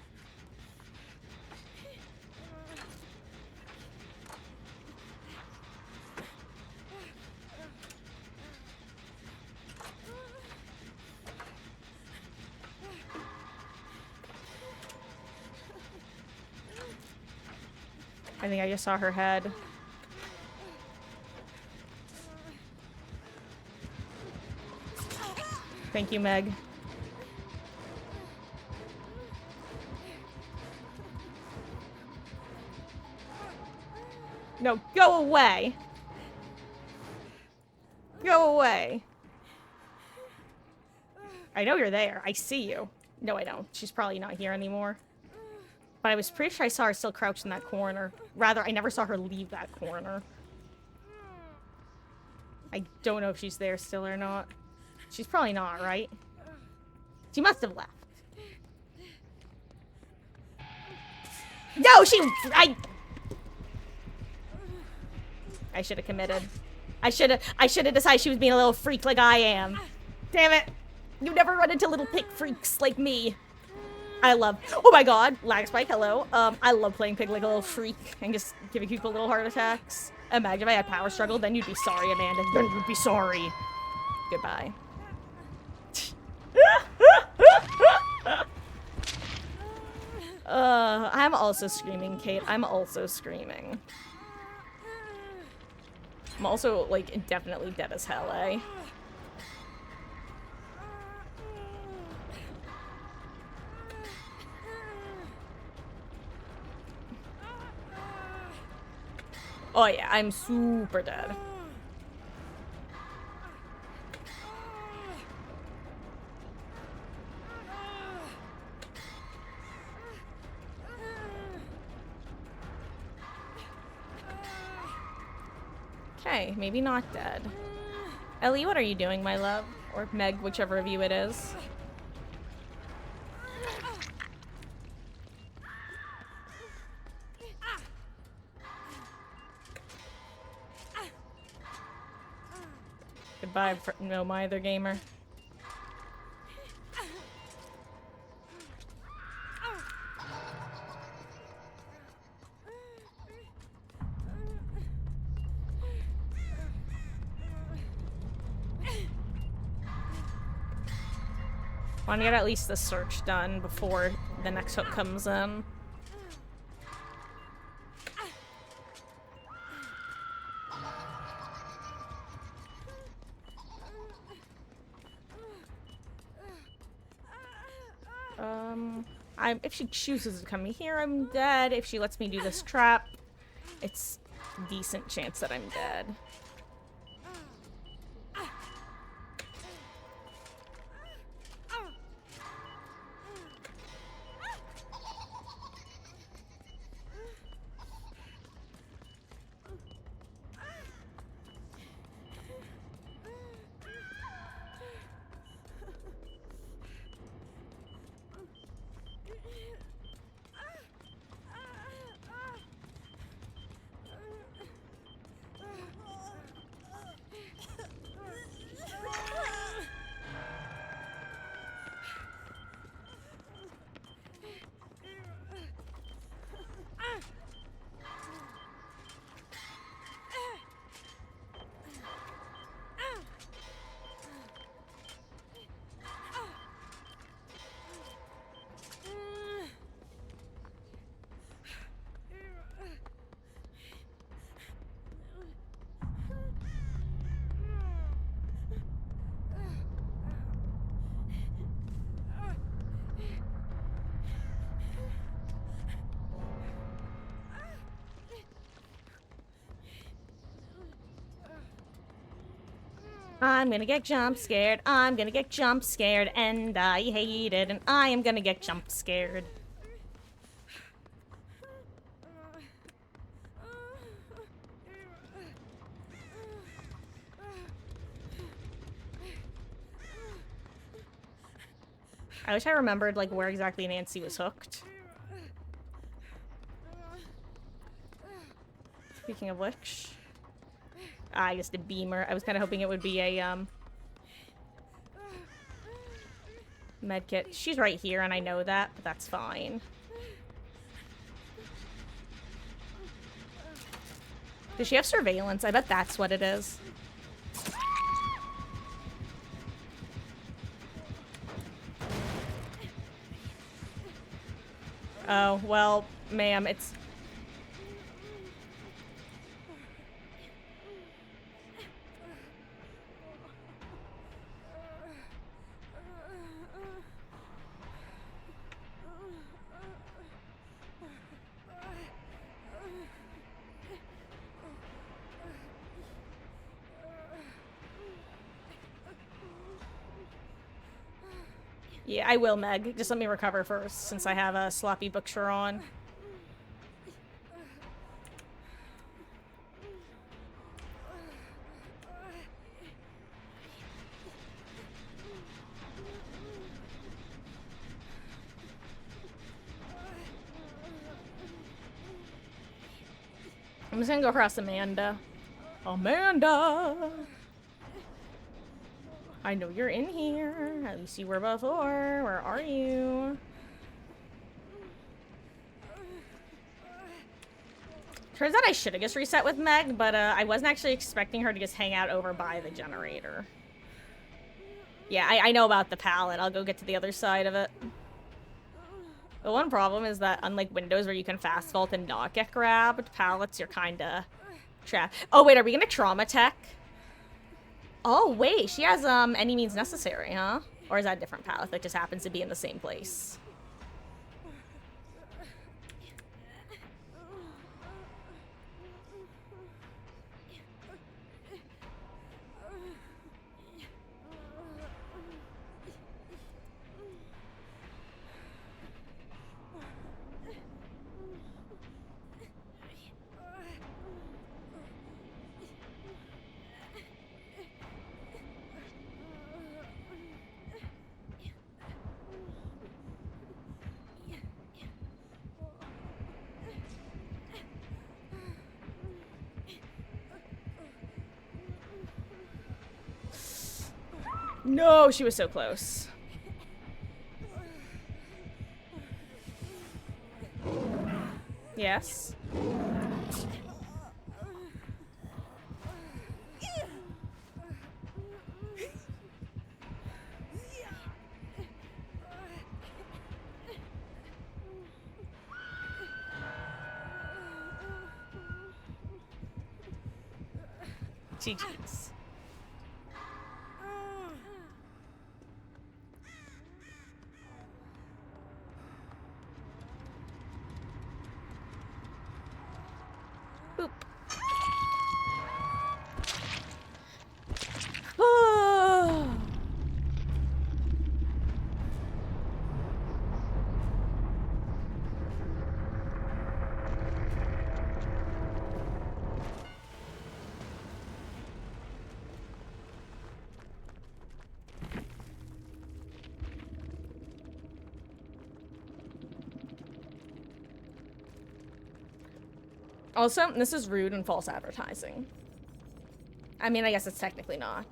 I think I just saw her head. Thank you, Meg. No, go away. Go away. I know you're there. I see you. No, I don't. She's probably not here anymore. But I was pretty sure I saw her still crouched in that corner. Rather, I never saw her leave that corner. I don't know if she's there still or not. She's probably not, right? She must have left. No, I should have committed. I should have decided she was being a little freak like I am. Damn it. You never run into little pig freaks like me. Oh my god, lag spike, hello. I love playing pig like a little freak and just giving people little heart attacks. Imagine if I had power struggle, then you'd be sorry, Amanda. Then you'd be sorry. Goodbye. I'm also screaming, Kate. I'm also screaming. I'm also, like, definitely dead as hell, eh? Oh yeah, I'm super dead. Okay, maybe not dead. Ellie, what are you doing, my love? Or Meg, whichever of you it is. Goodbye, no mither gamer. Want to get at least the search done before the next hook comes in. If she chooses to come here, I'm dead. If she lets me do this trap, it's a decent chance that I'm dead. I'm gonna get jump scared, I'm gonna get jump scared, and I hate it, and I am gonna get jump scared. I wish I remembered, like, where exactly Nancy was hooked. Speaking of which... I guess the beamer. I was kind of hoping it would be a, medkit. She's right here, and I know that, but that's fine. Does she have surveillance? I bet that's what it is. Oh, well, ma'am, it's... Yeah, I will, Meg. Just let me recover first, since I have a sloppy butcher on. I'm just gonna go across Amanda. Amanda! I know you're in here. At least you were before. Where are you? Turns out I should have just reset with Meg, but I wasn't actually expecting her to just hang out over by the generator. Yeah, I know about the pallet. I'll go get to the other side of it. The one problem is that unlike Windows where you can fast vault and not get grabbed, pallets you're kinda trapped. Oh wait, are we gonna trauma tech? Oh wait, she has any means necessary, huh? Or is that a different pallet that just happens to be in the same place? No, she was so close. Yes. GG's. Boop. Oh. Also, this is rude and false advertising. I mean, I guess it's technically not.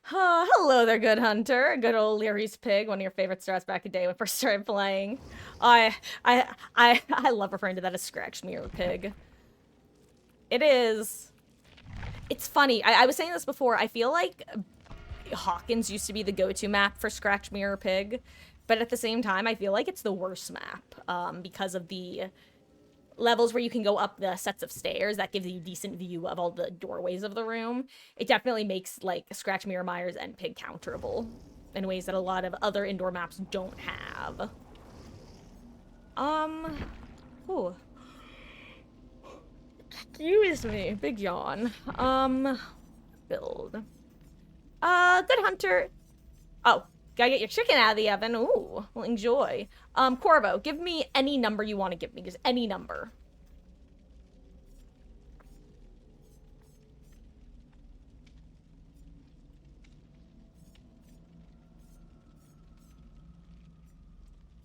Hello there, good hunter. Good old Leary's Pig, one of your favorite stars back in the day when I first started playing. I love referring to that as Scratch Mirror Pig. It is... It's funny. I was saying this before. I feel like Hawkins used to be the go-to map for Scratch Mirror Pig. But at the same time, I feel like it's the worst map because of the levels where you can go up the sets of stairs. That gives you a decent view of all the doorways of the room. It definitely makes, like, Scratch, Mirror, Myers, and Pig counterable in ways that a lot of other indoor maps don't have. Ooh. Excuse me. Big yawn. Build. Good hunter. Oh. Gotta get your chicken out of the oven. Ooh, well, enjoy. Corvo, give me any number you want to give me. Just any number.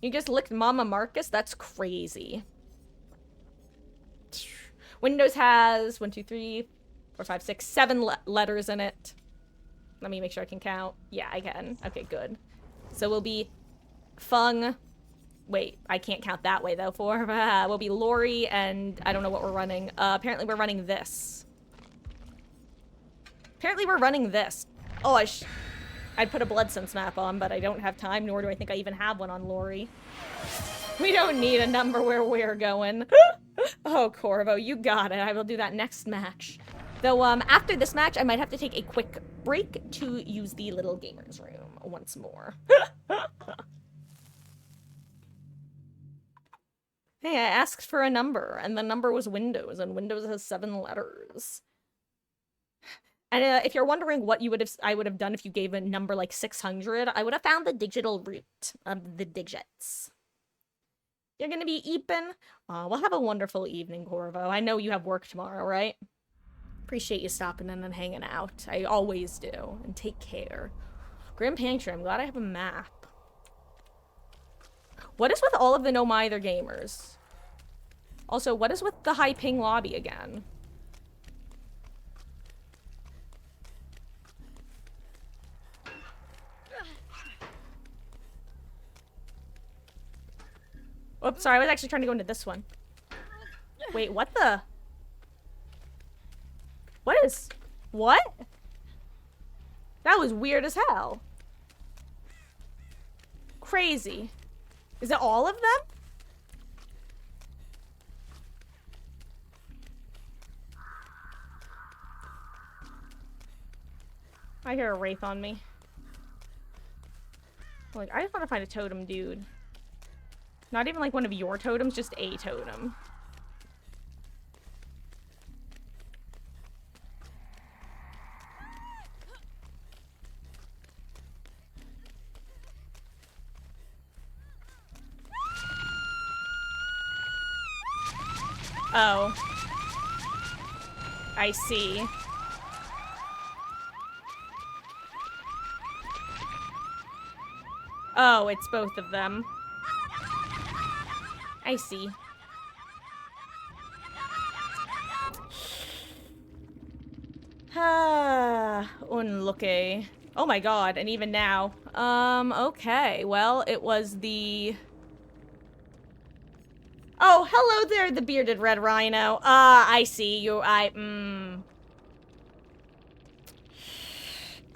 You just licked Mama Marcus? That's crazy. Windows has 1, 2, 3, 4, 5, 6, 7 letters in it. Let me make sure I can count. Yeah, I can. Okay, good. So we'll be Fung. Wait, I can't count that way though. We'll be Lori, and I don't know what we're running. Apparently we're running this. Apparently we're running this. Oh, I'd put a bloodsense map on, but I don't have time, nor do I think I even have one on Lori. We don't need a number where we're going. Oh, Corvo, you got it. I will do that next match. Though, after this match, I might have to take a quick break to use the little gamer's room once more. Hey, I asked for a number, and the number was Windows, and Windows has 7 letters. And if you're wondering what I would have done if you gave a number like 600, I would have found the digital root of the digits. You're gonna be eeping? Aw, well, have a wonderful evening, Corvo. I know you have work tomorrow, right? Appreciate you stopping in and hanging out. I always do. And take care. Grim Pantry, I'm glad I have a map. What is with all of the No Mither gamers? Also, what is with the high ping lobby again? Oops, sorry, I was actually trying to go into this one. Wait, what the? What? That was weird as hell. Crazy. Is it all of them? I hear a wraith on me. Like, I just want to find a totem, dude. Not even like one of your totems, just a totem. Oh. I see. Oh, it's both of them. I see. Unlucky. Oh my god, and even now. Okay. Well, it was the... Oh, hello there, the bearded red rhino. I see you. I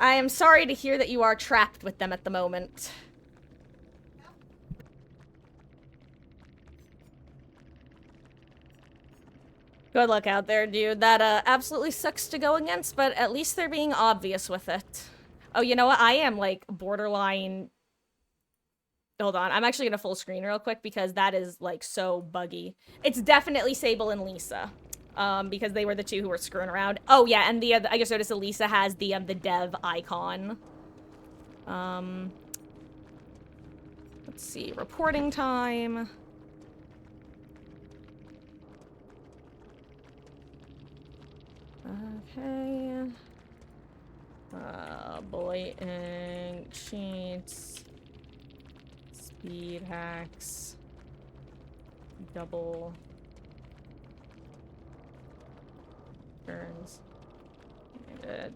am sorry to hear that you are trapped with them at the moment. Good luck out there, dude. That, absolutely sucks to go against, but at least they're being obvious with it. Oh, you know what? I am, like, borderline... Hold on. I'm actually gonna full screen real quick because that is, like, so buggy. It's definitely Sable and Lisa. Because they were the two who were screwing around. Oh, yeah, and I just noticed Elisa has the dev icon. Let's see. Reporting time. Okay. Blatant cheats. Speed hacks. Double. Turns. Good.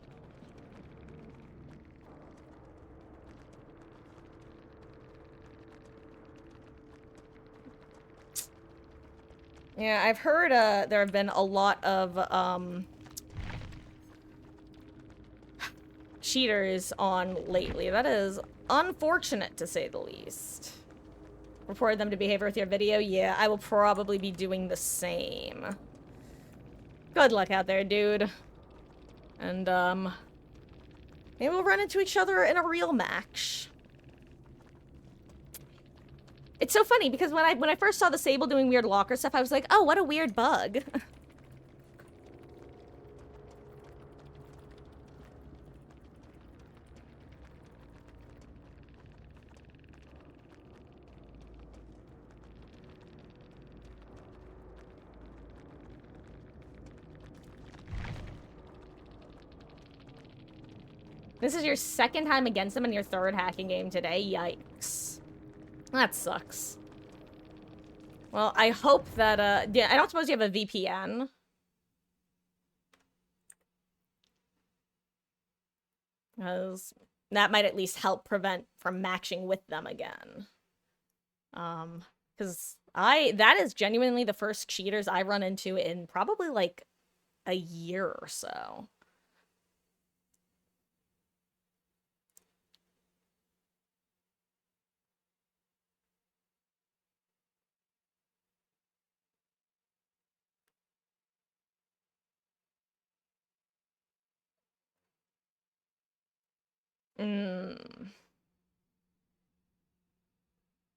Yeah, I've heard, there have been a lot of, cheaters on lately. That is unfortunate, to say the least. Reported them to behavior with your video? Yeah, I will probably be doing the same. Good luck out there, dude. And, maybe we'll run into each other in a real match. It's so funny, because when I first saw the Sable doing weird locker stuff, I was like, oh, what a weird bug. This is your second time against them in your third hacking game today? Yikes. That sucks. Well, I hope that, yeah, I don't suppose you have a VPN. Because that might at least help prevent from matching with them again. Because that is genuinely the first cheaters I run into in probably, like, a year or so.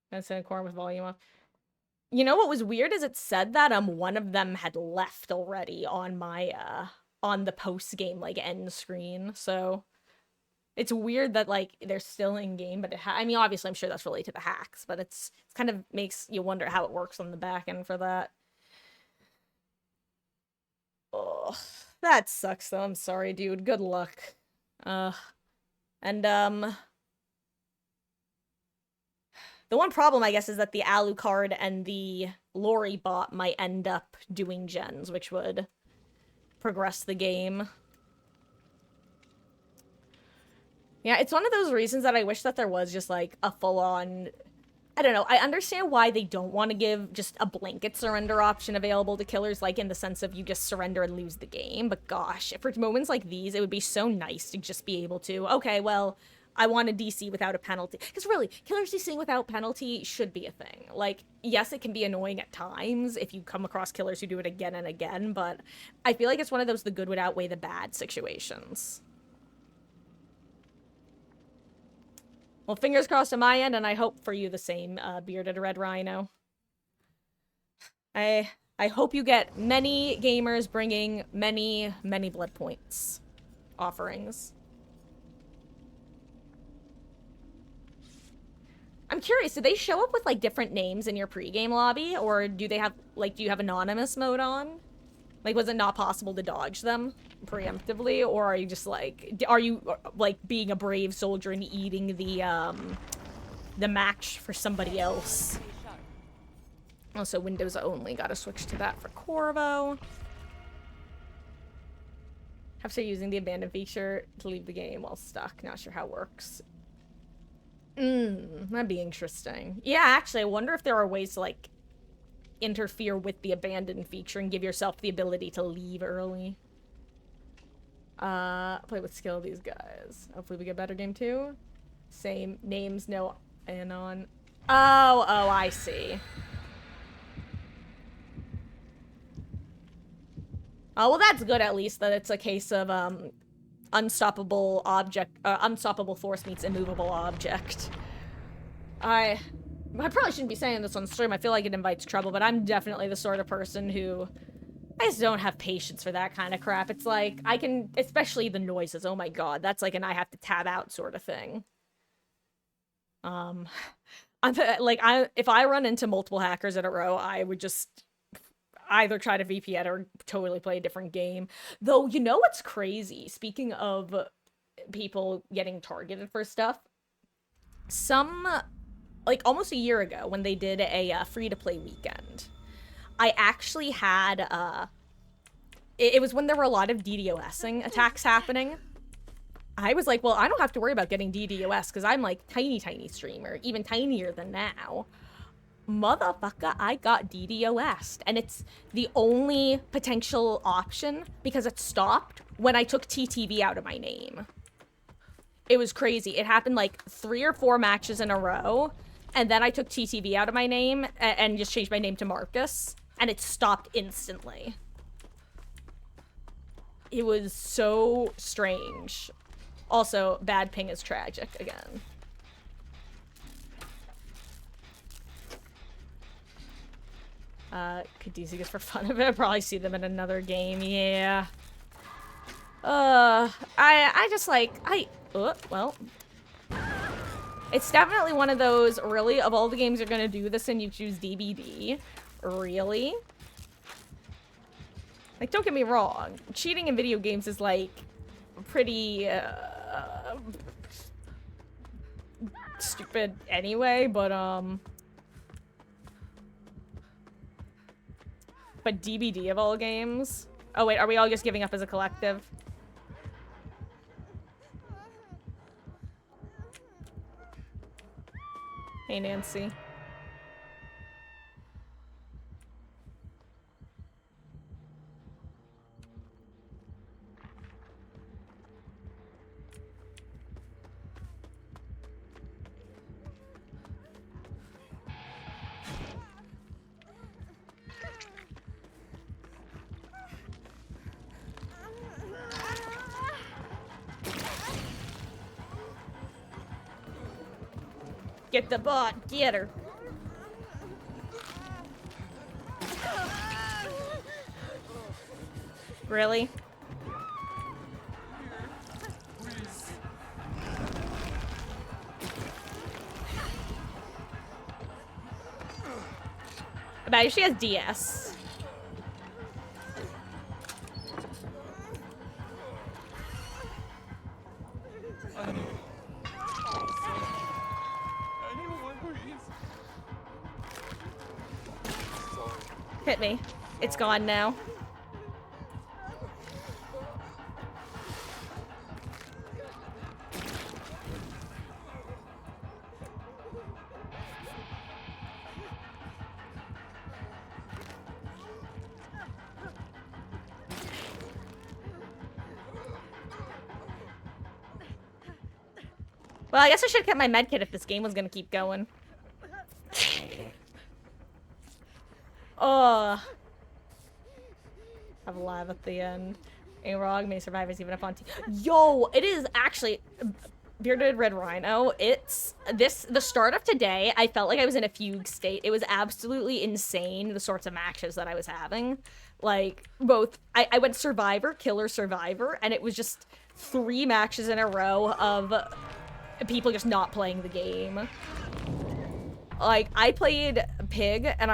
That's in a corner with volume off. You know what was weird is it said that one of them had left already on my on the post game like end screen. So it's weird that like they're still in game, but I mean obviously I'm sure that's related to the hacks, but it's kind of makes you wonder how it works on the back end for that. Oh, that sucks though. I'm sorry, dude. Good luck. And the one problem, I guess, is that the Alucard and the Lori bot might end up doing gens, which would progress the game. Yeah, it's one of those reasons that I wish that there was just, like, a full-on... I don't know, I understand why they don't want to give just a blanket surrender option available to killers, like, in the sense of you just surrender and lose the game, but gosh, for moments like these, it would be so nice to just be able to, okay, well... I want a DC without a penalty. Because really, killers DCing without penalty should be a thing. Like, yes, it can be annoying at times if you come across killers who do it again and again, but I feel like it's one of those the good would outweigh the bad situations. Well, fingers crossed on my end, and I hope for you the same, Bearded Red Rhino. I hope you get many gamers bringing many, many blood points offerings. I'm curious, do they show up with, like, different names in your pregame lobby? Or do they have, like, do you have anonymous mode on? Like, was it not possible to dodge them preemptively? Or are you just, like, are you, like, being a brave soldier and eating the match for somebody else? Also, Windows only. Gotta switch to that for Corvo. Have to using the abandon feature to leave the game while stuck. Not sure how it works. That'd be interesting. Yeah, actually, I wonder if there are ways to, like, interfere with the abandon feature and give yourself the ability to leave early. Play with skill these guys. Hopefully we get better game too. Same names, no anon. Oh, I see. Oh, well, that's good at least that it's a case of, unstoppable force meets immovable object. I probably shouldn't be saying this on stream. I feel like it invites trouble, but I'm definitely the sort of person who... I just don't have patience for that kind of crap. It's like, I can... Especially the noises. Oh my god. That's like an I have to tab out sort of thing. If I run into multiple hackers in a row, I would just... either try to VPN or totally play a different game. Though, you know what's crazy? Speaking of people getting targeted for stuff, like, almost a year ago, when they did a free-to-play weekend, I actually had, it was when there were a lot of DDoSing attacks happening. I was like, well, I don't have to worry about getting DDoS, because I'm, like, tiny streamer, even tinier than now. Motherfucker, I got DDoS'd, and it's the only potential option because it stopped when I took TTV out of my name. It was crazy. It happened like 3 or 4 matches in a row, and then I took TTV out of my name and just changed my name to Marcus, and it stopped instantly. It was so strange. Also, bad ping is tragic again. Could DC just for fun of it? I'll probably see them in another game, yeah. I just like, well. It's definitely one of those, really, of all the games you're gonna do this and you choose DBD. Really? Like, don't get me wrong. Cheating in video games is, like, pretty, stupid anyway, but DBD of all games. Oh wait, are we all just giving up as a collective? Hey, Nancy. Get the bot, get her. Really? I bet she has DS. Hit me. It's gone now. Well, I guess I should have kept my medkit if this game was gonna keep going. Oh. Have live at the end. A-Rog, many survivors even up on Yo, it is actually Bearded Red Rhino. It's the start of today, I felt like I was in a fugue state. It was absolutely insane, the sorts of matches that I was having. Like, both, I went Survivor, Killer, Survivor, and it was just 3 matches in a row of people just not playing the game. Like, I played Pig, and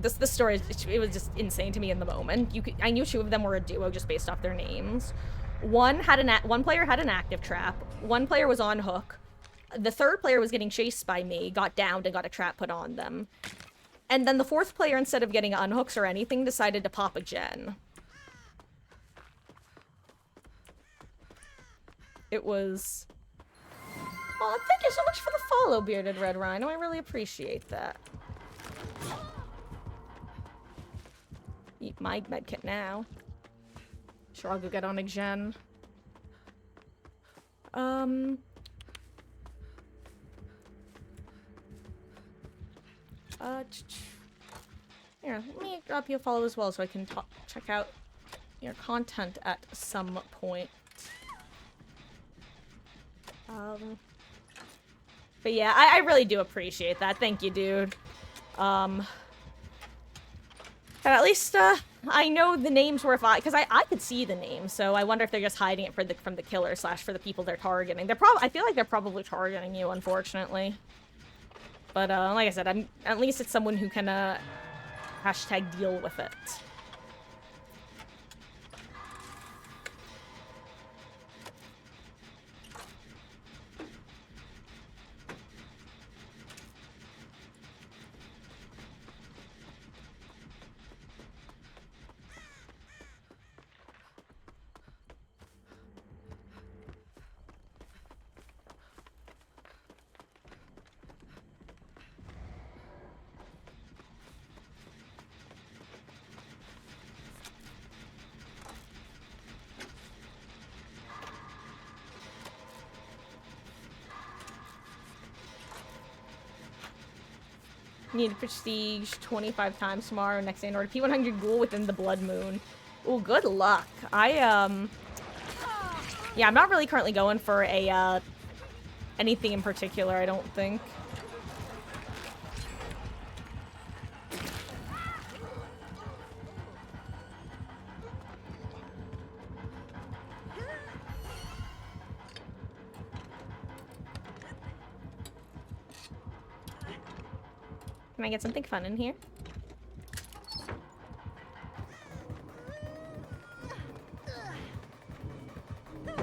this story, it was just insane to me in the moment. I knew 2 of them were a duo just based off their names. One player had an active trap. One player was on hook. The 3rd player was getting chased by me, got downed, and got a trap put on them. And then the 4th player, instead of getting unhooks or anything, decided to pop a gen. It was... Oh, thank you so much for the follow, Bearded Red Rhino. I really appreciate that. Eat my medkit now. Sure, I'll go get on a gen. Here, let me drop you a follow as well so I can check out your content at some point. But yeah, I really do appreciate that. Thank you, dude. And at least, I know the names were because I could see the names, so I wonder if they're just hiding it from the killer / for the people they're targeting. I feel like they're probably targeting you, unfortunately. But, like I said, at least it's someone who can, hashtag deal with it. Need prestige 25 times tomorrow, next day in order. P100 ghoul within the blood moon. Oh, good luck. Yeah, I'm not really currently going for a, anything in particular, I don't think. Can I get something fun in here?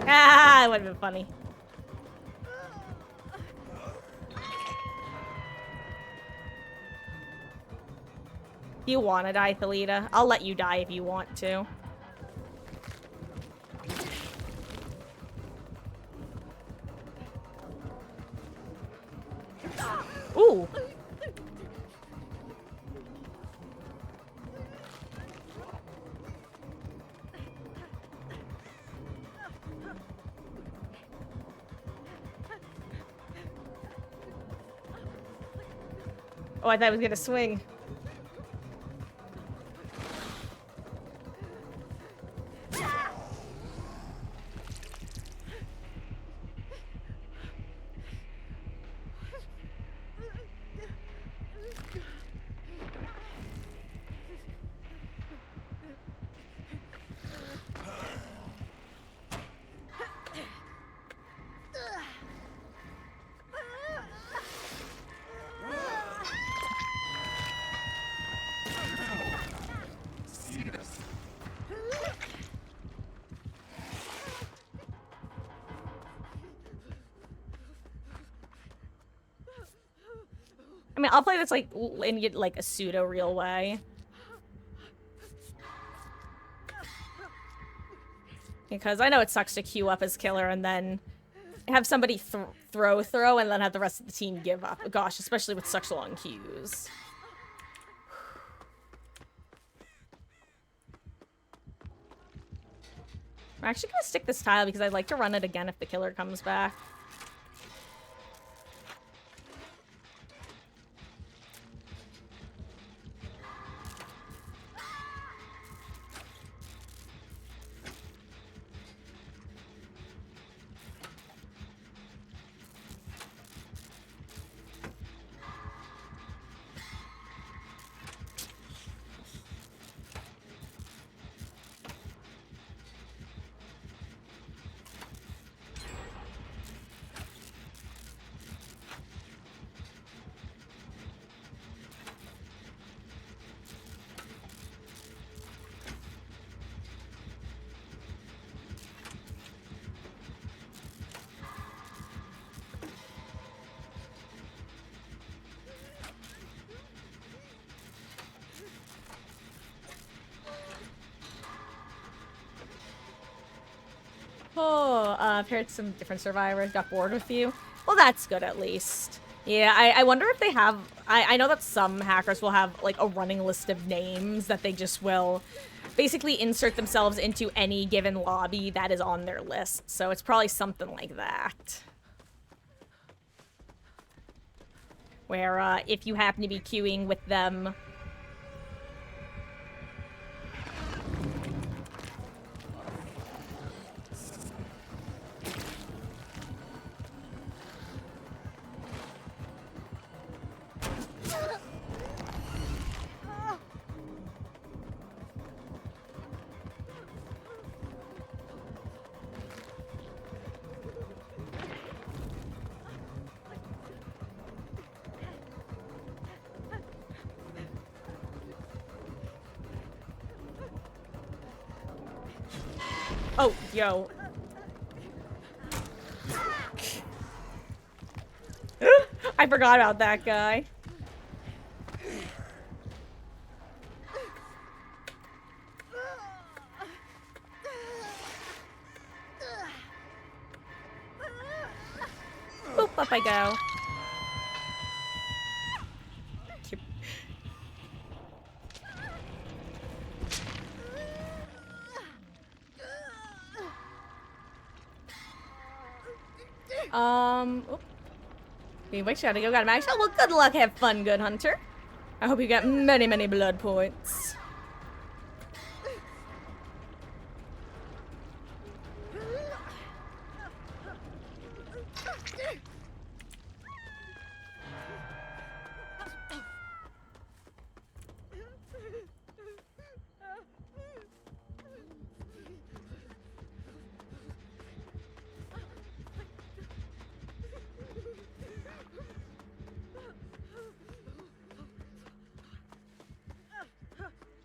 Ah, it would have been funny. Do you want to die, Thalita? I'll let you die if you want to. Ooh. Oh, I thought I was gonna swing. I mean, I'll play this, like, in, like, a pseudo-real way. Because I know it sucks to queue up as killer and then have somebody throw, and then have the rest of the team give up. Gosh, especially with such long queues. I'm actually gonna stick this tile because I'd like to run it again if the killer comes back. Oh, I've heard some different survivors got bored with you. Well, that's good at least. Yeah, I wonder if they have... I know that some hackers will have, like, a running list of names that they just will basically insert themselves into any given lobby that is on their list. So it's probably something like that. Where, if you happen to be queuing with them... Oh, yo. I forgot about that guy. Boop, up I go. Oop. You wait, gotta go, got him action. Well, good luck, have fun, good hunter. I hope you get many, many blood points.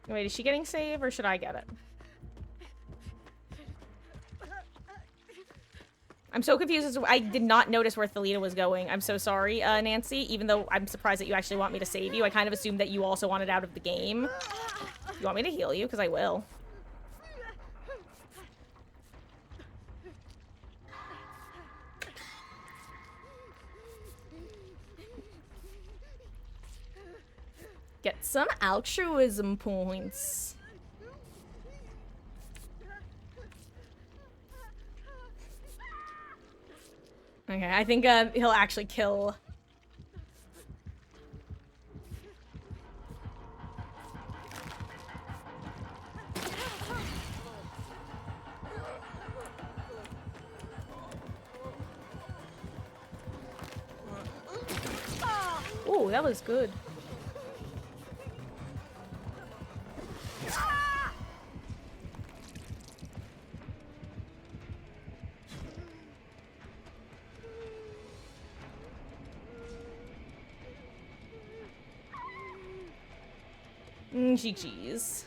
Wait, is she getting save or should I get it? I'm so confused as to, I did not notice where Thalita was going. I'm so sorry, Nancy, even though I'm surprised that you actually want me to save you. I kind of assumed that you also wanted out of the game. You want me to heal you? Because I will. Get some altruism points. Okay, I think he'll actually kill. Ooh, that was good. GG's.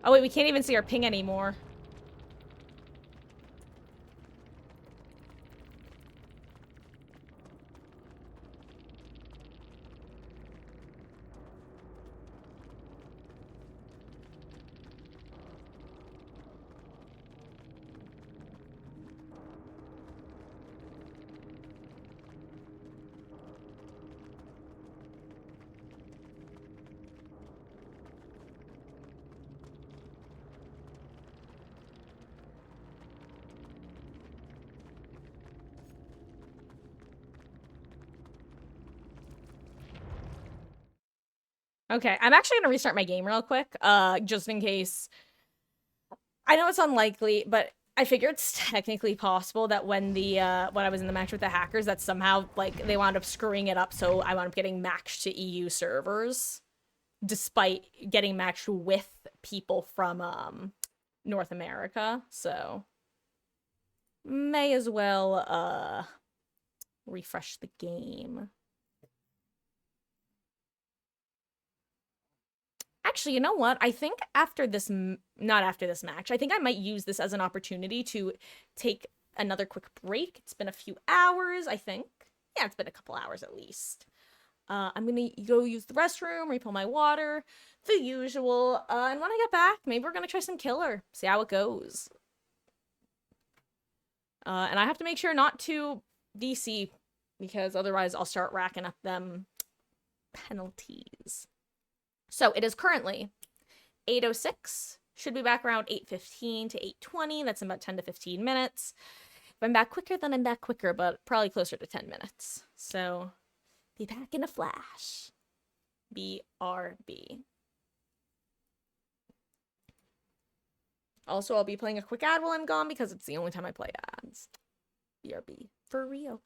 Oh wait, we can't even see our ping anymore. Okay, I'm actually gonna restart my game real quick, just in case. I know it's unlikely, but I figure it's technically possible that when I was in the match with the hackers, that somehow, like, they wound up screwing it up, so I wound up getting matched to EU servers, despite getting matched with people from, North America, so may as well, refresh the game. Actually, you know what? I think after this, not after this match, I think I might use this as an opportunity to take another quick break. It's been a few hours, I think. Yeah, it's been a couple hours at least. I'm gonna go use the restroom, refill my water, the usual. And when I get back, maybe we're gonna try some killer, see how it goes. And I have to make sure not to DC, because otherwise I'll start racking up them penalties. So it is currently 8:06. Should be back around 8:15 to 8:20. That's in about 10 to 15 minutes. If I'm back quicker, then I'm back quicker, but probably closer to 10 minutes. So be back in a flash. BRB. Also, I'll be playing a quick ad while I'm gone because it's the only time I play ads. BRB. For real.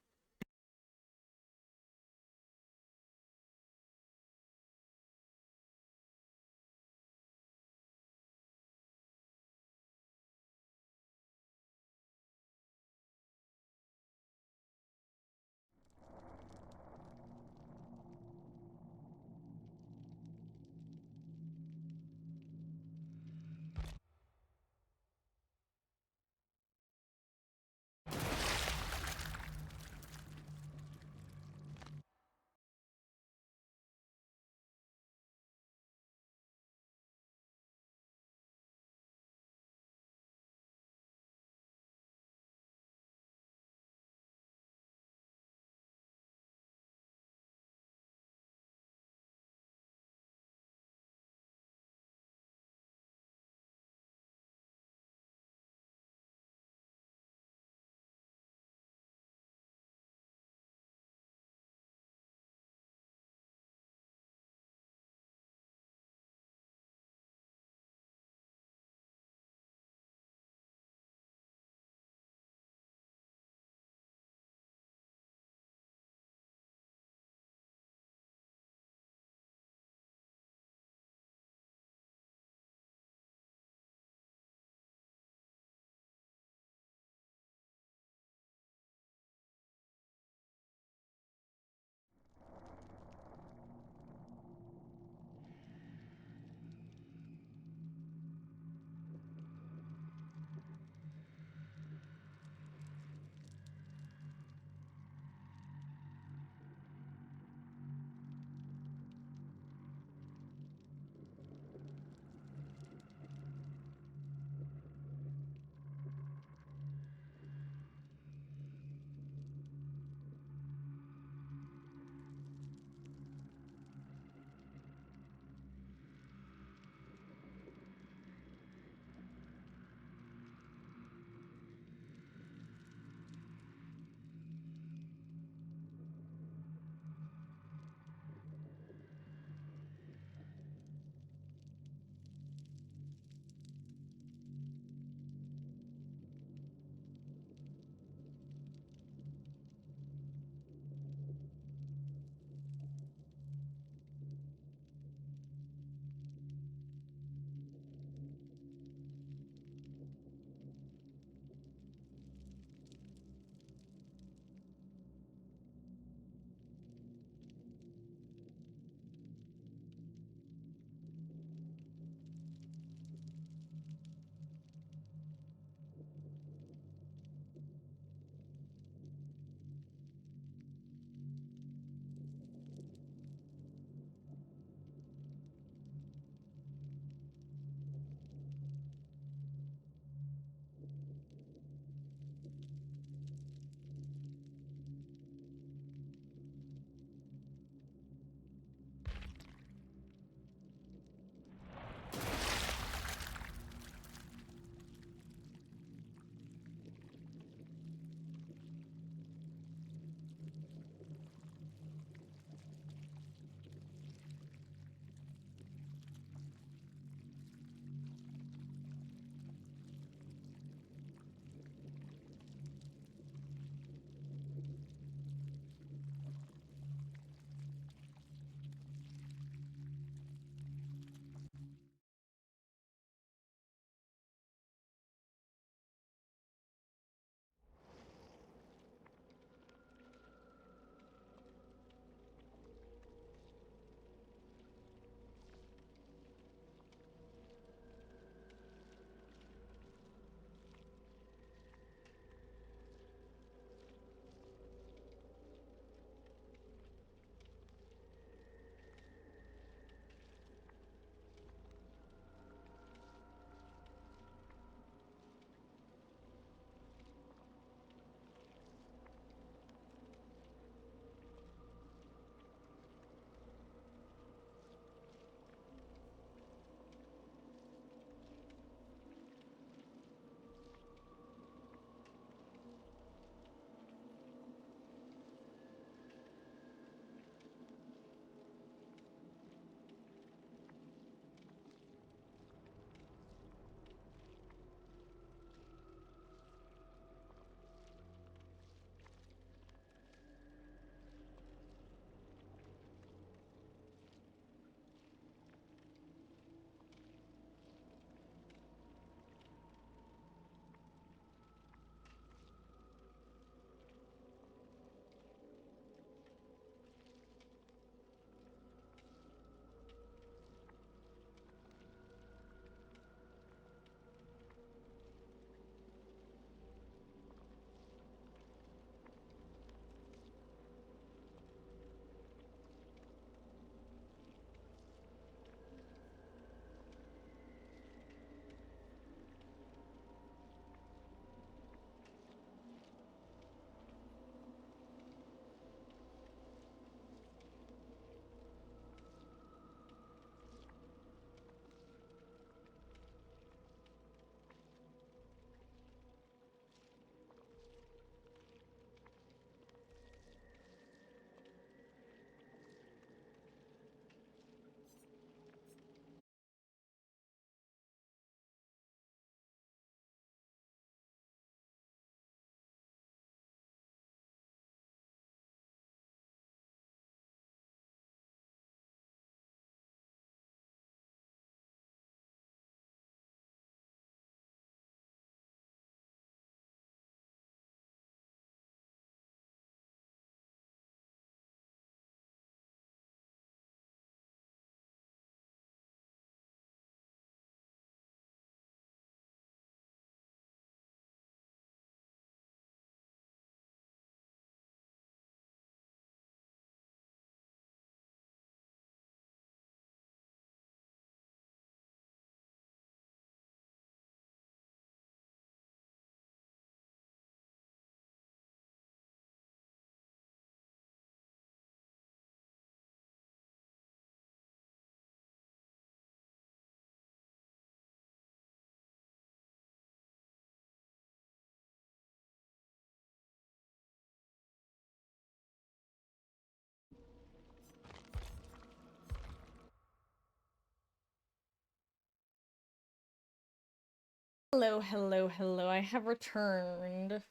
Hello, hello, hello. I have returned.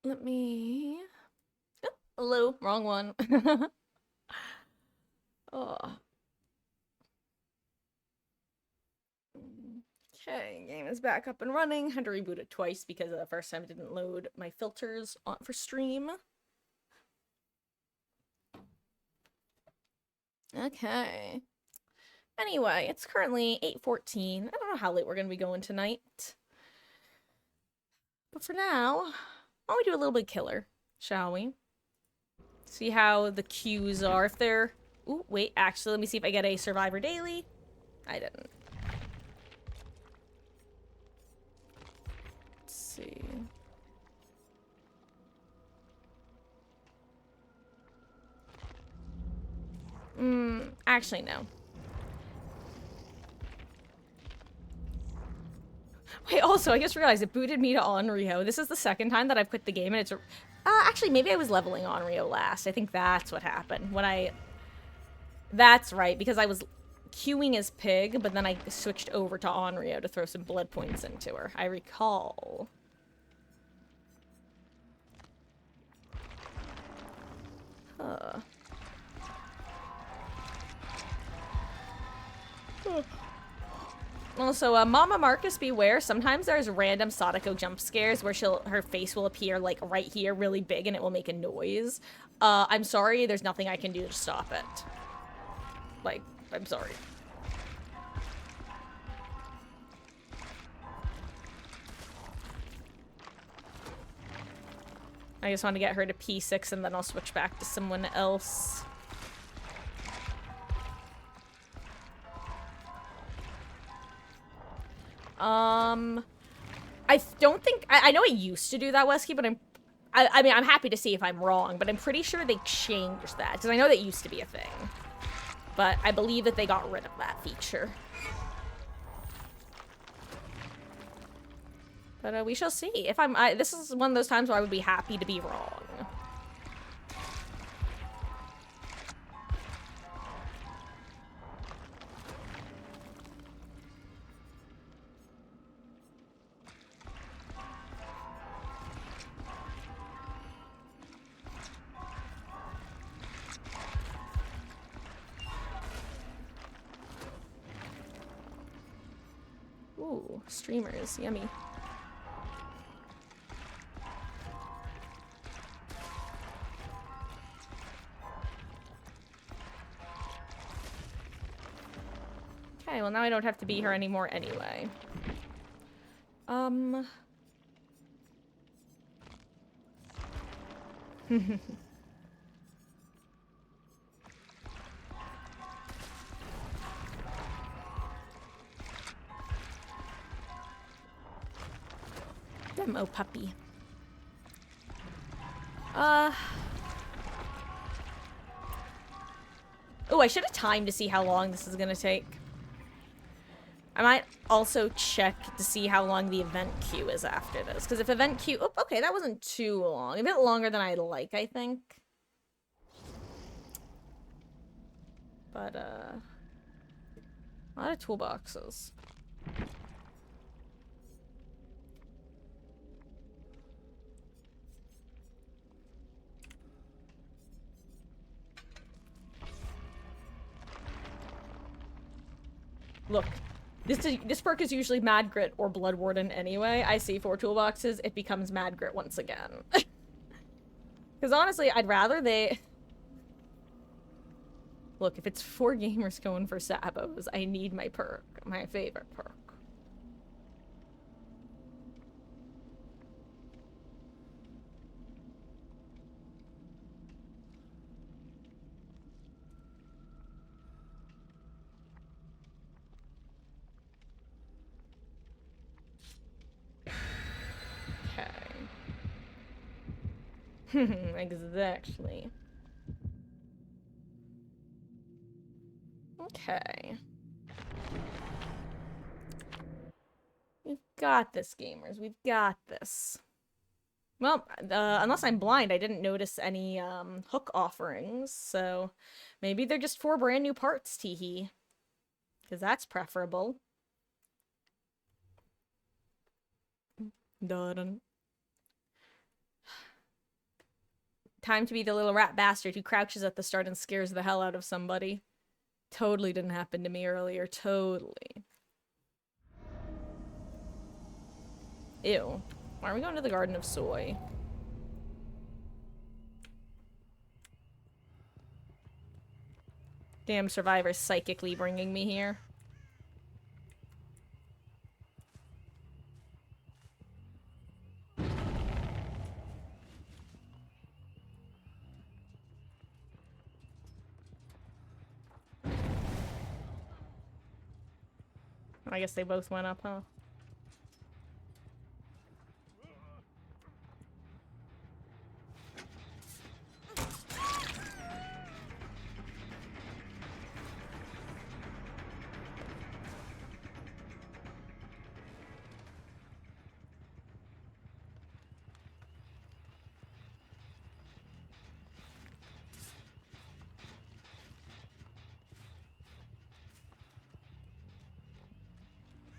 Let me... Oh, hello, wrong one. Oh. Okay, game is back up and running. Had to reboot it twice because the first time it didn't load my filters on for stream. Okay. Anyway, it's currently 8:14. I don't know how late we're gonna be going tonight. But for now, why don't we do a little bit killer, shall we? See how the queues are. If they're... Ooh, wait, actually, let me see if I get a Survivor Daily. I didn't. Let's see. Actually, no. Wait, also, I just realized it booted me to Onryo. This is the second time that I've quit the game, and it's... actually, maybe I was leveling Onryo last. I think that's what happened. When I... That's right, because I was queuing as Pig, but then I switched over to Onryo to throw some blood points into her. I recall. Huh. Also, Mama Marcus, beware. Sometimes there's random Sadako jump scares where her face will appear, like, right here really big and it will make a noise. I'm sorry, there's nothing I can do to stop it. Like, I'm sorry. I just want to get her to P6 and then I'll switch back to someone else. I don't think... I know it used to do that, Wesky, but I mean, I'm happy to see if I'm wrong, but I'm pretty sure they changed that, because I know that used to be a thing. But I believe that they got rid of that feature. But we shall see. If this is one of those times where I would be happy to be wrong. Ooh, streamers, yummy. Okay, well now I don't have to be here anymore anyway. Demo puppy. Oh, I should have timed to see how long this is gonna take. I might also check to see how long the event queue is after this. Because if event queue... Oh, okay, that wasn't too long. A bit longer than I'd like, I think. But, a lot of toolboxes. Look. This perk is usually Mad Grit or Blood Warden anyway. I see 4 toolboxes, it becomes Mad Grit once again. Because honestly, I'd rather they... Look, if it's 4 gamers going for Sabos, I need my perk. My favorite perk. Exactly. Okay. We've got this, gamers. We've got this. Well, unless I'm blind, I didn't notice any, hook offerings, so maybe they're just 4 brand new parts, teehee. Because that's preferable. Dun. Time to be the little rat bastard who crouches at the start and scares the hell out of somebody. Totally didn't happen to me earlier. Totally. Ew. Why are we going to the Garden of Soy? Damn Survivor's psychically bringing me here. I guess they both went up, huh?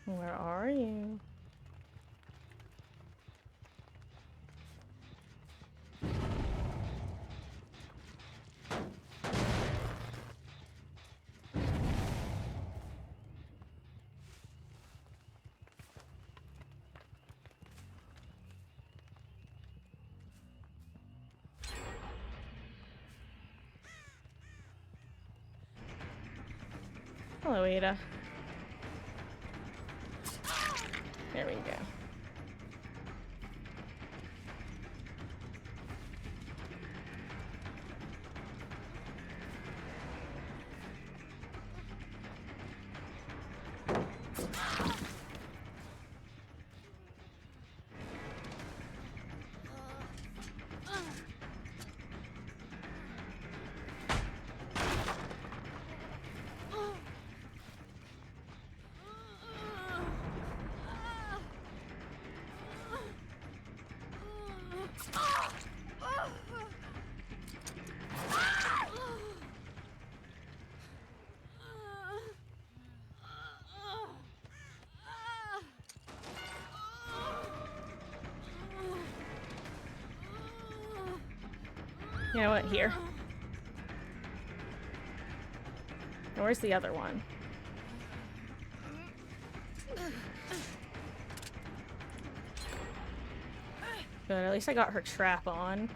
Where are you? Hello, Ada. There we go. You know what? Here. Now, where's the other one? Good, at least I got her trap on.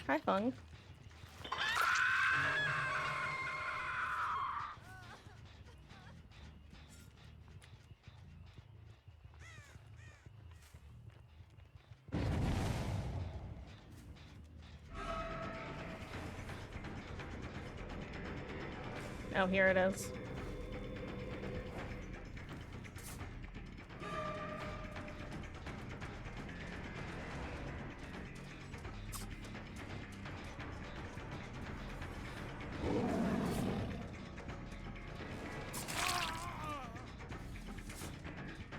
Hi, Fung. Oh, here it is.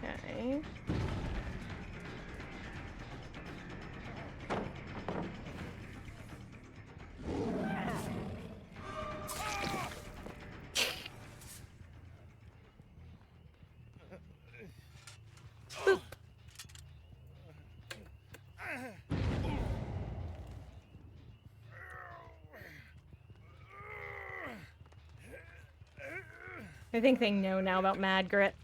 Okay. I think they know now about Mad Grit.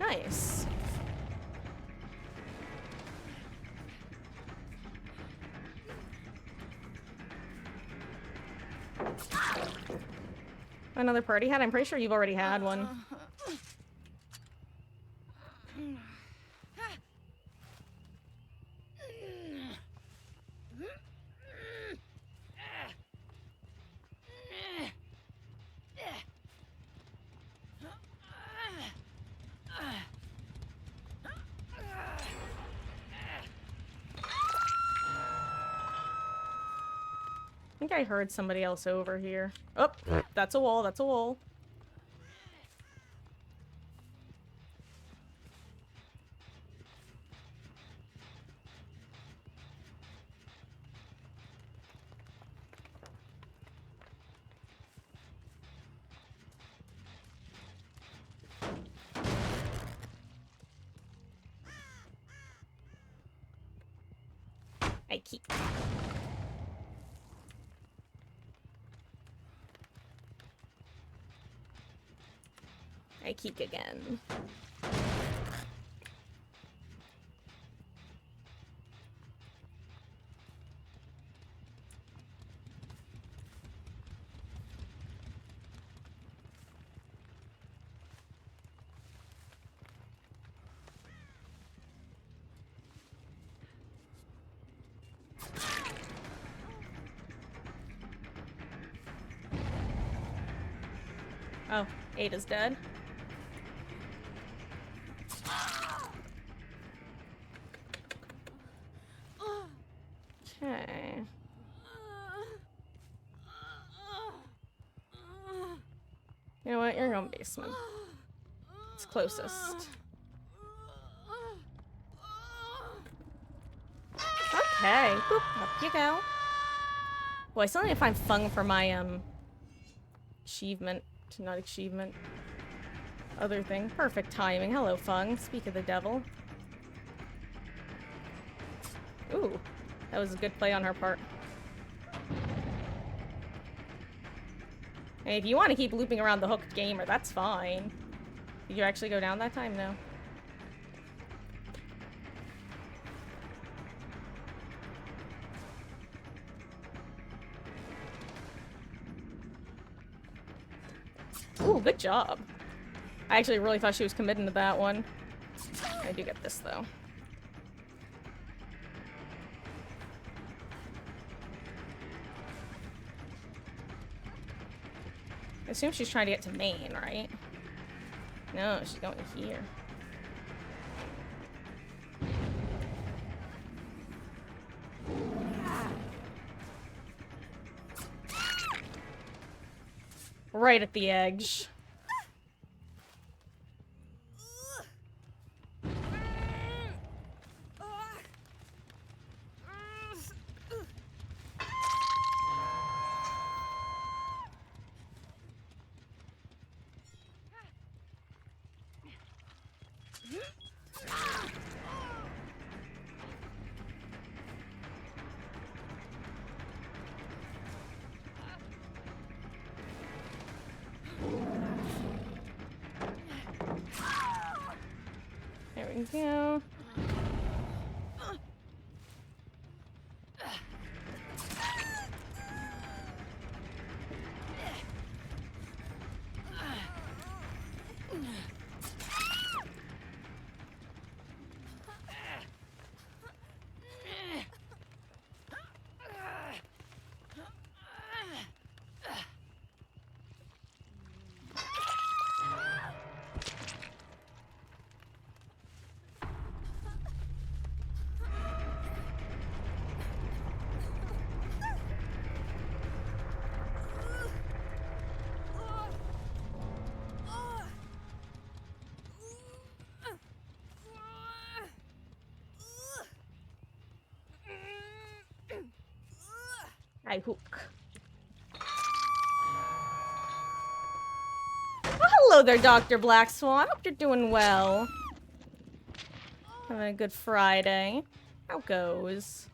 Nice. Another party hat? I'm pretty sure you've already had one. think I heard somebody else over here. Oh, that's a wall, that's a wall. I keep. I keep again. Oh, Ada's dead. Okay. You know what? You're going basement. It's closest. Okay. Boop. Up you go. Well, I still need to find Fung for my, achievement. Not achievement. Other thing. Perfect timing. Hello, Fung. Speak of the devil. Ooh. That was a good play on her part. Hey, if you want to keep looping around the hooked gamer, that's fine. Did you actually go down that time? No. Ooh, good job. I actually really thought she was committing to that one. I do get this, though. I assume she's trying to get to Maine, right? No, she's going here. Right at the edge. There we go. I hook. Oh, hello there, Dr. Black Swan. Hope you're doing well. Having a good Friday. How goes?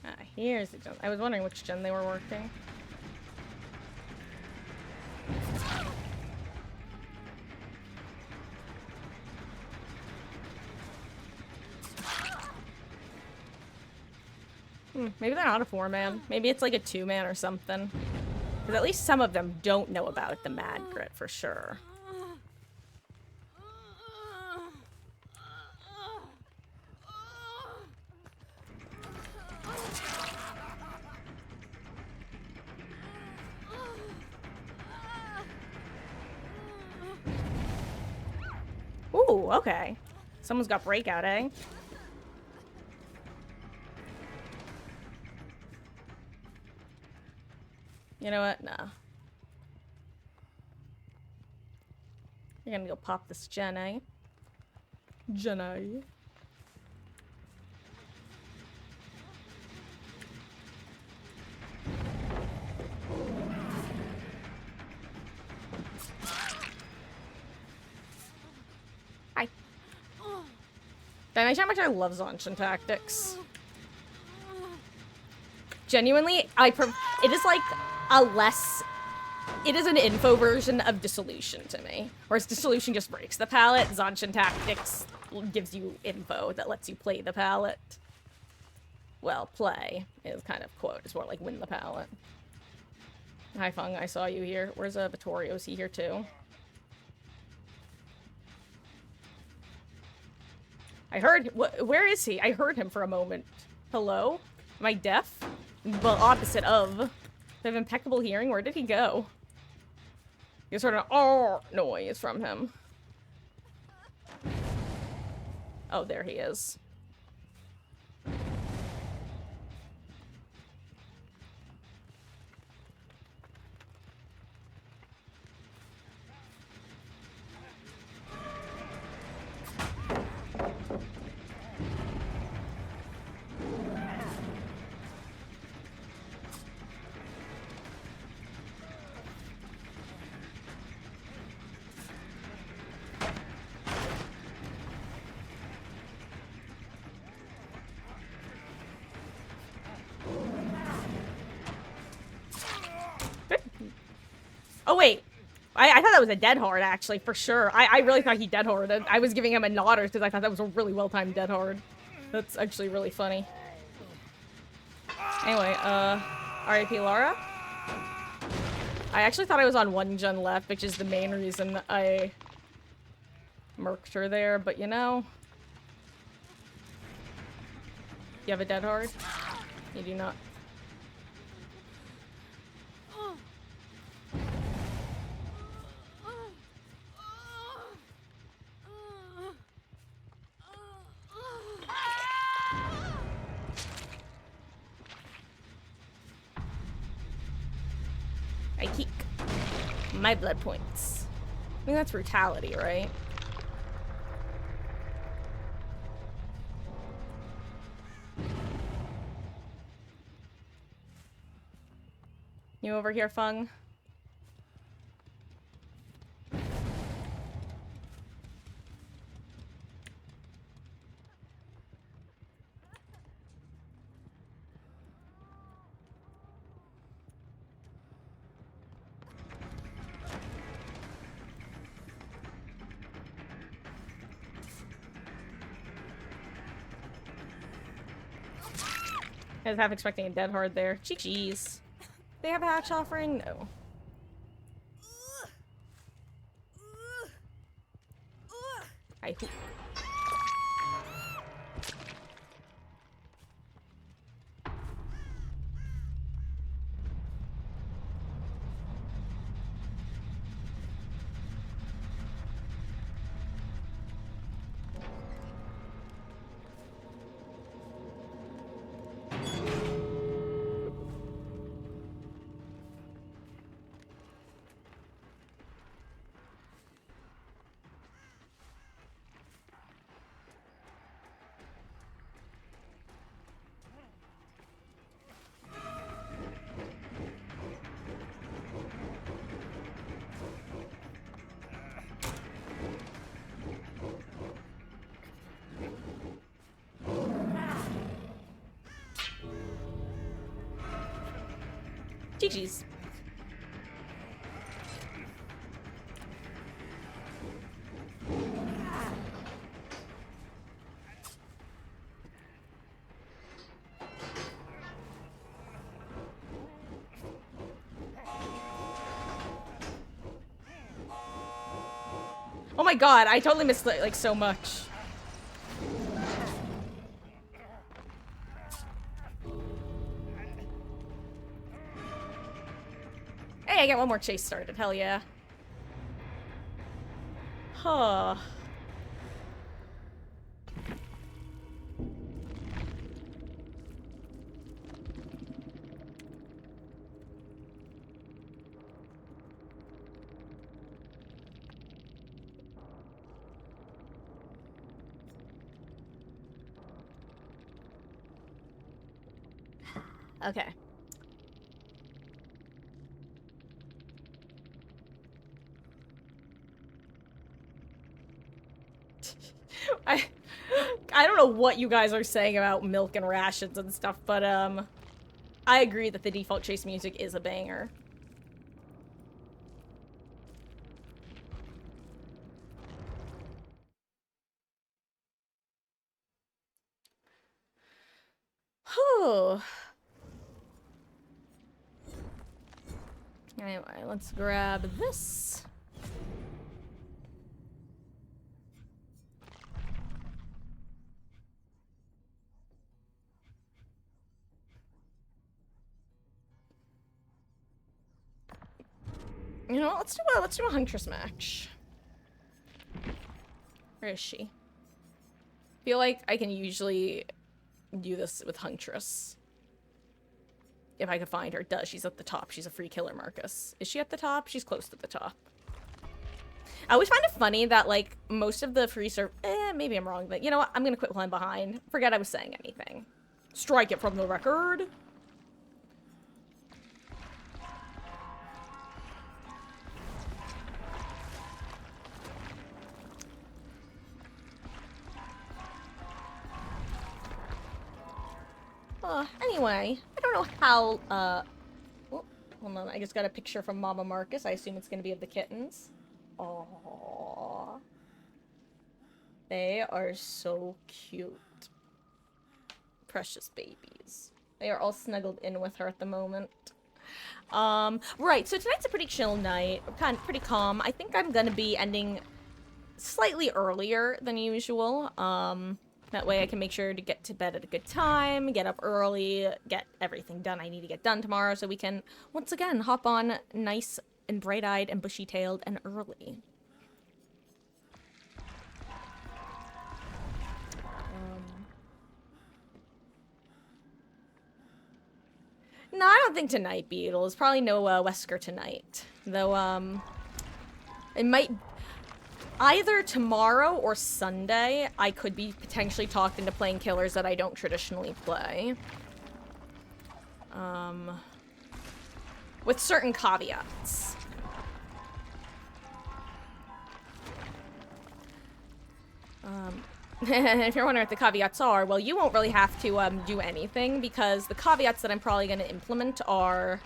Ah, here's the gen. I was wondering which gen they were working. Maybe they're not a 4-man. Maybe it's like a 2-man or something. Because at least some of them don't know about the Mad Grit for sure. Ooh, okay. Someone's got breakout, eh? You know what? Nah. You're gonna go pop this gen, eh? Jenny. Hi. Did I how much I love Zanshin tactics? Genuinely, it is like a less... It is an info version of Dissolution to me. Whereas Dissolution just breaks the palette, Zanshin tactics gives you info that lets you play the palette. Well, play is kind of quote. It's more like win the palette. Hi, Fung. I saw you here. Where's Vittorio? Is he here too? I heard... Where is he? I heard him for a moment. Hello? Am I deaf? Well, opposite of. I have impeccable hearing. Where did he go? You sort of oh noise from him. Oh, there he is. Oh, wait. I thought that was a dead hard, actually, for sure. I really thought he dead hard. I was giving him a nodder because I thought that was a really well-timed dead hard. That's actually really funny. Anyway, R.I.P. Lara? I actually thought I was on one gen left, which is the main reason I murked her there, but you know... You have a dead hard? You do not. I keep my blood points. I mean, that's brutality, right? You over here, Fung? I was half expecting a dead hard there. Jeez. They have a hatch offering? No. I hope. GG's. Oh my god, I totally missed like so much. Hey, I get one more chase started. Hell yeah. Huh. Okay. I I don't know what you guys are saying about milk and rations and stuff, but I agree that the default chase music is a banger. Whew. Anyway, let's grab this. You know what? Let's do a Huntress match. Where is she? Feel like I can usually do this with Huntress. If I could find her. Duh, she's at the top. She's a free killer, Marcus. Is she at the top? She's close to the top. I always find it funny that, like, most of the free maybe I'm wrong, but you know what? I'm gonna quit while I'm behind. Forget I was saying anything. Strike it from the record. Anyway, I don't know how, oh, hold on, I just got a picture from Mama Marcus. I assume it's gonna be of the kittens. Aww. They are so cute. Precious babies. They are all snuggled in with her at the moment. Right, so tonight's a pretty chill night. Pretty calm. I think I'm gonna be ending slightly earlier than usual. That way I can make sure to get to bed at a good time, get up early, get everything done I need to get done tomorrow, so we can, once again, hop on nice and bright-eyed and bushy-tailed and early. No, I don't think tonight, Beatles. Probably no Wesker tonight. Though, it might... Either tomorrow or Sunday, I could be potentially talked into playing killers that I don't traditionally play. With certain caveats. If you're wondering what the caveats are, well, you won't really have to do anything, because the caveats that I'm probably going to implement are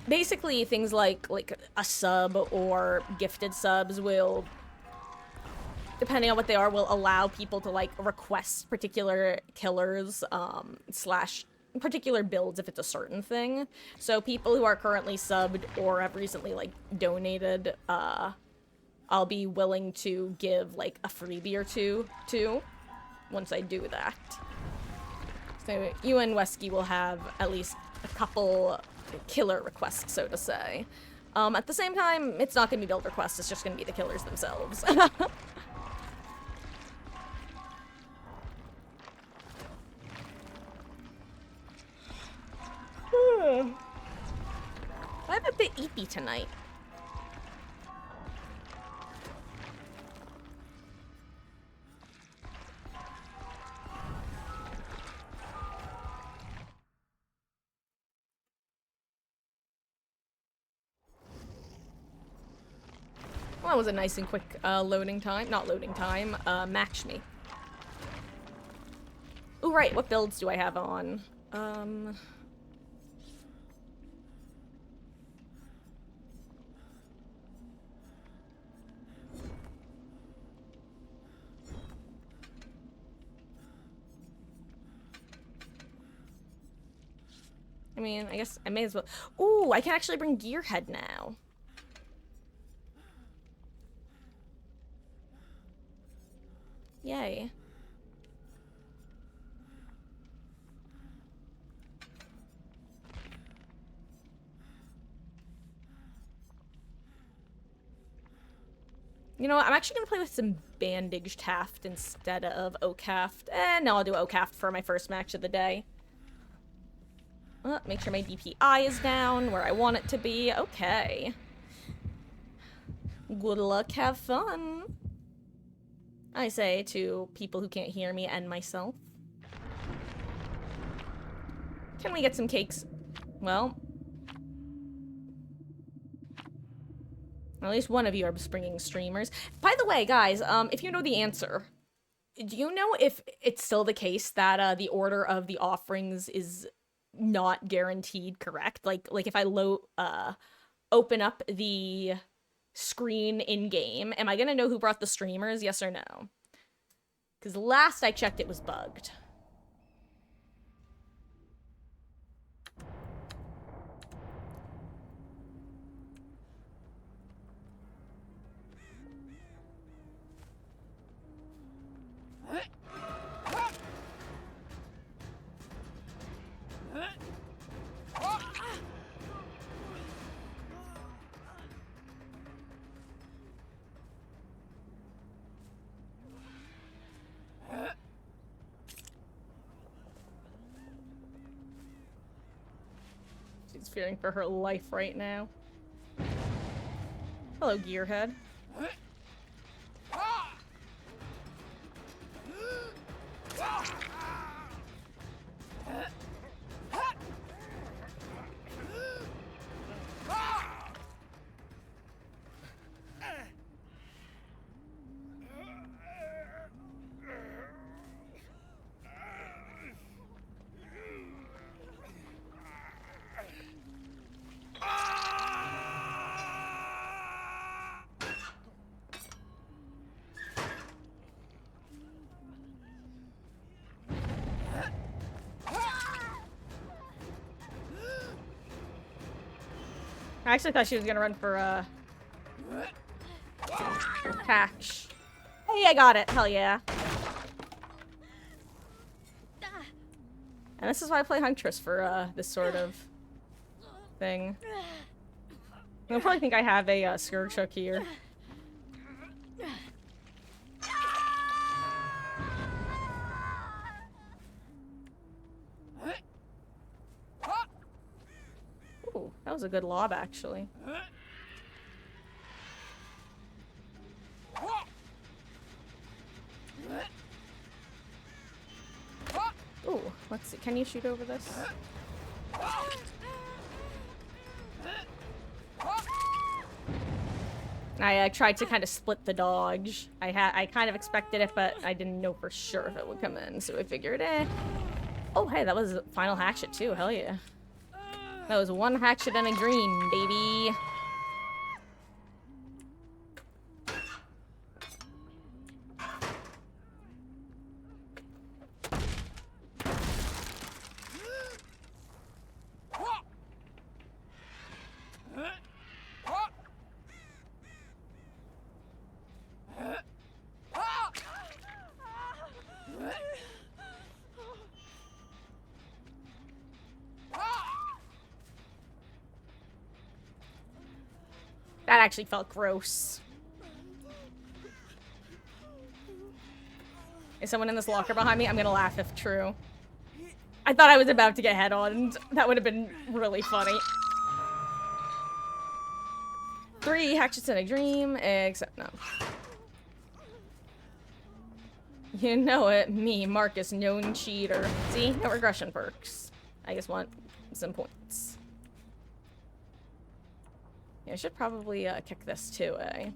basically things like a sub or gifted subs will, depending on what they are, will allow people to like request particular killers slash particular builds if it's a certain thing. So people who are currently subbed or have recently like donated, I'll be willing to give like a freebie or two to once I do that. So you and Wesky will have at least a couple killer requests, so to say. At the same time, it's not going to be build requests, it's just going to be the killers themselves. I'm a bit eepy tonight. Well, that was a nice and quick loading time. Not loading time, match me. Ooh, right, what builds do I have on? I mean, I guess I may as well. Ooh, I can actually bring Gearhead now. Yay. You know what? I'm actually gonna play with some Bandaged Haft instead of Oakhaft. No, I'll do Oakhaft for my first match of the day. Make sure my DPI is down where I want it to be. Okay. Good luck, have fun. I say to people who can't hear me and myself. Can we get some cakes? Well, at least one of you are springing streamers. By the way, guys, if you know the answer, do you know if it's still the case that the order of the offerings is not guaranteed correct? Like if I open up the screen in game, am I gonna know who brought the streamers? Yes or no? Because last I checked, it was bugged. She's fearing for her life right now. Hello, Gearhead. I actually thought she was gonna run for, Hatch. Hey, I got it. Hell yeah. And this is why I play Huntress for, this sort of thing. You'll probably think I have a, Scourge Hook here. Ooh, that was a good lob, actually. Ooh, let's see. Can you shoot over this? I tried to kind of split the dodge. I kind of expected it, but I didn't know for sure if it would come in, so I figured, eh. Oh, hey, that was final hatchet too. Hell yeah. That was one hatchet and a green, baby. That actually felt gross. Is someone in this locker behind me? I'm gonna laugh if true. I thought I was about to get head-on. That would have been really funny. 3 hatchets in a dream, except no. You know it, me, Marcus, known cheater. See? No regression perks. I just want some points. Yeah, I should probably kick this too, eh?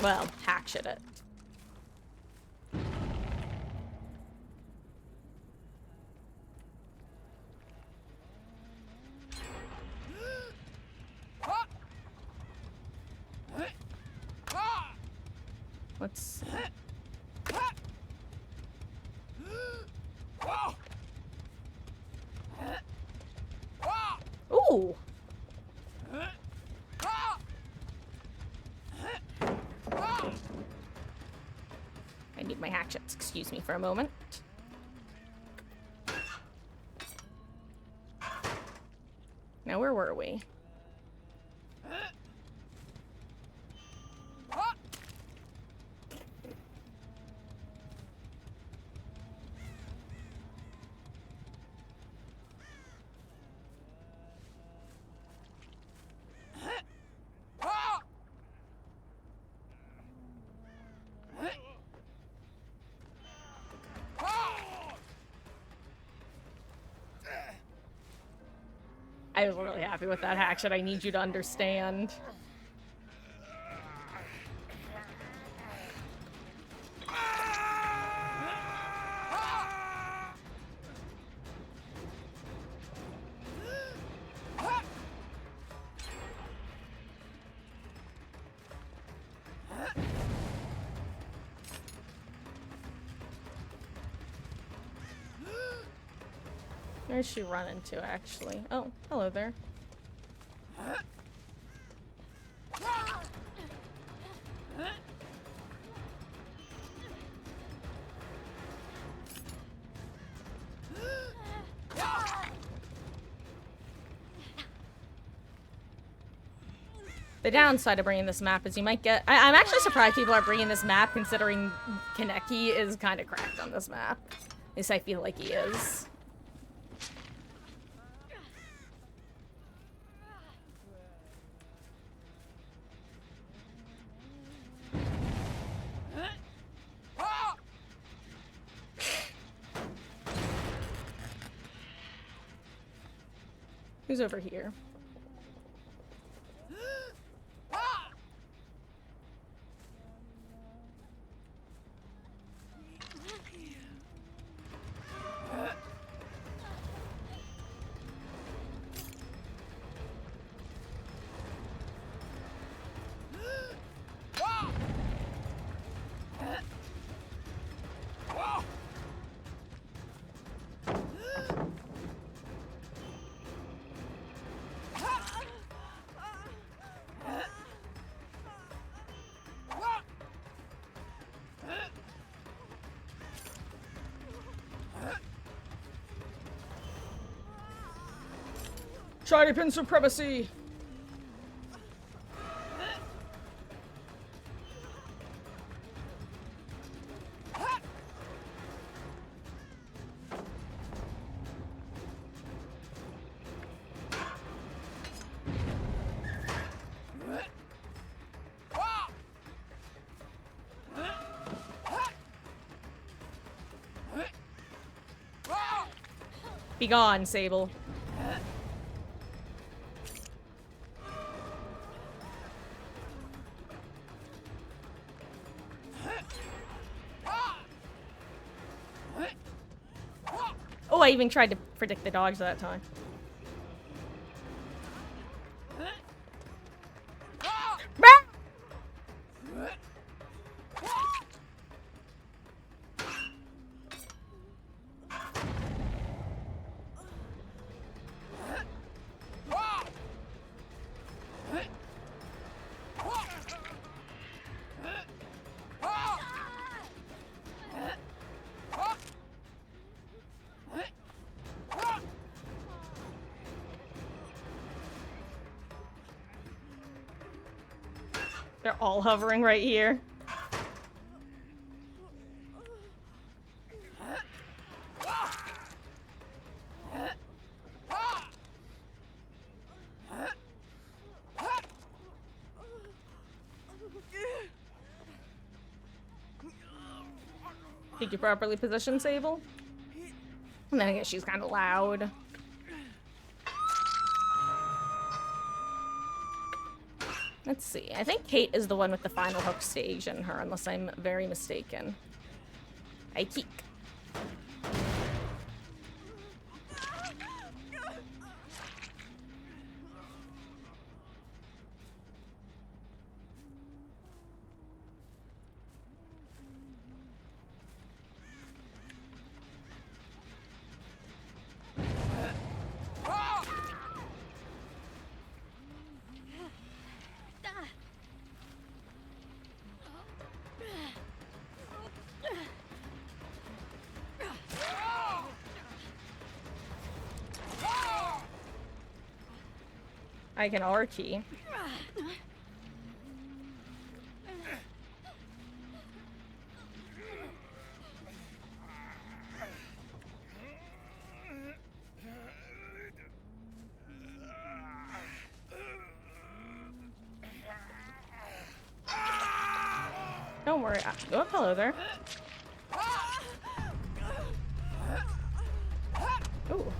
Well, hatchet it. Let's... Ooh! I need my hatchets. Excuse me for a moment. Now, where were we? I was really happy with that hatchet. I need you to understand. Where's she running to, actually? Oh, hello there. The downside of bringing this map is you might get... I'm actually surprised people are bringing this map, considering Kaneki is kind of cracked on this map. At least I feel like he is. Who's over here? Shiny pin supremacy! Be gone, Sable. Oh, I even tried to predict the dodge that time. They're all hovering right here. Did you properly position Sable? And then I guess she's kind of loud. Let's see. I think Kate is the one with the final hook stage in her, unless I'm very mistaken. I keek. I can R key. Don't worry. Oh, hello there. Ooh.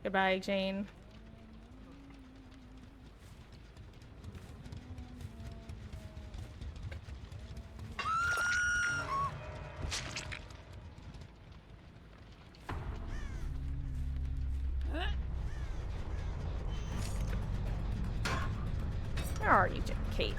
Goodbye, Jane. Where are you, Kate?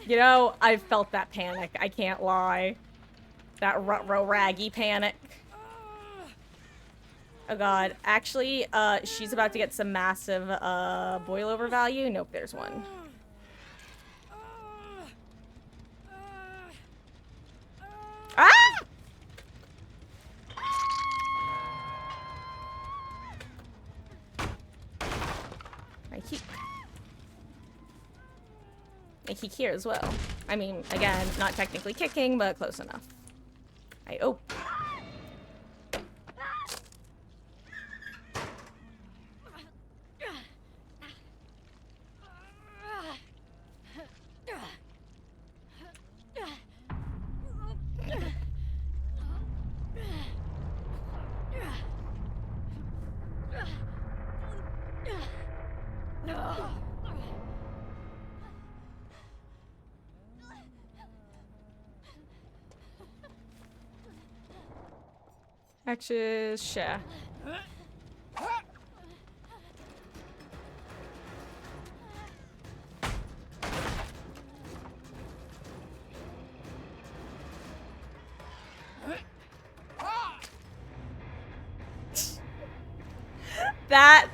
You know, I've felt that panic. I can't lie. That raggy panic. Oh god. Actually, she's about to get some massive, boil-over value. Nope, there's one. Ah! I keep here as well. I mean, again, not technically kicking, but close enough. Oh. Axis, share. That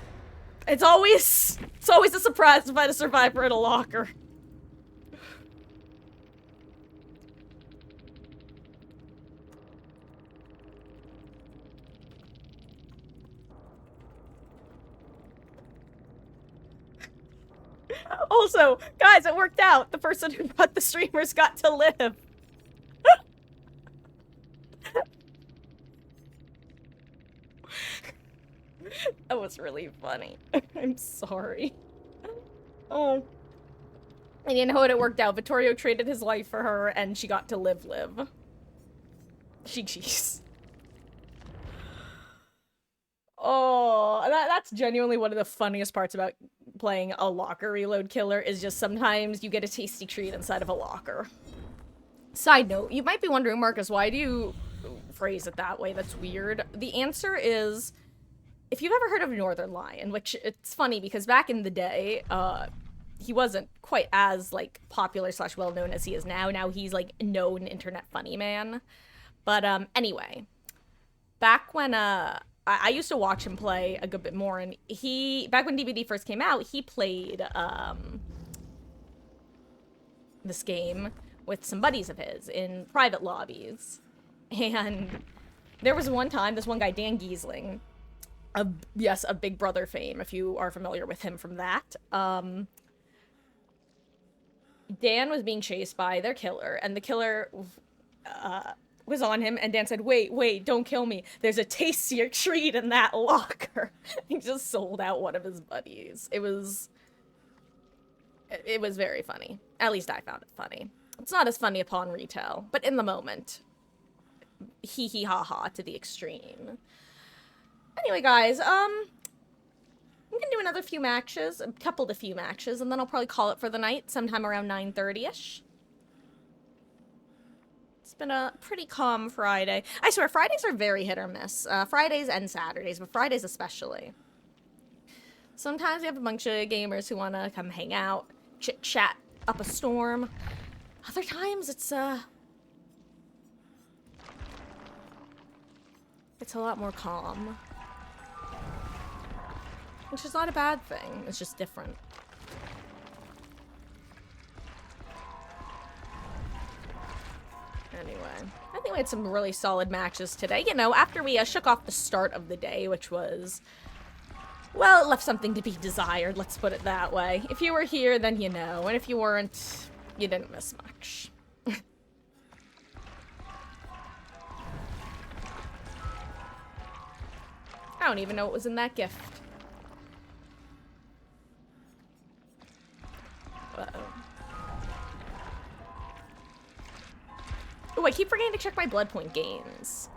it's always a surprise to find a survivor in a locker. Also, guys, it worked out. The person who brought the streamers got to live. That was really funny. I'm sorry. Oh. And you know what? It worked out. Vittorio traded his life for her, and she got to live. Jeez. Oh, that's genuinely one of the funniest parts about playing a locker reload killer is just sometimes you get a tasty treat inside of a locker. Side note, you might be wondering, Marcus, why do you phrase it that way? That's weird. The answer is, if you've ever heard of Northern Lion, which it's funny because back in the day, he wasn't quite as, like, popular / well-known as he is now. Now he's, like, known internet funny man. But, anyway. Back when, I used to watch him play a good bit more, and back when DVD first came out, he played, this game with some buddies of his in private lobbies. And there was one time, this one guy, Dan Giesling, yes, of Big Brother fame, if you are familiar with him from that, Dan was being chased by their killer, and the killer, was on him, and Dan said, wait, don't kill me. There's a tastier treat in that locker. He just sold out one of his buddies. It was very funny. At least I found it funny. It's not as funny upon retell, but in the moment, hee hee ha ha to the extreme. Anyway, guys, I'm gonna do another few matches, a couple to few matches, and then I'll probably call it for the night, sometime around 9:30ish. It's been a pretty calm Friday. I swear, Fridays are very hit or miss. Fridays and Saturdays, but Fridays especially. Sometimes we have a bunch of gamers who want to come hang out, chit-chat up a storm. Other times, it's a lot more calm. Which is not a bad thing. It's just different. Anyway, I think we had some really solid matches today. You know, after we shook off the start of the day, which was, well, it left something to be desired, let's put it that way. If you were here, then you know. And if you weren't, you didn't miss much. don't even know what was in that gift. Uh-oh. Oh, I keep forgetting to check my blood point gains.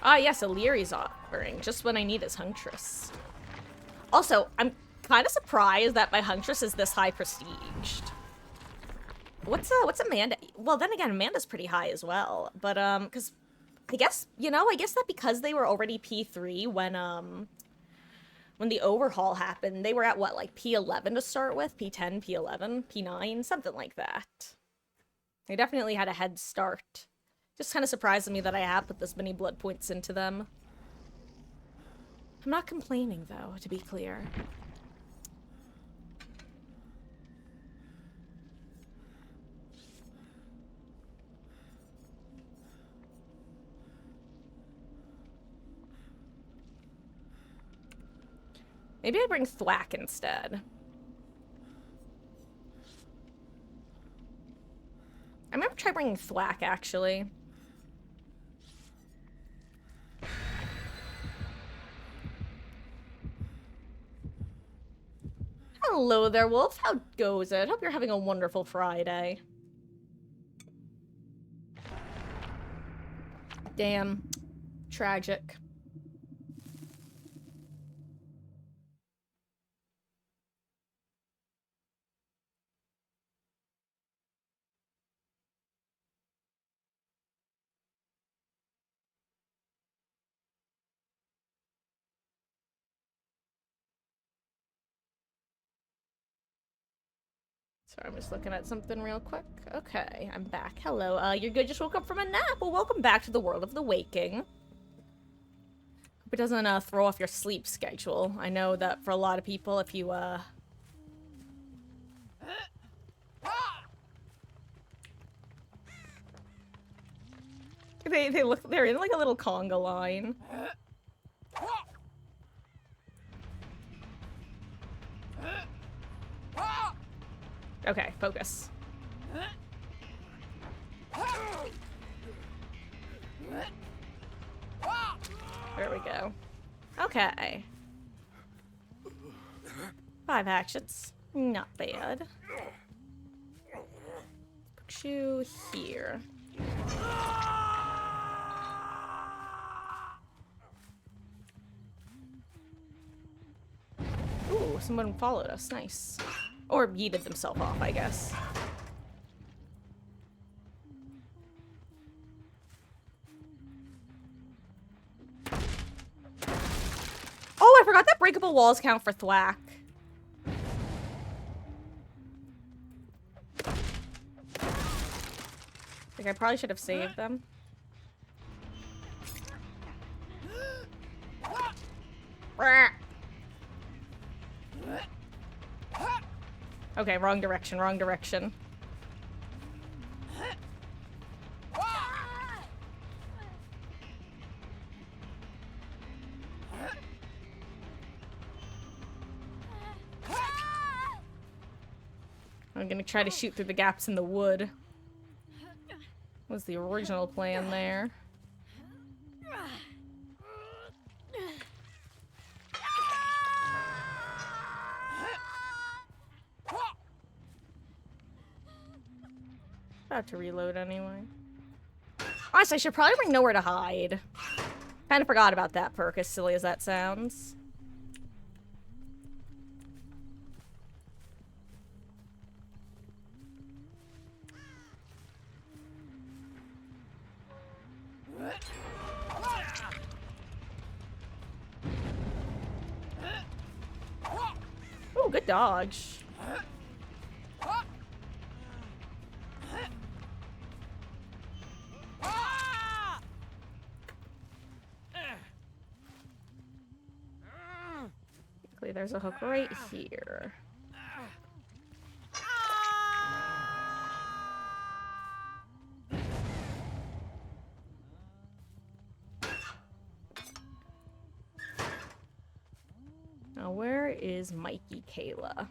Ah, yes, Illyri's offering, just when I need his Huntress. Also, I'm kind of surprised that my Huntress is this high prestiged. What's Amanda? Well, then again, Amanda's pretty high as well. But, because I guess, you know, I guess that because they were already P3 when the overhaul happened, they were at what, like P11 to start with? P10, P11, P9, something like that. They definitely had a head start. Just kind of surprising me that I have put this many blood points into them. I'm not complaining, though, to be clear. Maybe I bring Thwack instead. I remember trying bringing Thwack, actually. Hello there, Wolf. How goes it? Hope you're having a wonderful Friday. Damn. Tragic. Sorry, I'm just looking at something real quick. Okay, I'm back. Hello, you're good? Just woke up from a nap. Well, welcome back to the world of the waking. Hope it doesn't, throw off your sleep schedule. I know that for a lot of people, if you, they're in like a little conga line. Okay, focus. There we go. Okay. 5 actions. Not bad. Put you here. Ooh, someone followed us. Nice. Or yeeted themselves off, I guess. Oh, I forgot that breakable walls count for thwack. Like, I probably should have saved them. Okay, wrong direction, wrong direction. I'm gonna try to shoot through the gaps in the wood. Was the original plan there. About to reload anyway. Honestly, I should probably bring Nowhere to Hide. Kinda forgot about that perk, as silly as that sounds. Oh, good dodge. There's a hook right here. Where is Mikey Kayla?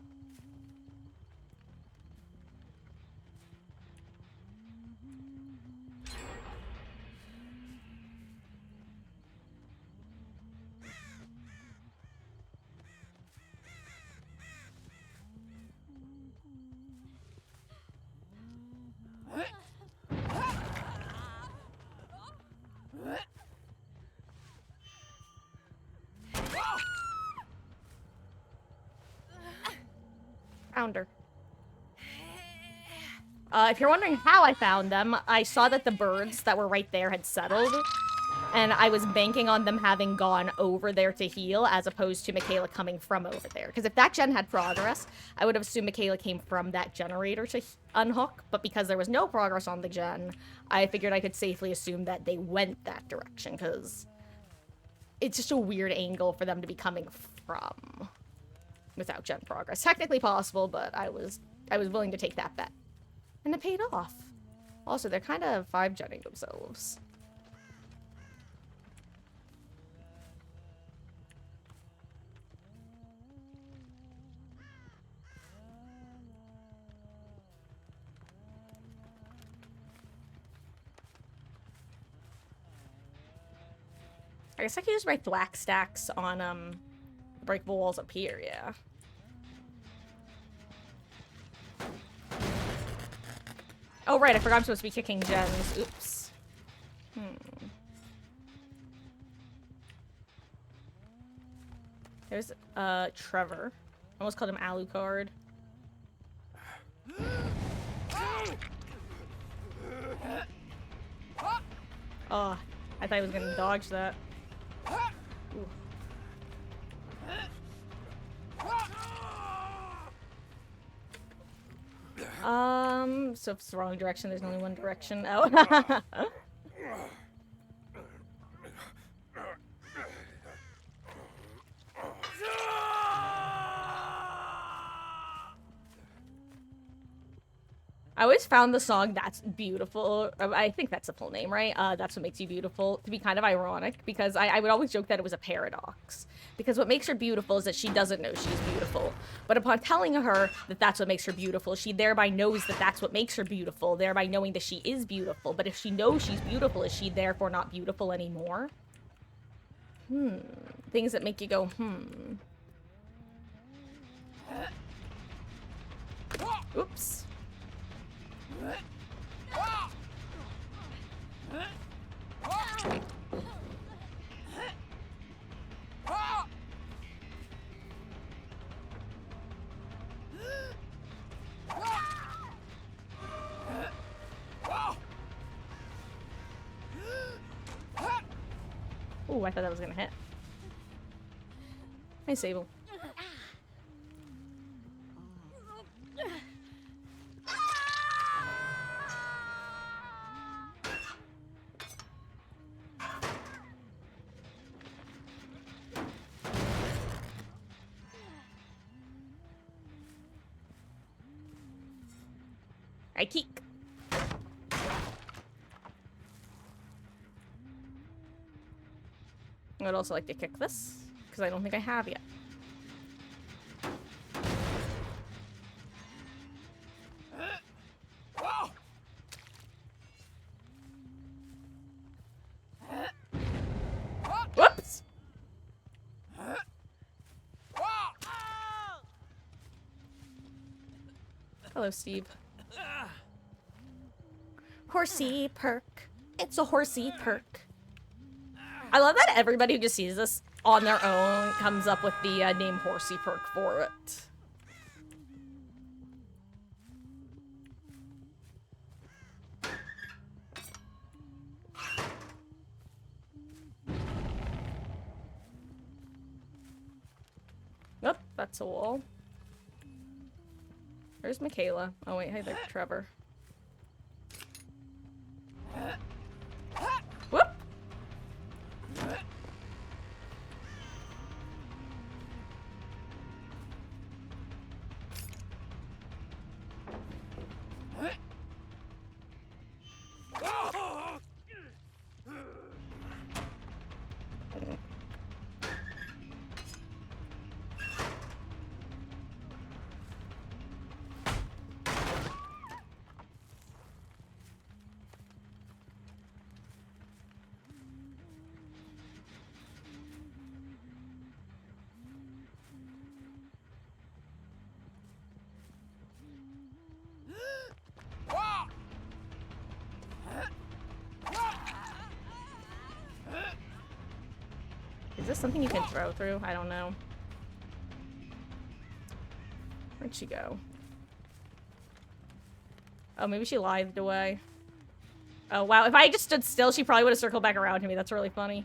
Found her. If you're wondering how I found them, I saw that the birds that were right there had settled, and I was banking on them having gone over there to heal, as opposed to Michaela coming from over there. Because if that gen had progress, I would have assumed Michaela came from that generator to unhook, but because there was no progress on the gen, I figured I could safely assume that they went that direction, because it's just a weird angle for them to be coming from without gen progress. Technically possible, but I was willing to take that bet. And it paid off. Also, they're kind of 5-genning themselves. I guess I could use my thwack stacks on, breakable walls up here, yeah. Oh, right, I forgot I'm supposed to be kicking gens. Oops. There's, Trevor. Almost called him Alucard. Oh, I thought he was gonna dodge that. Ooh. So if it's the wrong direction, there's only one direction. Oh. I always found the song That's Beautiful, I think that's the full name, right? That's What Makes You Beautiful, to be kind of ironic, because I would always joke that it was a paradox. Because what makes her beautiful is that she doesn't know she's beautiful. But upon telling her that that's what makes her beautiful, she thereby knows that that's what makes her beautiful, thereby knowing that she is beautiful. But if she knows she's beautiful, is she therefore not beautiful anymore? Things that make you go, Oops. Ooh, I thought that was gonna hit. Hey, Sable. I keek. I would also like to kick this, because I don't think I have yet. Whoops! Hello, Steve. Horsey perk. It's a horsey perk. I love that everybody who just sees this on their own comes up with the name horsey perk for it. Nope, that's a wall. There's Michaela. Oh wait, hey there, Trevor. Whoop! Is this something you can throw through? I don't know. Where'd she go? Oh, maybe she lithed away. Oh, wow. If I just stood still, she probably would have circled back around to me. That's really funny.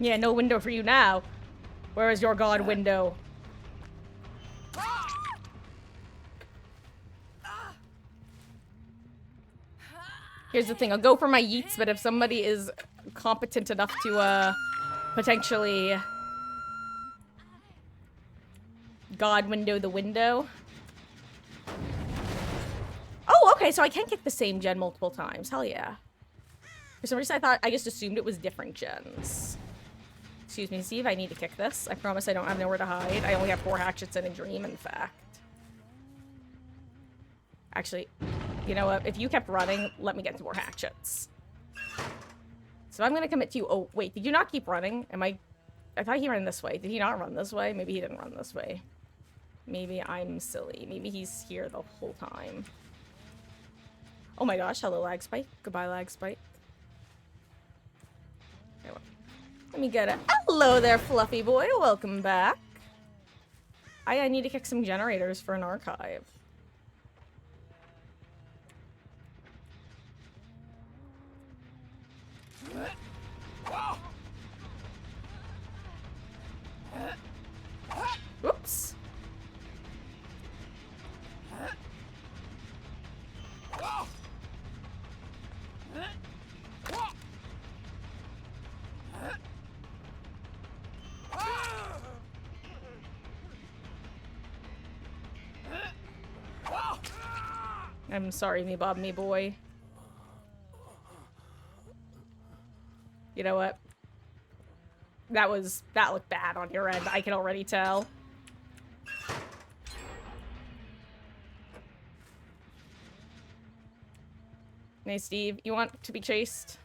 Yeah, no window for you now. Where is your god window? Here's the thing, I'll go for my yeets, but if somebody is competent enough to, potentially god window the window. Oh, okay, so I can kick the same gen multiple times. Hell yeah. For some reason, I just assumed it was different gens. Excuse me, Steve, I need to kick this. I promise I don't have nowhere to hide. I only have 4 hatchets and a dream, in fact. Actually, you know what? If you kept running, let me get some more hatchets. So I'm gonna commit to you. Oh, wait, did you not keep running? I thought he ran this way. Did he not run this way? Maybe he didn't run this way. Maybe I'm silly. Maybe he's here the whole time. Oh my gosh, hello, lag spike. Goodbye, lag spike. Okay, well, let me get it. Hello there, fluffy boy. Welcome back. I need to kick some generators for an archive. Whoops. I'm sorry, me bob, me boy. You know what? That looked bad on your end. I can already tell. Hey, Steve, you want to be chased?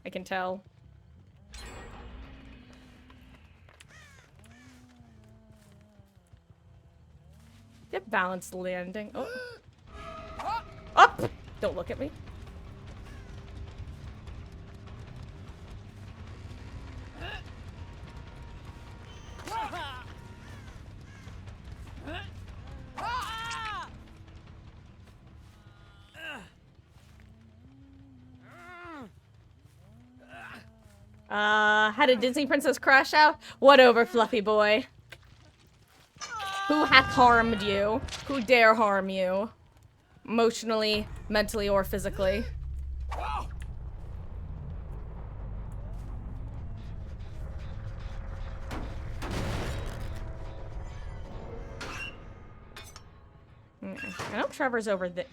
I can tell. Get balanced landing. Oh. Up! Don't look at me. Had a Disney princess crash out? What over, fluffy boy? Who hath harmed you? Who dare harm you? Emotionally, mentally, or physically? I know Trevor's over there.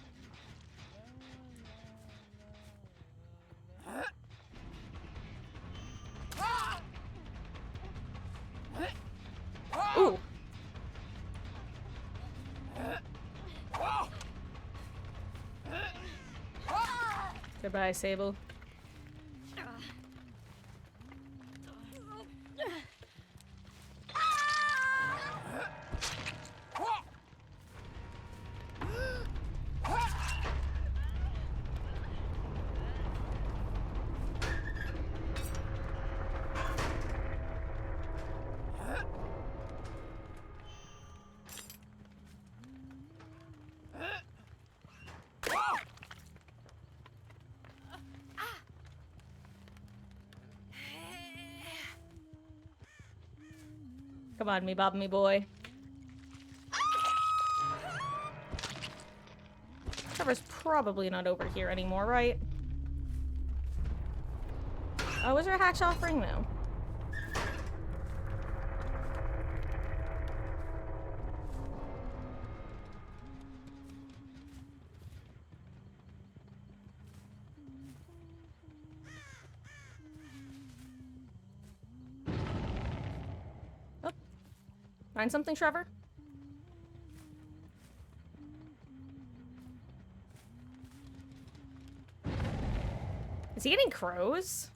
Ooh. Goodbye, Sable. Come on, me bob, me boy. Trevor's probably not over here anymore, right? Oh, was there a hatch offering? No. Find something, Trevor? Is he getting crows?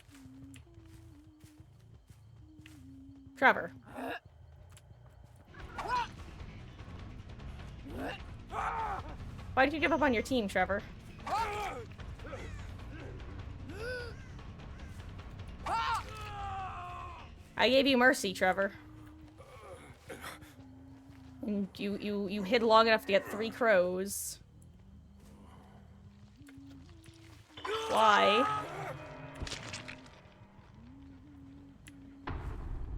Trevor. Why did you give up on your team, Trevor? I gave you mercy, Trevor. And you hid long enough to get 3 crows. Why?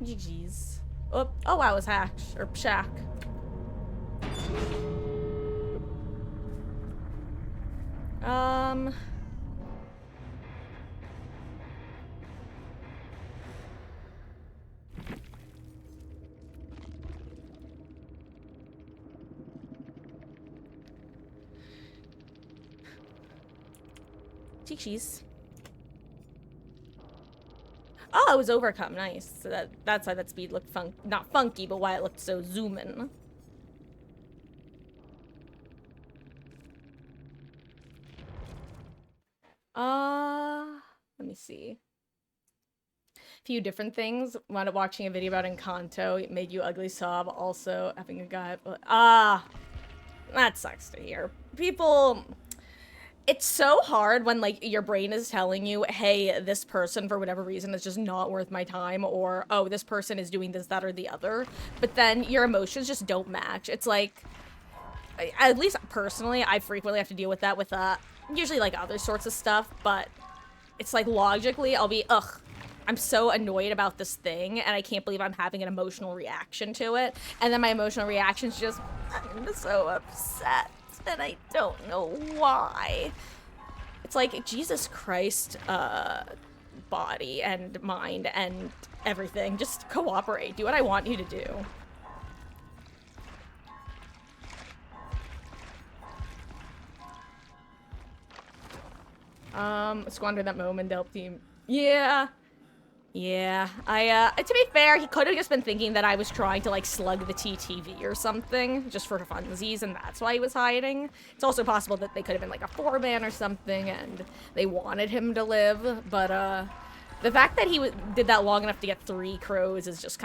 GG's. Oh, wow, it was hacked. Or Shack. Cheese. Oh, it was overcome. Nice. So that's why that speed looked not funky, but why it looked so zoom-in. Let me see. Few different things. Wound up watching a video about Encanto. It made you ugly sob. Also, having a guy. That sucks to hear. People. It's so hard when, like, your brain is telling you, hey, this person, for whatever reason, is just not worth my time, or, oh, this person is doing this, that, or the other, but then your emotions just don't match. It's like, at least personally, I frequently have to deal with that with, usually, like, other sorts of stuff, but it's like, logically, I'll be, ugh, I'm so annoyed about this thing, and I can't believe I'm having an emotional reaction to it, and then my emotional reaction's just, I'm so upset. And I don't know why. It's like, Jesus Christ, body and mind and everything. Just cooperate. Do what I want you to do. Squander that moment, Delp team. Yeah. Yeah, to be fair, he could have just been thinking that I was trying to, like, slug the TTV or something, just for funsies, and that's why he was hiding. It's also possible that they could have been, like, a 4-man or something, and they wanted him to live, but, the fact that he did that long enough to get 3 crows is just kind of